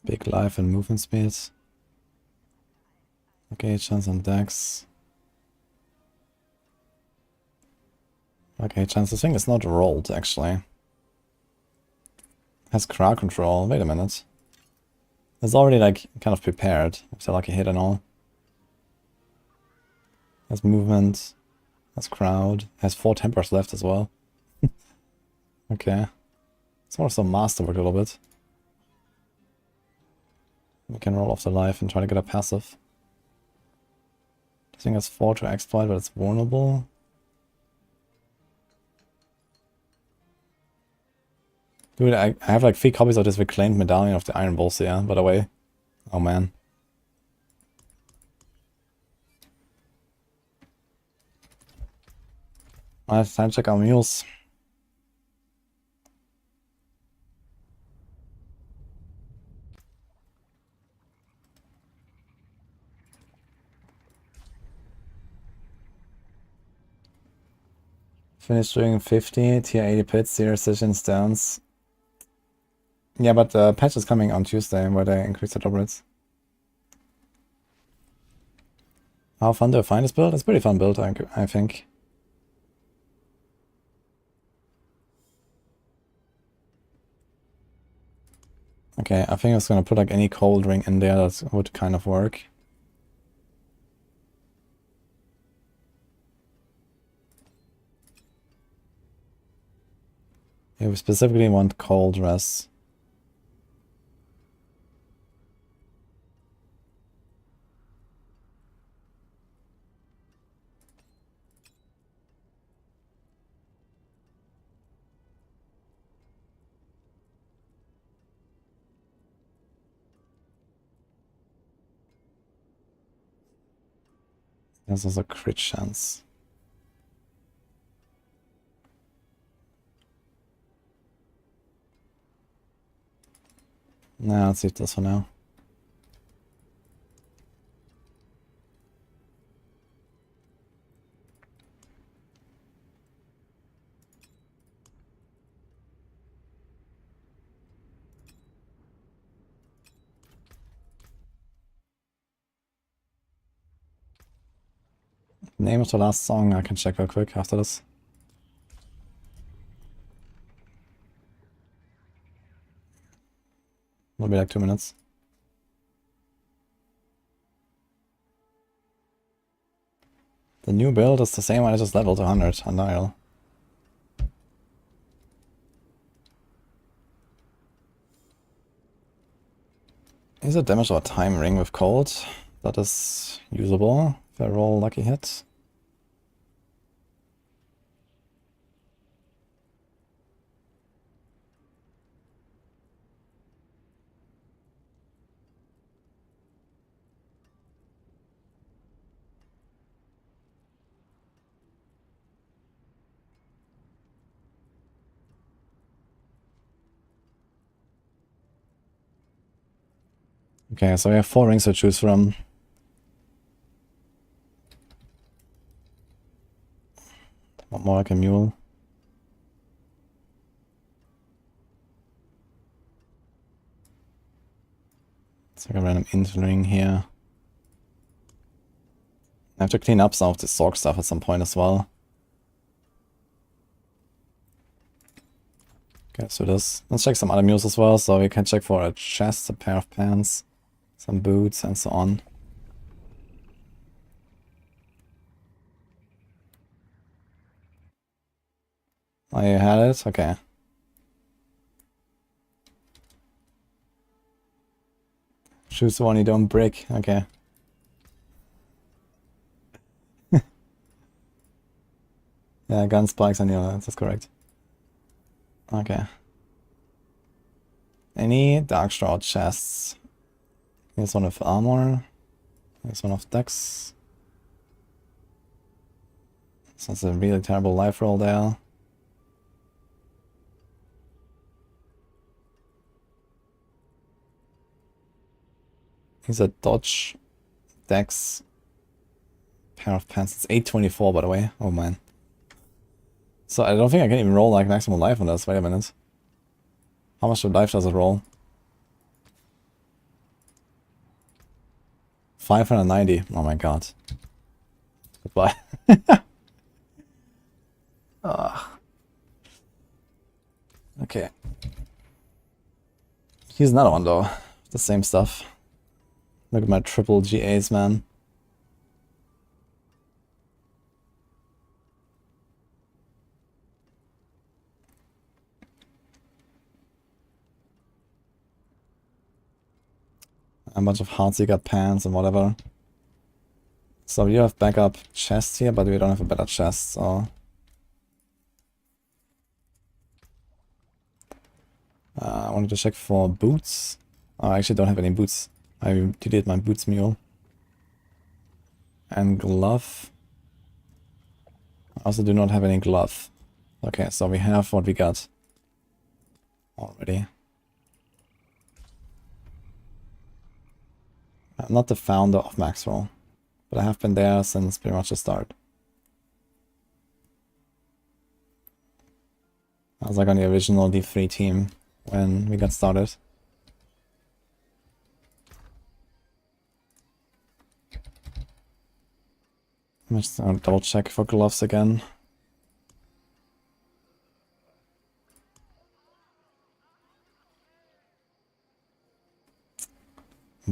Big life and movement speed. Okay, chance on decks. Okay, chance. The thing is not rolled, actually. Has crowd control. Wait a minute. It's already, like, kind of prepared. If they're like a hit and all. Has movement. Has crowd. Has 4 tempers left as well. Okay. It's more some masterwork a little bit. We can roll off the life and try to get a passive. I think it's 4 to exploit, but it's vulnerable. Dude, I have like 3 copies of this reclaimed medallion of the Iron Bulls here, by the way. Oh man. Alright, time to check our mules. Finish doing 50, tier 80 pits, 0 decisions, downs. Yeah, but the patch is coming on Tuesday where they increase the top rates. How fun to find this build? It's a pretty fun build, I think. Okay, I think I was gonna put like any cold ring in there that would kind of work. Yeah, we specifically want cold res. There's also a crit chance. Nah, let's leave this for now. Name of the last song I can check real quick after this. Will be like 2 minutes. The new build is the same one I just leveled to 100 on Nile. Is a damage or time ring with cold. That is usable if I roll lucky hit. Okay, so we have 4 rings to choose from. One more like a mule. It's like a random int ring here. I have to clean up some of the Sorc stuff at some point as well. Okay, let's do this. Let's check some other mules as well, so we can check for a chest, a pair of pants, some boots, and so on. Oh, you had it? Okay. Choose the one you don't break. Okay. Yeah, gun spikes on your that's correct. Okay. Any Darkstraw chests? Here's one with armor. There's one of Dex. So that's a really terrible life roll there. He's a dodge, Dex, pair of pants. It's 824 by the way. Oh man. So I don't think I can even roll like maximum life on this. Wait a minute. How much life does it roll? 590. Oh my god. Goodbye. Okay. Here's another one though. The same stuff. Look at my triple GAs, man. A bunch of Heartseeker pants and whatever. So you have backup chests here, but we don't have a better chest, so... I wanted to check for boots. Oh, I actually don't have any boots. I deleted my boots mule. And glove. I also do not have any glove. Okay, so we have what we got already. I'm not the founder of Maxwell, but I have been there since pretty much the start. I was like on the original D3 team when we got started. I'm just gonna double check for gloves again.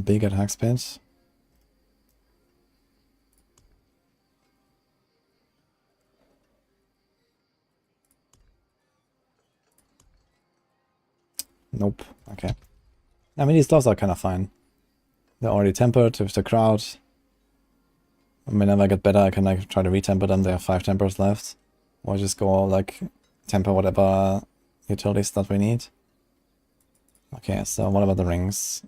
Big attack speed. Nope. Okay. I mean, these gloves are kind of fine. They're already tempered with the crowd. Whenever I get better, I can like try to retemper them. They have 5 tempers left. Or just go like temper whatever utilities that we need. Okay, so what about the rings?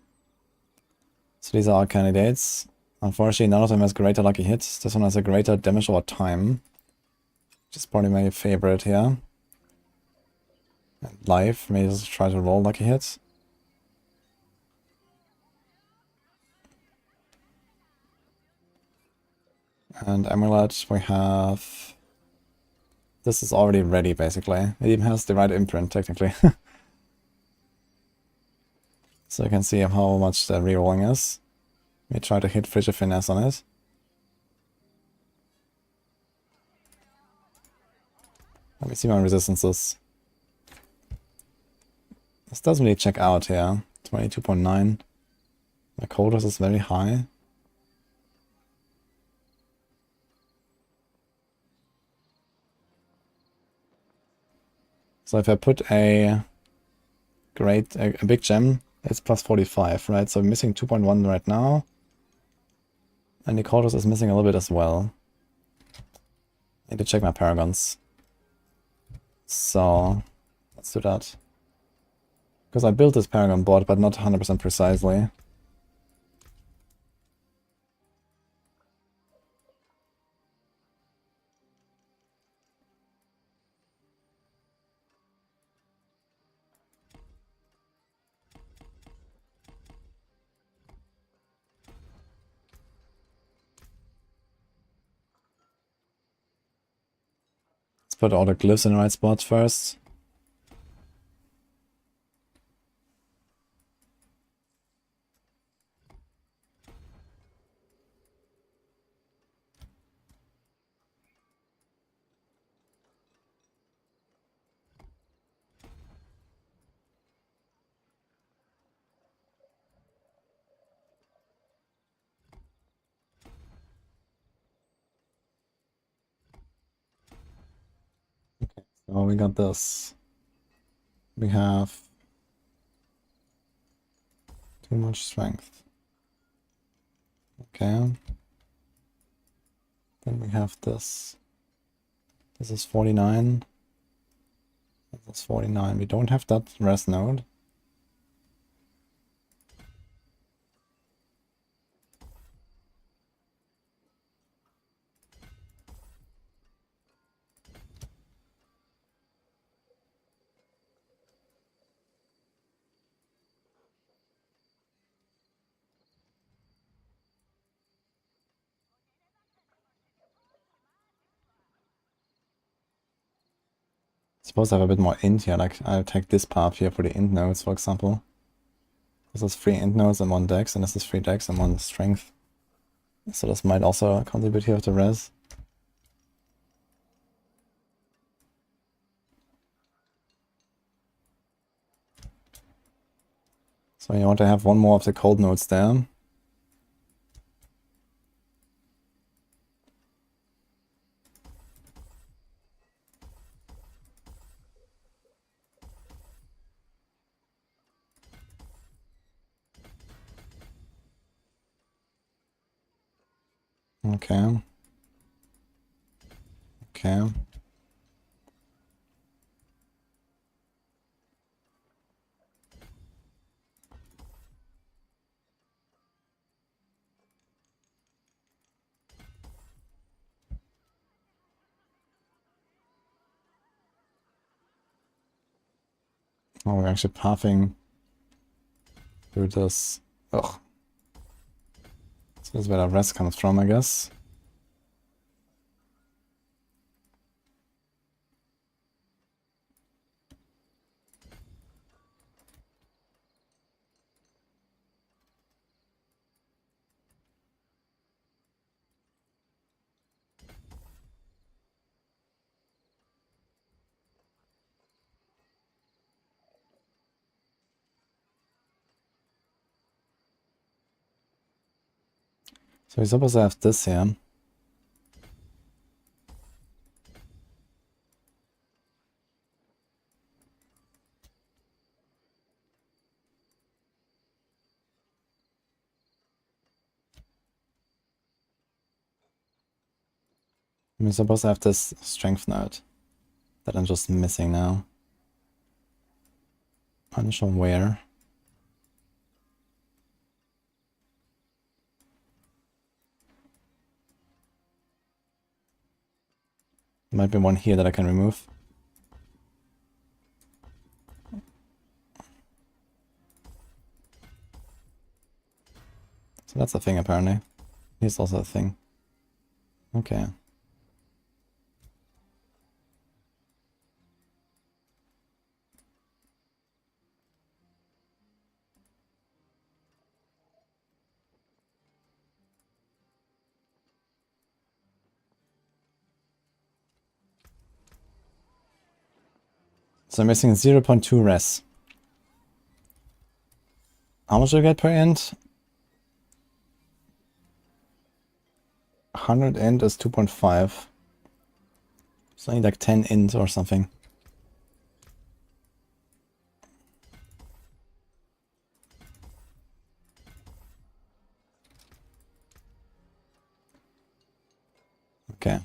So these are our candidates. Unfortunately, none of them has greater lucky hits. This one has a greater damage over time. Which is probably my favorite here. And life, maybe just try to roll lucky hits. And amulet, we have... This is already ready, basically. It even has the right imprint, technically. So you can see how much the rerolling is. Let me try to hit Frigid Finesse on it. Let me see my resistances. This doesn't really check out here. 22.9. My quotas is very high. So if I put a big gem, it's plus 45, right? So I'm missing 2.1 right now. And the quotas is missing a little bit as well. Need to check my paragons. So let's do that. Because I built this paragon board, but not 100% precisely. Let's put all the glyphs in the right spot first. So we got this. We have too much strength. Okay. Then we have this. This is 49. This is 49. We don't have that rest node. Suppose I have a bit more int here, like I'll take this path here for the int nodes, for example. This is 3 int nodes and 1 dex, and this is 3 dex and 1 strength. So this might also contribute here to res. So you want to have one more of the cold nodes there. Okay. Okay. Oh, we're actually pathing through this. Ugh. So this is where the rest comes from, I guess. So we're supposed to have this here. We're supposed to have this strength node that I'm just missing now. Unsure where. Might be one here that I can remove. So that's a thing apparently. Here's also a thing. Okay. So I'm missing 0.2 res. How much do I get per int? 100 int is 2.5. So I need like 10 int or something. Okay.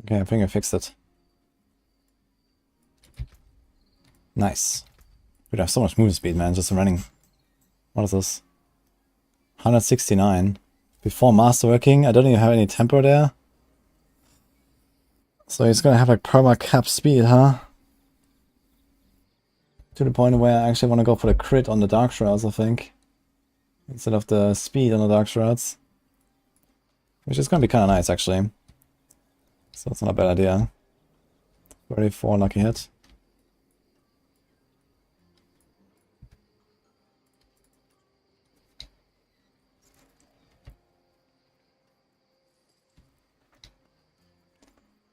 Okay, I think I fixed it. Nice. Dude, I have so much move speed, man, just running. What is this? 169. Before masterworking, I don't even have any tempo there. So he's gonna have like perma cap speed, huh? To the point where I actually want to go for the crit on the Dark Shrouds, I think. Instead of the speed on the Dark Shrouds. Which is gonna be kinda nice, actually. So it's not a bad idea. 34 lucky hit.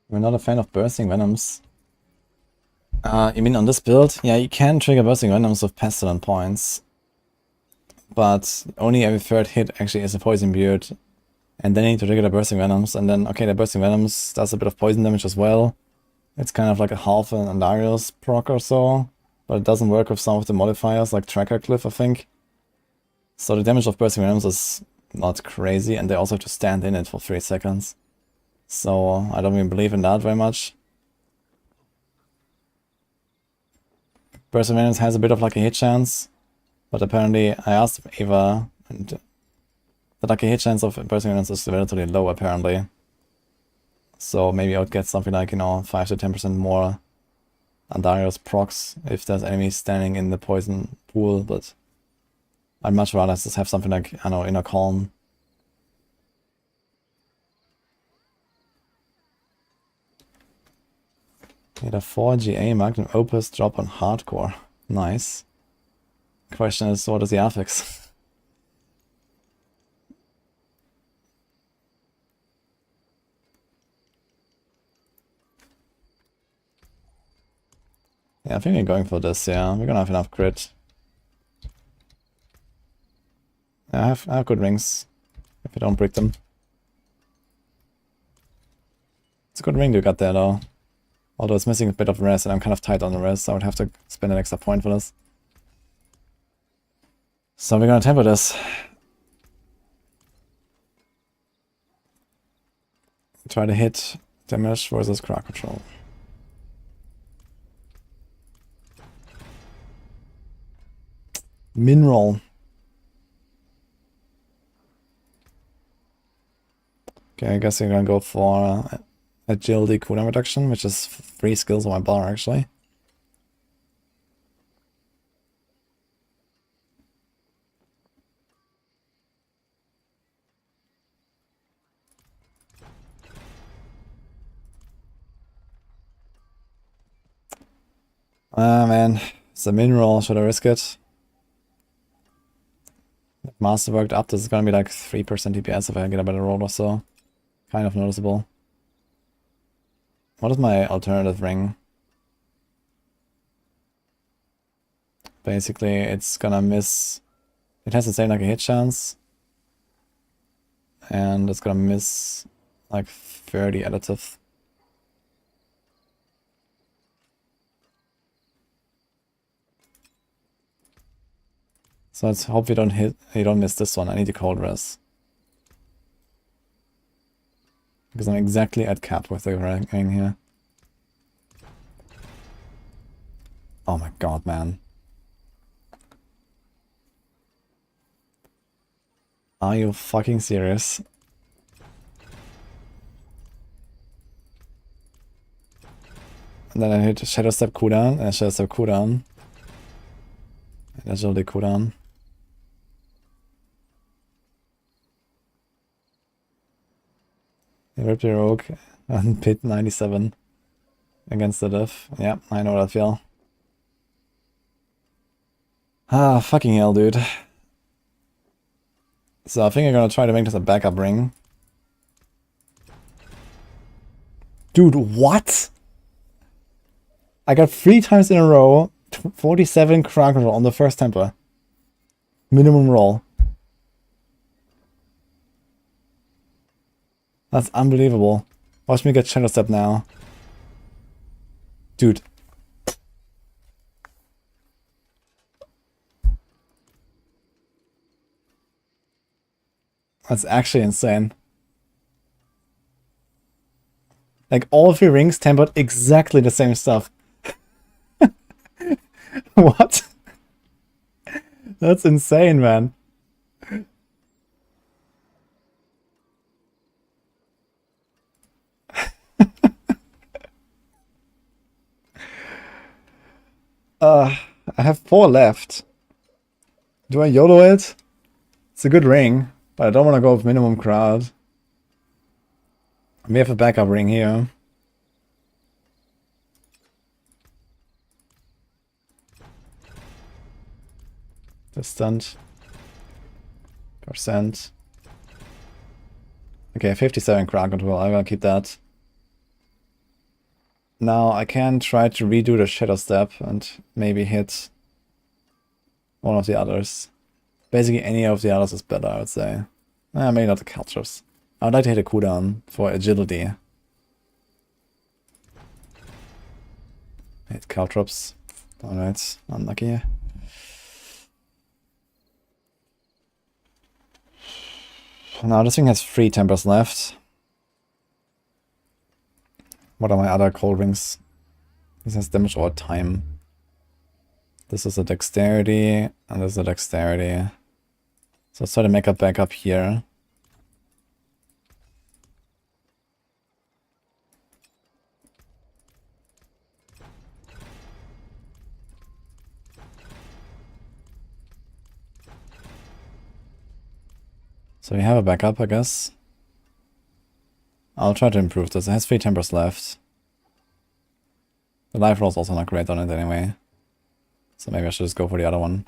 We're not a fan of bursting venoms. You mean on this build? Yeah, you can trigger bursting venoms with pestilent points. But only every third hit actually is a poison beard. And then you need to trigger the bursting venoms. And then, okay, the bursting venoms does a bit of poison damage as well. It's kind of like a half an Andariel's proc or so. But it doesn't work with some of the modifiers, like Tracker Cliff, I think. So the damage of bursting venoms is not crazy, and they also have to stand in it for 3 seconds. So I don't even believe in that very much. Perseverance has a bit of like a hit chance, but apparently I asked Eva, and the like a hit chance of Perseverance is relatively low apparently. So maybe I would get something like, you know, 5 to 10% more Andarios procs if there's enemies standing in the poison pool, but I'd much rather just have something like, I don't know, Inner Calm. Get a 4 GA Magnum Opus drop on Hardcore. Nice. Question is, what is the affix? Yeah, I think we're going for this, yeah. We're gonna have enough crit. Yeah, I have good rings, if you don't break them. It's a good ring you got there, though. Although it's missing a bit of res, and I'm kind of tight on the res, so I would have to spend an extra point for this. So we're gonna tempo this. Try to hit damage versus crowd control. Mineral. Okay, I guess we're gonna go for agility cooldown reduction, which is 3 skills on my bar actually. Ah man, it's a mineral, should I risk it? If Master worked up, this is gonna be like 3% DPS if I get a better roll or so. Kind of noticeable. What is my alternative ring? Basically, it's gonna miss... It has the same like a hit chance. And it's gonna miss like 30 additive. So let's hope you don't miss this one. I need to cold res. Because I'm exactly at cap with the ranking here. Oh my god, man. Are you fucking serious? And then I hit Shadow Step cooldown, and Shadow Step cooldown. And Agility cooldown. Rip the Rogue and Pit 97 against the diff. Yeah, I know what I feel. Ah, fucking hell, dude. So I think I'm gonna try to make this a backup ring. Dude, what? I got 3 times in a row 47 crowd control on the first temper. Minimum roll. That's unbelievable. Watch me get Shadow Step now. Dude. That's actually insane. Like, all 3 rings tempered exactly the same stuff. What? That's insane, man. I have 4 left. Do I YOLO it? It's a good ring, but I don't want to go with minimum crowd. We have a backup ring here. Distant. Percent. Okay, 57 crowd control. I'm gonna keep that. Now I can try to redo the Shadow Step and maybe hit one of the others. Basically any of the others is better, I would say. Maybe not the Caltrops. I would like to hit a cooldown for agility. Hit Caltrops. Alright, unlucky. Now this thing has 3 tempers left. What are my other cold rings? This has damage over time. This is a dexterity, and this is a dexterity. So let's try to make a backup here. So we have a backup, I guess. I'll try to improve this. It has 3 tempers left. The life roll is also not great on it anyway. So maybe I should just go for the other one.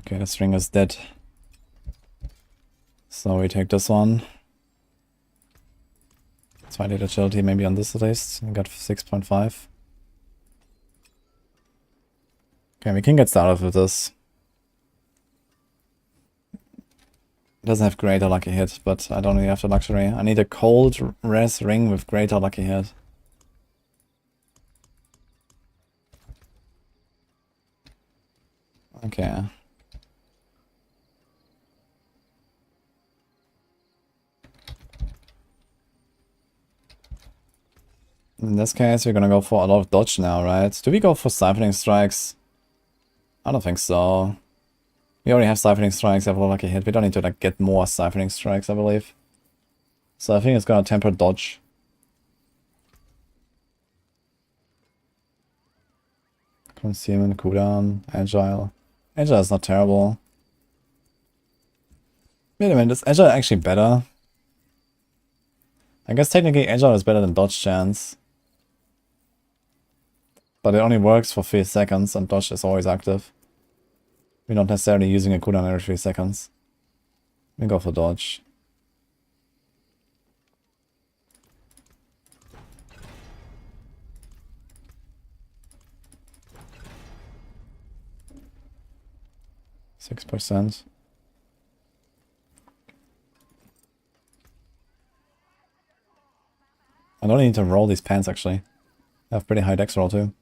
Okay, the string is dead. So we take this one. Let's find the agility maybe on this at least. We got 6.5. Okay, we can get started with this. It doesn't have greater lucky hit, but I don't really have the luxury. I need a cold res ring with greater lucky hit. Okay. In this case, we're gonna go for a lot of dodge now, right? Do we go for siphoning strikes? I don't think so. We already have siphoning strikes, have a lucky hit. We don't need to like get more siphoning strikes, I believe. So I think it's gonna temper dodge. Concealment, cooldown, agile. Agile is not terrible. Wait a minute, is agile actually better? I guess technically agile is better than dodge chance. But it only works for 3 seconds and dodge is always active. We're not necessarily using a cooldown every 3 seconds. We go for dodge. %. I don't need to roll these pants actually. I have pretty high dex roll too.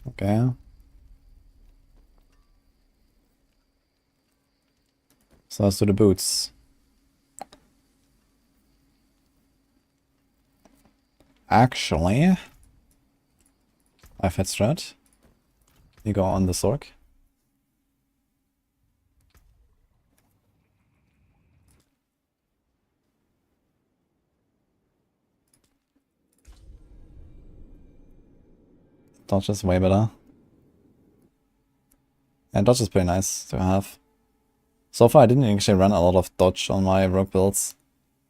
Okay. So let's do the boots. Actually, I've had strat. You go on the Sorc. Dodge is way better. And dodge is pretty nice to have. So far I didn't actually run a lot of dodge on my rogue builds.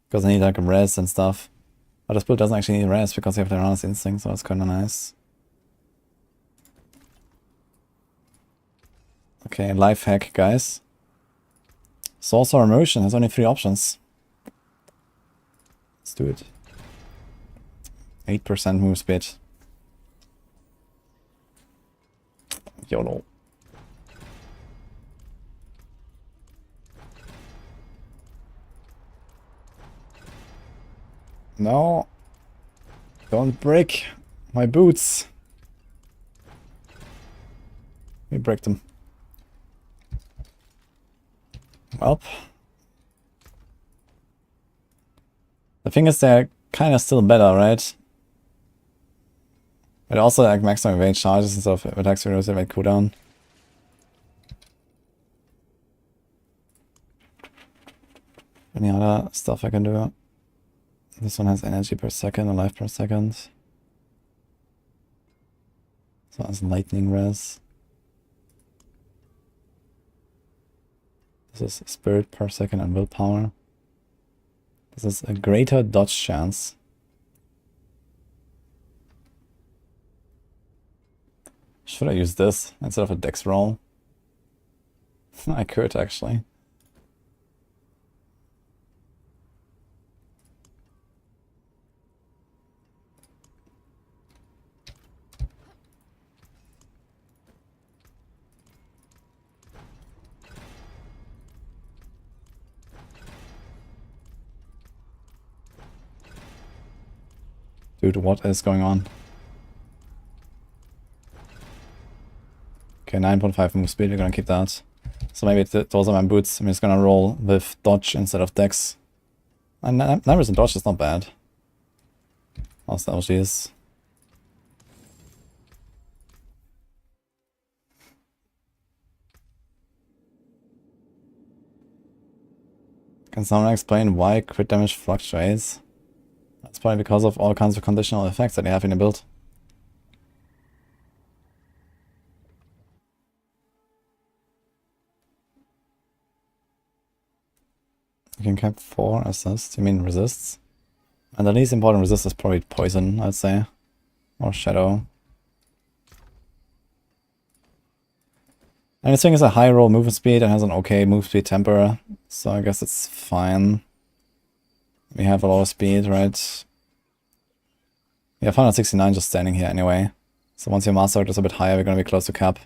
Because I need like res and stuff. But this build doesn't actually need res because you have the runner's instinct, so that's kinda nice. Okay, life hack guys. Sorcerer Motion has only 3 options. Let's do it. 8% move speed. YOLO. No. Don't break my boots. We break them. Well. The thing is they're kind of still better, right? But also like maximum range charges instead of attacks reduce evade cooldown. Any other stuff I can do? This one has energy per second and life per second. This one has lightning res. This is spirit per second and willpower. This is a greater dodge chance. Should I use this instead of a dex roll? I could actually. Dude, what is going on? Okay, 9.5 move speed, we're gonna keep that. So maybe those are my boots. I'm just gonna roll with dodge instead of dex. And 9% dodge is not bad. Also, oh jeez. Can someone explain why crit damage fluctuates? That's probably because of all kinds of conditional effects that you have in your build. You can cap 4 assist, you mean resists? And the least important resist is probably poison, I'd say. Or shadow. And this thing is a high roll movement speed and has an okay move speed temper, so I guess it's fine. We have a lot of speed, right? We have 169 just standing here anyway. So once your master is a bit higher, we're gonna be close to cap.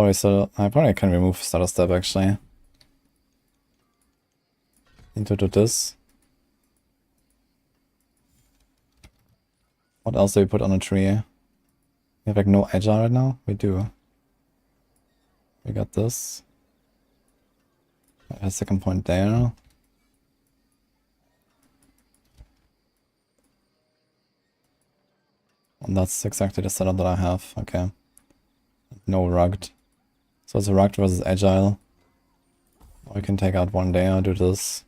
I probably can remove Stutter Step actually. Into this. What else do we put on a tree? We have like no agile right now? We do. We got this. A second point there. And that's exactly the setup that I have. Okay. No rugged. So it's a rugged versus agile. Or we can take out one there, do this.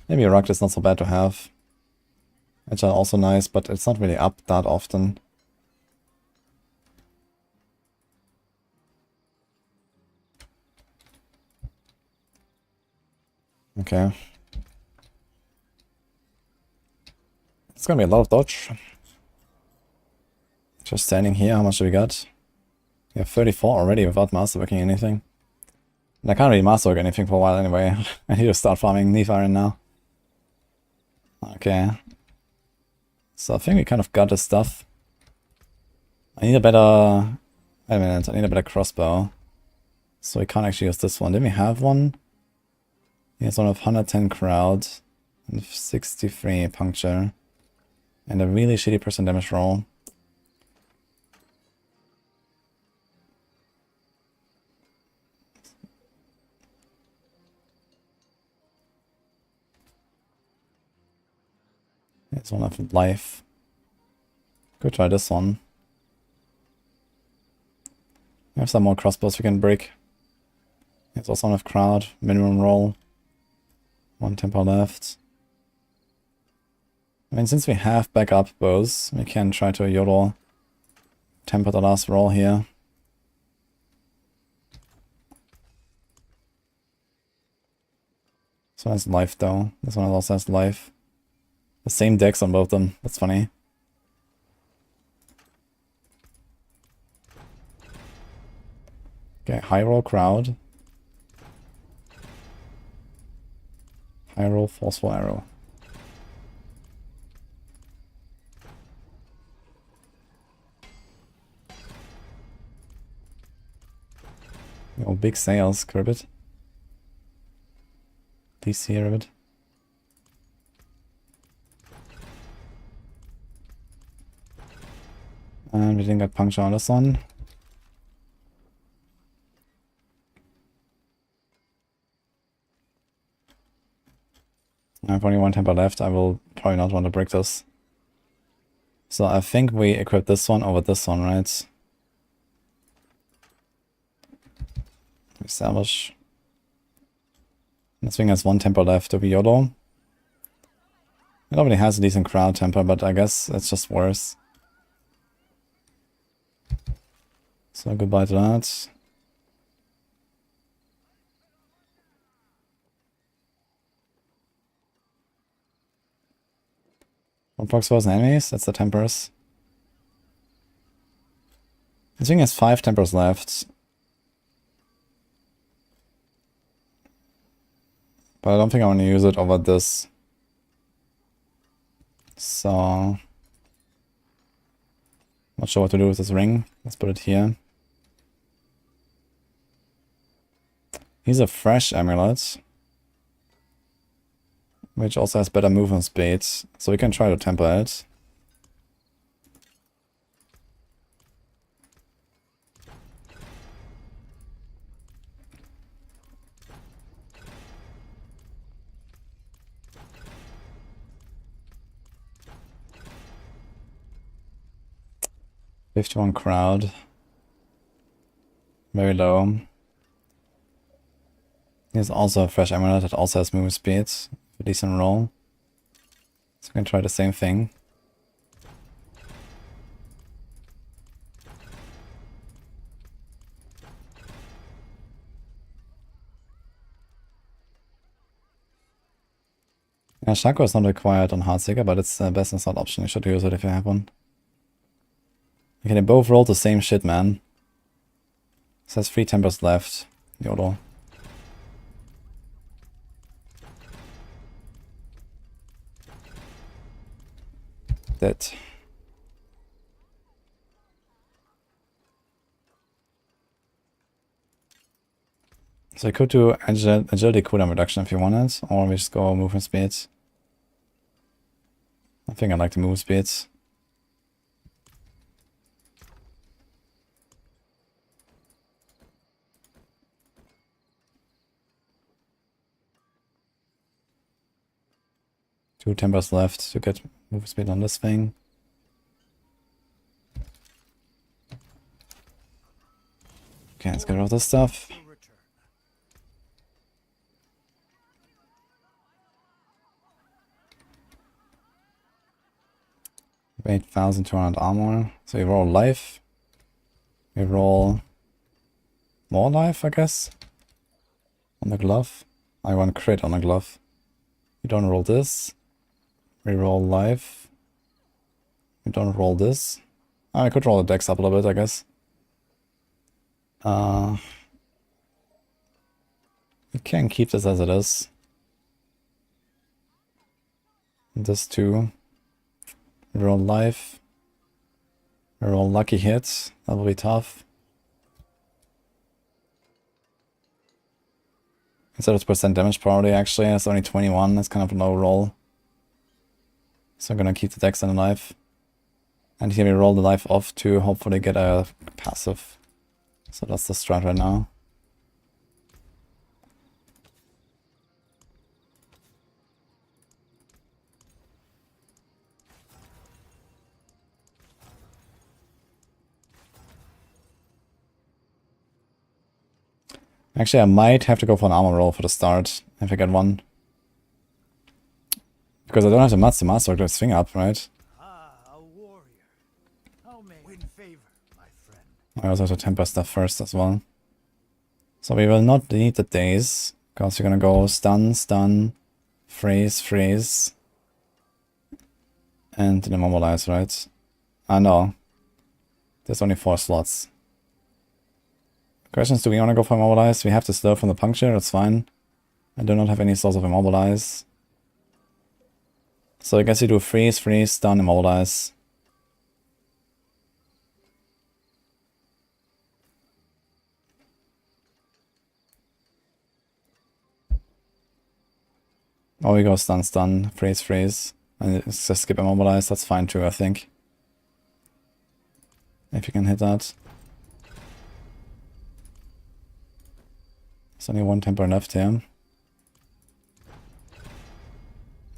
Maybe a rugged is not so bad to have. Agile also nice, but it's not really up that often. Okay. It's gonna be a lot of dodge. Just standing here, how much do we got? We have 34 already without masterworking anything. And I can't really masterwork anything for a while anyway. I need to start farming Neef Iron now. Okay. So I think we kind of got this stuff. I need a better... Wait a minute, I need a better crossbow. So we can't actually use this one. Didn't we have one? Here's one of 110 crowd. And 63 puncture. And a really shitty percent damage roll. Here's one of life. Go try this one. We have some more crossbows we can break. Here's also one of crowd. Minimum roll. 1 tempo left. I mean, since we have backup bows, we can try to YOLO temper the last roll here. This one has life though. This one also has life. The same decks on both of them. That's funny. Okay, high roll crowd. High roll forceful arrow. Oh, big sails, Cribbit. Please here a bit. And we didn't get puncture on this one. I have only 1 temper left. I will probably not want to break this. So I think we equip this one over this one, right? Establish. This thing has 1 temper left to be YOLO. It already has a decent crowd temper, but I guess it's just worse. So goodbye to that. What procs was enemies? That's the tempers. This thing has 5 tempers left. But I don't think I want to use it over this. So... not sure what to do with this ring. Let's put it here. He's a fresh amulet. which also has better movement speed, so we can try to temper it. $51 crowd. Very low. Here's also a fresh amulet that also has movement speed. A decent roll. So we can try the same thing. Yeah, Shaco is not required on Heartseeker, but it's the best installed option. You should use it if you have one. Okay, they both rolled the same shit, man. It says 3 tempers left. YOLO. Dead. So I could do agility cooldown reduction if you wanted, or we just go movement speed. I think I like the move speeds. Two tempers left to get move speed on this thing. Okay, let's get rid of this stuff. 8,200 armor. So we roll life. We roll more life, I guess. On the glove. I want crit on the glove. We don't roll this. We roll life. We don't roll this. I could roll the dex up a little bit, I guess. We can keep this as it is. This too. We roll life. We roll lucky hits. That will be tough. Instead of percent damage probably actually, it's only 21. That's kind of a low roll. So I'm gonna keep the dex and the life. And here we roll the life off to hopefully get a passive. So that's the strat right now. Actually, I might have to go for an armor roll for the start, if I get one. Because I don't have the mats to master this thing up, right? Ah, a warrior. How may win favor, my friend? I also have to temper stuff first as well. So we will not need the days, because you're gonna go stun, stun, freeze, freeze, and then immobilize, right? No. There's only 4 slots. Questions, do we want to go for immobilize? We have to slow from the puncture, that's fine. I do not have any slots of immobilize. So I guess you do freeze, freeze, stun, immobilize. Or we go stun, stun, freeze, freeze. And it's just skip immobilize, that's fine too, I think. If you can hit that. There's only 1 temper left here.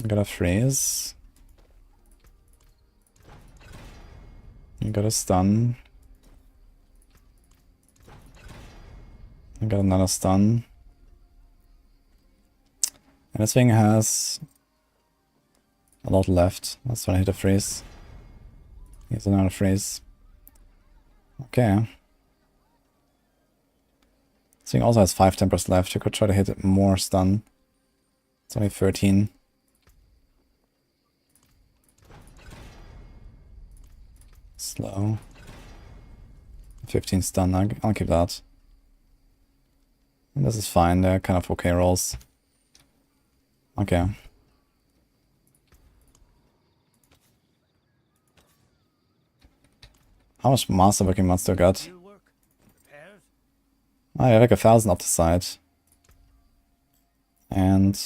I got a freeze. You got a stun. I got another stun. And this thing has a lot left. That's when I hit a freeze. Here's another freeze. Okay. This thing also has 5 tempers left. You could try to hit more stun. It's only 13. Slow. 15 stun. I'll keep that. And this is fine. They're kind of okay rolls. Okay. How much masterworking monster got? I have like 1,000 up the side. And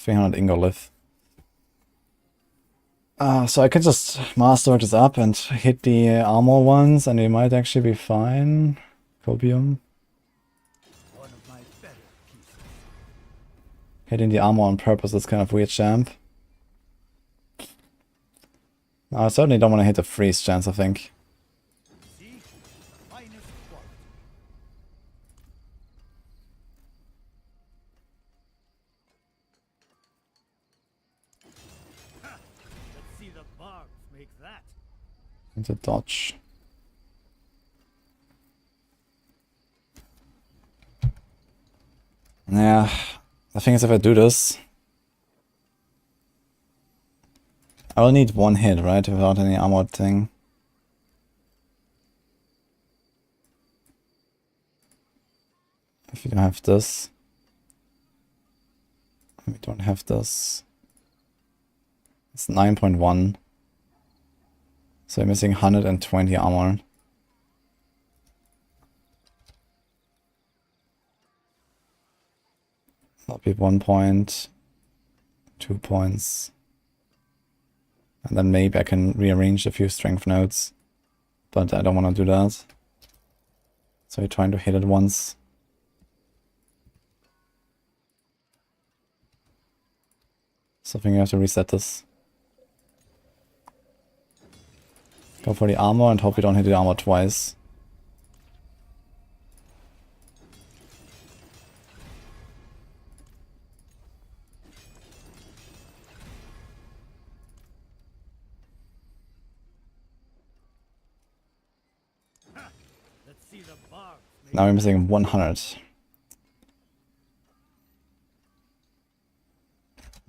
300 ingolith. So I could just master this up and hit the armor ones, and we might actually be fine. Copium. One of my better pieces. Hitting the armor on purpose is kind of weird, champ. I certainly don't want to hit the freeze chance, I think. See? The finest quality. Ha! Let's see the Barbs make that. Into dodge. Yeah, the thing is, if I do this, I will need one hit, right, without any armored thing. If you don't have this. We don't have this. It's 9.1. So I'm missing 120 armor. That'll be 1 point, 2 points. And then maybe I can rearrange a few strength nodes. But I don't want to do that. So you're trying to hit it once. So I think you have to reset this. Go for the armor and hope you don't hit the armor twice. Let's see the Barbs make Now we're missing 100.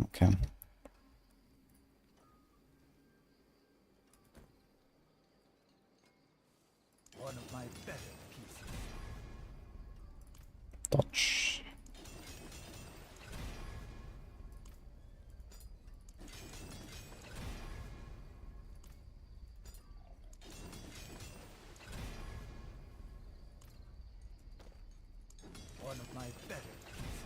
Okay. one of my better pieces. Dodge. One of my better pieces.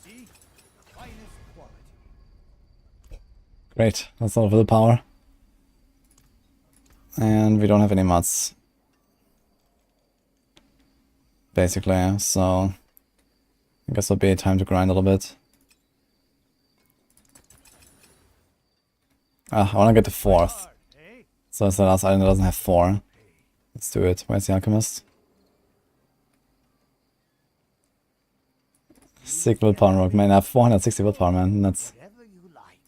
See? The finest quality. Great, that's all willpower. And we don't have any mats. Basically, so I guess it'll be time to grind a little bit. I want to get the 4th. Eh? So it's the last item that doesn't have 4. Let's do it. Where's the alchemist? 6 willpower rogue. Man, I have 460 willpower, man. That's... Whatever you like.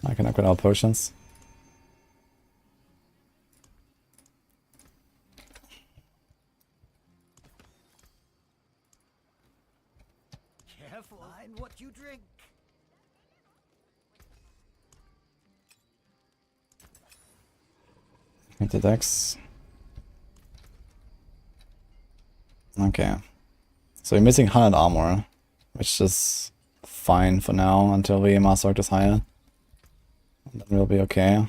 I can upgrade our potions. Careful. Mind what you drink. Hit the dex. Okay. So we're missing 100 armor, which is fine for now until we master this higher. And then we'll be okay.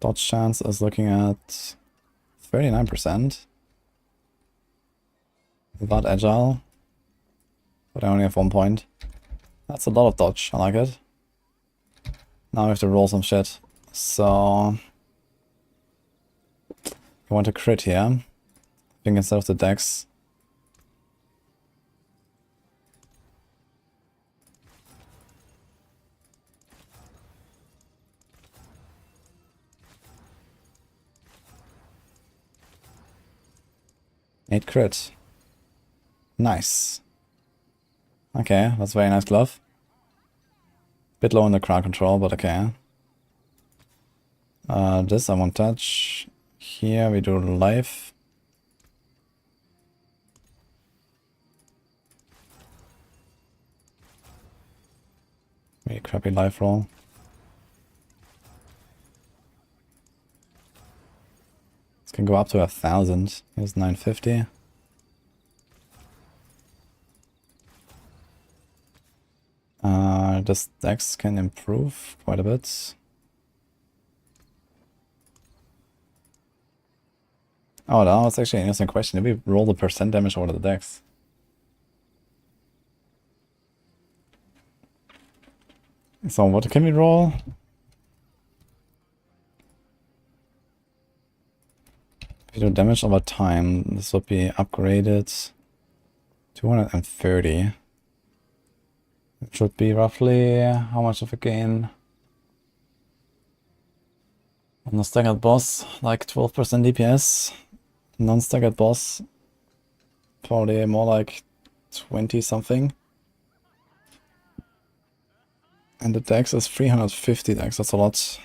Dodge chance is looking at 39%. Without agile. But I only have 1 point. That's a lot of dodge, I like it. Now we have to roll some shit. So... I want to crit here. I think instead of the dex. Eight crit. Nice. Okay, that's very nice glove. Bit low in the crowd control, but okay. This I won't touch. Here we do life. Really crappy life roll. This can go up to 1,000. Here's 950. this dex can improve quite a bit. Oh, now it's actually an interesting question. Did we roll the percent damage over the dex? So what can we roll? If you do damage over time, this would be upgraded 230. It should be roughly how much of a gain? On the staggered boss, like 12% DPS. Non-staggered boss, probably more like 20 something. And the dex is 350 dex, that's a lot.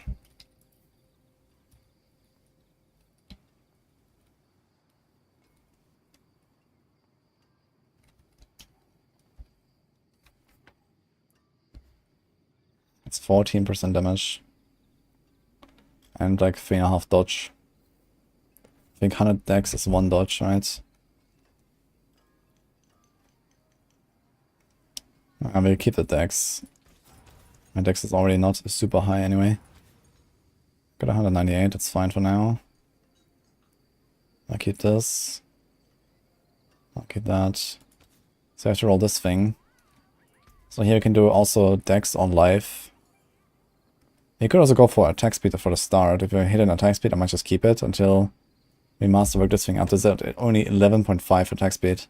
It's 14% damage. And like 3.5 dodge. I think 100 dex is 1 dodge, right? I will keep the dex. My dex is already not super high anyway. Got 198, that's fine for now. I'll keep this. I'll keep that. So I have to roll this thing. So here we can do also dex on life. You could also go for attack speed for the start. If you hit an attack speed, I might just keep it until we masterwork this thing up. There's only 11.5 attack speed.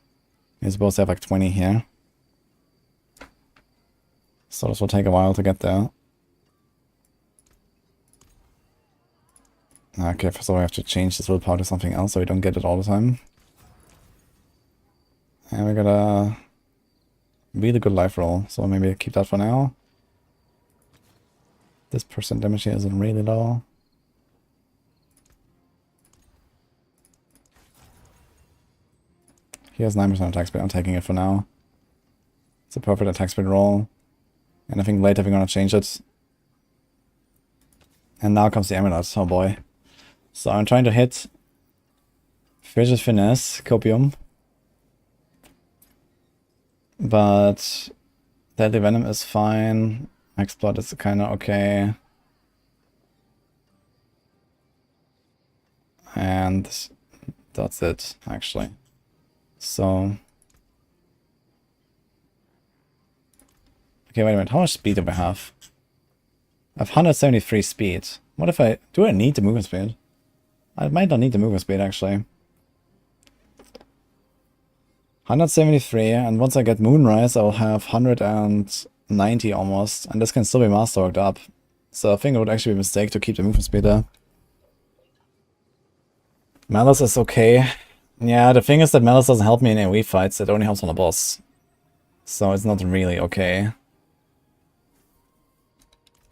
You're supposed to have like 20 here. So this will take a while to get there. Okay, so we have to change this willpower to something else so we don't get it all the time. And we got a really good life roll, so maybe keep that for now. This percent damage here isn't really low. He has 9% attack speed, I'm taking it for now. It's a perfect attack speed roll. And I think later we're gonna change it. And now comes the amulet, oh boy. So I'm trying to hit Frigid Finesse, Copium. But Deadly Venom is fine. Exploit is kinda okay. And that's it, actually. So... Okay, wait a minute, how much speed do I have? I have 173 speed. What if I... Do I need the movement speed? I might not need the movement speed, actually. 173, and once I get Moonrise, I'll have 190 almost, and this can still be masterworked up. So I think it would actually be a mistake to keep the movement speed there. Malice is okay. Yeah, the thing is that Malice doesn't help me in AoE fights, it only helps on the boss. So it's not really okay.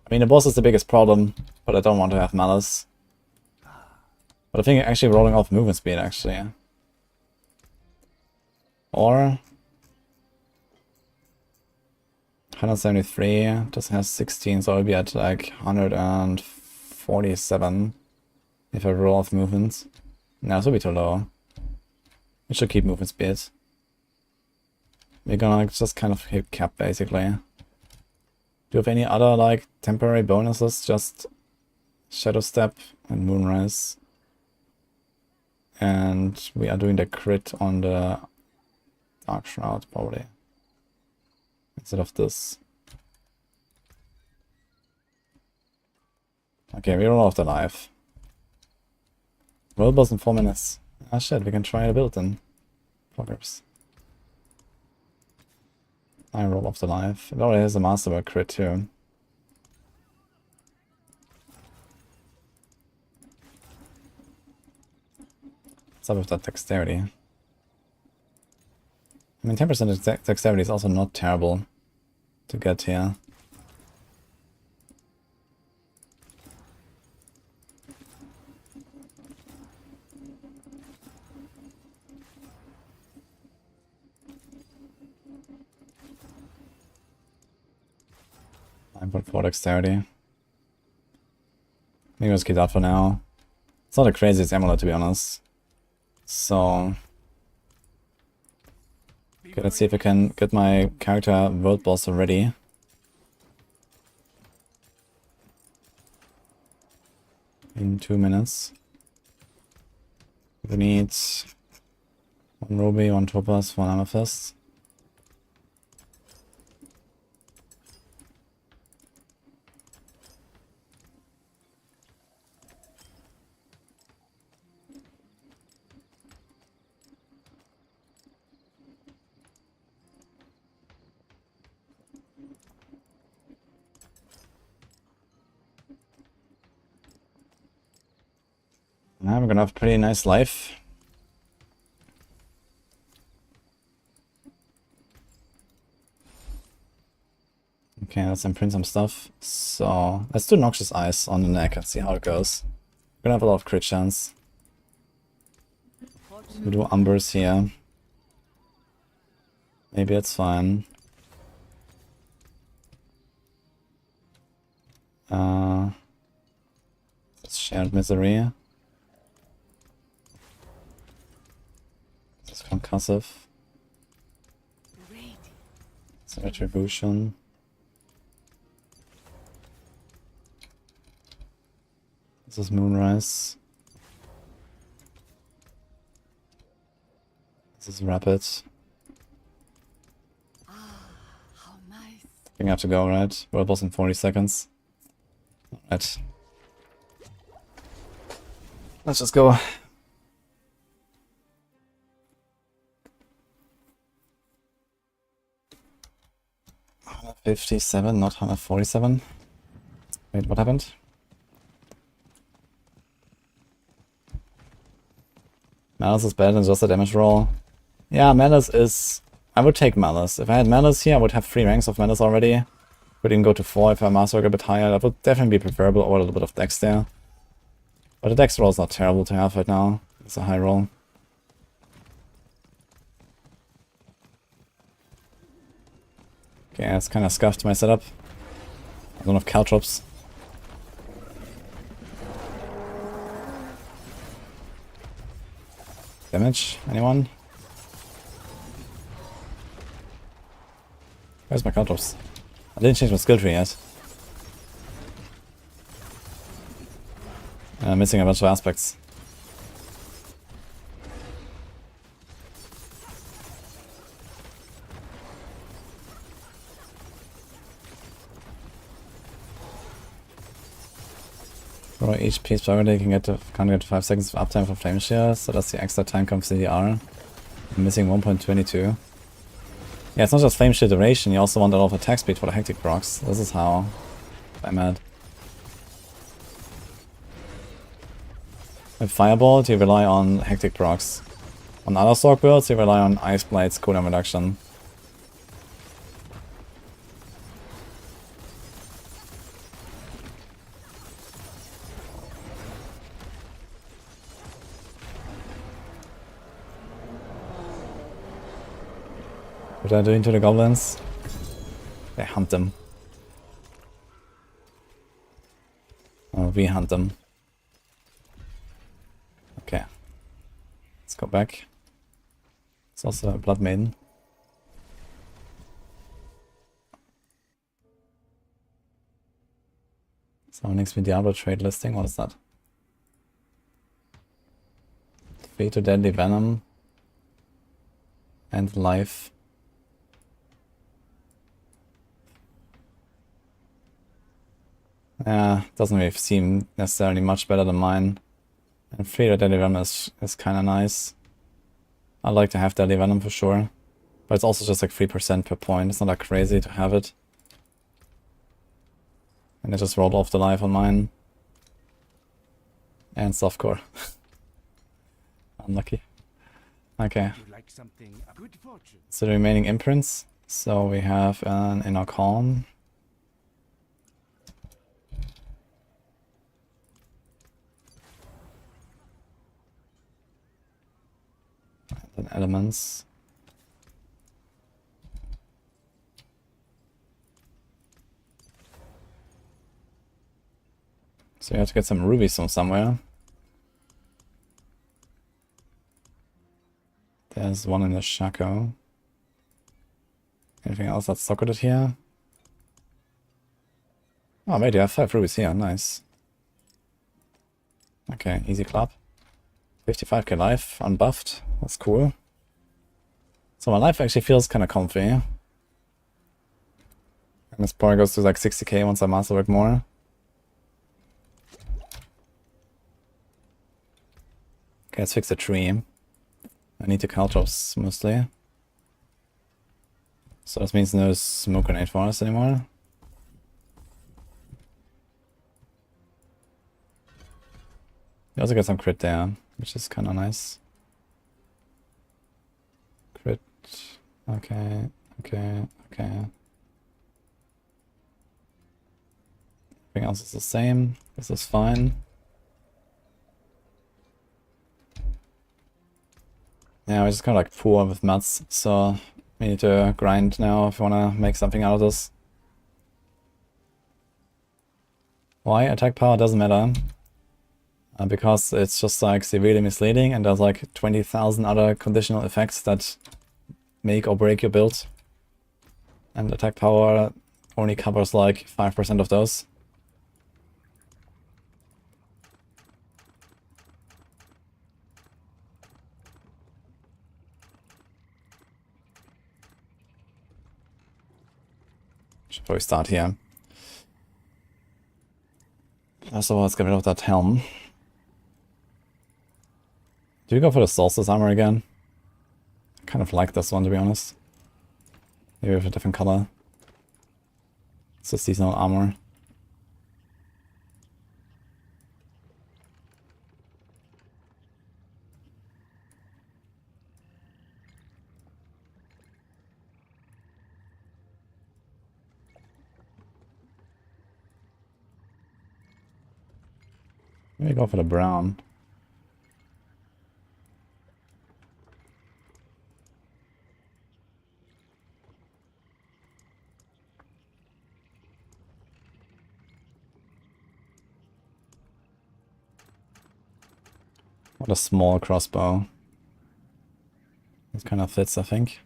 I mean, the boss is the biggest problem, but I don't want to have Malice. But I think actually rolling off movement speed, actually. Or... 173, this has 16, so I'll be at like 147 if I roll off movements. No, this will be too low. We should keep movement speed. We're gonna like just kind of hit cap basically. Do you have any other like temporary bonuses? Just Shadow Step and Moonrise. And we are doing the crit on the Dark Shroud probably. Instead of this. Okay, we roll off the life. World boss in 4 minutes. Ah shit, we can try the build then. Progress. I roll off the life. It already has a masterwork crit too. What's up with that dexterity? I mean, 10% dexterity is also not terrible to get here. .4 dexterity. Maybe let's keep that for now. It's not the craziest amulet to be honest. So... Okay, let's see if I can get my character world boss already. in 2 minutes. We need 1 ruby, 1 topaz, 1 amethyst. I'm gonna have a pretty nice life. Okay, let's imprint some stuff. So, let's do Noxious Eyes on the neck and see how it goes. We're gonna have a lot of crit chance. We do Umbers here. Maybe it's fine. It's Shared Misery. It's Concussive. It's Retribution. This is Moonrise. This is Rapid. How nice. I think I have to go, right? World boss in 40 seconds. Alright. Let's just go. 157, not 147. Wait, what happened? Malice is better than just a damage roll. Yeah, Malice is... I would take Malice. If I had Malice here, I would have 3 ranks of Malice already. Could even go to 4 if I master a bit higher. That would definitely be preferable over a little bit of Dex there. But the Dex roll is not terrible to have right now. It's a high roll. Okay, it's kind of scuffed my setup. I don't have caltrops. Damage? Anyone? Where's my caltrops? I didn't change my skill tree yet. I'm missing a bunch of aspects. For each piece per day can get to 5 seconds of uptime for flame share, so that's the extra time comes CDR. I'm missing 1.22. Yeah, it's not just flame share duration, you also want a lot of attack speed for the hectic procs. This is how I'm mad. With Firebolt, you rely on hectic procs. On other Sorc builds, you rely on Ice Blade's cooldown reduction. What are they doing to the goblins? They hunt them. Or we hunt them. Okay. Let's go back. It's also a Blood Maiden. Someone needs me Diablo trade listing. What is that? 3 to Deadly Venom. And Life. Yeah, doesn't really seem necessarily much better than mine. And 3 to Deadly Venom is kinda nice. I'd like to have Deadly Venom for sure. But it's also just like 3% per point. It's not that crazy to have it. And I just rolled off the life on mine. And softcore. Unlucky. Okay. Like something good fortune. So the remaining imprints. So we have an Inner Calm. And elements. So you have to get some rubies from somewhere. There's one in the Shaco. Anything else that's socketed here? Oh, wait, you have 5 rubies here, nice. Okay, easy clap. 55k life, unbuffed. That's cool. So my life actually feels kind of comfy. And this probably goes to like 60k once I masterwork more. Okay, let's fix the tree. I need to caltrops mostly. So this means no smoke grenade for us anymore. You also get some crit there, which is kind of nice. Crit. Okay, okay, okay. Everything else is the same. This is fine. Yeah, we're just kind of like poor with mats, so we need to grind now if we want to make something out of this. Why? Attack power doesn't matter. Because it's just like severely misleading and there's like 20,000 other conditional effects that make or break your build. And attack power only covers like 5% of those. Should probably start here. First of all, let's get rid of that helm. Do we go for the solstice armor again? I kind of like this one, to be honest. Maybe with a different color. It's a seasonal armor. Maybe go for the brown. What a small crossbow. This kind of fits, I think.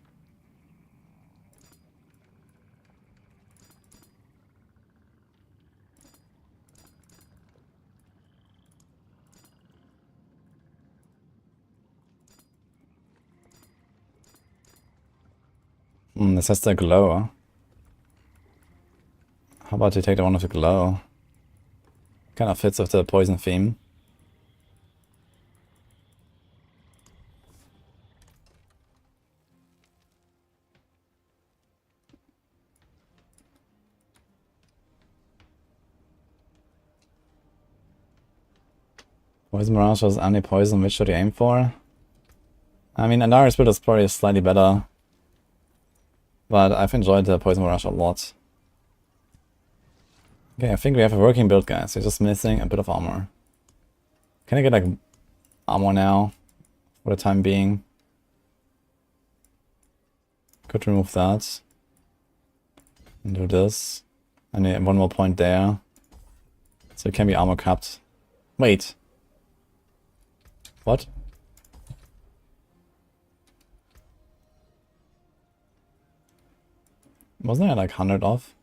This has the glow. How about you take the one with the glow? Kind of fits with the poison theme. Poison Mirage is anti-poison, which should you aim for? I mean, Andari's build is probably slightly better. But I've enjoyed the Poison Mirage a lot. Okay, I think we have a working build, guys. We're just missing a bit of armor. Can I get like armor now? For the time being. Could remove that. And do this. And then one more point there. So it can be armor capped. Wait. What? Wasn't I like 100 off?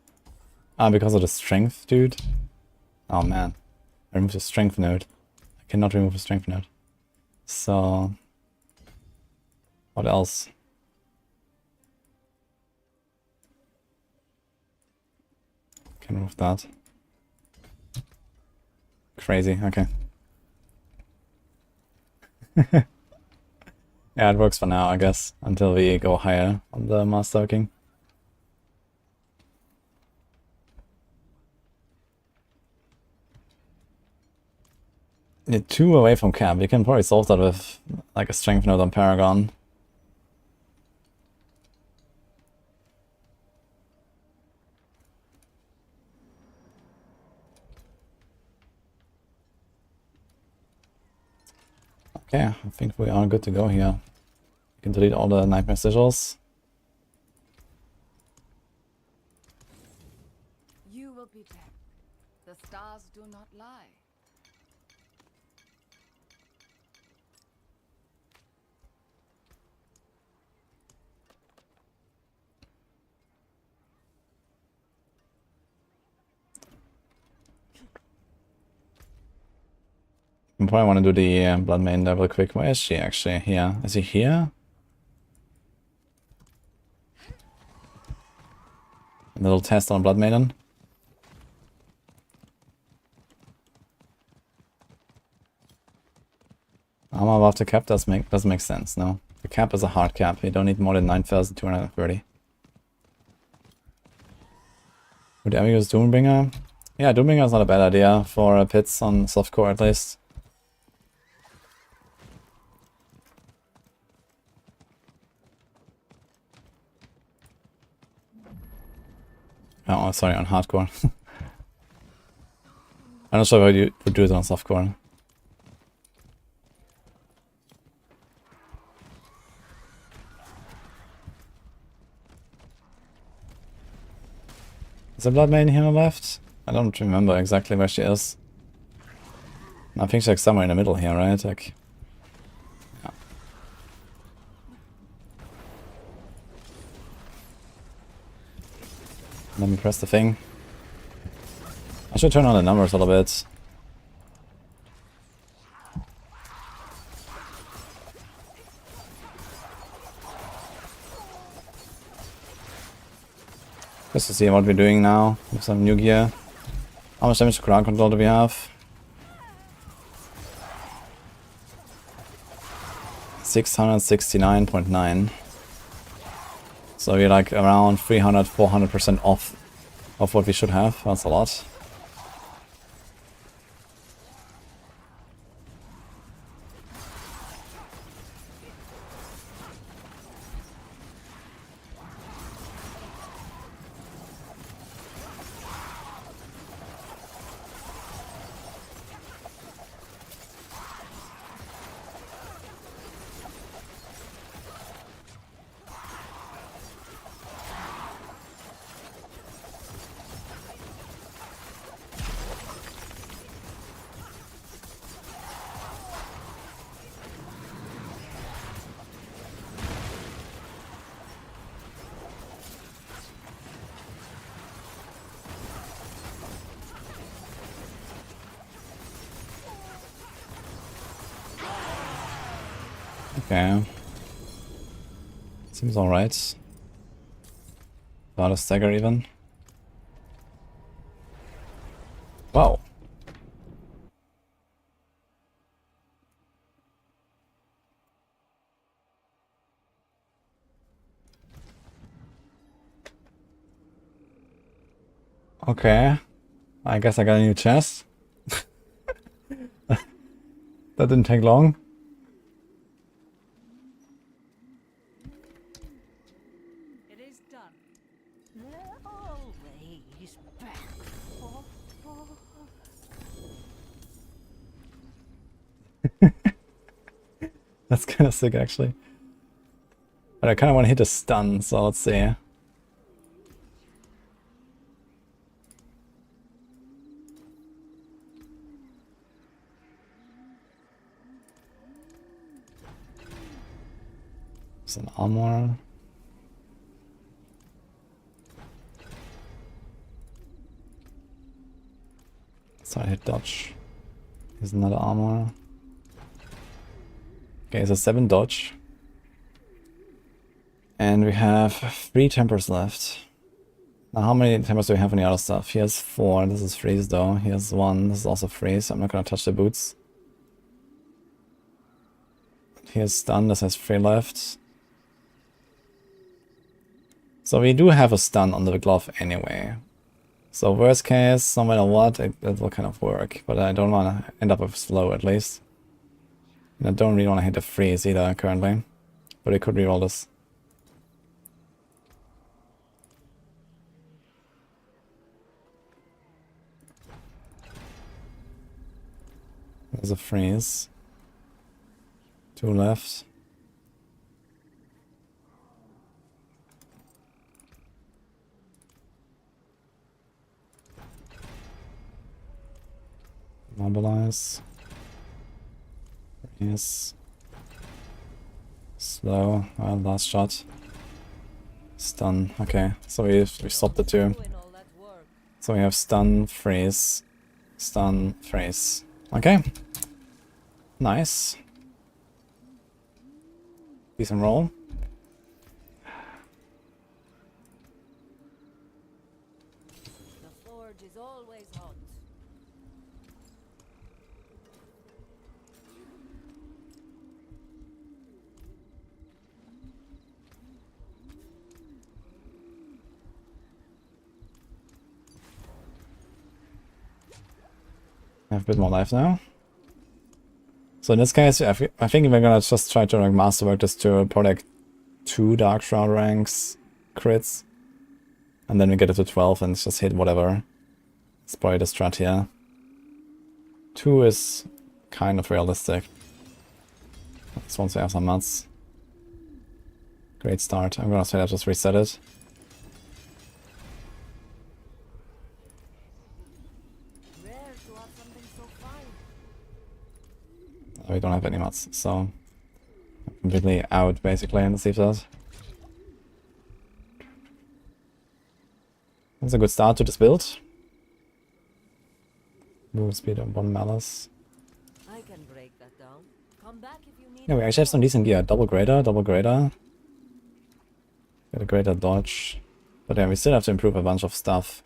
Ah, because of the strength, dude? Oh man. I removed the strength node. I cannot remove the strength node. So... what else? Can remove that. Crazy, okay. Yeah, it works for now, I guess, until we go higher on the Master King. You're 2 away from camp. You can probably solve that with like a strength node on Paragon. Okay, I think we are good to go here. You can delete all the nightmare sigils. You will be dead. The stars do not lie. I probably want to do the Blood Maiden double quick. Where is she actually? Here. Is he here? A little test on Blood Maiden. Armor above the cap doesn't make sense, no. The cap is a hard cap. You don't need more than 9,230. Would I use Doombringer? Yeah, Doombringer is not a bad idea for pits on softcore at least. Oh, sorry, on hardcore. I'm not sure how you would do it on softcore. Is the Blood Maiden here left? I don't remember exactly where she is. I think she's like somewhere in the middle here, right? Like, yeah. Let me press the thing. I should turn on the numbers a little bit. Just to see what we're doing now with some new gear. How much damage to ground control do we have? 669.9. So we're like around 300-400% off of what we should have. That's a lot. Okay. Seems alright. About a stagger even. Wow. Okay. I guess I got a new chest. That didn't take long. That's kind of sick, actually. But I kind of want to hit a stun, so let's see. It's an armor. So I hit dodge. Here's another armor. Okay, so 7 dodge. And we have 3 tempers left. Now how many tempers do we have on the other stuff? Here's 4, this is freeze though. Here's 1, this is also freeze, so I'm not gonna touch the boots. Here's stun, this has 3 left. So we do have a stun on the glove anyway. So worst case, no matter what, it will kind of work. But I don't want to end up with slow at least. And I don't really want to hit the freeze either currently. But I could reroll this. There's a freeze. 2 left. Mobilize. Freeze. Slow. Last shot. Stun. Okay, so we stopped the 2. So we have stun, freeze, freeze. Okay. Nice. Decent roll. The forge is always hot. I have a bit more life now. So in this case, I think we're gonna just try to like masterwork this to probably like 2 Dark Shroud ranks crits. And then we get it to 12 and just hit whatever. It's probably the strat here. 2 is kind of realistic. Just once we have some mats. Great start. I'm gonna straight up just reset it. Rare to have something so fine. We don't have any mats, so I'm completely out basically in the safe that. That's a good start to this build. Move speed on 1 malice. I can break that down. Come back if you need. Yeah, we actually have some decent gear. Double greater. Get a greater dodge. But yeah, we still have to improve a bunch of stuff.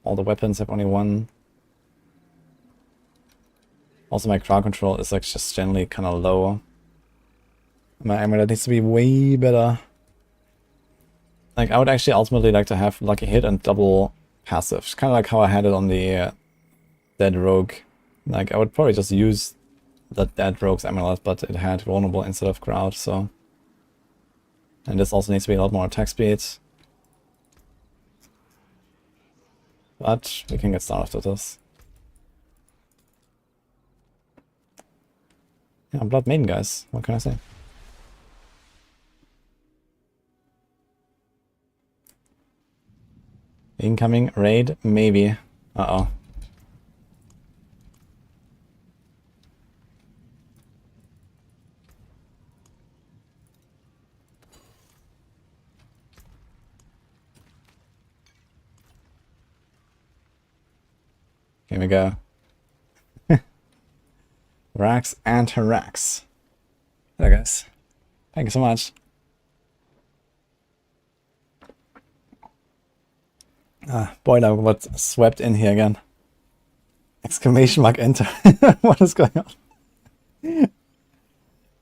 All the weapons have only 1. Also my crowd control is like just generally kind of low. My amulet needs to be way better. Like I would actually ultimately like to have lucky hit and double passive. Kind of like how I had it on the dead rogue. Like I would probably just use the dead rogue's amulet, but it had vulnerable instead of crowd, so. And this also needs to be a lot more attack speed. But we can get started with this. Yeah, Blood Maiden, guys. What can I say? Incoming raid, maybe. Uh-oh. Here we go. Rax and Harax. Hello guys. Thank you so much. Ah, boy, I got swept in here again. Exclamation mark enter. What is going on?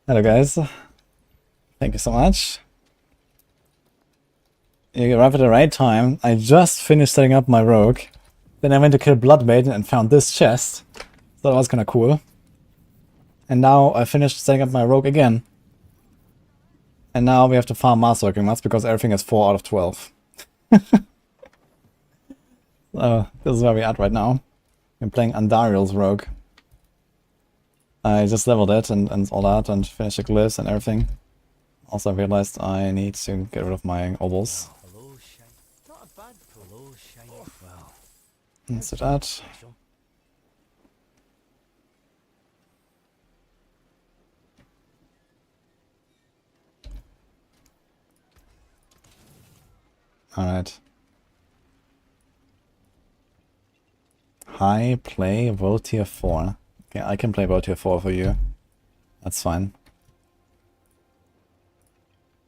Hello guys. Thank you so much. You arrived at the right time. I just finished setting up my rogue. Then I went to kill Blood Maiden and found this chest. So that was kind of cool. And now I finished setting up my rogue again. And now we have to farm masterworking mats because everything is 4 out of 12. So this is where we're at right now. I'm playing Andariel's rogue. I just leveled it and all that and finished the glyphs and everything. Also realized I need to get rid of my obols. Let's do that. Alright. High play World Tier 4. Okay, I can play World Tier 4 for you. That's fine.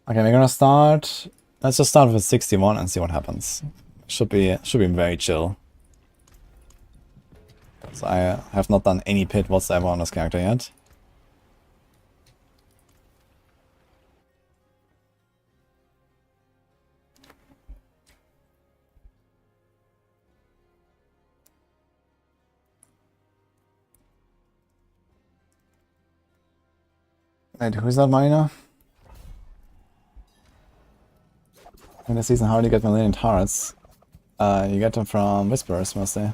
Okay, we're gonna start. Let's just start with 61 and see what happens. Should be very chill. So I have not done any pit whatsoever on this character yet. Wait, who's that miner? In the season, how do you get Millennium Turrets? You get them from Whisperers mostly.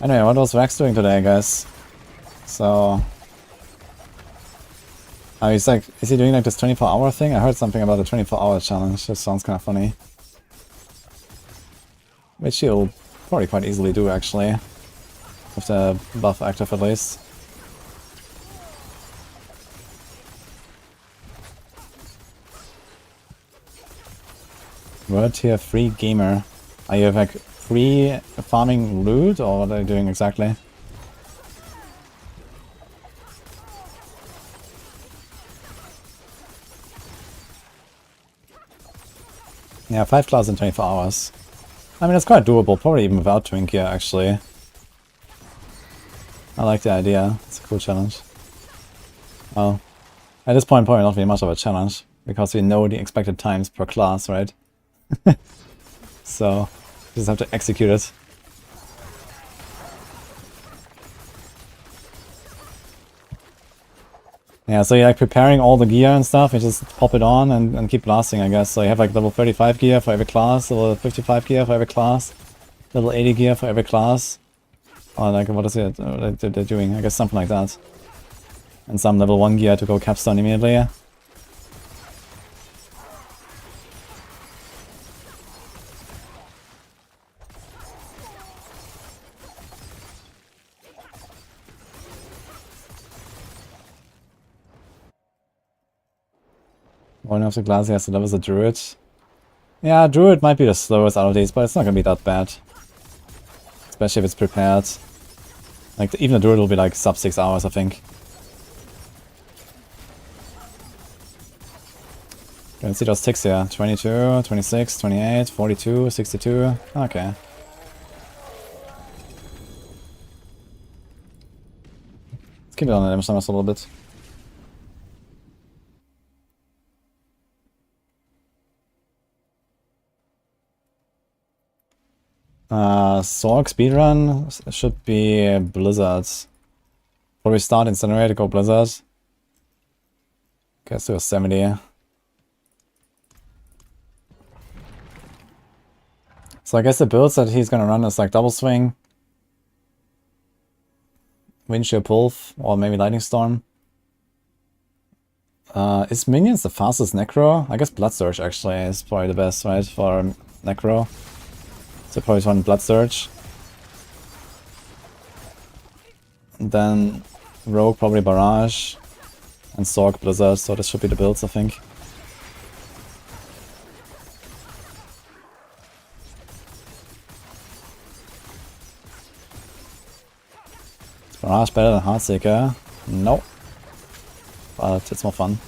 Anyway, what was Rex doing today, guys? So... he's like, is he doing like this 24-hour thing? I heard something about the 24-hour challenge. This sounds kind of funny. Which he'll probably quite easily do, actually. With the buff active at least. Word here, free gamer. Are you like free farming loot or what are you doing exactly? Yeah, 5 classes in 24 hours. I mean, it's quite doable, probably even without Twink here, actually. I like the idea. It's a cool challenge. Well, at this point, probably not really much of a challenge, because we know the expected times per class, right? So, we just have to execute it. Yeah, so you're like preparing all the gear and stuff, you just pop it on and keep blasting, I guess. So you have like level 35 gear for every class, level 55 gear for every class, level 80 gear for every class. Or like, what is it they're doing? I guess something like that. And some level 1 gear to go capstone immediately. One of the classes has to level the Druid. Yeah, Druid might be the slowest out of these, but it's not gonna be that bad. Especially if it's prepared. Like, even the Druid will be like sub 6 hours, I think. Can see those ticks here. 22, 26, 28, 42, 62. Okay. Let's keep it on the damage numbers a little bit. Sorc speedrun should be Blizzards. Probably start Incinerate, go Blizzard. Okay, let's do a 70. So I guess the builds that he's gonna run is like Double Swing, Windshield Pulse, or maybe Lightning Storm. Is Minions the fastest Necro? I guess Blood Surge actually is probably the best, right, for Necro. So probably run Blood Surge. And then Rogue probably Barrage. And Sorc Blizzard, so this should be the builds, I think. Is Barrage better than Heartseeker? No. But it's more fun.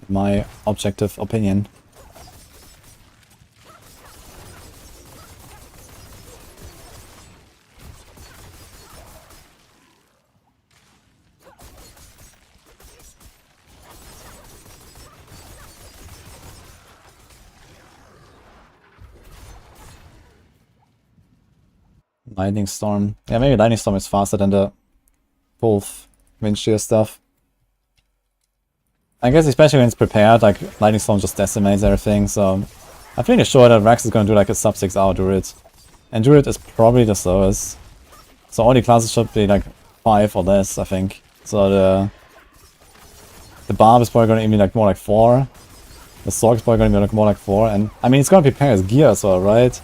My objective opinion. Lightning Storm. Yeah, maybe Lightning Storm is faster than the both wind shear stuff. I guess especially when it's prepared, like Lightning Storm just decimates everything, so I'm pretty sure that Rax is gonna do like a sub 6 hour Druid. And Druid is probably the slowest. So all the classes should be like 5 or less, I think. So the Barb is probably gonna be like more like 4. The Sorc is probably gonna be like more like 4, and I mean it's gonna prepare his gear as well, right?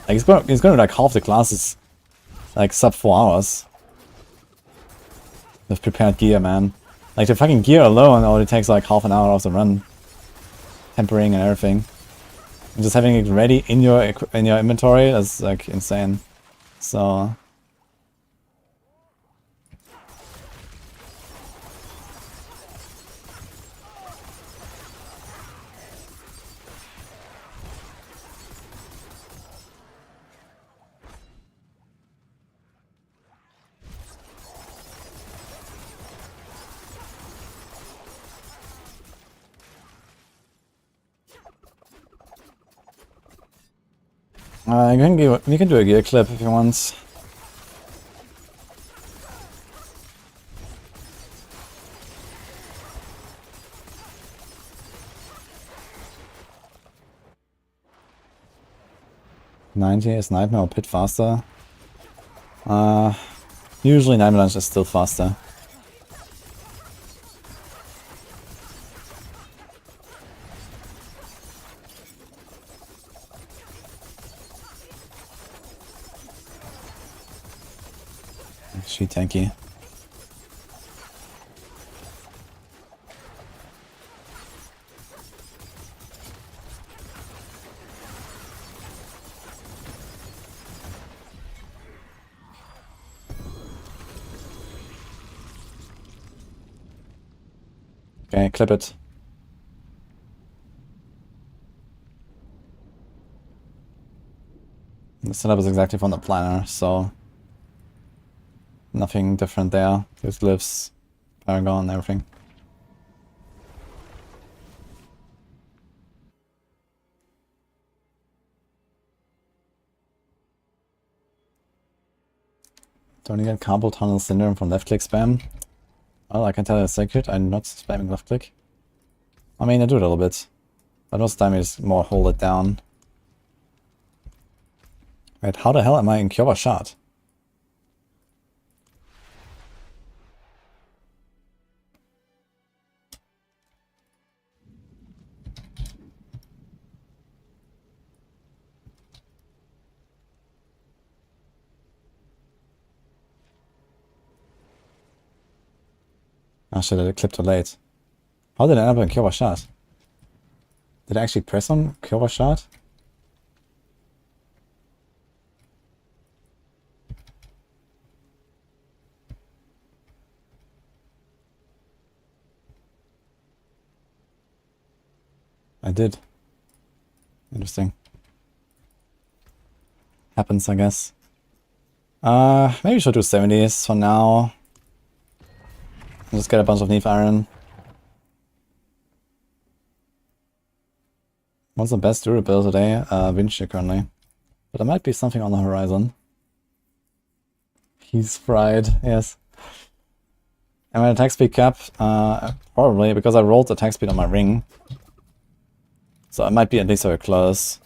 Like it's gonna like half the classes, like sub 4 hours. With prepared gear, man. Like the fucking gear alone only takes like half an hour off the run. Tempering and everything. And just having it ready in your inventory, that's like insane. So we can do a gear clip if you want. $90 is Nightmare or Pit faster? Usually Nightmare Lunge is still faster. She tanky. Okay, clip it. The setup is exactly from the planner, so nothing different there. There's glyphs, Paragon, everything. Don't you get carpal tunnel syndrome from left click spam? Well, I can tell you a secret, I'm not spamming left click. I mean, I do it a little bit. But most time is more hold it down. Wait, how the hell am I in Kyoba shot? Oh shit, I clipped too late. How did I end up in Kyoba shot? Did I actually press on Kyoba shot? I did. Interesting. Happens, I guess. Maybe we should do 70s for now. Just get a bunch of Neve Iron. What's the best Druid build today? Vinci currently. But there might be something on the horizon. He's fried, yes. Am I at attack speed cap? Probably, because I rolled attack speed on my ring. So I might be at least very close.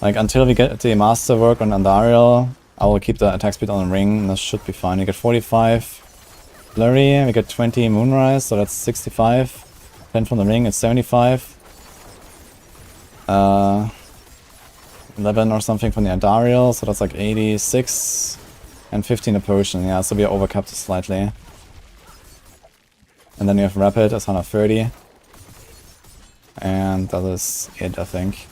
Like, until we get the masterwork on Andariel, I will keep the attack speed on the ring, and that should be fine. We get 45 Flurry, we get 20 Moonrise, so that's 65. 10 from the ring, it's 75. 11 or something from the Andariel, so that's like 86. And 15 a potion, yeah, so we are overcapped slightly. And then you have Rapid as 130. And that is it, I think.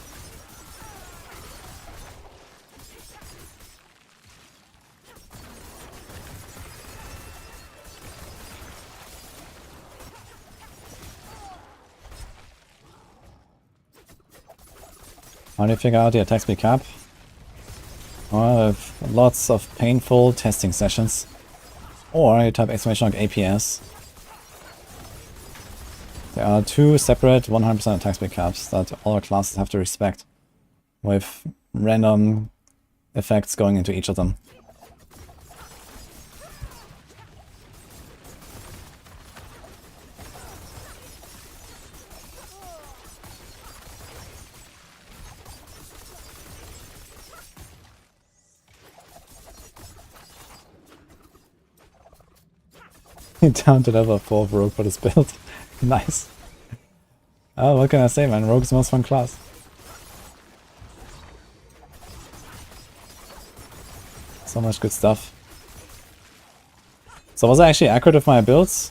How do you figure out the attack speed cap? Well, I have lots of painful testing sessions. Or you type exclamation mark APS. There are two separate 100% attack speed caps that all our classes have to respect, with random effects going into each of them. Down to level 4 Rogue for this build. Nice. Oh, what can I say, man? Rogue is the most fun class. So much good stuff. So was I actually accurate with my builds?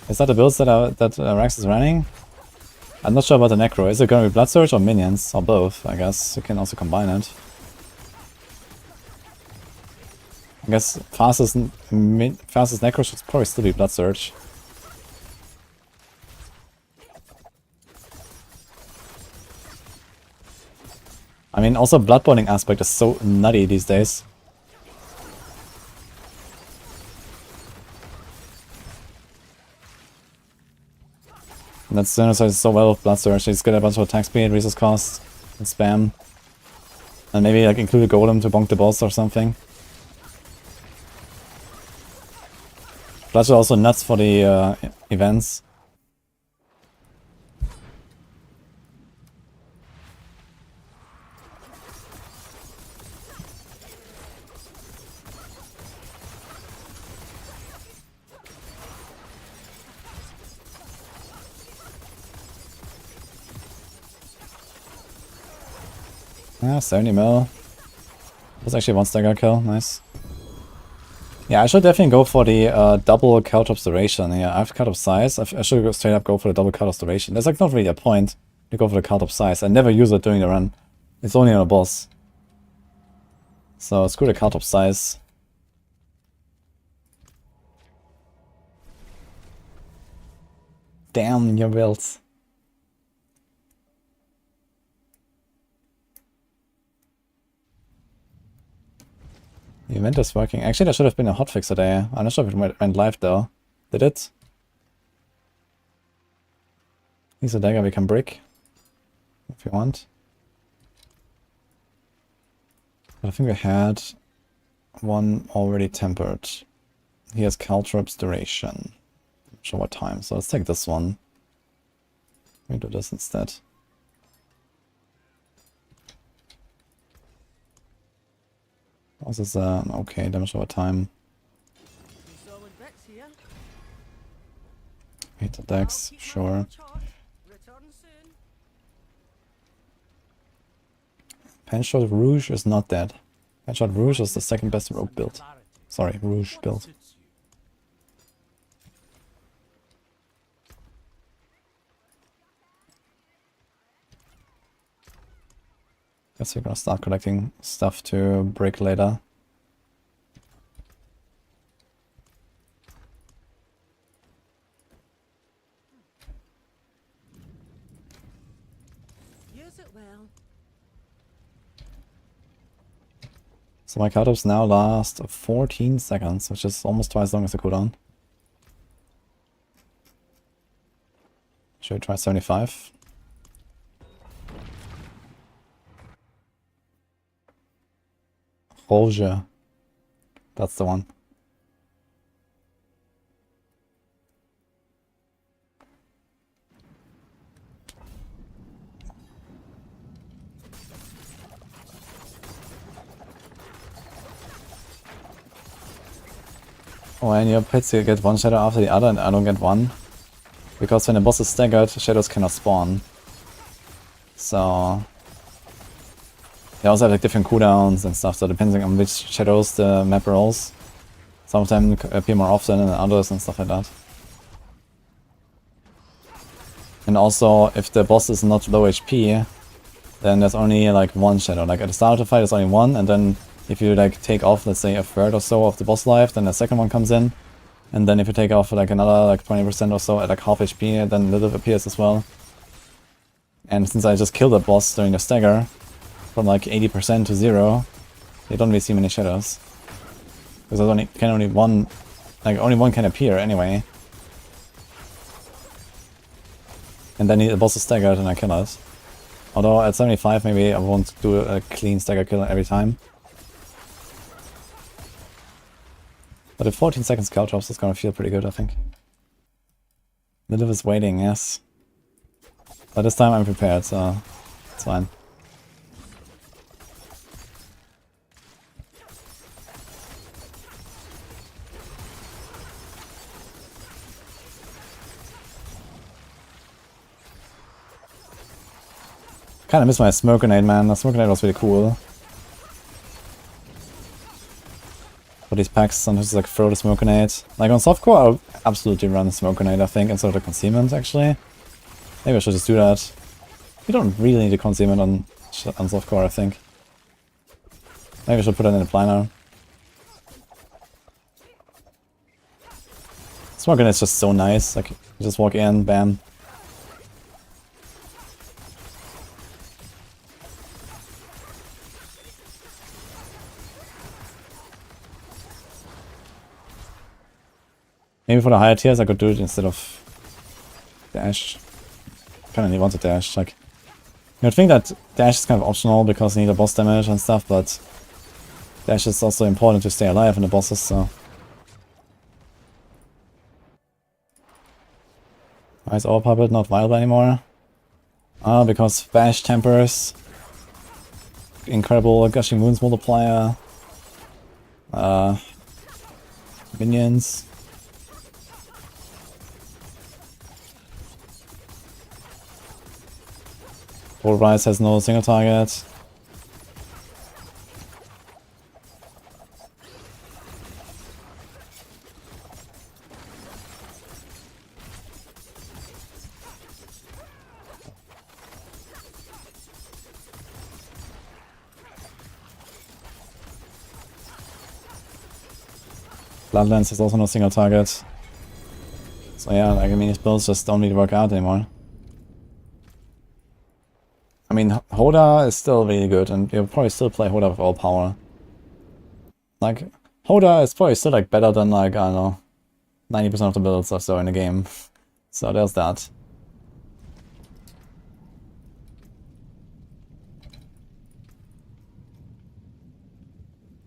Is that the builds that Rex is running? I'm not sure about the Necro. Is it going to be Blood Surge or Minions? Or both, I guess. You can also combine it. I guess fastest Necro should probably still be Blood Surge. I mean, also Bloodboiling aspect is so nutty these days. And that synergizes so well with Blood Surge. You just get a bunch of attack speed, resource cost, and spam. And maybe like include a golem to bonk the boss or something. Blood are also nuts for the events. Yeah, 70 mil. That's actually one stagger kill, nice. Yeah, I should definitely go for the double Caltrops duration. Yeah, I have Caltrop size. I should go straight up go for the double Caltrops duration. There's like not really a point to go for the Caltrop size. I never use it during the run. It's only on a boss. So screw the Caltrop size. damn your builds. The event is working. Actually, there should have been a hotfix today. I'm not sure if it went live though. Did it? He's a dagger we can brick. If you want. But I think we had one already tempered. He has caltrops duration. Not sure what time, so let's take this one. We do this instead. This is okay, damage over time. Solid bits here. Hit the dex, sure. Return soon. Penshot Rouge is not dead. Penshot Rouge is the second best rogue build. Sorry, Rouge build. Guess we're gonna start collecting stuff to break later. Use it well. So my caltrops now last 14 seconds, which is almost twice as long as the cooldown. Should we try 75? Roger. That's the one. Oh, and your pets, you get one shadow after the other and I don't get one. Because when the boss is staggered, shadows cannot spawn. So they also have like different cooldowns and stuff, so depending on which shadows the map rolls. Some of them appear more often than others and stuff like that. And also, if the boss is not low HP, then there's only like one shadow. Like at the start of the fight there's only one, and then if you like take off, let's say, a third or so of the boss life, then the second one comes in. And then if you take off like another like 20% or so at like half HP, then Lilith appears as well. And since I just killed the boss during the stagger, from like 80% to 0, you don't really see many shadows. Because there's only one can appear anyway. And then the boss is staggered and I kill it. Although at 75 maybe I won't do a clean stagger kill every time. But at 14 seconds caltrops is gonna feel pretty good, I think. Lilith is waiting, yes. But this time I'm prepared, so it's fine. Kinda miss my smoke grenade, man. The smoke grenade was really cool. For these packs, sometimes like throw the smoke grenade. Like on softcore, I'll absolutely run the smoke grenade, I think, instead of the concealment, actually. Maybe I should just do that. You don't really need a concealment on softcore, I think. Maybe I should put it in the planner. Smoke grenade is just so nice. Like, you just walk in, bam. Maybe for the higher tiers I could do it instead of dash. Kinda want to dash, like... You would think that dash is kind of optional because you need a boss damage and stuff, but... Dash is also important to stay alive in the bosses, so... Why is our puppet not viable anymore? Ah, because bash tempers... Incredible gushing wounds multiplier... Minions... Full Rise has no single target. Bloodlands has also no single target. So yeah, like, I mean, his builds just don't really work out anymore. I mean, Hoda is still really good, and you'll probably still play Hoda with all power. Like, Hoda is probably still like better than like, I don't know, 90% of the builds or so in the game. So there's that.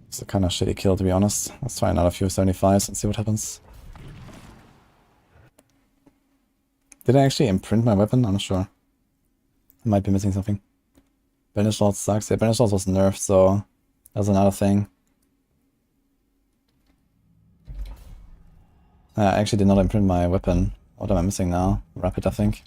It's a kind of shitty kill, to be honest. Let's try another few 75s and see what happens. Did I actually imprint my weapon? I'm not sure. I might be missing something. Banish Lord sucks. Yeah, Banish Lord was nerfed, so that's another thing. I actually did not imprint my weapon. What am I missing now? Rapid, I think.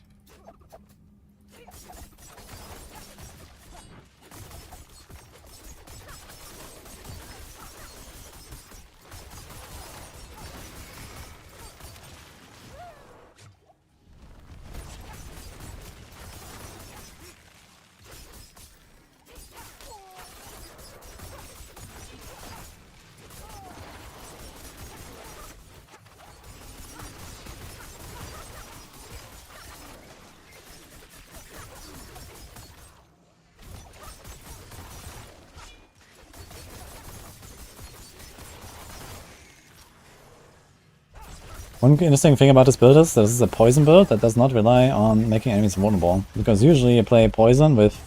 One interesting thing about this build is this is a poison build that does not rely on making enemies vulnerable. Because usually you play poison with,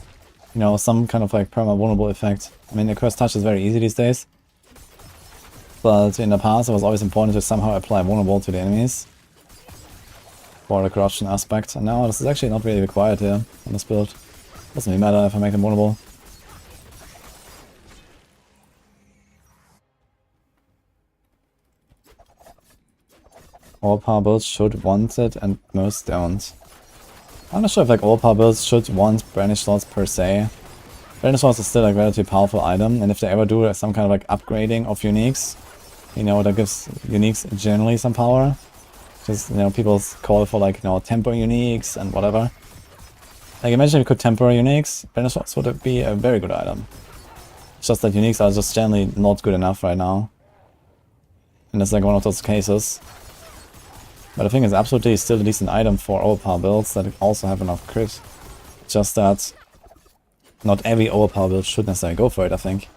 you know, some kind of like perma-vulnerable effect. I mean, the Curse Touch is very easy these days. But in the past it was always important to somehow apply vulnerable to the enemies. For the corruption aspect. And now this is actually not really required here on this build. Doesn't really matter if I make them vulnerable. All power builds should want it and most don't. I'm not sure if like all power builds should want Banish Swords per se. Banish Swords is still like a relatively powerful item, and if they ever do some kind of like upgrading of uniques, you know, that gives uniques generally some power. Just, you know, people call for like, you know, tempo uniques and whatever. Like imagine if you could temper uniques, Banish Swords would be a very good item. It's just that uniques are just generally not good enough right now. And it's like one of those cases. But I think it's absolutely still a decent item for overpower builds that also have enough crit. Just that not every overpower build should necessarily go for it, I think.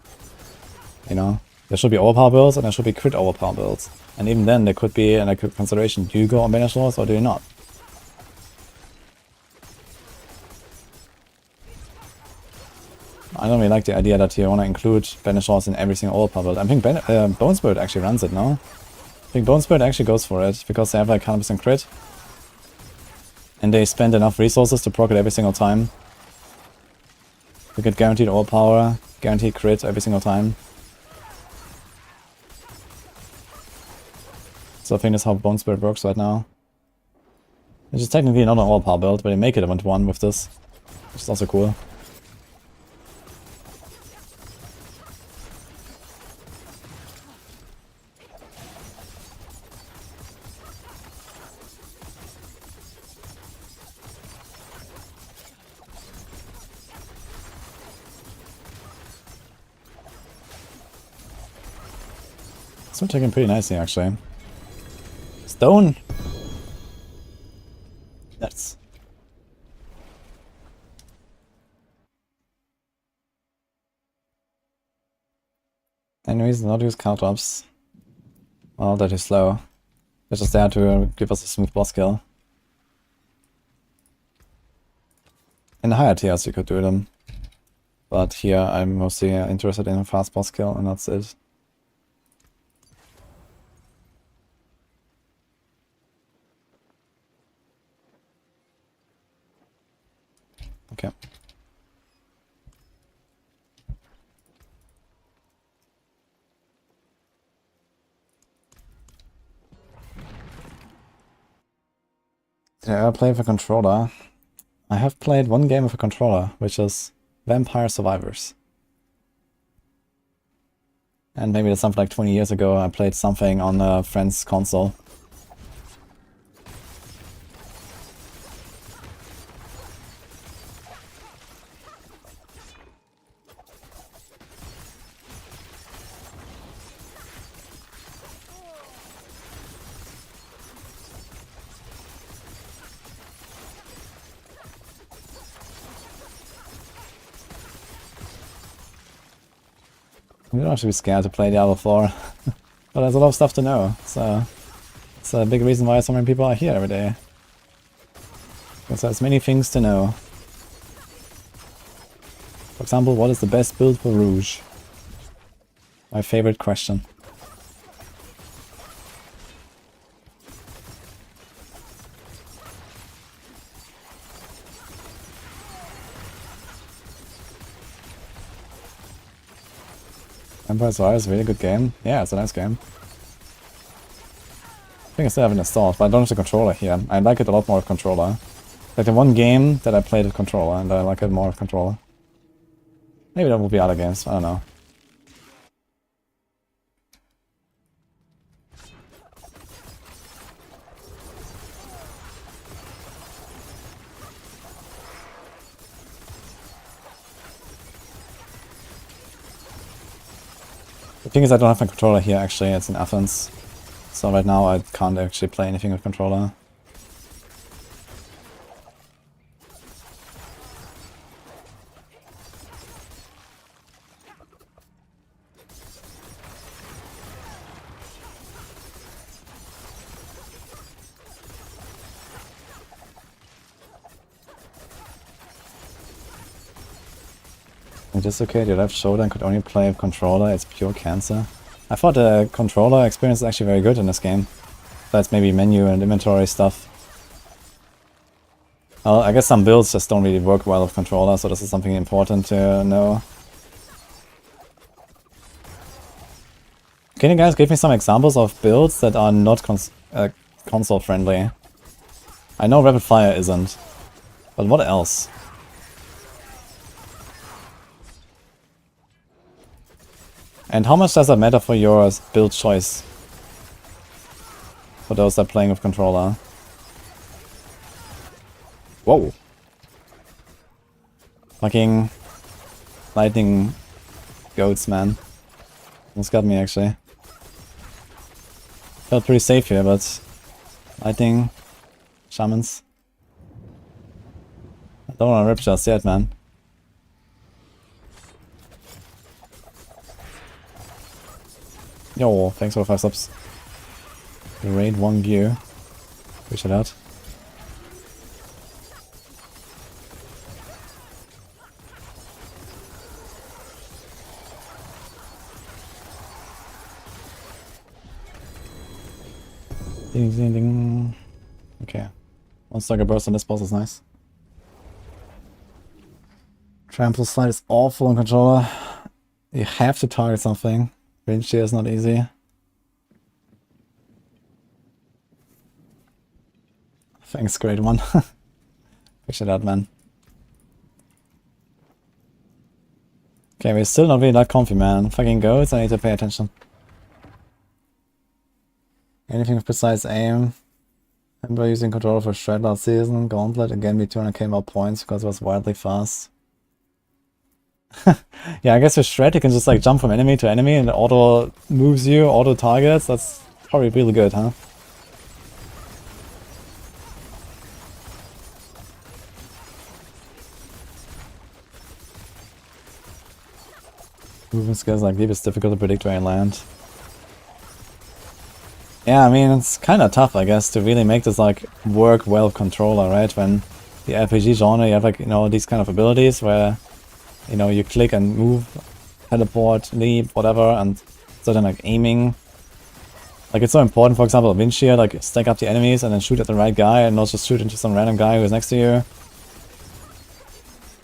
You know? There should be overpower builds and there should be crit overpower builds. And even then there could be a consideration, do you go on Banish Lords or do you not? I don't really like the idea that you want to include Banish Lords in every single overpower build. I think Bone Spirit actually runs it, no? I think Bone Spirit actually goes for it, because they have like 100% crit. And they spend enough resources to proc it every single time. You get guaranteed overpower, guaranteed crit every single time. So I think that's how Bone Spirit works right now. Which is technically not an overpower build, but they make it a 1-1 with this. Which is also cool. It's taking pretty nicely, actually. Stone! Nuts. Any reason not to use count-ups? Well, that is slow. They're just there to give us a smooth boss kill. In the higher tiers you could do them. But here I'm mostly interested in a fast boss kill, and that's it. Okay. Did I ever play with a controller? I have played one game with a controller, which is Vampire Survivors. And maybe that's something like 20 years ago I played something on a friend's console. You don't have to be scared to play Diablo 4. But there's a lot of stuff to know, so it's a big reason why so many people are here every day. Because there's many things to know. For example, what is the best build for Rouge? My favorite question. Empire's Rise is a really good game. Yeah, it's a nice game. I think I still haven't installed, but I don't have the controller here. I like it a lot more with controller. Like the one game that I played with controller, and I like it more with controller. Maybe there will be other games, I don't know. The thing is I don't have my controller here actually, it's in Athens. So right now I can't actually play anything with controller. It is okay, your left shoulder could only play with controller, it's pure cancer. I thought the controller experience is actually very good in this game. That's maybe menu and inventory stuff. Well, I guess some builds just don't really work well with controller, so this is something important to know. Can you guys give me some examples of builds that are not console friendly? I know Rapid Fire isn't, but what else? And how much does that matter for your build choice? For those that are playing with controller. Whoa! Fucking lightning goats, man. Almost got me actually. Felt pretty safe here, but lightning shamans. I don't want to rip just yet, man. Yo, thanks for the 5 subs. Raid 1 gear. Appreciate that. Ding ding ding. Okay. One Stagger burst on this boss is nice. Trample slide is awful on controller. You have to target something. Range here is not easy. Thanks, great one. Appreciate that, man. Okay, we're still not really that comfy, man. Fucking goats, I need to pay attention. Anything with precise aim. Remember using controller for Shred last season. Gauntlet again, me 200k more points because it was wildly fast. Yeah, I guess with Shred you can just like jump from enemy to enemy and it auto moves you, auto targets. That's probably really good, huh? Movement skills like Leap is difficult to predict where I land. Yeah, I mean, it's kind of tough, I guess, to really make this like work well with controller, right? When the RPG genre, you have like, you know, these kind of abilities where, you know, you click and move, teleport, leap, whatever, and so then like aiming. Like it's so important, for example, Vinci, like stack up the enemies and then shoot at the right guy and not just shoot into some random guy who's next to you. You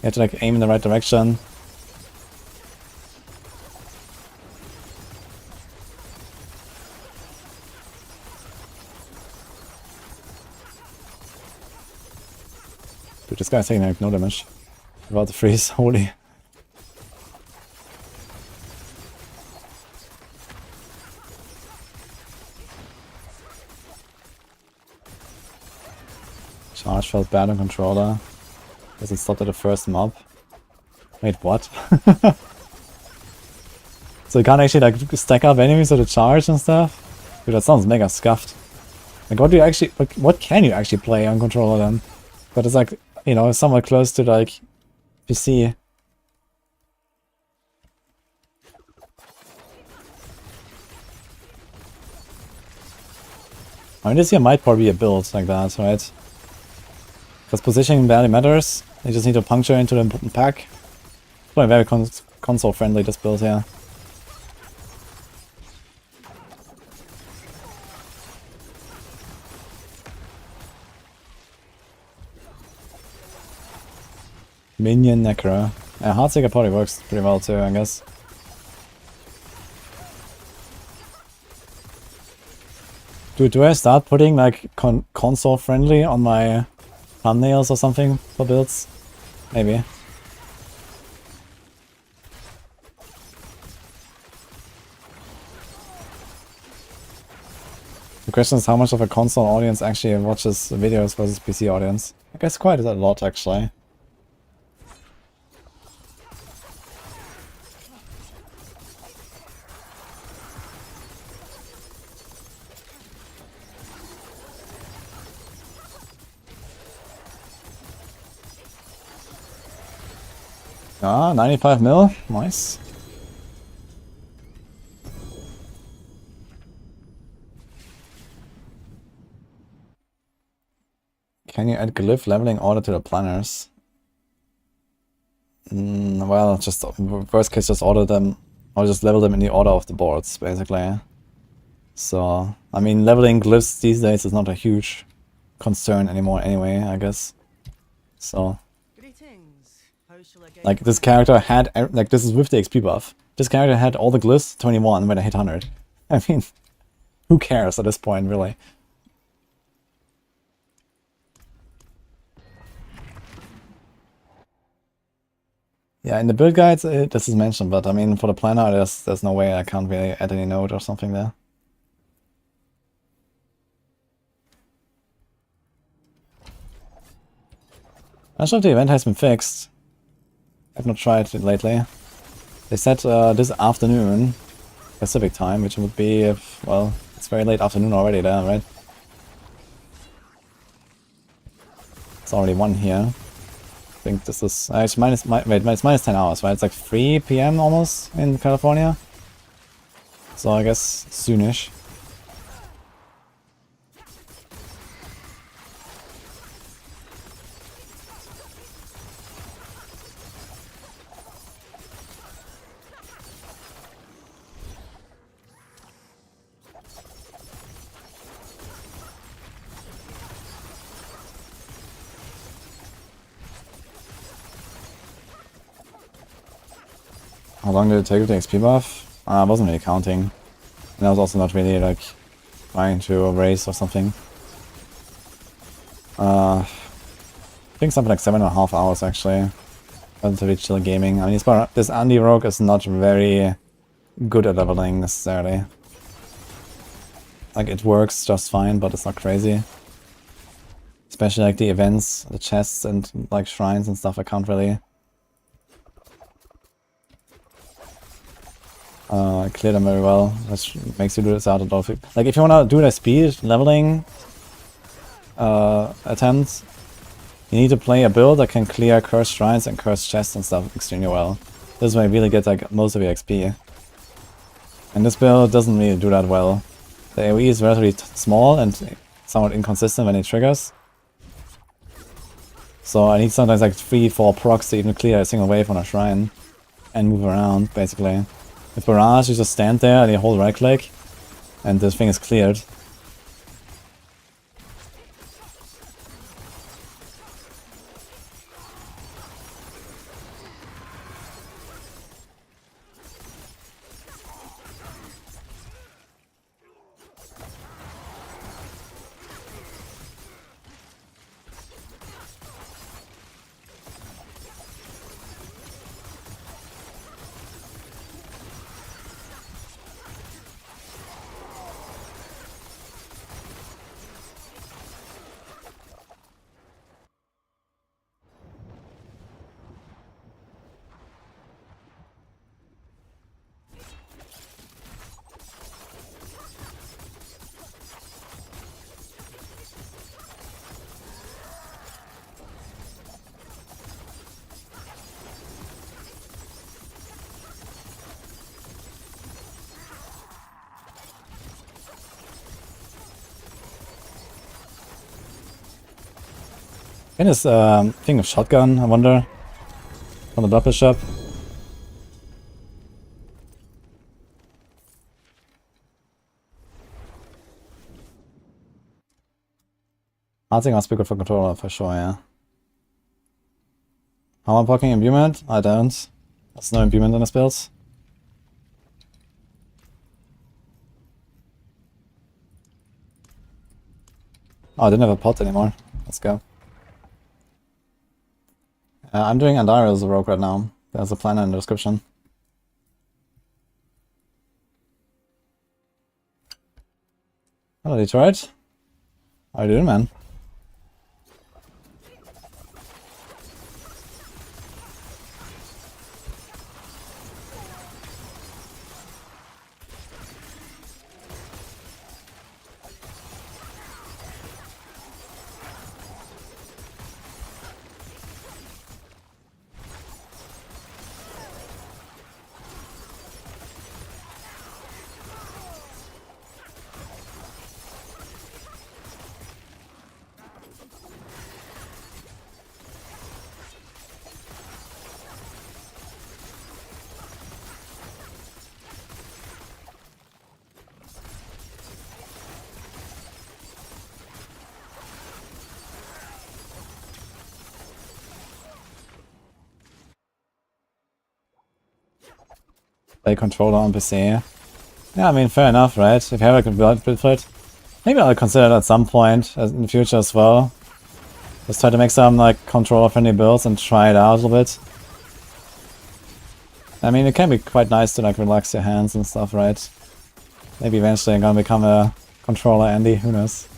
have to like aim in the right direction. Dude, this guy's taking like no damage. About to freeze, holy. Charge felt bad on controller. Guess it stopped at the first mob. Wait, what? So you can't actually like stack up enemies with the charge and stuff? Dude, that sounds mega scuffed. Like what do you actually, like, what can you actually play on controller then? But it's like, you know, somewhat close to like PC. I mean, this here might probably be a build like that, right? Because positioning barely matters. You just need to puncture into the pack. It's probably very console friendly, this build here. Minion Necro. Yeah, Heartseeker probably works pretty well too, I guess. Do I start putting like console friendly on my thumbnails or something for builds? Maybe. The question is how much of a console audience actually watches videos versus PC audience. I guess quite a lot actually. Ah, 95 mil, nice. Can you add glyph leveling order to the planners? Well, just worst case, just order them, or just level them in the order of the boards, basically. So, I mean, leveling glyphs these days is not a huge concern anymore anyway, I guess. So, like, this character had, like, this is with the XP buff. This character had all the glyphs 21 when I hit 100. I mean, who cares at this point, really? Yeah, in the build guides, this is mentioned, but I mean, for the planner, there's no way I can't really add any node or something there. I'm not sure if the event has been fixed. I've not tried it lately. They said this afternoon, Pacific time, which would be, well, it's very late afternoon already there, right? It's already 1 here. I think this is, it's minus 10 hours, right? It's like 3 PM almost in California. So I guess soonish. How long did it take with the XP buff? I wasn't really counting. And I was also not really like trying to race or something. I think something like 7.5 hours actually. Relatively chill gaming. I mean, this Andy Rogue is not very good at leveling necessarily. Like, it works just fine, but it's not crazy. Especially like the events, the chests and like shrines and stuff, I can't really clear them very well, which makes you do this out of all. Like, if you want to do the speed leveling attempts, you need to play a build that can clear cursed shrines and cursed chests and stuff extremely well. This is where you really get like most of your XP. And this build doesn't really do that well. The AoE is relatively small and somewhat inconsistent when it triggers. So I need sometimes like 3-4 procs to even clear a single wave on a shrine and move around, basically. With Barrage, you just stand there and you hold right click, and this thing is cleared. And this thing of shotgun, I wonder. From the Blood Bishop. I think I'll speak good for controller for sure, yeah. How am I blocking imbuement? I don't. There's no imbuement in this build. Oh, I didn't have a pot anymore. Let's go. I'm doing Andari as a rogue right now. There's a planner in the description. Hello, Detroit. How you doing, man? Play controller on PC. Yeah, I mean, fair enough, right? If you have a build for it. Maybe I'll consider it at some point in the future as well. Just try to make some like controller-friendly builds and try it out a little bit. I mean, it can be quite nice to like relax your hands and stuff, right? Maybe eventually I'm gonna become a controller Andy, who knows?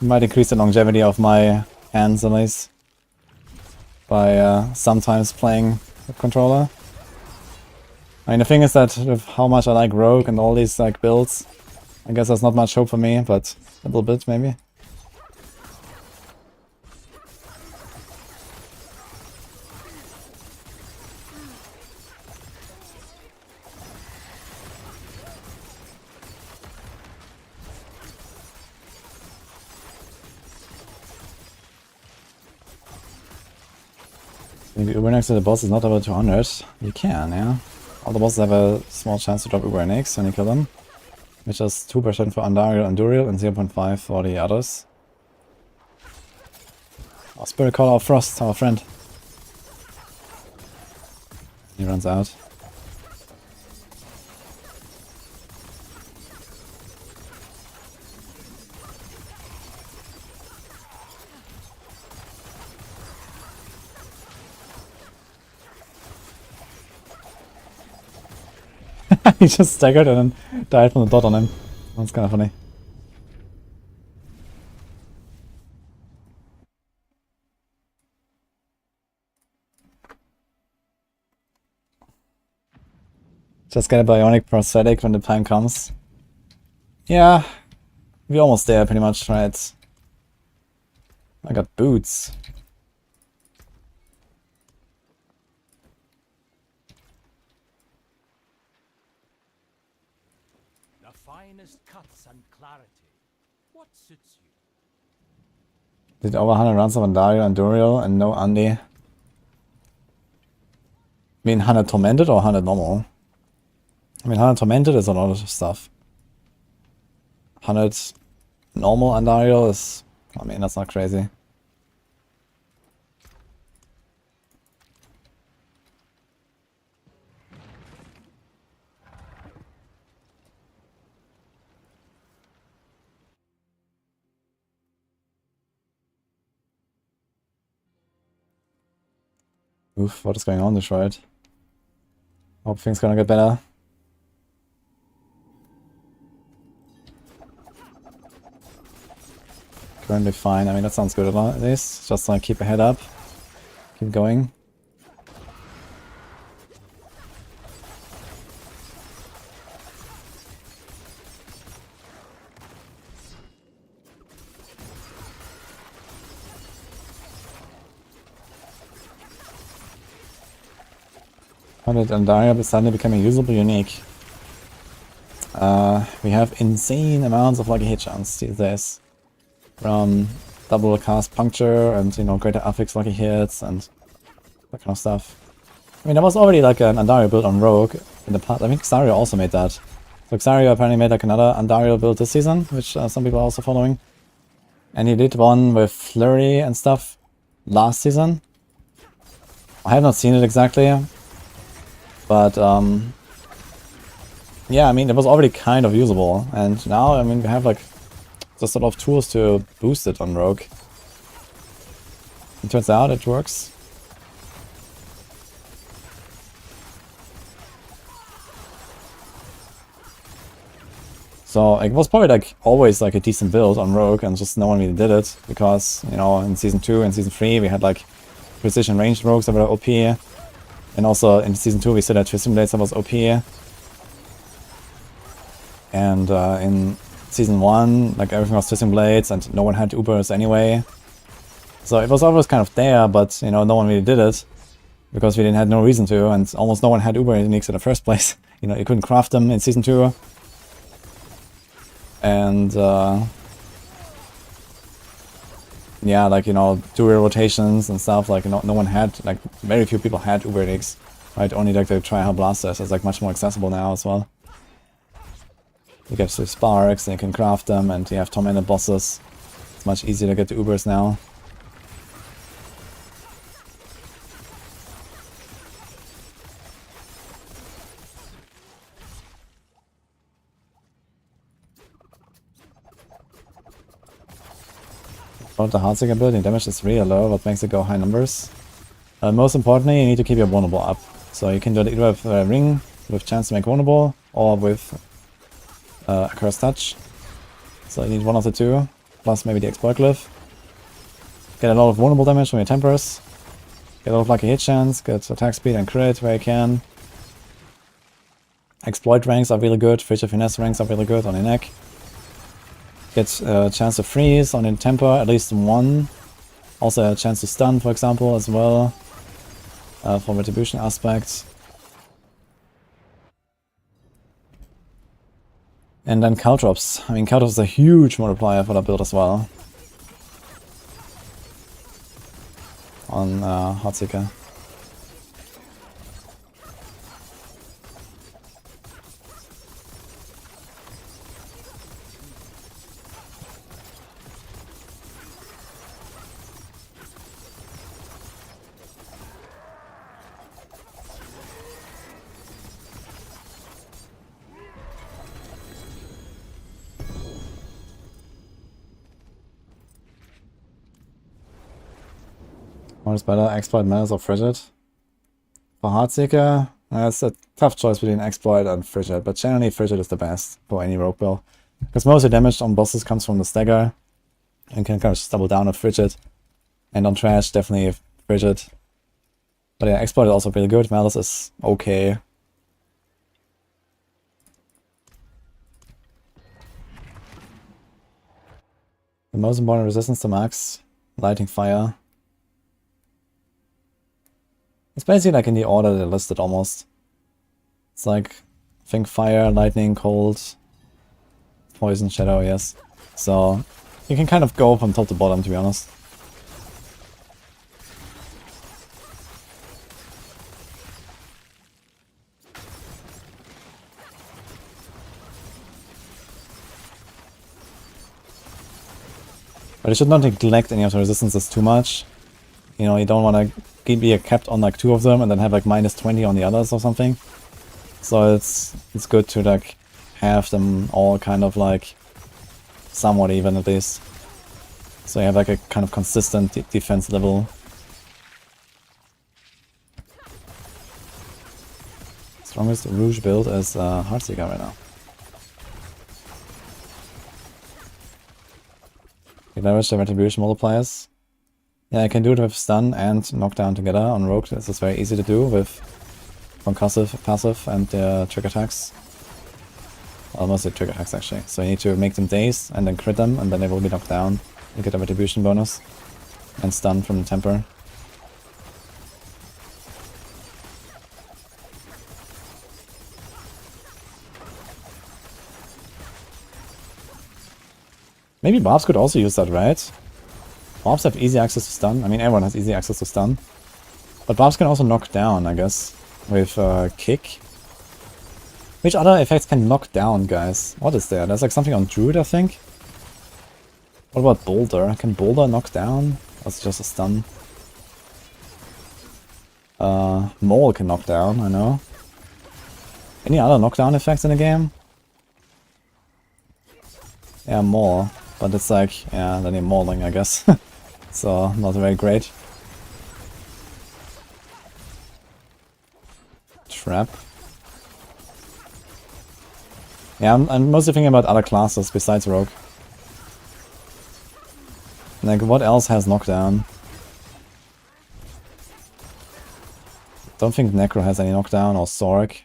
It might increase the longevity of my hands at least. By sometimes playing with controller. I mean, the thing is that with how much I like Rogue and all these like builds, I guess there's not much hope for me, but a little bit maybe. Maybe Uber next to the boss is not over 200. You can, yeah. All the bosses have a small chance to drop Uber next when you kill them. Which is 2% for Andariel and Duriel and 0.5 for the others. Oh, Spirit Caller of Frost, our friend. He runs out. He just staggered and then died from the dot on him. That's kind of funny. Just get a bionic prosthetic when the time comes. Yeah, we're almost there pretty much, right? I got boots. The finest cuts and clarity. What suits you? Did over 100 runs of Andariel and Duriel and no Andy. I mean 100 tormented or 100 normal? I mean 100 tormented is a lot of stuff. 100 normal Andariel is, I mean, that's not crazy. Oof, what is going on this ride? Hope things gonna get better. Currently fine, I mean that sounds good at least. Just like keep your head up. Keep going. And Daria is suddenly becoming usable unique. We have insane amounts of lucky hit chance these days. from double cast puncture and, you know, greater affix lucky hits and that kind of stuff. I mean, there was already like an Andario build on Rogue in the past. I think Xario also made that. So Xario apparently made like another Andario build this season, which some people are also following. And he did one with Flurry and stuff last season. I have not seen it exactly. But, yeah, I mean, it was already kind of usable. And now, I mean, we have like the sort of tools to boost it on Rogue. It turns out it works. So it was probably like always like a decent build on Rogue, and just no one really did it because, you know, in Season 2 and Season 3 we had like precision ranged rogues that were OP, and also in Season 2 we still had Twisting Blades that was OP, and in Season 1 like everything was Twisting Blades and no one had Ubers anyway. So it was always kind of there, but, you know, no one really did it because we didn't had no reason to, and almost no one had Uber uniques in the first place. You know, you couldn't craft them in Season 2. And yeah, like, you know, two-way rotations and stuff, like, you know, no one had, like, very few people had Uber uniques, right? Only like the Tryhard Blasters is like much more accessible now as well. You get the Sparks, and you can craft them, and you have tormented bosses. It's much easier to get the Ubers now. The Heartseeker building damage is really low, what makes it go high numbers. Most importantly, you need to keep your vulnerable up. So you can do it either with a ring with chance to make vulnerable, or with a cursed touch. So you need one of the two, plus maybe the exploit glyph. Get a lot of vulnerable damage from your tempers. Get a lot of lucky hit chance, get attack speed and crit where you can. Exploit ranks are really good, Frigid Finesse ranks are really good on your neck. Get a chance to freeze on your temper, at least one. Also a chance to stun, for example, as well. For retribution aspects. And then Caltrops. I mean, Caltrops is a huge multiplier for that build as well. On Heartseeker. What is better, Exploit, Menace, or Frigid? For Heartseeker, it's a tough choice between Exploit and Frigid, but generally Frigid is the best for any rogue build. Because most of the damage on bosses comes from the Stagger, and can kind of just double down on Frigid. And on Trash, definitely Frigid. But yeah, Exploit is also really good, Malice is okay. The most important resistance to max, Lighting Fire. It's basically like in the order they're listed almost. It's like, I think fire, lightning, cold, poison, shadow, yes. So, you can kind of go from top to bottom, to be honest. But you should not neglect any of the resistances too much. You know, you don't want to be kept on like 2 of them and then have like minus 20 on the others or something. So it's good to like have them all kind of like somewhat even at least. So you have like a kind of consistent defense level. Strongest Rouge build is Heartseeker right now. You leverage the retribution multipliers. Yeah, I can do it with stun and knockdown together on rogue. This is very easy to do with concussive, passive, and trick attacks. Well, mostly trick attacks actually. So you need to make them dazed and then crit them, and then they will be knocked down. You get a retribution bonus and stun from the temper. Maybe Barbs could also use that, right? Barbs have easy access to stun. I mean, everyone has easy access to stun. But Barbs can also knock down, I guess, with kick. Which other effects can knock down, guys? What is there? There's like something on Druid, I think. What about Boulder? Can Boulder knock down? Or is it just a stun? Mole can knock down, I know. Any other knockdown effects in the game? Yeah, Mole. But it's like, yeah, then you're mauling, I guess. So, not very great. Trap. Yeah, I'm mostly thinking about other classes besides Rogue. Like, what else has knockdown? Don't think Necro has any knockdown, or Sorc.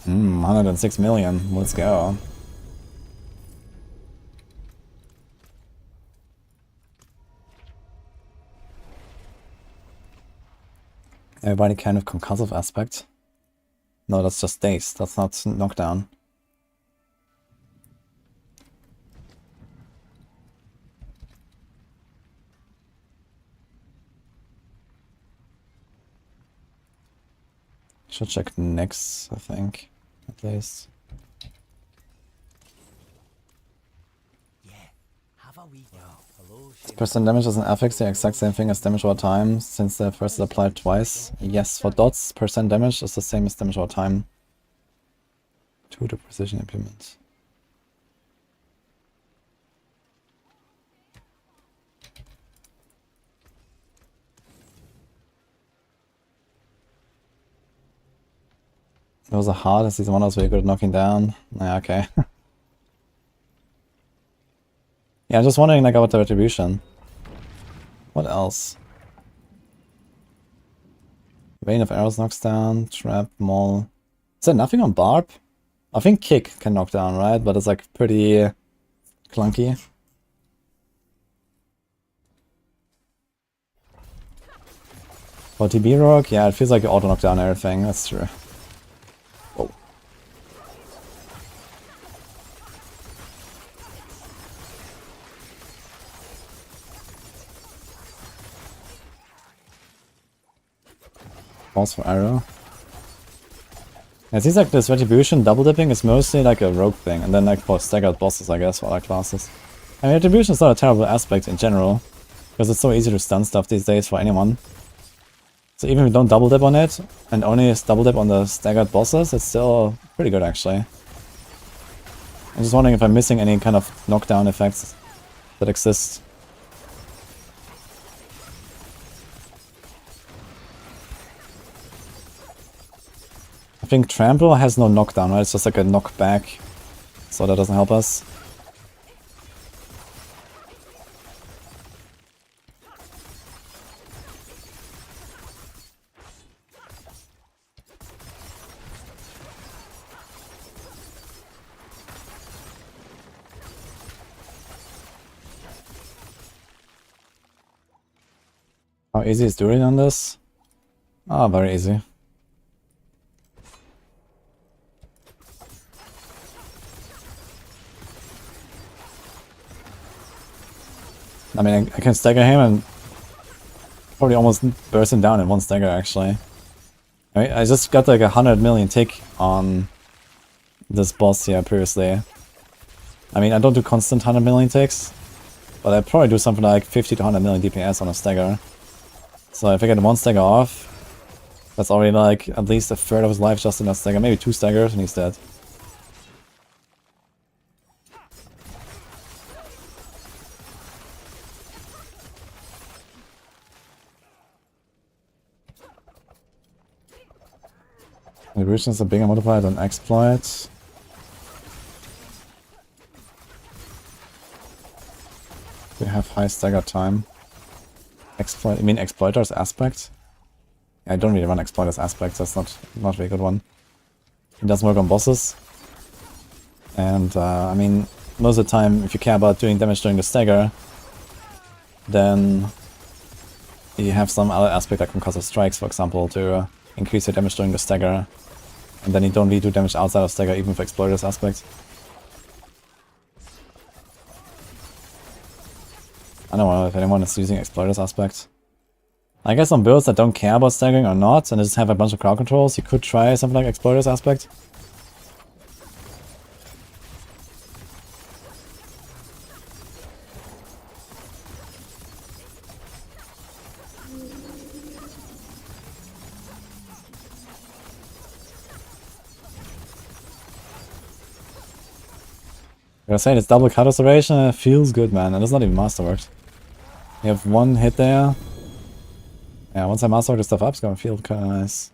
Hmm, 106 million. Let's go. Everybody kind of concussive aspect. No, that's just daze. That's not knockdown. Should check next, I think. At least. Percent damage doesn't affect the exact same thing as damage over time, since the first is applied twice. Yes, for dots, percent damage is the same as damage over time. To the precision implement. Those are hard as these one are very good at knocking down. Yeah, okay. Yeah, I'm just wondering like about the retribution. What else? Rain of Arrows knocks down, Trap, Maul. Is there nothing on Barb? I think Kick can knock down, right? But it's like pretty clunky. For TB Rogue, yeah, it feels like you auto knock down everything, that's true. Oh. Falls for arrow. Yeah, it seems like this retribution double dipping is mostly like a rogue thing, and then like for staggered bosses, I guess, for other classes. I mean, retribution is not a terrible aspect in general, because it's so easy to stun stuff these days for anyone. So even if you don't double dip on it, and only double dip on the staggered bosses, it's still pretty good actually. I'm just wondering if I'm missing any kind of knockdown effects that exist. I think Trample has no knockdown, right? It's just like a knockback, so that doesn't help us. How easy is Druid on this? Ah, very easy. I mean, I can stagger him and probably almost burst him down in one stagger, actually. I mean, I just got like 100 million tick on this boss here previously. I mean, I don't do constant 100 million ticks, but I probably do something like 50 to 100 million DPS on a stagger. So if I get one stagger off, that's already like at least a third of his life just in a stagger, maybe 2 staggers and he's dead. Evolution is a bigger multiplier than exploit. We have high stagger time. Exploit, you mean exploiter's aspect? Yeah, I don't really run exploiter's aspect, that's not a very good one. It doesn't work on bosses. And I mean, most of the time, if you care about doing damage during the stagger, then you have some other aspect like concussive strikes, for example, to increase your damage during the stagger. And then you don't really do damage outside of stagger, even with exploiters aspect. I don't know if anyone is using exploiters aspect. I guess on builds that don't care about staggering or not, and just have a bunch of crowd controls, you could try something like exploiters aspect. I was saying, it's double cut restoration, it feels good, man, and it's not even masterworked. You have one hit there. Yeah, once I masterwork the stuff up, it's gonna feel kinda nice.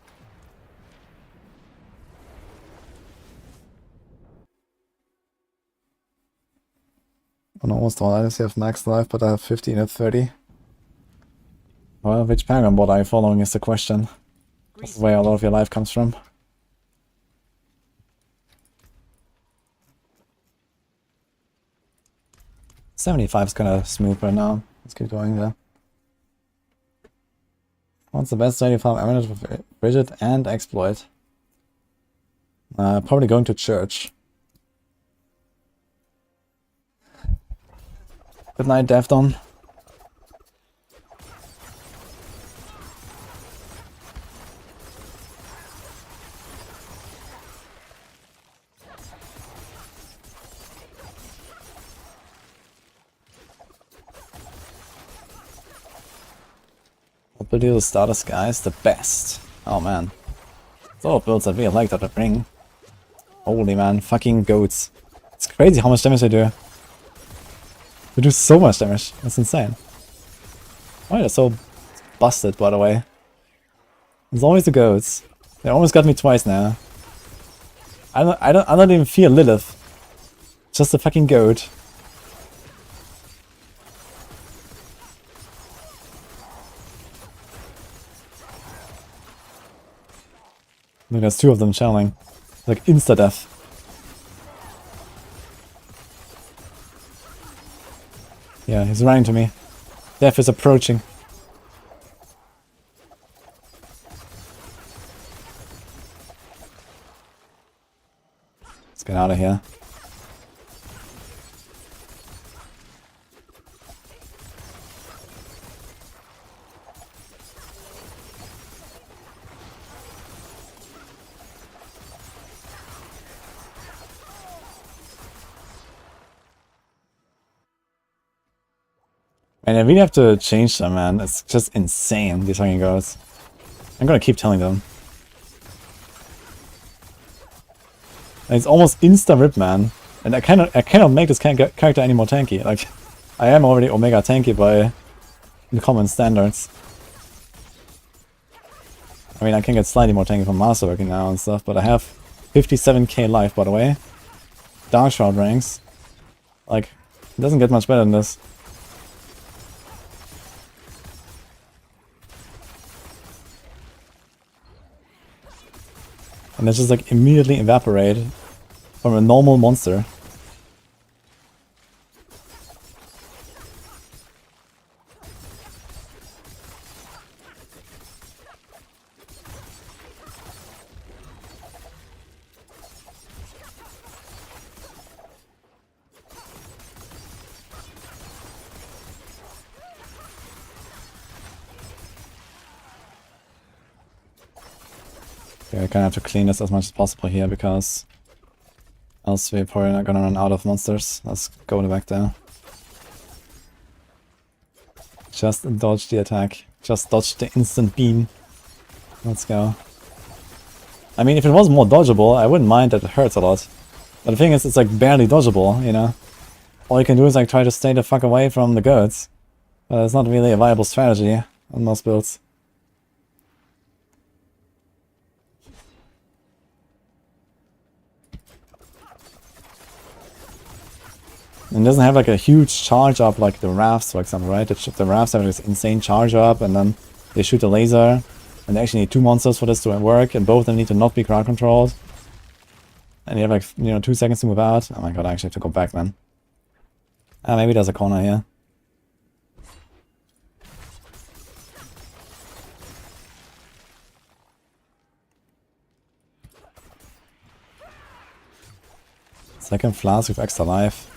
On almost all items you have max life, but I have 15 at 30. Well, which Paragon bot are you following is the question. That's where a lot of your life comes from. $75 is kinda smooth right now. Let's keep going there. What's the best way to farm eminence with Bridget and exploit? Probably going to church. Good night, Defdon. What build the status guys? The best. Oh man. It's all builds that we like that I bring. Holy man, fucking goats. It's crazy how much damage they do. They do so much damage. That's insane. Why they're so busted, by the way. It's always the goats. They almost got me twice now. I don't even fear Lilith. Just a fucking goat. Look, there's two of them channeling. Like insta-death. Yeah, he's running to me. Death is approaching. Let's get out of here. And I really have to change them, man. It's just insane, these fucking girls. I'm gonna keep telling them. And it's almost insta-rip, man. And I cannot make this character any more tanky. Like, I am already Omega tanky by the common standards. I mean, I can get slightly more tanky from masterworking now and stuff, but I have 57k life, by the way. Dark Shroud ranks. Like, it doesn't get much better than this. And it's just like immediately evaporate from a normal monster. Okay, I kind of have to clean this as much as possible here because else we're probably not gonna run out of monsters. Let's go back there. Just dodge the attack. Just dodge the instant beam. Let's go. I mean, if it was more dodgeable, I wouldn't mind that it hurts a lot. But the thing is, it's like barely dodgeable, you know? All you can do is like try to stay the fuck away from the goats. But it's not really a viable strategy on most builds. And it doesn't have like a huge charge up like the rafts, for example, right? The rafts have this insane charge up and then they shoot a laser. And they actually need two monsters for this to work, and both of them need to not be crowd controlled. And you have like, you know, 2 seconds to move out. Oh my god, I actually have to go back, man. Ah, maybe there's a corner here. Second flask with extra life.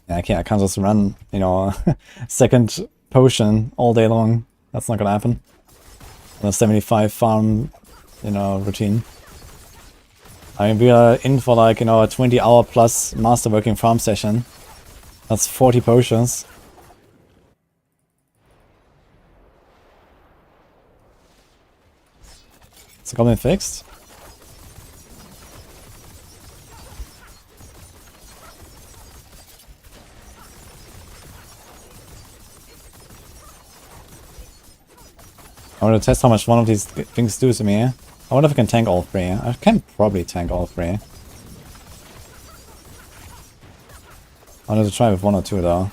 Yeah, I can't just run, you know, second potion all day long. That's not gonna happen. On a 75 farm, you know, routine. I mean, we are in for like, you know, a 20-hour plus masterworking farm session. That's 40 potions. Is the goblin fixed? I want to test how much one of these things do to me. I wonder if I can tank all three. I can probably tank all three. I wanted to try with 1 or 2 though.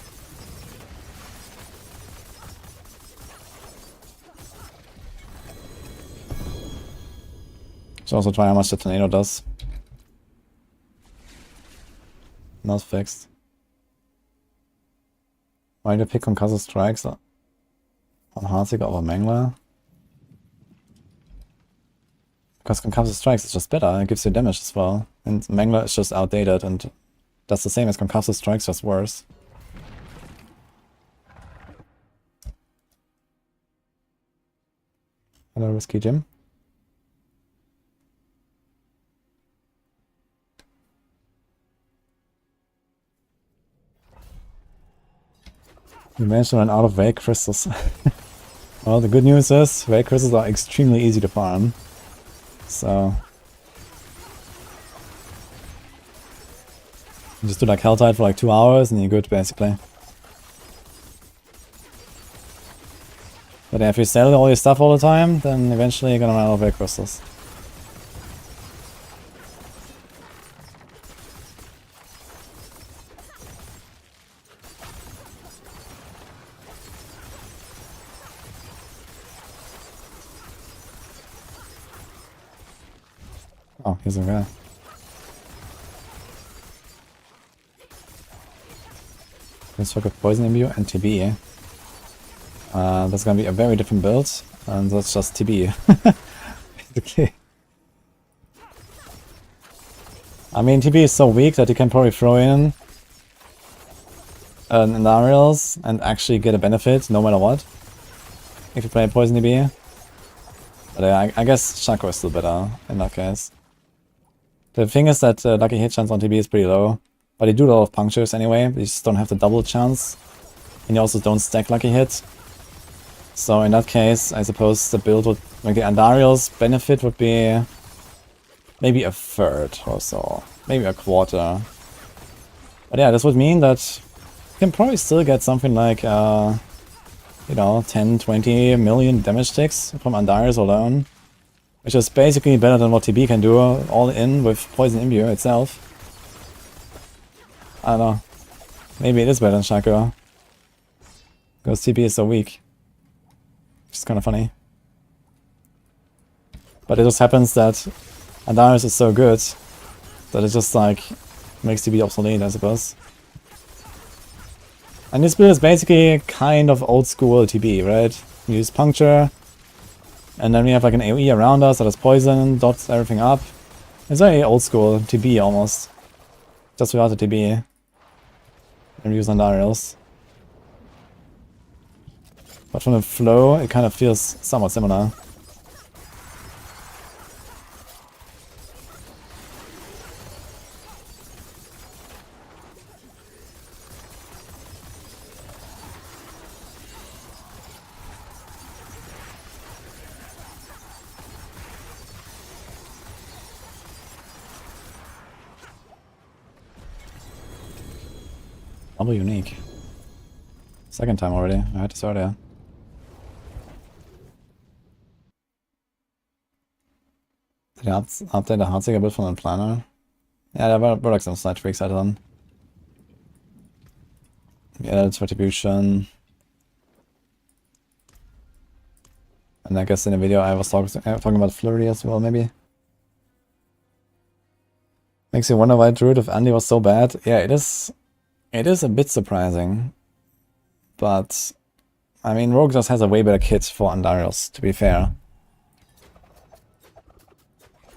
Should also try how much the tornado does. Not fixed. Why do you pick concussive strikes on Heartsiger over Mangler? Because concussive strikes is just better, it gives you damage as well. And Mangler is just outdated and that's the same as concussive strikes, just worse. Hello, Risky Jim. You managed to run out of Wake Crystals. Well, the good news is, Wake Crystals are extremely easy to farm. So... you just do like Helltide for like 2 hours and you're good, basically. But if you sell all your stuff all the time, then eventually you're gonna run out of Wake Crystals. Oh, here's a guy. Let's look at Poison Imbue and TB. That's gonna be a very different build, and that's just TB. Okay. I mean, TB is so weak that you can probably throw in an Endarials and actually get a benefit no matter what. If you play Poison TB. But I guess Shaco is still better in that case. The thing is that lucky hit chance on TB is pretty low, but you do a lot of punctures anyway, you just don't have the double chance, and you also don't stack lucky hit. So in that case, I suppose the build would, like the Andariel's benefit would be maybe a third or so, maybe a quarter. But yeah, this would mean that you can probably still get something like, you know, 10, 20 million damage ticks from Andariels alone. Which is basically better than what TB can do all in with Poison Imbue itself. I don't know. Maybe it is better than Shaco. Because TB is so weak. Which is kind of funny. But it just happens that Andarius is so good that it just like makes TB obsolete, I suppose. And this build is basically kind of old school TB, right? You use Puncture. And then we have like an AoE around us that has poison, dots everything up. It's very old school TB almost. Just without the TB. And we use Andariels. But from the flow, it kind of feels somewhat similar. Double unique. Second time already. I had this earlier. Did you update the Heartsiger build from the planner? Yeah, there were like some slight tweaks added on. We added Retribution. And I guess in the video I was talking about Flurry as well, maybe. Makes you wonder why Druid of Andy was so bad. Yeah, it is a bit surprising. But I mean, Rogue just has a way better kit for Andarius, to be fair.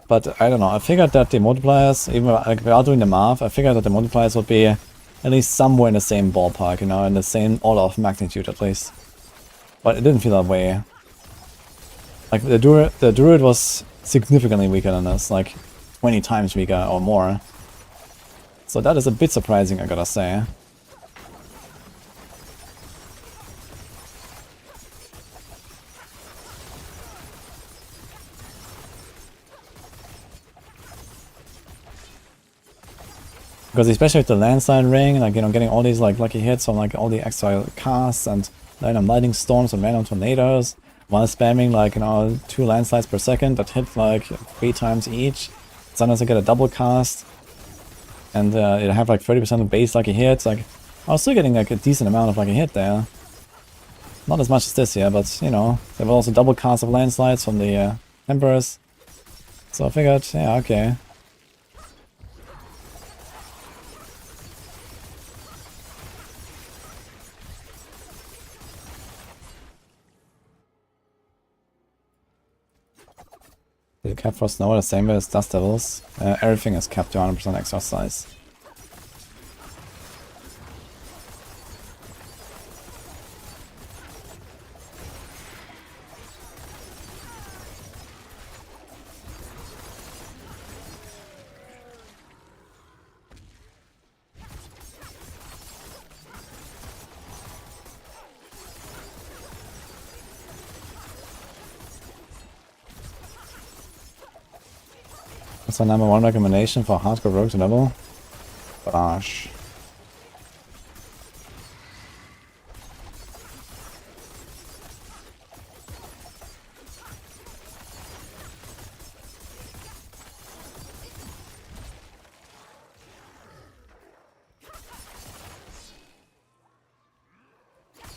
But I don't know, I figured that the multipliers, even like without doing the math, I figured that the multipliers would be at least somewhere in the same ballpark, you know, in the same order of magnitude at least. But it didn't feel that way. Like the Druid was significantly weaker than this, like 20 times weaker or more. So that is a bit surprising, I gotta say. Because especially with the landslide ring, like, you know, getting all these like lucky hits on like all the extra casts and random lightning storms and random tornadoes, while spamming like, you know, 2 landslides per second that hit like 3 times each. Sometimes I get a double cast, and it have like 30% of base lucky hits. Like, I was still getting like a decent amount of lucky hit there. Not as much as this year, but you know, there were also double casts of landslides from the Emperors. So I figured, yeah, okay. The cap for snow the same way as dust devils. Everything is capped to 100% extra size. What's my #1 recommendation for hardcore rogue to level? Gosh.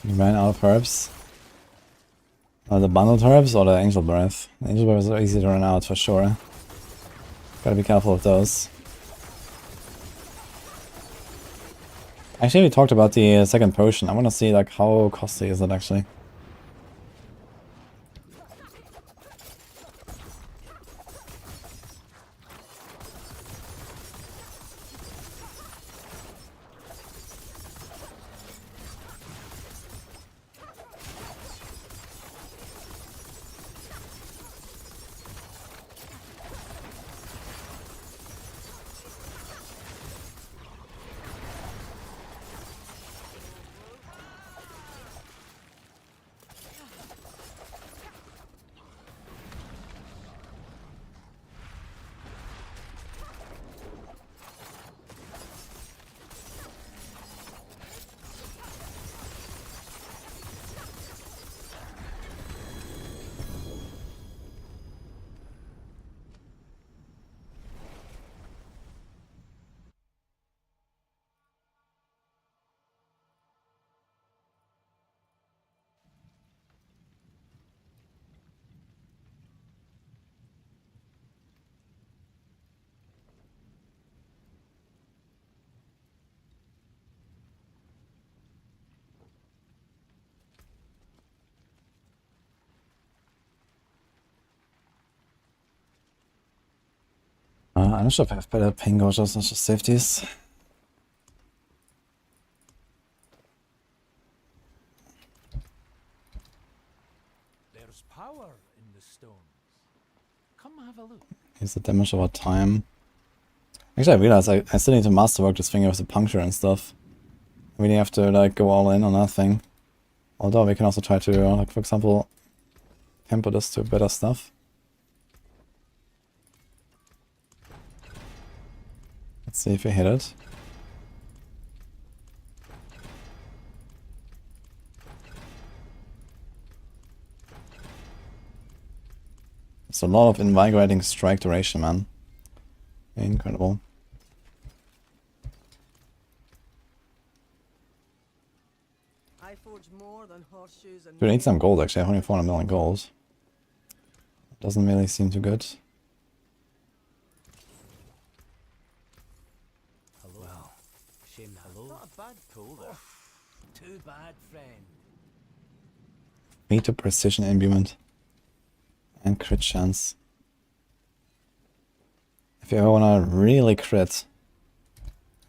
You ran out of herbs. The bundled herbs or the angel breath? The angel breath is easy to run out for sure. Gotta be careful of those. Actually, we talked about the second potion. I wanna see like how costly is it actually. I'm not sure if I have better ping or just safeties. There's power in the stones. Come have a look. Here's the damage over time. Actually, I realized I still need to masterwork this thing with the puncture and stuff. I really have to like go all in on that thing. Although we can also try to, like, for example, temper this to better stuff. Let's see if we hit it. It's a lot of invigorating strike duration, man. Incredible. I forge more than horseshoes and Dude, I need some gold actually. I have only 400 million gold. Doesn't really seem too good. Shame hello. Not a bad pull there. Too bad, friend. Meter precision imbuement. And crit chance. If you ever wanna really crit,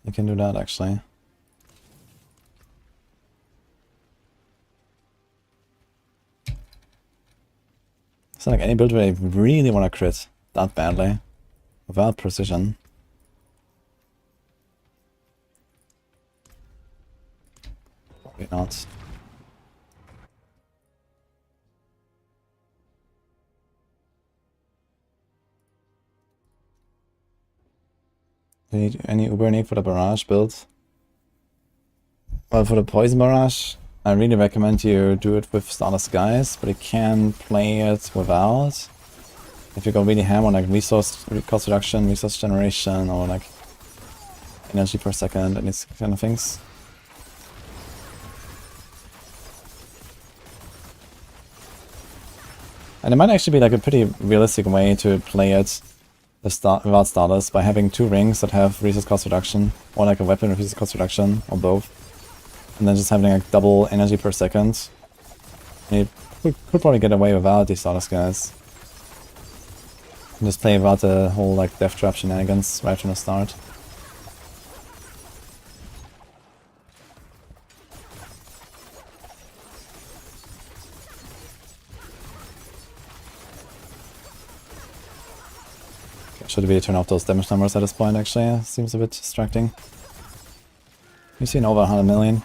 you can do that actually. It's not like any build where I really wanna crit that badly. Without precision. Probably not. Do you need any Uber need for the barrage build? Well, for the poison barrage, I really recommend you do it with Starless Skies, but you can play it without. If you go really ham on like resource cost reduction, resource generation, or like energy per second and these kind of things. And it might actually be like a pretty realistic way to play it without starters by having 2 rings that have resource cost reduction, or like a weapon with resource cost reduction, or both. And then just having like double energy per second. And you could probably get away without these starters guys. And just play without the whole like death trap shenanigans right from the start. Should we turn off those damage numbers at this point actually? Seems a bit distracting. We've seen over 100 million.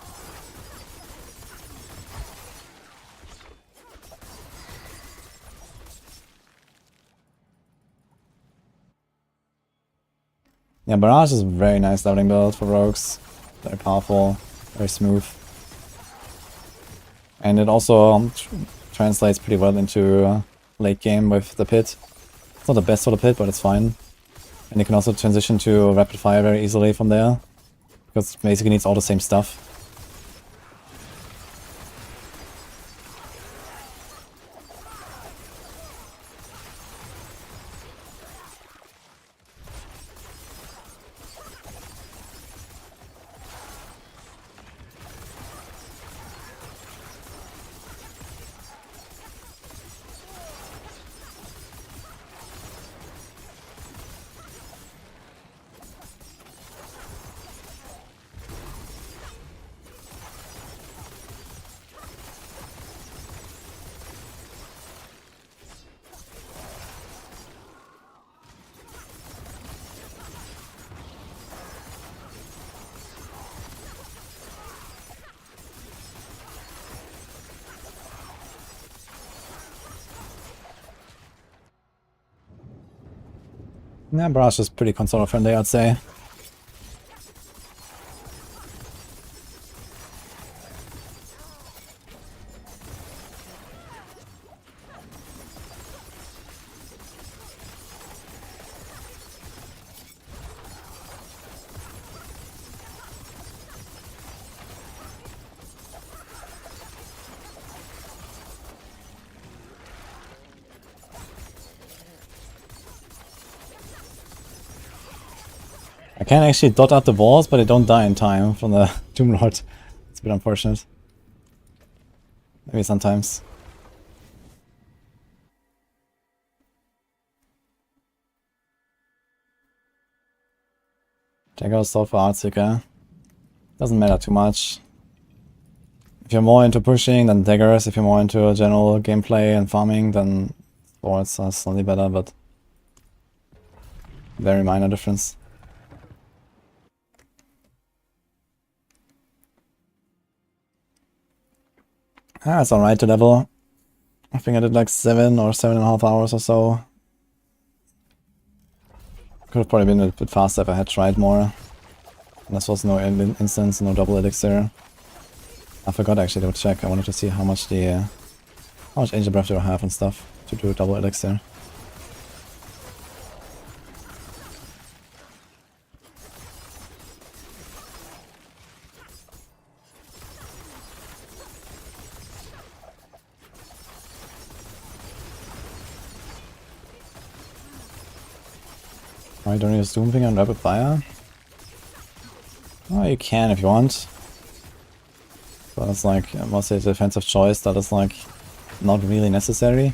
Yeah, Barrage is a very nice leveling build for rogues. Very powerful, very smooth. And it also translates pretty well into late game with the pit. It's not the best for the pit, but it's fine. And you can also transition to rapid fire very easily from there. Because it basically needs all the same stuff. Yeah, Barrage is pretty console friendly, I'd say. I can actually dot out the walls, but they don't die in time from the Doom Lord. It's a bit unfortunate. Maybe sometimes. Jagger is so far Artseeker. Doesn't matter too much. If you're more into pushing, then daggers. If you're more into general gameplay and farming, then swords are slightly better, but very minor difference. Ah, it's alright to level. I think I did like 7 or 7.5 hours or so. Could have probably been a bit faster if I had tried more. And this was no instance, no double elixir. I forgot actually to check. I wanted to see how much Angel Breath do I have and stuff to do a double elixir. I don't use Doomfinger and Rapid Fire. Oh, you can if you want. But it's like mostly a defensive choice that is like not really necessary.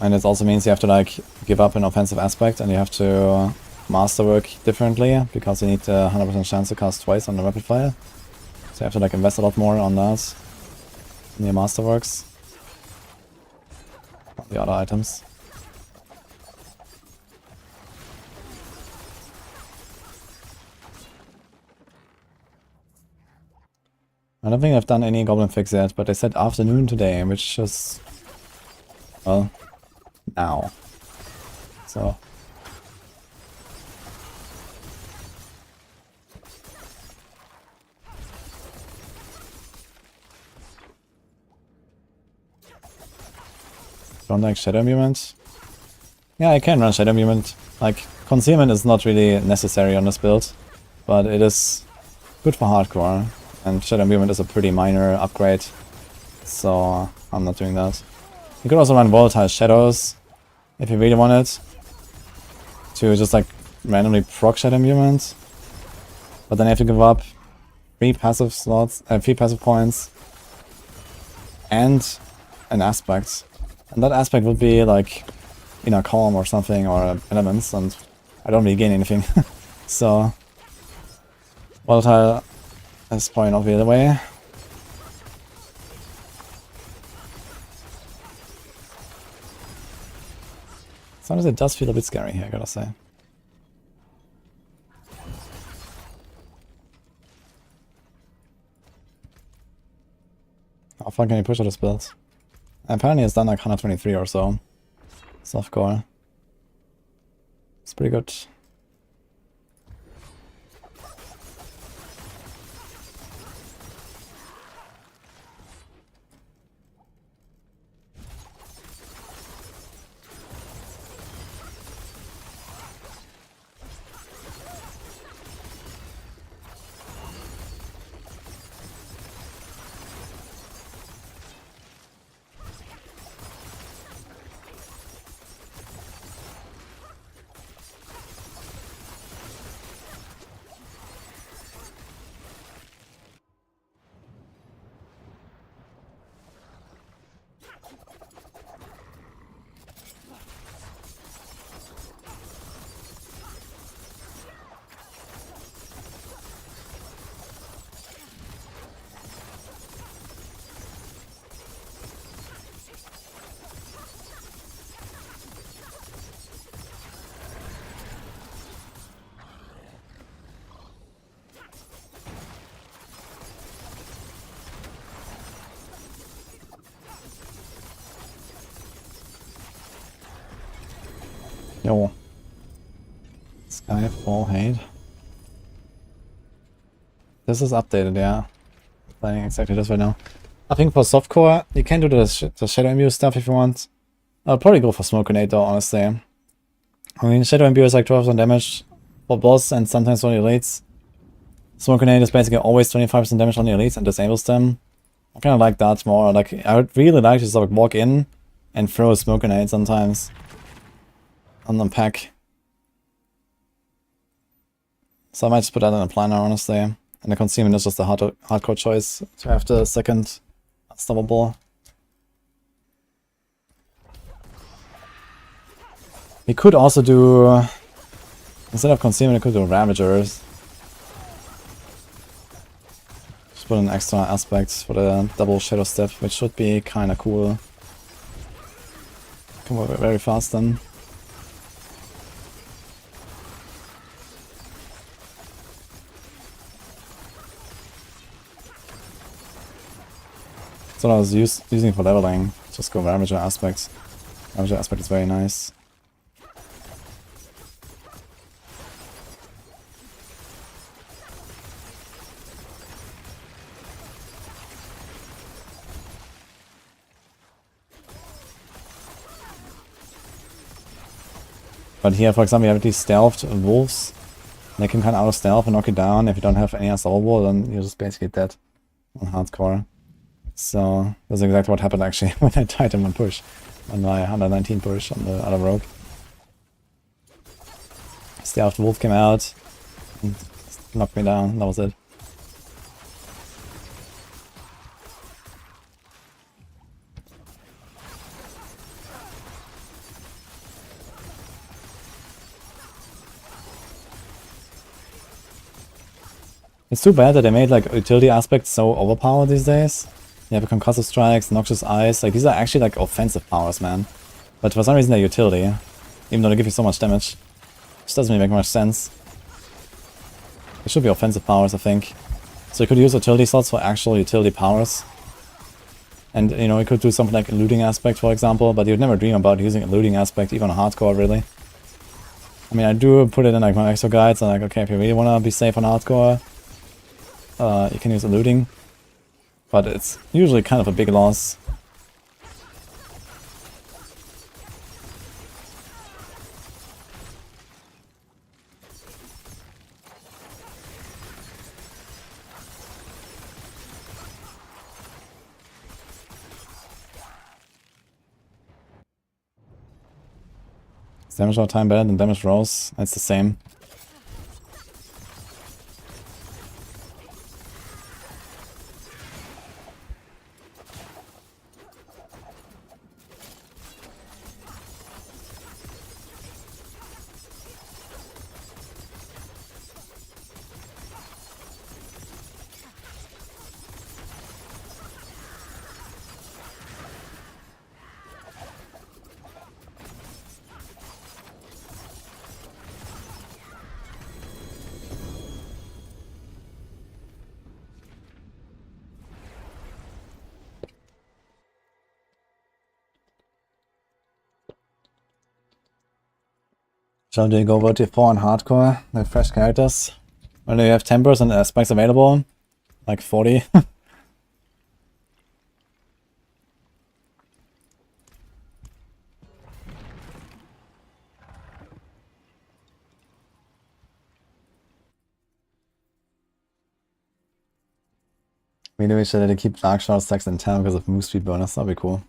And it also means you have to like give up an offensive aspect and you have to masterwork differently because you need a 100% chance to cast twice on the rapid fire. So you have to like invest a lot more on that in your masterworks. On the other items. I don't think I've done any goblin fix yet, but they said afternoon today, which is, well, now. So. Don't like Shadow Movement? Yeah, I can run Shadow Movement. Like, Concealment is not really necessary on this build, but it is good for hardcore. And Shadow Movement is a pretty minor upgrade, so I'm not doing that. You could also run Volatile Shadows, if you really wanted, to just like randomly proc Shadow Movement. But then you have to give up 3 passive slots, 3 passive points, and an aspect. And that aspect would be like, you know, Calm or something, or Elements, and I don't really gain anything. So, Volatile is probably not the other way. Sometimes it does feel a bit scary here, I gotta say. How far can you push with this build? Apparently it's done like 123 or so. Softcore. It's pretty good. Yo. Skyfall hate. This is updated, yeah. Playing exactly this right now. I think for softcore, you can do the Shadow Imbue stuff if you want. I'll probably go for Smoke Grenade though, honestly. I mean, Shadow Imbue is like 12% damage for boss and sometimes on the elites. Smoke Grenade is basically always 25% damage on the elites and disables them. I kind of like that more. Like, I would really like to just like walk in and throw a Smoke Grenade sometimes. On the pack. So I might just put that in a planner, honestly. And the Concealment is just a hardcore choice to have the second Unstoppable. We could also do, instead of Concealment, we could do Ravagers. Just put an extra aspect for the double Shadow Step, which should be kinda cool. Come over very fast then. That's what I was using for leveling. Just go Ravager aspects. Ravager aspect is very nice. But here, for example, you have these stealthed wolves. They can kind of out of stealth and knock you down. If you don't have any Unstoppable, then you're just basically dead on hardcore. So that's exactly what happened actually when I died in one push. On my 119 push on the other rogue. Stealth Wolf came out and knocked me down. That was it. It's too bad that they made like utility aspects so overpowered these days. You have concussive strikes, noxious eyes, like these are actually like offensive powers, man. But for some reason they're utility, even though they give you so much damage. Which doesn't really make much sense. It should be offensive powers, I think. So you could use utility slots for actual utility powers. And you know, you could do something like a looting aspect, for example, but you'd never dream about using a looting aspect, even on hardcore, really. I mean, I do put it in like my extra guides, and like, okay, if you really wanna be safe on hardcore, you can use a looting. But it's usually kind of a big loss. Is damage over time better than damage rolls? It's the same. Shall we go over to 4 on hardcore with fresh characters? When you have tempers and aspects available, like 40. Maybe we should keep Dark Shard stacks in town because of move speed bonus. That'd be cool.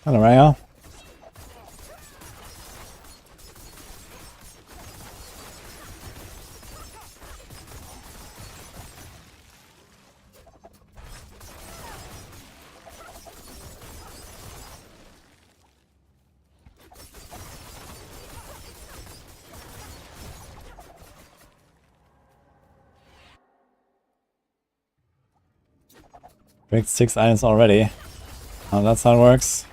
Hello, Raya. Break 6 items already. Oh, that's how it works.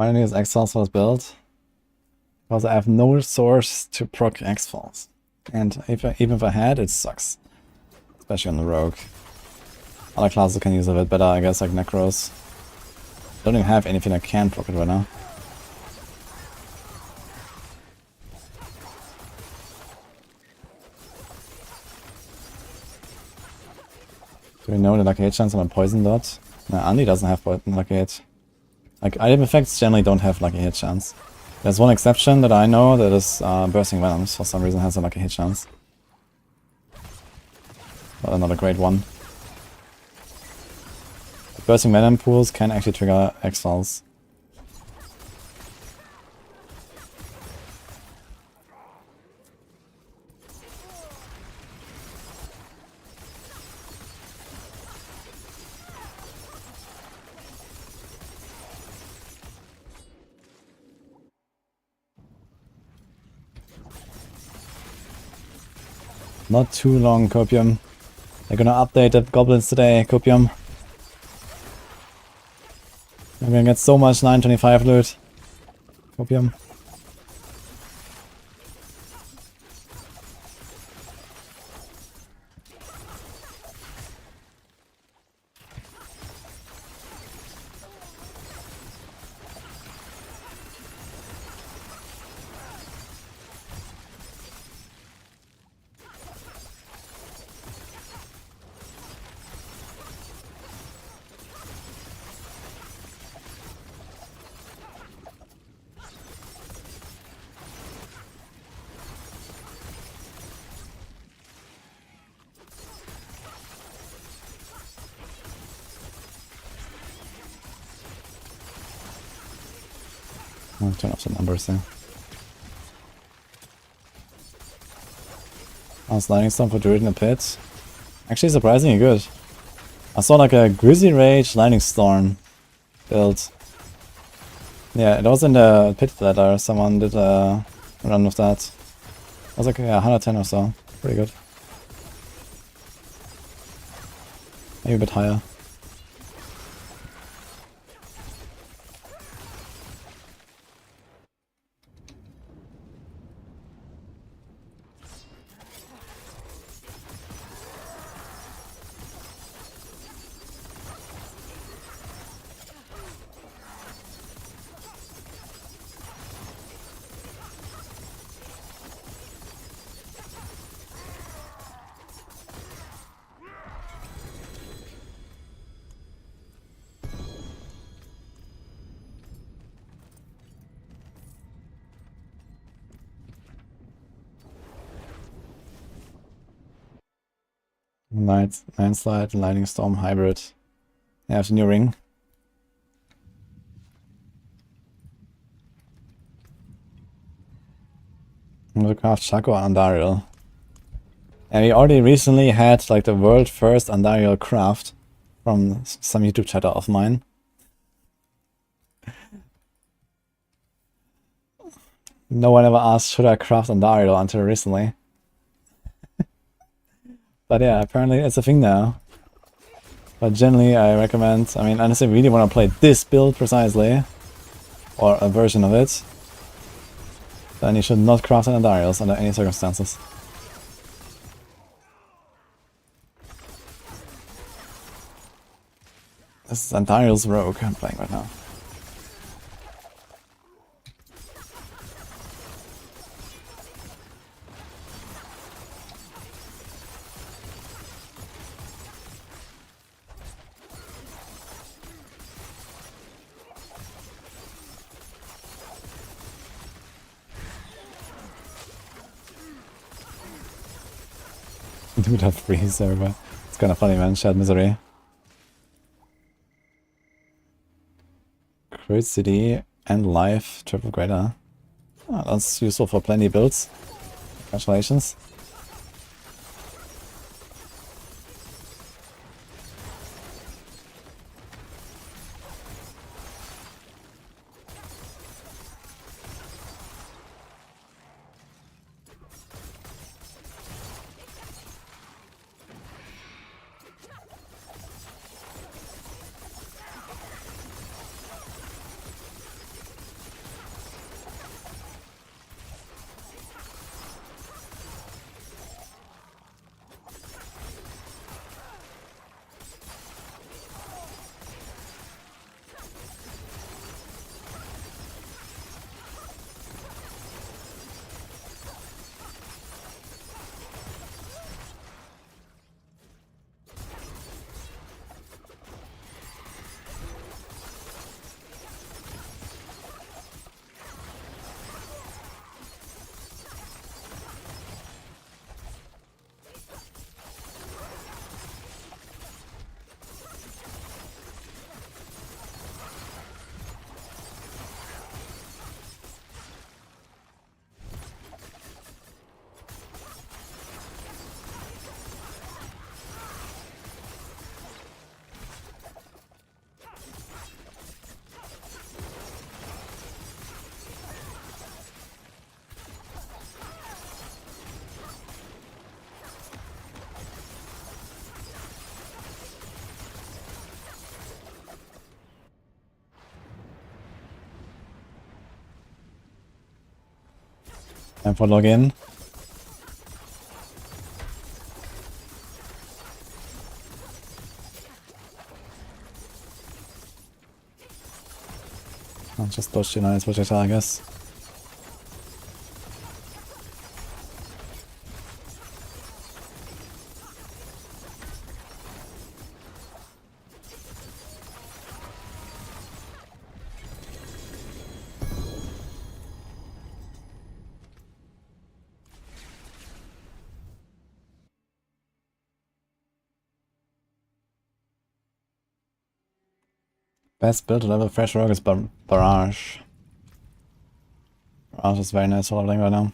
Why don't I use X-Falls for this build? Because I have no source to proc X-Falls. And even if I had, it sucks. Especially on the Rogue. Other classes can use a bit better, I guess, like Necros. Don't even have anything that can proc it right now. Do we know the lucky hit chance on a poison dot? No, Andy doesn't have lucky hit. Like, item effects generally don't have lucky hit chance. There's one exception that I know, that is Bursting Venoms, for some reason has a lucky hit chance. But not a great one. Bursting Venom pools can actually trigger X-Falls. Not too long, Copium. They're gonna update the goblins today, Copium. I'm gonna get so much 925 loot. Copium. I'll turn off some numbers there. Lightning Storm for Druid in the pit. Actually surprisingly good. I saw like a Grizzly Rage Lightning Storm build. Yeah, it was in the pit letter. Someone did a run of that. It was like 110 or so. Pretty good. Maybe a bit higher. Landslide, Lightning Storm, Hybrid. Yeah, I have the new ring. I'm gonna craft Shaco Andariel. And we already recently had like the world first Andariel craft from some YouTube chatter of mine. No one ever asked should I craft Andariel until recently. But yeah, apparently it's a thing now. But generally I recommend, I mean, unless you really want to play this build precisely, or a version of it, then you should not craft an Andariels under any circumstances. This is Andariel's Rogue I'm playing right now. Do that freeze everywhere. It's kind of funny, man. Shared misery. Crit CD and life triple greater. Oh, that's useful for plenty builds. Congratulations. Time for login. I'll just push the United projectile, I guess. Best build to level fresh rogue is Barrage. Barrage is very nice for leveling right now.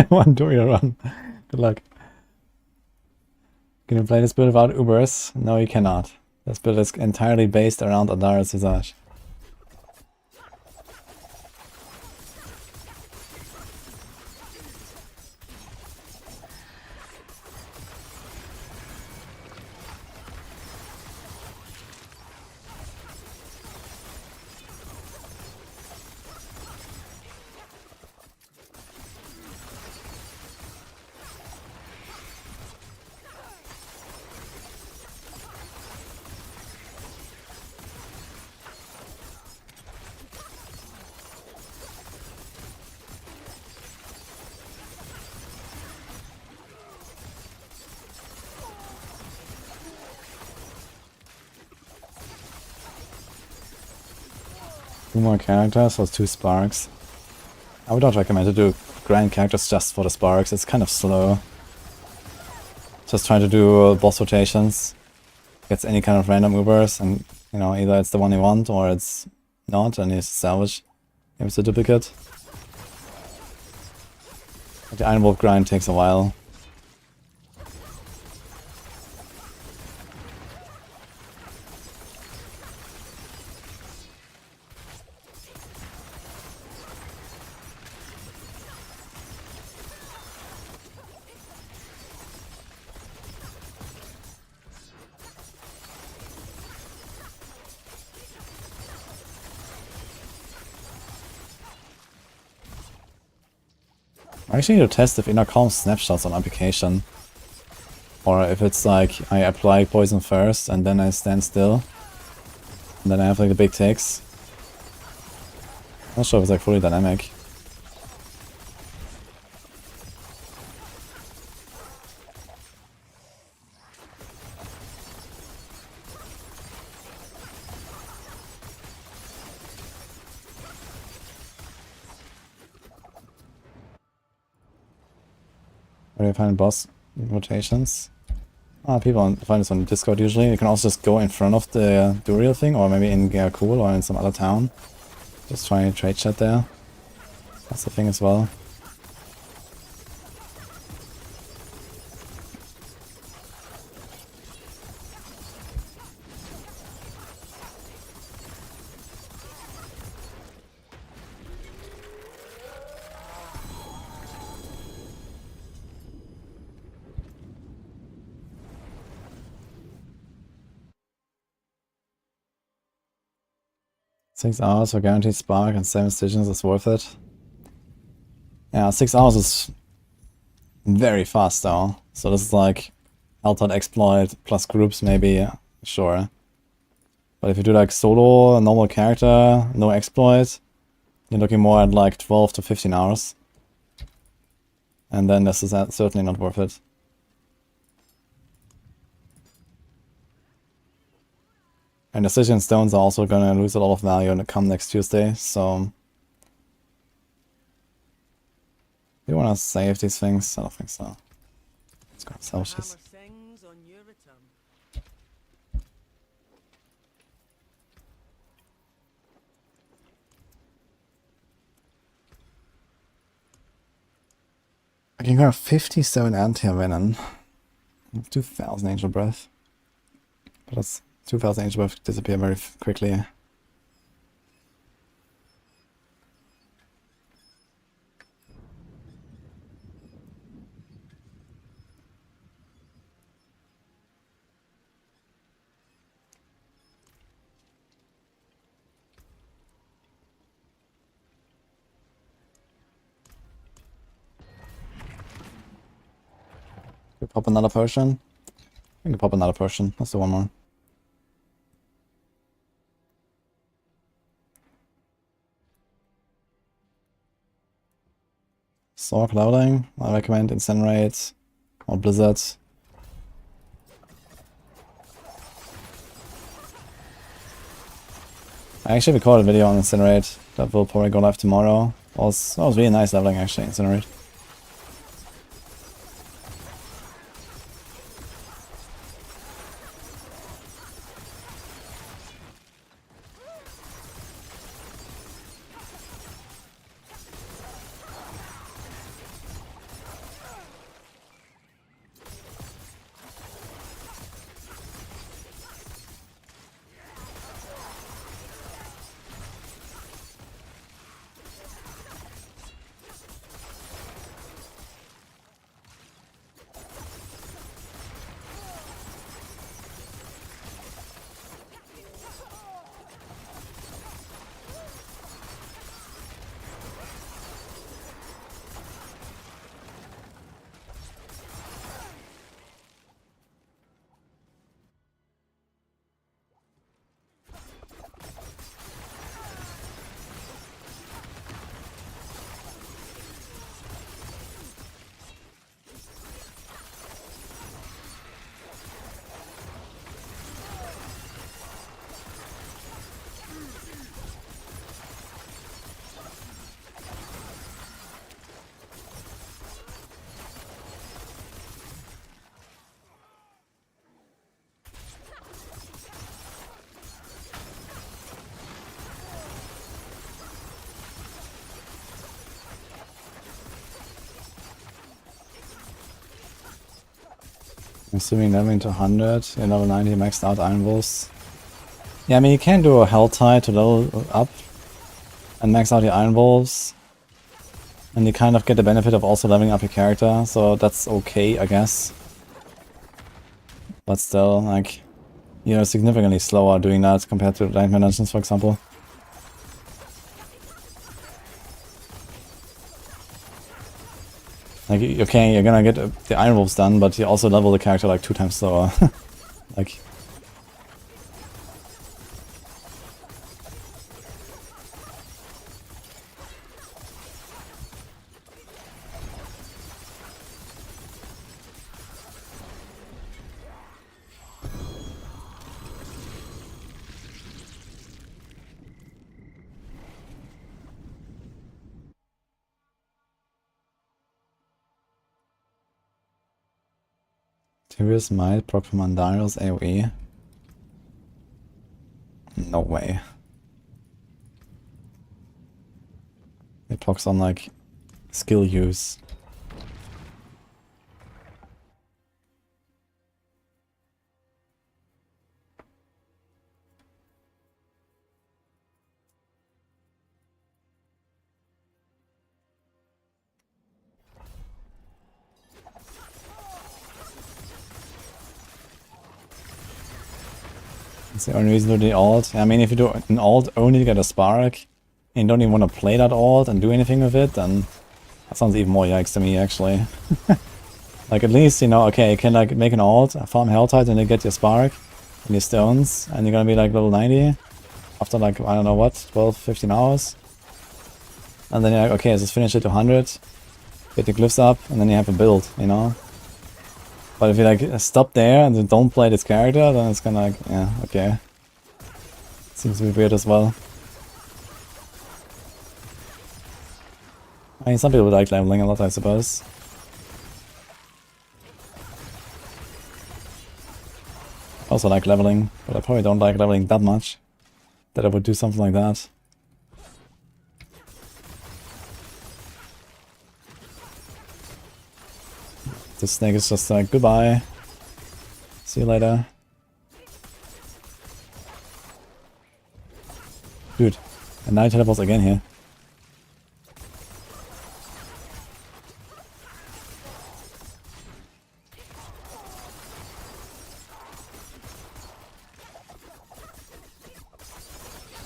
One Druid run. Good luck. Can you play this build without Ubers? No, you cannot. This build is entirely based around Adara's Visage. Two more characters or 2 sparks. I would not recommend to do grind characters just for the sparks, it's kind of slow. Just try to do boss rotations. Gets any kind of random Ubers and, you know, either it's the one you want or it's not and you salvage if it's a duplicate. But the Iron Wolf grind takes a while. I actually need to test if inner calm snapshots on application. Or if it's like, I apply poison first and then I stand still. And then I have like the big takes. Not sure if it's like fully dynamic. Where do you find boss rotations? People find this on Discord usually. You can also just go in front of the Duriel thing, or maybe in Cool or in some other town. Just try and trade chat there. That's the thing as well. Six hours for guaranteed spark and 7 stations is worth it. Yeah, 6 hours is very fast though. So this is like Altart exploit plus groups maybe, sure. But if you do like solo, a normal character, no exploit, you're looking more at like 12 to 15 hours. And then this is certainly not worth it. And Decision Stones are also gonna lose a lot of value when it come next Tuesday, so... Do you wanna save these things? I don't think so. Let's go and salvage this. I can grab 57 anti-venom. 2000 Angel Breath. But that's 2000 Angel Breath disappear very quickly. We pop another potion. We can pop another potion. Let's do one more. Sorc leveling. I recommend Incinerate or Blizzard. I actually recorded a video on Incinerate that will probably go live tomorrow. That was really nice leveling actually, Incinerate. Assuming leveling to 100, in level 90 maxed out Iron Wolves. Yeah, I mean you can do a Hell Tide to level up and max out the Iron Wolves. And you kind of get the benefit of also leveling up your character, so that's okay, I guess. But still, like, you're significantly slower doing that compared to Nightmare Dungeons, for example. Like, okay, you're gonna get the Iron Wolves done, but you also level the character like 2 times slower. Like... Serious might proc from Mandaril's AoE? No way. It procs on like skill use. That's the only reason to do the alt. I mean, if you do an alt only to get a spark, and you don't even want to play that alt and do anything with it, then that sounds even more yikes to me, actually. Like, at least, you know, okay, you can, like, make an alt, farm Helltide, and you get your spark and your stones, and you're gonna be, like, level 90 after, like, I don't know what, 12, 15 hours. And then you're like, okay, let's just finish it to 100, get the glyphs up, and then you have a build, you know? But if you like stop there and then don't play this character, then it's kinda like, yeah, okay. Seems to be weird as well. I mean, some people like leveling a lot, I suppose. I also like leveling, but I probably don't like leveling that much that I would do something like that. This snake is just like, goodbye. See you later. Dude, and now he teleports again here.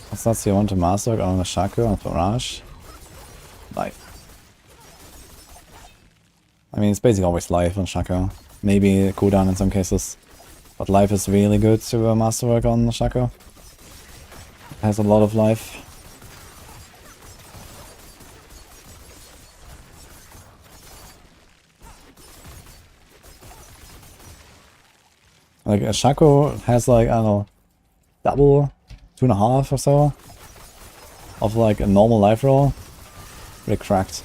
What's that? So you want to master on a Shaco and Barrage? Life. I mean, it's basically always life on Shaco. maybe cooldown in some cases. But life is really good to masterwork on Shaco. Has a lot of life. Like, Shaco has like, I don't know, double, 2.5 or so of like a normal life roll. Pretty cracked.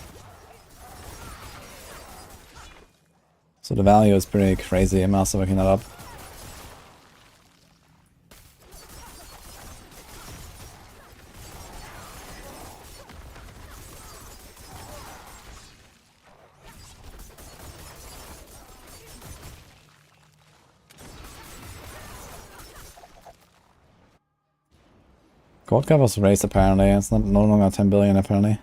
So the value is pretty crazy in masterworking that up. Gold cap was raised apparently, it's not no longer 10 billion apparently.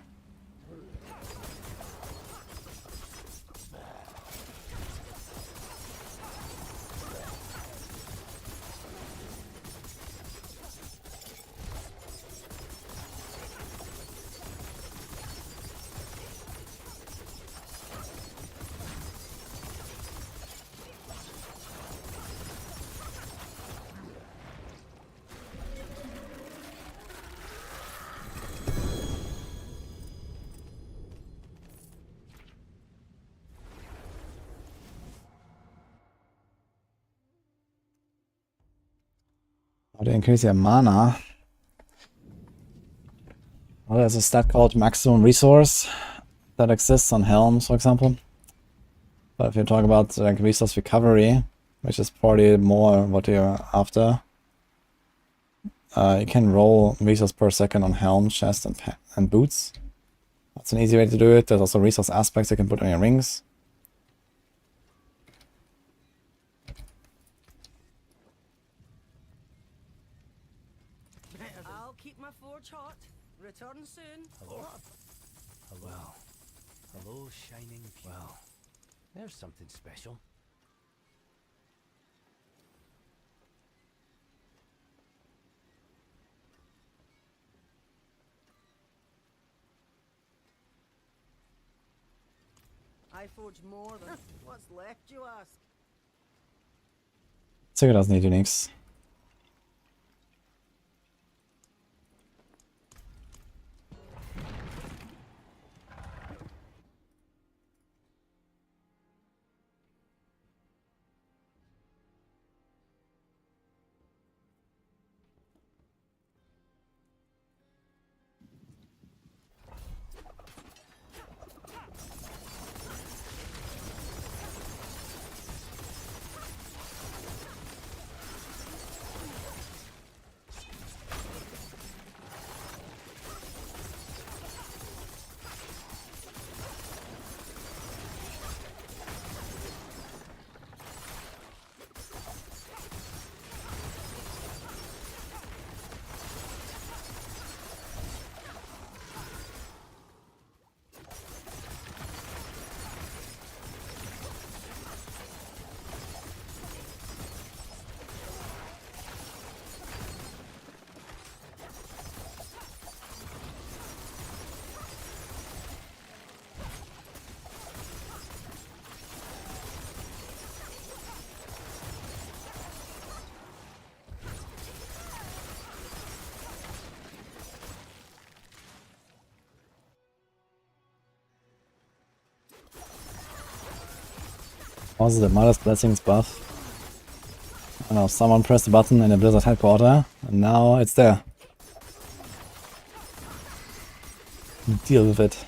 How to increase your mana? Well, there's a stat called maximum resource that exists on helms, for example. But if you talk about like resource recovery, which is probably more what you're after, you can roll resource per second on helm, chest, and boots. That's an easy way to do it. There's also resource aspects you can put on your rings. I'll keep my forge hot. Return soon. Hello? Hello. Hello, shining people. Well, there's something special. I forge more than what's left, you ask. Sigurd doesn't need uniques. Also the Mother's Blessings buff. I don't know, someone pressed the button in the Blizzard headquarter, and now it's there. Deal with it.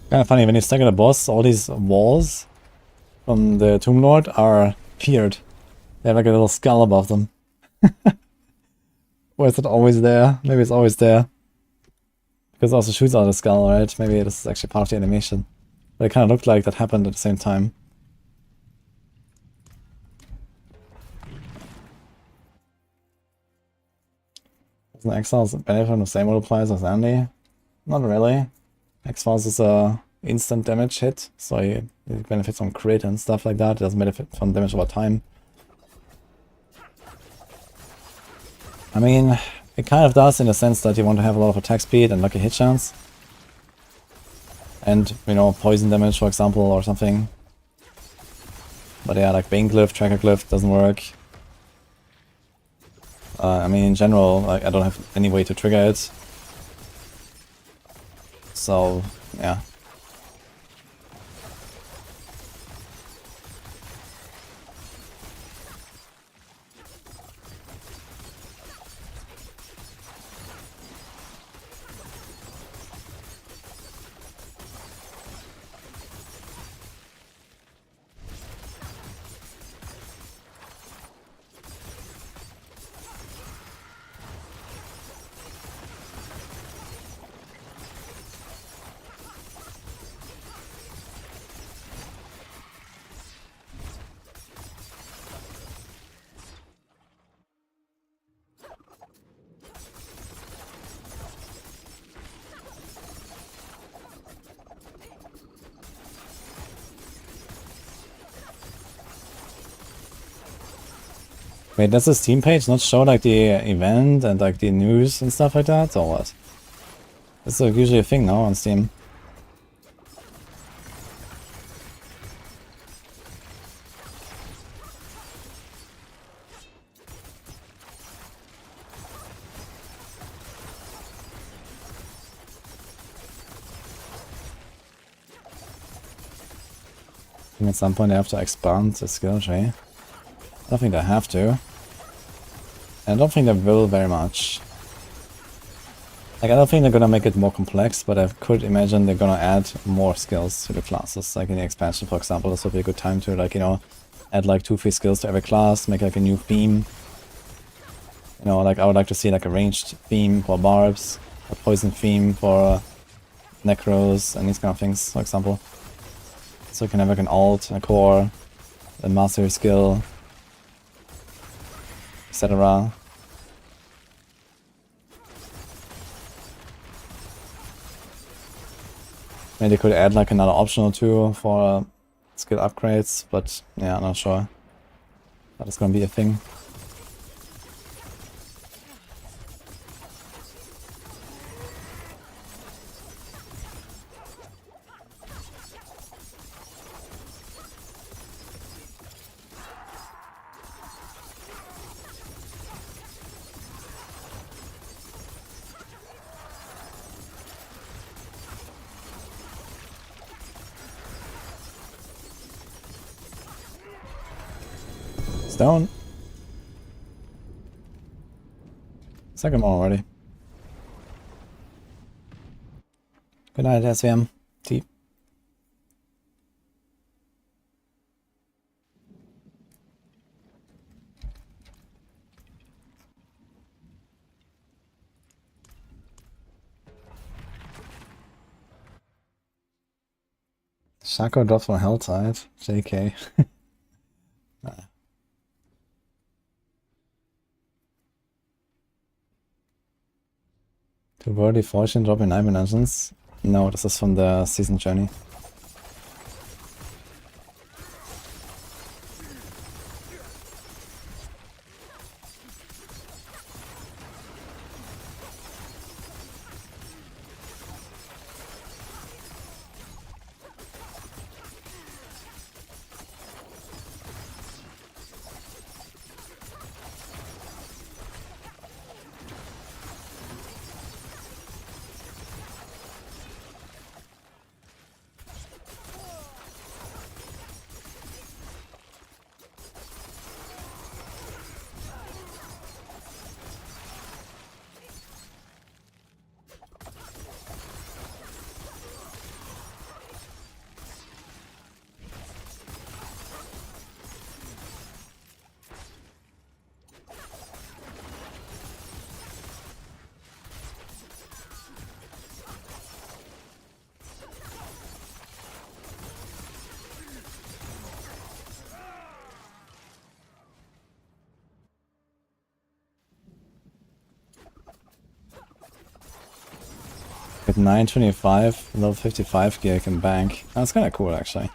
Kind of funny, when you stagger the boss, all these walls from the Tomb Lord are pierced. They have like a little skull above them. Or is it always there? Maybe it's always there. Because it also shoots out a skull, right? Maybe this is actually part of the animation. But it kind of looked like that happened at the same time. Doesn't Exiles benefit from the same multipliers as Andy? Not really. Exiles is a instant damage hit, so it benefits from crit and stuff like that. It doesn't benefit from damage over time. I mean, it kind of does in the sense that you want to have a lot of attack speed and lucky hit chance. And, you know, poison damage, for example, or something. But yeah, like Bane Glyph, Tracker Glyph doesn't work. I mean, in general, like, I don't have any way to trigger it. So, yeah. Wait, does the Steam page not show like the event and like the news and stuff like that, or what? It's usually a thing now on Steam. I think at some point they have to expand the skill tree. I don't think they have to. And I don't think they will very much. Like, I don't think they're gonna make it more complex, but I could imagine they're gonna add more skills to the classes. Like in the expansion, for example, this would be a good time to, like, you know, add like 2-3 skills to every class, make like a new theme. You know, like I would like to see like a ranged theme for Barbs, a poison theme for Necros, and these kind of things, for example. So you can have like an alt, a core, a mastery skill, etc. Maybe they could add like another option or two for skill upgrades, but yeah, I'm not sure that is gonna be a thing. Down. Second one already. Good night, SVM. T. Shaco drops from Helltide. JK. To Worthy Fortune drop in 9 dimensions? No, this is from the season journey. At 925, level 55 gear I can bank. That's kind of cool actually.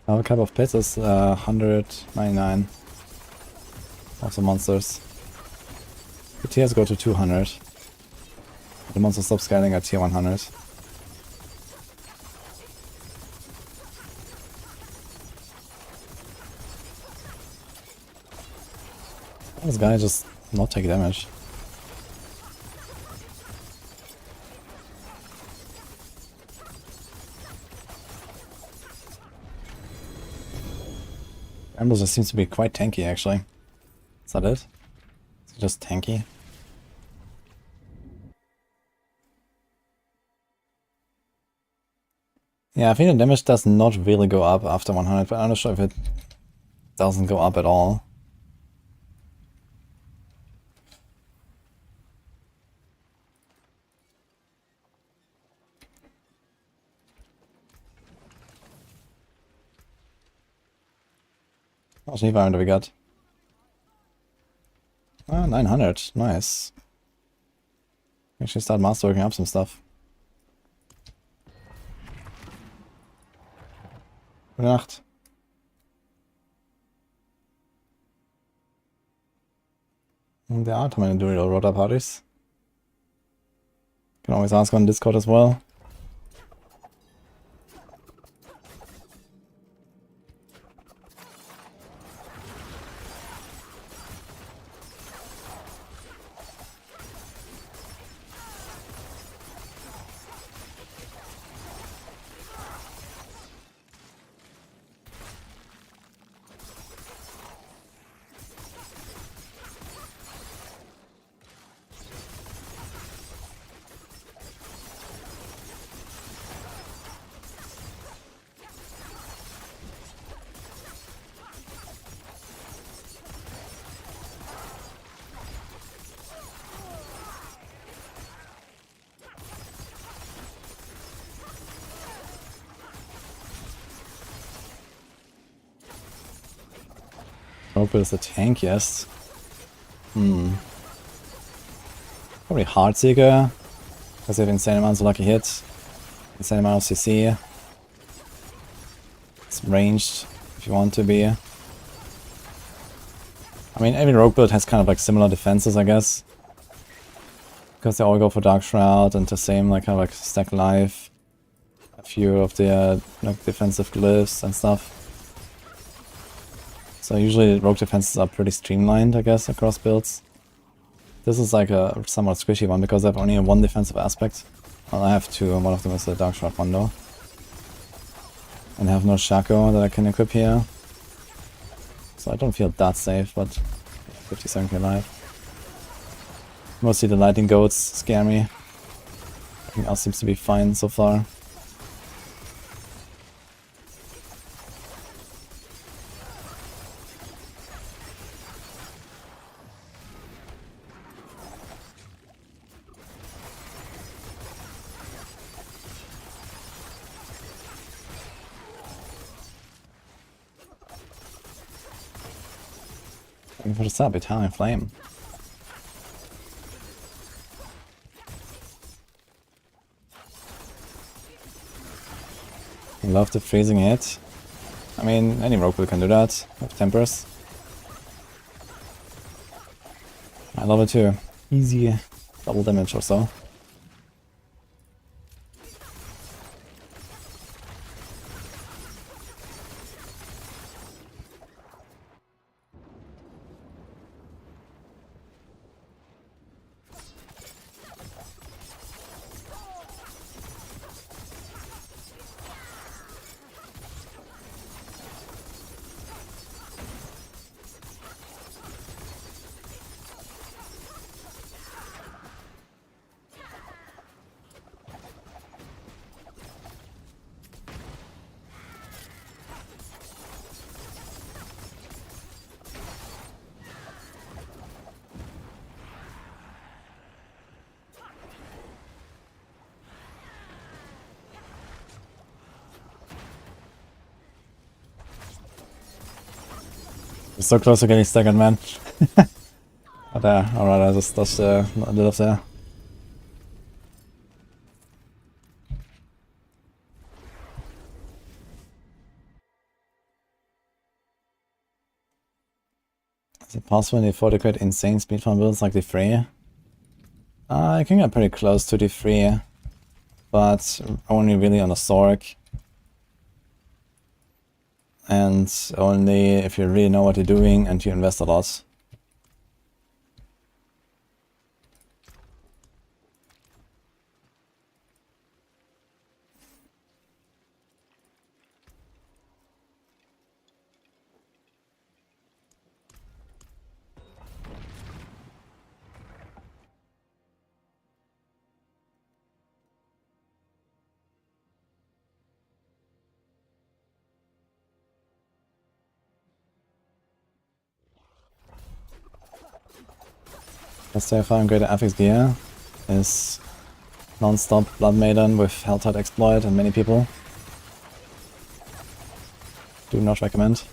Our cap of pits is 199 of the monsters. The tiers go to 200. The monsters stop scaling at tier 100. This guy just not take damage. Ambrose just seems to be quite tanky actually. Is that it? Is he just tanky? Yeah, I think the damage does not really go up after 100, but I'm not sure if it doesn't go up at all. How much environment do we got? Ah, 900. Nice. Actually start masterworking up some stuff. Gute Nacht. And there are too many Druid or Rota parties. Can always ask on Discord as well. Hope is the tankiest. Probably Heartseeker, because they have insane amounts of lucky hit, insane amount of CC. It's ranged if you want to be. I mean, every rogue build has kind of like similar defenses, I guess. Because they all go for Dark Shroud and the same like kind of like stack life. A few of their like defensive glyphs and stuff. So usually rogue defenses are pretty streamlined, I guess, across builds. This is like a somewhat squishy one because I have only one defensive aspect. Well, I have two, and one of them is the Dark Shroud one though. And I have no Shaco that I can equip here. So I don't feel that safe, but 57k life. Mostly the lightning goats scare me. Everything else seems to be fine so far. Thank you for the sub, Italian Flame. Love the freezing hit. I mean, any rogue build can do that, with tempers. I love it too. Easy double damage or so. We're so close to getting staggered, man. But alright, I just dodged a little there. Is it possible in the 4 to create insane speed farm builds like the 3? I can get pretty close to the 3, but only really on a Sorc. And only if you really know what you're doing and you invest a lot. Let's say I found greater affix gear is non-stop Blood Maiden with Helltide Exploit and many people. Do not recommend.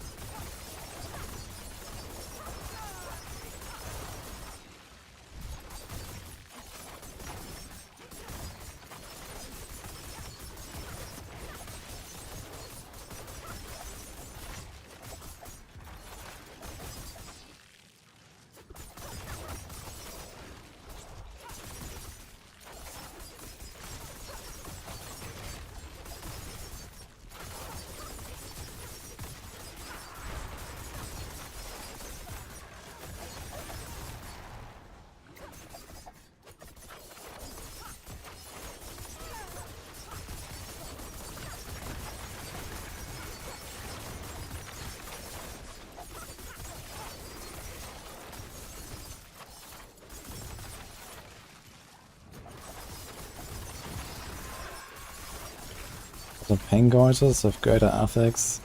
The Pain Gorges with greater affix.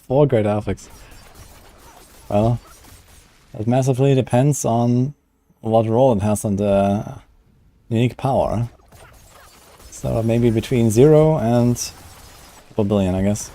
4 greater affix. Well, it massively depends on what role it has on the unique power. So maybe between 0 and a couple billion, I guess.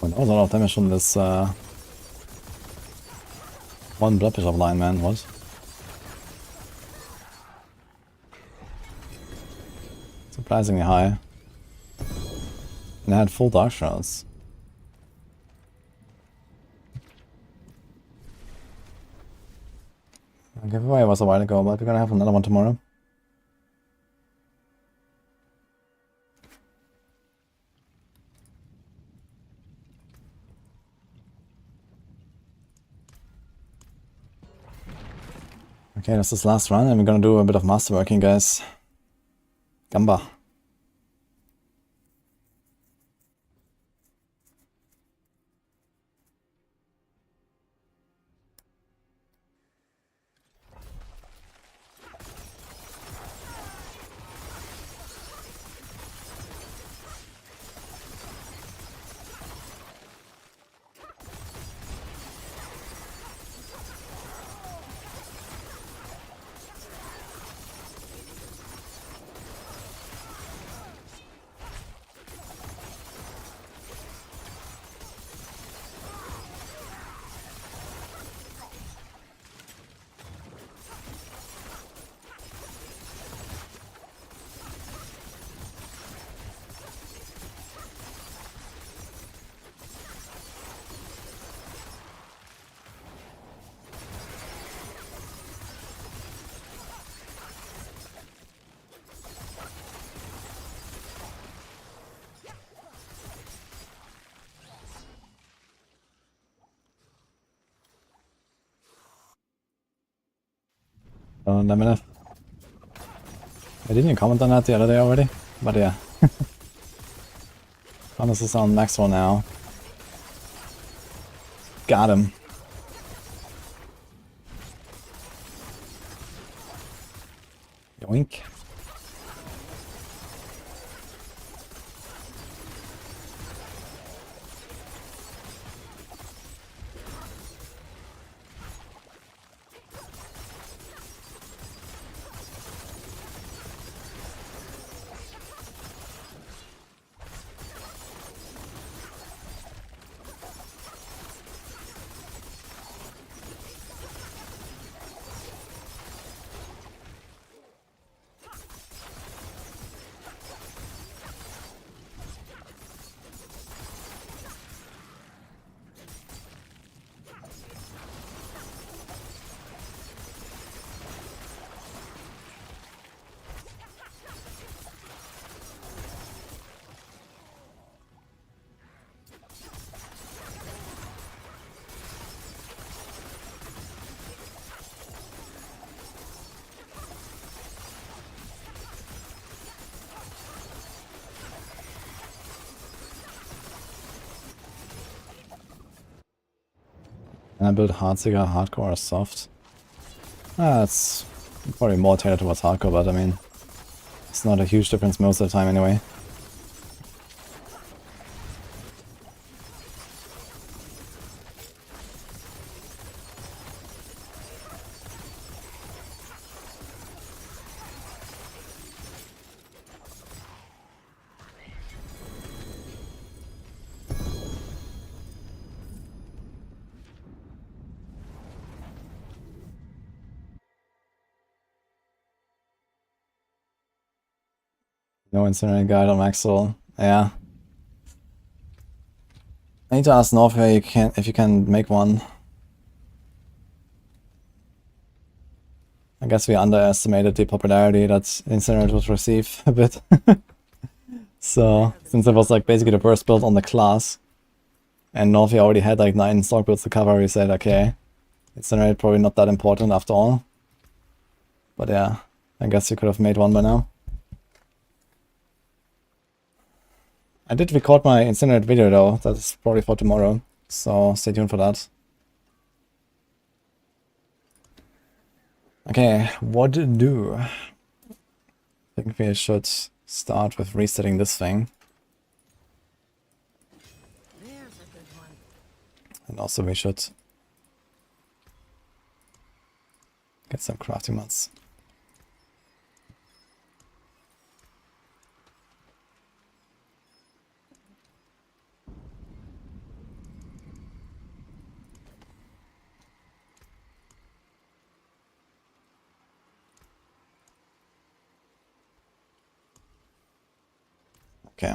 Oh, that was a lot of damage from this one Blood Bishop line, man. What? Surprisingly high. And I had full Dark Shrouds. The giveaway was a while ago, but we're gonna have another one tomorrow. Okay, that's this last run, and we're gonna do a bit of masterworking, guys. Gamba. Oh, damn it. Didn't you comment on that the other day already? But yeah. Thomas is on Maxwell now. Got him. Yoink. Can I build Hardseeker, Hardcore, or Soft? It's probably more tailored towards Hardcore, but I mean, it's not a huge difference most of the time anyway. No incinerate guide on Maxwell. Yeah. I need to ask North if you can make one. I guess we underestimated the popularity that Incinerate would receive a bit. So, since it was like basically the first build on the class, and Northia already had like 9 stock builds to cover, we said, okay, Incinerate probably not that important after all. But yeah, I guess you could have made one by now. I did record my Incinerate video though, that's probably for tomorrow, so stay tuned for that. Okay, what to do? I think we should start with resetting this thing. There's a good one. And also we should get some crafting mods. Okay,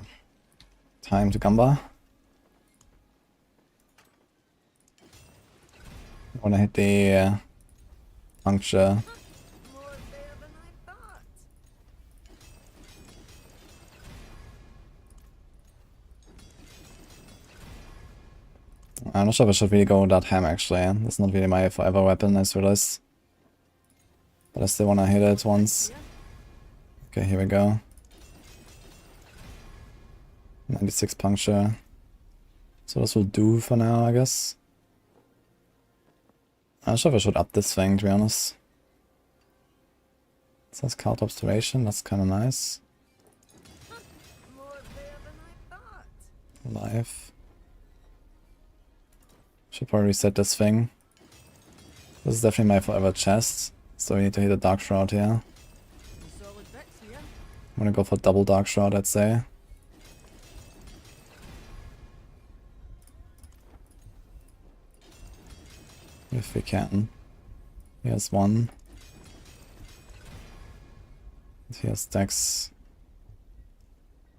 time to Gamba. I wanna hit the puncture. More fair than I thought. I'm not sure if I should really go with that ham actually. That's not really my forever weapon, I realized. But I still wanna hit it once. Okay, here we go. 96 puncture. So this will do for now, I guess. I'm not sure if I should up this thing, to be honest. It says card observation, that's kinda nice. More fair than I thought. Live. Should probably reset this thing. This is definitely my forever chest, so we need to hit a Dark Shroud here. Solid bits here. I'm gonna go for double Dark Shroud, I'd say. If we can. Here's one. And here's Dex.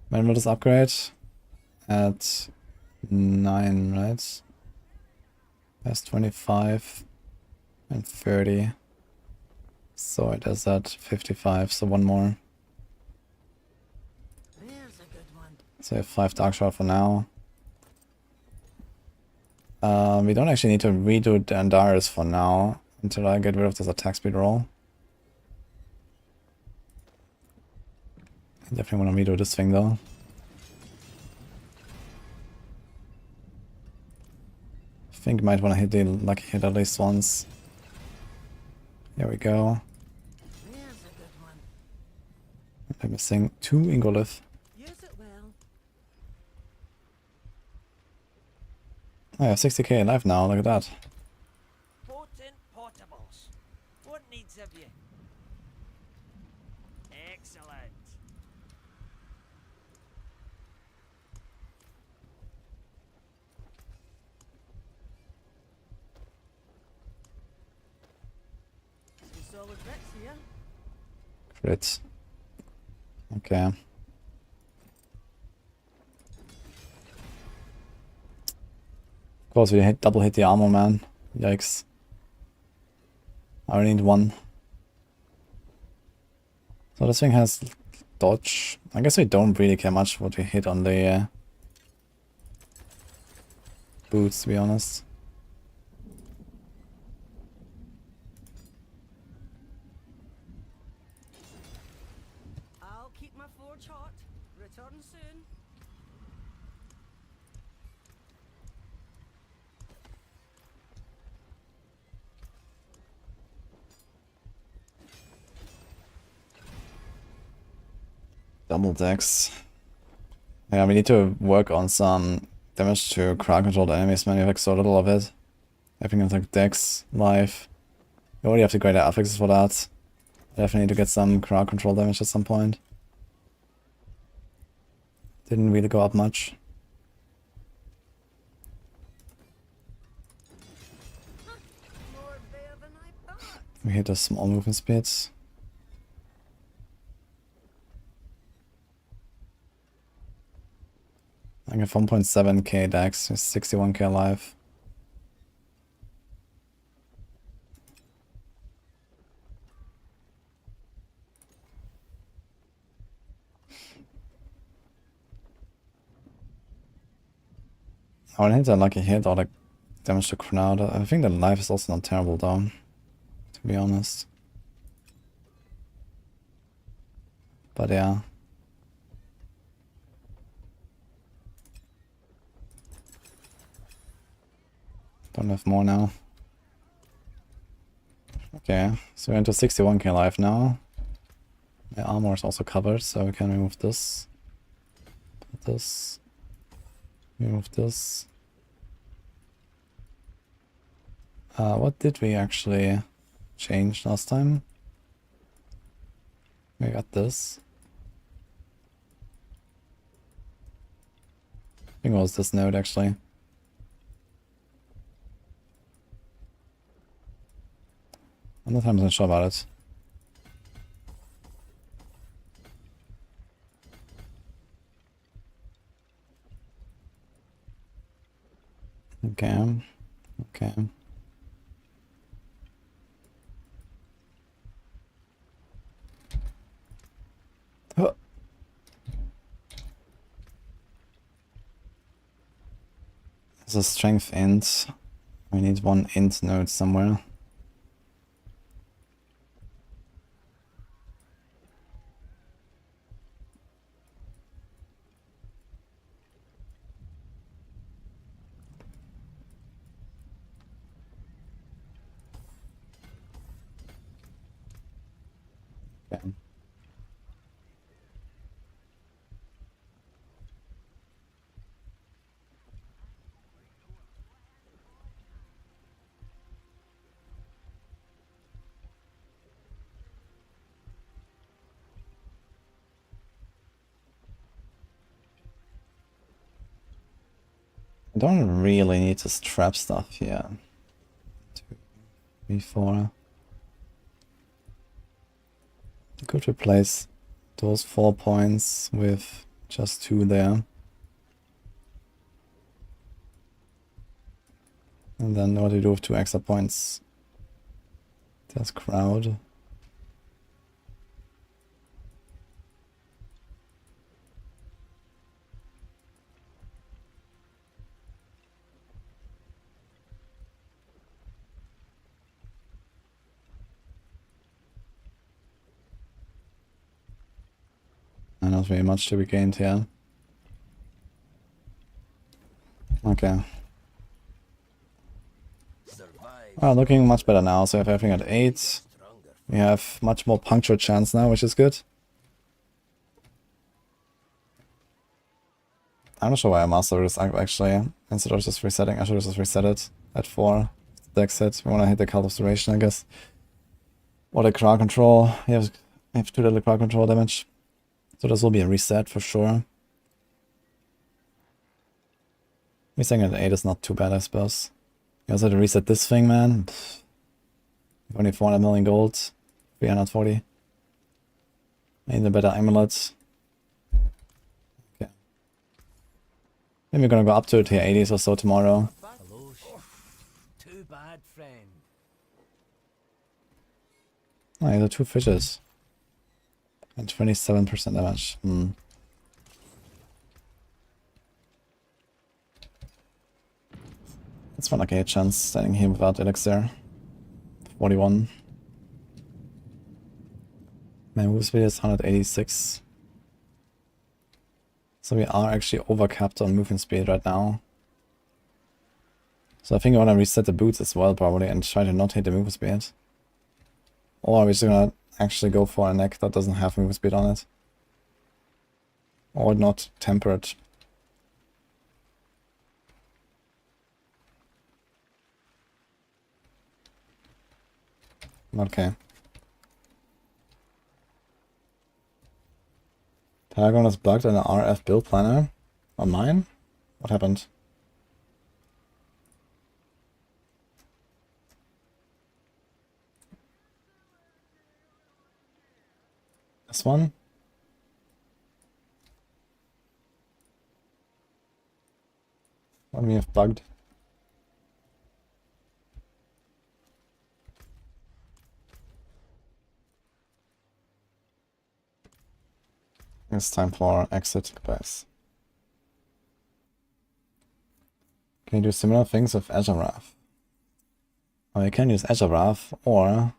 When will this upgrade? At 9, right? That's 25 and 30. So it is at 55, so one more. There's a good one. So we have 5 Dark Shroud for now. We don't actually need to redo the Andaris for now, until I get rid of this attack speed roll. Definitely want to redo this thing though. I think you might want to hit the lucky hit at least once. Here we go. There's a good one. I'm missing 2 Ingolith. Use it well. Oh yeah, 60k alive now, look at that. Potent potables. What needs of you? Excellent. Some solid bits here. Crit. Okay. Of course, we double hit the armor, man. Yikes. I only need 1. So this thing has dodge. I guess we don't really care much what we hit on the boots, to be honest. I'll keep my forge hot. Return soon. Double dex. Yeah, we need to work on some damage to crowd controlled enemies, man. We have like so little of it. I think it's like dex, life. We already have to grade our affixes for that. Definitely need to get some crowd control damage at some point. Didn't really go up much. More there than I thought. We hit a small movement speed. I have 1.7k dex, 61k alive. I want to hit a lucky hit or like damage to crowd. I think the life is also not terrible though, to be honest. But yeah. Don't have more now. Okay, so we're into 61k life now. My armor is also covered, so we can remove this. Put this. Remove this. What did we actually change last time? We got this. I think it was this node actually. I'm not 100% sure about it. Okay. Okay. Oh. There's a strength int. We need 1 int node somewhere. Okay. I don't really need to strap stuff here. 2, 3, 4. I could replace those 4 points with just 2 there. And then what do you do with 2 extra points? There's crowd. I know Not very much to be gained here. Okay. Looking much better now. So we have everything at 8. We have much more puncture chance now, which is good. I'm not sure why I mastered this actually. Instead of just resetting, I should have just reset it at 4. Dex hit. We want to hit the Cult of Duration, I guess. Or the crowd control. We have 2 little crowd control damage. So this will be a reset for sure. Me saying at 8 is not too bad, I suppose. You also have to reset this thing, man. Pfft. Only 400 million gold. 340. I need a better amulet. Okay. Maybe we're gonna go up to tier 80s or so tomorrow. Hello, too bad, friend. Oh, these are 2 fishes. And 27% damage. It's not like a chance standing here without elixir. 41. My move speed is 186. So we are actually overcapped on movement speed right now. So I think I want to reset the boots as well probably and try to not hit the movement speed. Or we're just gonna actually go for a neck that doesn't have movement speed on it. Or not tempered. Okay. Paragon is bugged in the RF build planner. On mine? What happened? This one? What do we have bugged? It's time for exit class. Can you do similar things with Azure Wrath? Or you can use Azure Wrath, or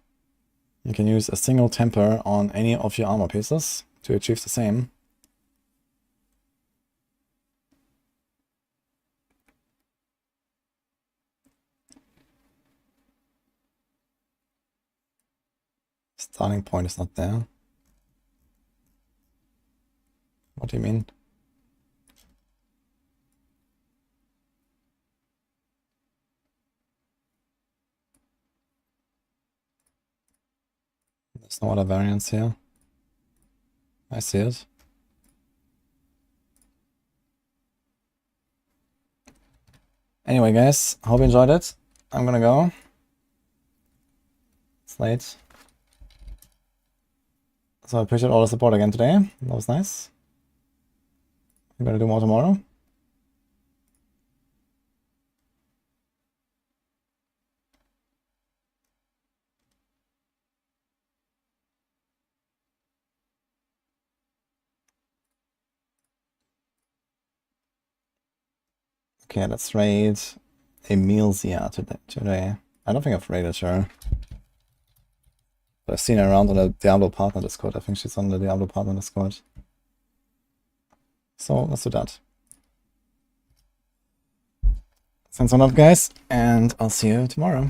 you can use a single temper on any of your armor pieces to achieve the same. Starting point is not there. What do you mean? There's no other variants here. I see it. Anyway, guys, hope you enjoyed it. I'm gonna go. It's late. So I appreciate all the support again today. That was nice. I'm gonna do more tomorrow. Okay, let's raid Emilsia today. I don't think I've raided her. But I've seen her around on the Diablo partner Discord. I think she's on the Diablo partner Discord. So let's do that. Thanks a lot, guys, and I'll see you tomorrow.